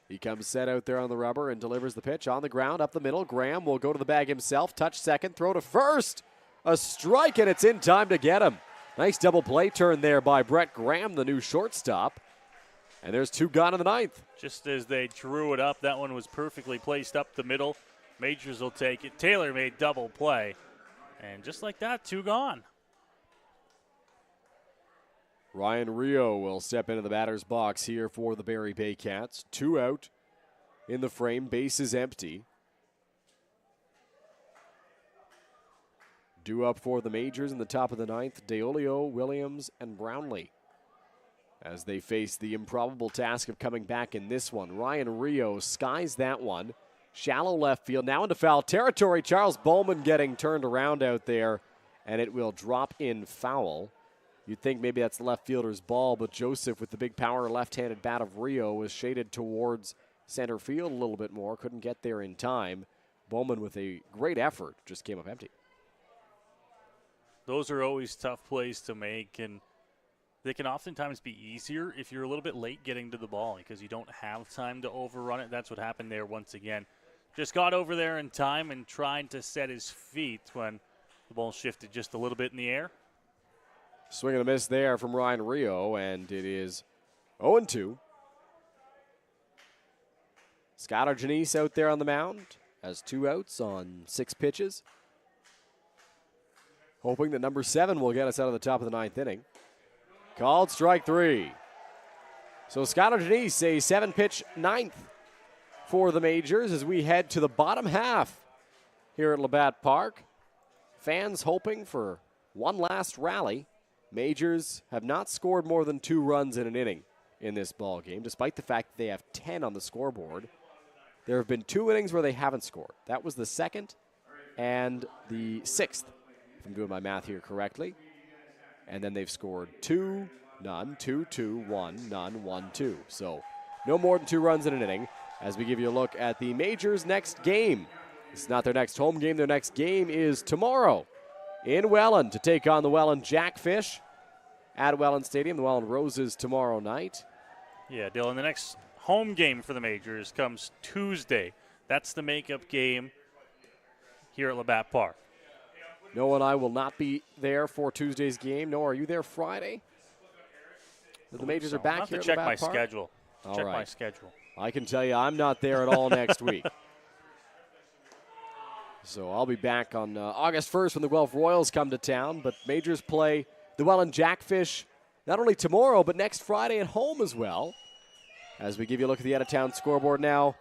He comes set out there on the rubber and delivers the pitch on the ground, up the middle. Graham will go to the bag himself, touch second, throw to first. A strike, and it's in time to get him. Nice double play turn there by Brett Graham, the new shortstop. And there's 2 gone in the 9th. Just as they drew it up, that one was perfectly placed up the middle. Majors will take it. Taylor made double play. And just like that, 2 gone. Ryan Rio will step into the batter's box here for the Barrie Baycats. 2 out in the frame. Base is empty. Due up for the Majors in the top of the 9th, DeOlio, Williams, and Brownlee, as they face the improbable task of coming back in this one. Ryan Rio skies that one. Shallow left field. Now into foul territory. Charles Bowman getting turned around out there, and it will drop in foul. You'd think maybe that's the left fielder's ball, but Joseph, with the big power left-handed bat of Rio, was shaded towards center field a little bit more. Couldn't get there in time. Bowman, with a great effort, just came up empty. Those are always tough plays to make, and they can oftentimes be easier if you're a little bit late getting to the ball because you don't have time to overrun it. That's what happened there once again. Just got over there in time and tried to set his feet when the ball shifted just a little bit in the air. Swing and a miss there from Ryan Rio, and it is 0-2. Scott Janice out there on the mound, has 2 outs on 6 pitches. Hoping that number 7 will get us out of the top of the 9th inning. Called strike 3. So Scott Janice, a 7-pitch 9th for the Majors as we head to the bottom half here at Labatt Park. Fans hoping for one last rally. Majors have not scored more than 2 runs in an inning in this ball game, despite the fact that they have 10 on the scoreboard. There have been 2 innings where they haven't scored. That was the 2nd and the 6th, if I'm doing my math here correctly. And then they've scored 2, none, 2, 2, 1, none, 1, 2. So no more than 2 runs in an inning as we give you a look at the Majors' next game. It's not their next home game. Their next game is tomorrow in Welland to take on the Welland Jackfish at Welland Stadium. The Welland Roses tomorrow night. Yeah, Dylan, the next home game for the Majors comes Tuesday. That's the makeup game here at Labatt Park. Noah and I will not be there for Tuesday's game. Noah, are you there Friday? The Majors are back here at Labatt Park? Check my schedule. All check right. my schedule. I can tell you I'm not there at all next week. So I'll be back on August 1st when the Guelph Royals come to town. But Majors play the Welland Jackfish not only tomorrow, but next Friday at home as well. As we give you a look at the out-of-town scoreboard now.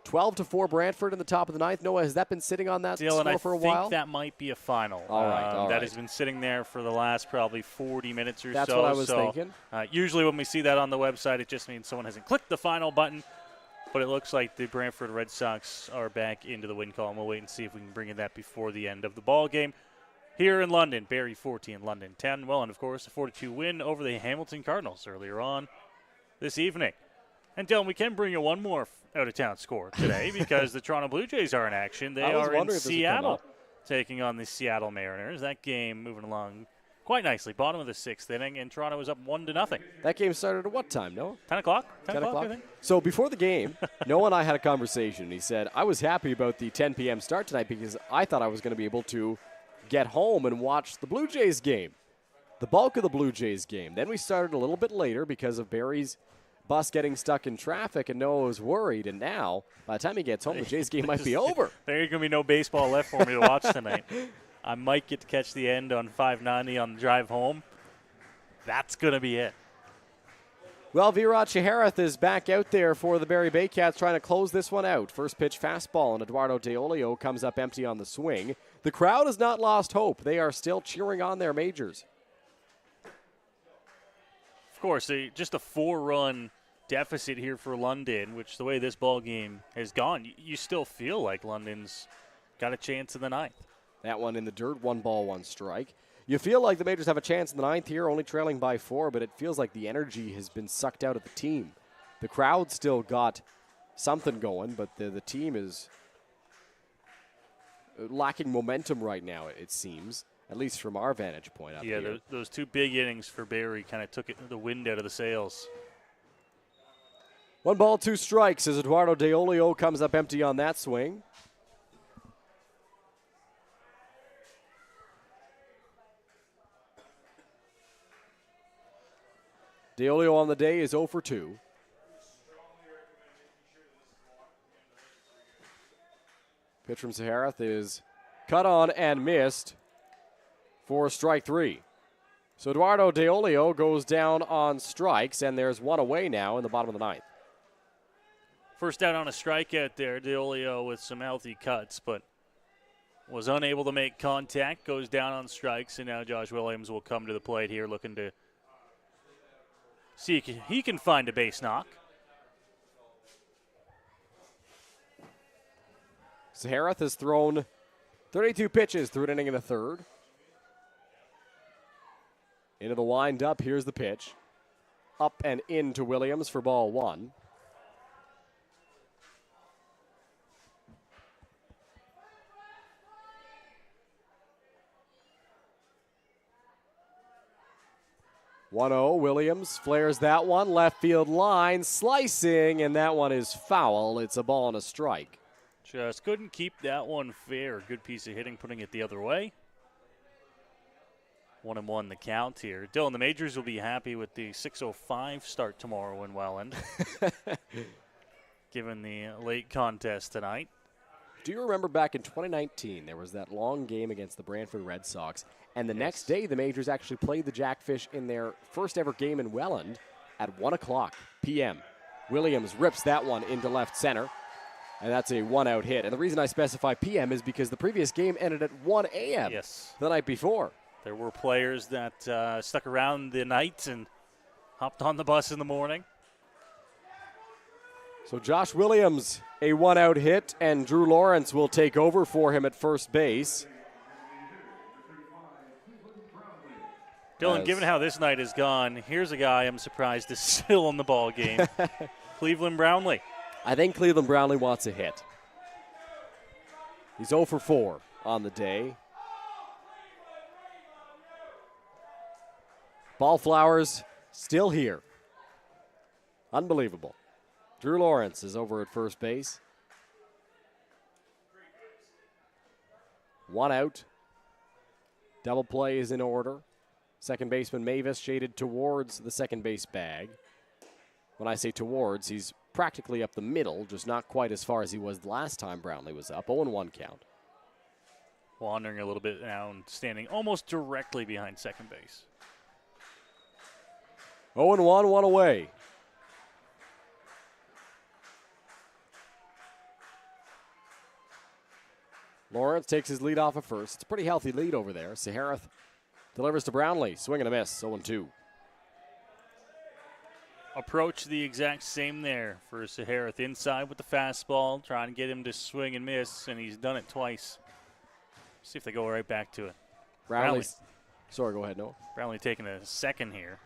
12-4 Brantford in the top of the 9th. Noah, has that been sitting on that score for a while? I think that might be a final. All right. That has been sitting there for the last probably 40 minutes or so. That's what I was thinking. Usually when we see that on the website, it just means someone hasn't clicked the final button. But it looks like the Brantford Red Sox are back into the win column. We'll wait and see if we can bring in that before the end of the ball game. Here in London, Barrie 14, London 10. Well, and of course, a 4-2 win over the Hamilton Cardinals earlier on this evening. And Dylan, we can bring you one more out-of-town score today because the Toronto Blue Jays are in action. They are in Seattle taking on the Seattle Mariners. That game moving along quite nicely. Bottom of the 6th inning, and Toronto is up 1-0. That game started at what time, Noah? 10 o'clock. 10 o'clock, I think. So before the game, Noah and I had a conversation. He said, I was happy about the 10 p.m. start tonight because I thought I was going to be able to get home and watch the Blue Jays game. the bulk of the Blue Jays game. Then we started a little bit later because of Barrie's bus getting stuck in traffic, and Noah was worried. And now, by the time he gets home, the Jays game might be over. There ain't going to be no baseball left for me to watch tonight. I might get to catch the end on 590 on the drive home. That's going to be it. Well, Virat Shaharath is back out there for the Barrie Baycats trying to close this one out. First pitch fastball, and Eduardo De Olio comes up empty on the swing. The crowd has not lost hope. They are still cheering on their Majors. Of course, just a 4-run deficit here for London, which the way this ball game has gone, you still feel like London's got a chance in the ninth. That one in the dirt, 1 ball, 1 strike. You feel like the Majors have a chance in the ninth here, only trailing by 4, but it feels like the energy has been sucked out of the team. The crowd still got something going, but the team is lacking momentum right now, it seems, at least from our vantage point up here. Yeah, those 2 big innings for Barrie kind of took the wind out of the sails. 1 ball, 2 strikes as Eduardo De Olio comes up empty on that swing. De Olio on the day is 0 for 2. Pitch from Shaharath is cut on and missed for strike 3. So Eduardo De Olio goes down on strikes, and there's 1 away now in the bottom of the ninth. First out on a strikeout there, De Olio with some healthy cuts, but was unable to make contact, goes down on strikes, and now Josh Williams will come to the plate here looking to see if he can find a base knock. Shaharath has thrown 32 pitches through an inning in the third. Into the windup, here's the pitch. Up and into Williams for ball 1. Williams flares that one, left field line, slicing, and that one is foul. It's a ball and a strike. Just couldn't keep that one fair. Good piece of hitting, putting it the other way. 1-1 the count here. Dylan, the Majors will be happy with the 6:05 start tomorrow in Welland, given the late contest tonight. Do you remember back in 2019, there was that long game against the Brantford Red Sox, and the next day the Majors actually played the Jackfish in their first ever game in Welland at 1:00 p.m. Williams rips that one into left center, and that's a 1-out hit. And the reason I specify p.m. is because the previous game ended at 1 a.m. the night before. There were players that stuck around the night and hopped on the bus in the morning. So Josh Williams, a 1-out hit, and Drew Lawrence will take over for him at first base. Dylan, given how this night has gone, here's a guy I'm surprised is still in the ball game. Cleveland Brownlee. I think Cleveland Brownlee wants a hit. He's 0 for 4 on the day. Ballflowers still here. Unbelievable. Drew Lawrence is over at first base. 1 out. Double play is in order. Second baseman Mavis shaded towards the second base bag. When I say towards, he's practically up the middle, just not quite as far as he was the last time Brownlee was up. 0-1 count. Wandering a little bit now and standing almost directly behind second base. 0-1, 1 away. Lawrence takes his lead off of first. It's a pretty healthy lead over there. Shaharath delivers to Brownlee. Swing and a miss. 0-2. Approach the exact same there for Shaharath. Inside with the fastball, trying to get him to swing and miss, and he's done it twice. See if they go right back to it. Brownlee. Sorry, go ahead, Noah. Brownlee taking a second here.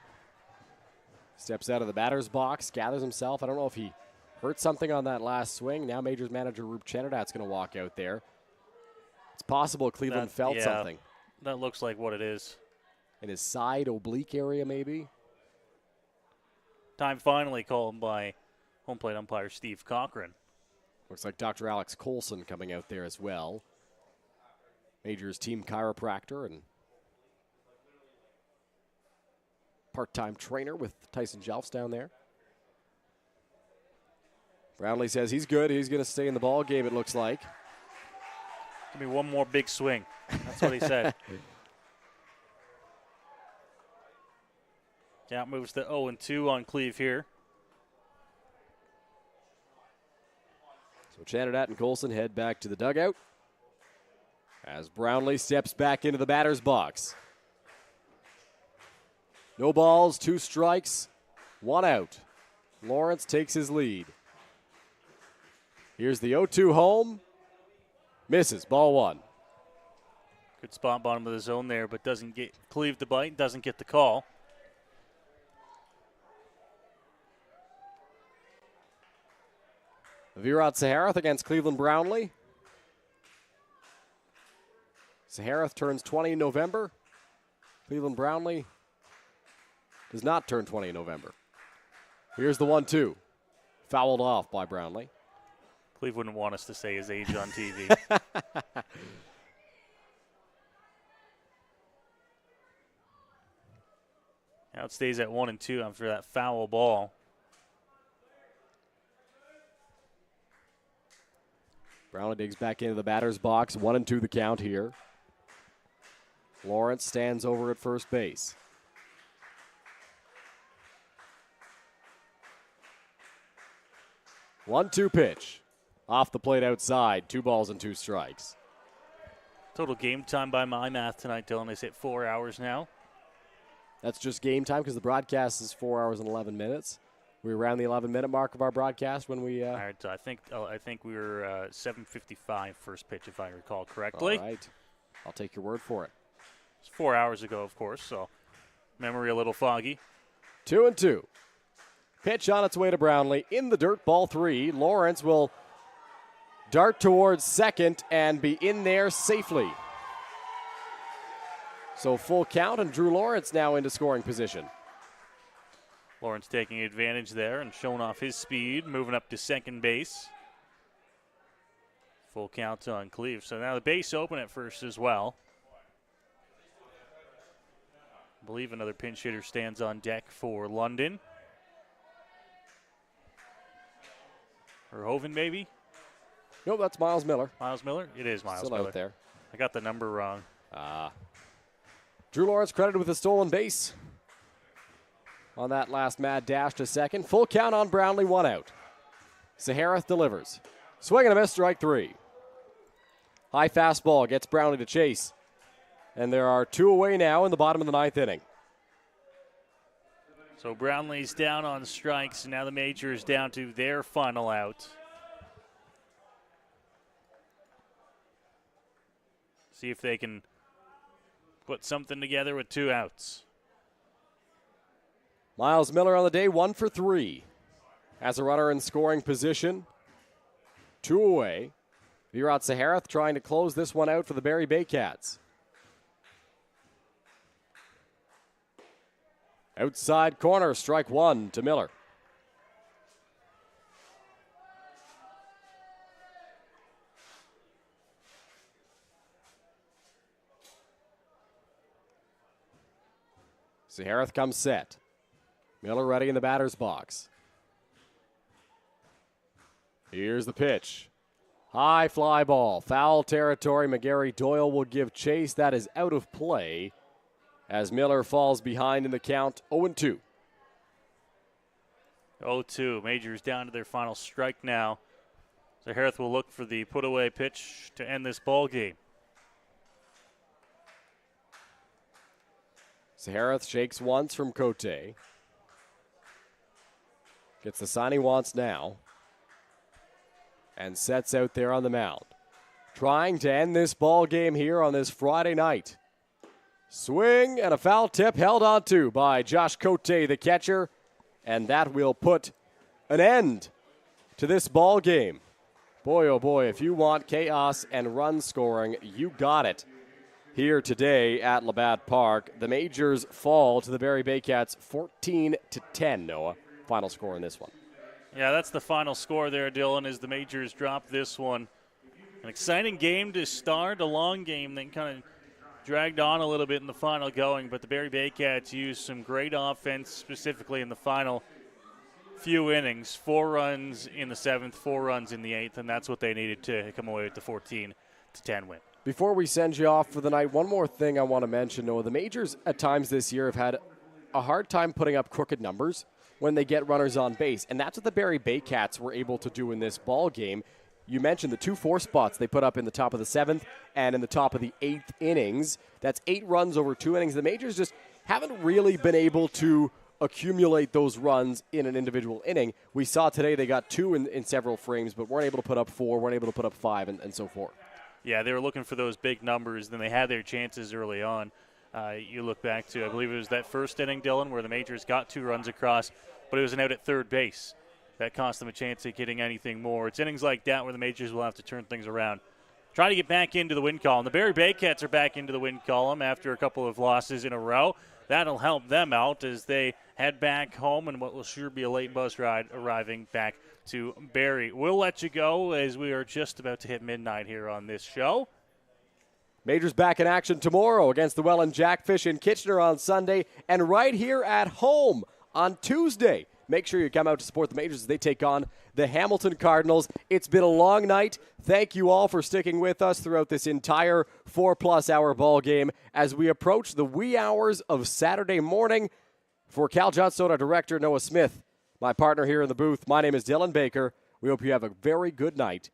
Steps out of the batter's box, gathers himself. I don't know if he hurt something on that last swing. Now Majors manager Roop Chenadat's going to walk out there. It's possible Cleveland felt something. That looks like what it is. In his side oblique area, maybe. Time finally called by home plate umpire Steve Cochran. Looks like Dr. Alex Colson coming out there as well. Majors team chiropractor and part-time trainer with Tyson Jelfs down there. Brownlee says he's good. He's going to stay in the ball game, it looks like. Give me one more big swing. That's what he said. Count moves to 0-2 on Cleve here. So Chanadat and Colson head back to the dugout as Brownlee steps back into the batter's box. No balls, 2 strikes, 1 out. Lawrence takes his lead. Here's the 0-2 home. Misses, ball 1. Good spot bottom of the zone there, but doesn't get Cleve to bite, doesn't get the call. Virat Saharath against Cleveland Brownlee. Saharath turns 20 in November. Cleveland Brownlee does not turn 20 in November. Here's the 1-2. Fouled off by Brownlee. Cleve wouldn't want us to say his age on TV. Now it stays at 1-2 after that foul ball. Brownlee digs back into the batter's box. 1-2 the count here. Lawrence stands over at first base. One-two pitch. Off the plate outside. 2 balls and 2 strikes. Total game time by my math tonight, Dylan, is hit 4 hours now. That's just game time because the broadcast is 4 hours and 11 minutes. We're around the 11-minute mark of our broadcast when we. All right, I think we were 7:55 first pitch, if I recall correctly. All right, I'll take your word for it. It's 4 hours ago, of course, so memory a little foggy. 2-2. Pitch on its way to Brownlee in the dirt. Ball 3. Lawrence will dart towards second and be in there safely. So full count, and Drew Lawrence now into scoring position. Lawrence taking advantage there and showing off his speed, moving up to second base. Full count on Cleve. So now the base open at first as well. I believe another pinch hitter stands on deck for London. Verhoeven, maybe? Nope, that's Miles Miller. Miles Miller? It is Miles Still Miller. out there. I got the number wrong. Drew Lawrence credited with a stolen base on that last mad dash to second. Full count on Brownlee, 1 out. Saharath delivers. Swing and a miss, strike 3. High fastball gets Brownlee to chase. And there are 2 away now in the bottom of the 9th inning. So Brownlee's down on strikes, and now the Majors down to their final out. See if they can put something together with 2 outs. Miles Miller on the day, 1 for 3. Has a runner in scoring position. 2 away. Virat Saharath trying to close this one out for the Barrie Baycats. Outside corner, strike 1 to Miller. Saharath comes set. Miller ready in the batter's box. Here's the pitch. High fly ball. Foul territory. McGarry Doyle will give chase. That is out of play as Miller falls behind in the count. 0-2. 0-2. Majors down to their final strike now. Saharath will look for the put-away pitch to end this ball game. Saharath shakes once from Cote. Gets the sign he wants now. And sets out there on the mound. Trying to end this ball game here on this Friday night. Swing and a foul tip held on to by Josh Cote, the catcher. And that will put an end to this ball game. Boy, oh boy, if you want chaos and run scoring, you got it here today at Labatt Park. The Majors fall to the Barrie Baycats 14-10, Noah. Final score in this one. Yeah, that's the final score there, Dylan, as the Majors drop this one. An exciting game to start, a long game that kind of dragged on a little bit in the final going, but the Barrie Baycats used some great offense, specifically in the final few innings. 4 runs in the 7th, 4 runs in the 8th, and that's what they needed to come away with the 14-10 win. Before we send you off for the night, one more thing I want to mention, Noah. The Majors at times this year have had a hard time putting up crooked numbers when they get runners on base, and that's what the Barrie Baycats were able to do in this ball game. You mentioned the 2-4 spots they put up in the top of the 7th and in the top of the 8th innings. That's 8 runs over 2 innings. The Majors just haven't really been able to accumulate those runs in an individual inning. We saw today they got 2 in several frames, but weren't able to put up 4, weren't able to put up 5, and so forth. Yeah, they were looking for those big numbers, then they had their chances early on. You look back to, I believe it was that first inning, Dylan, where the Majors got 2 runs across, but it was an out at third base. That cost them a chance at getting anything more. It's innings like that where the Majors will have to turn things around. Try to get back into the win column. The Barrie Baycats are back into the win column after a couple of losses in a row. That'll help them out as they head back home and what will sure be a late bus ride arriving back to Barrie. We'll let you go as we are just about to hit midnight here on this show. Majors back in action tomorrow against the Welland Jackfish in Kitchener on Sunday and right here at home on Tuesday. Make sure you come out to support the Majors as they take on the Hamilton Cardinals. It's been a long night. Thank you all for sticking with us throughout this entire 4+ hour ball game as we approach the wee hours of Saturday morning. For Cal Johnstone, our director, Noah Smith, my partner here in the booth, my name is Dylan Baker. We hope you have a very good night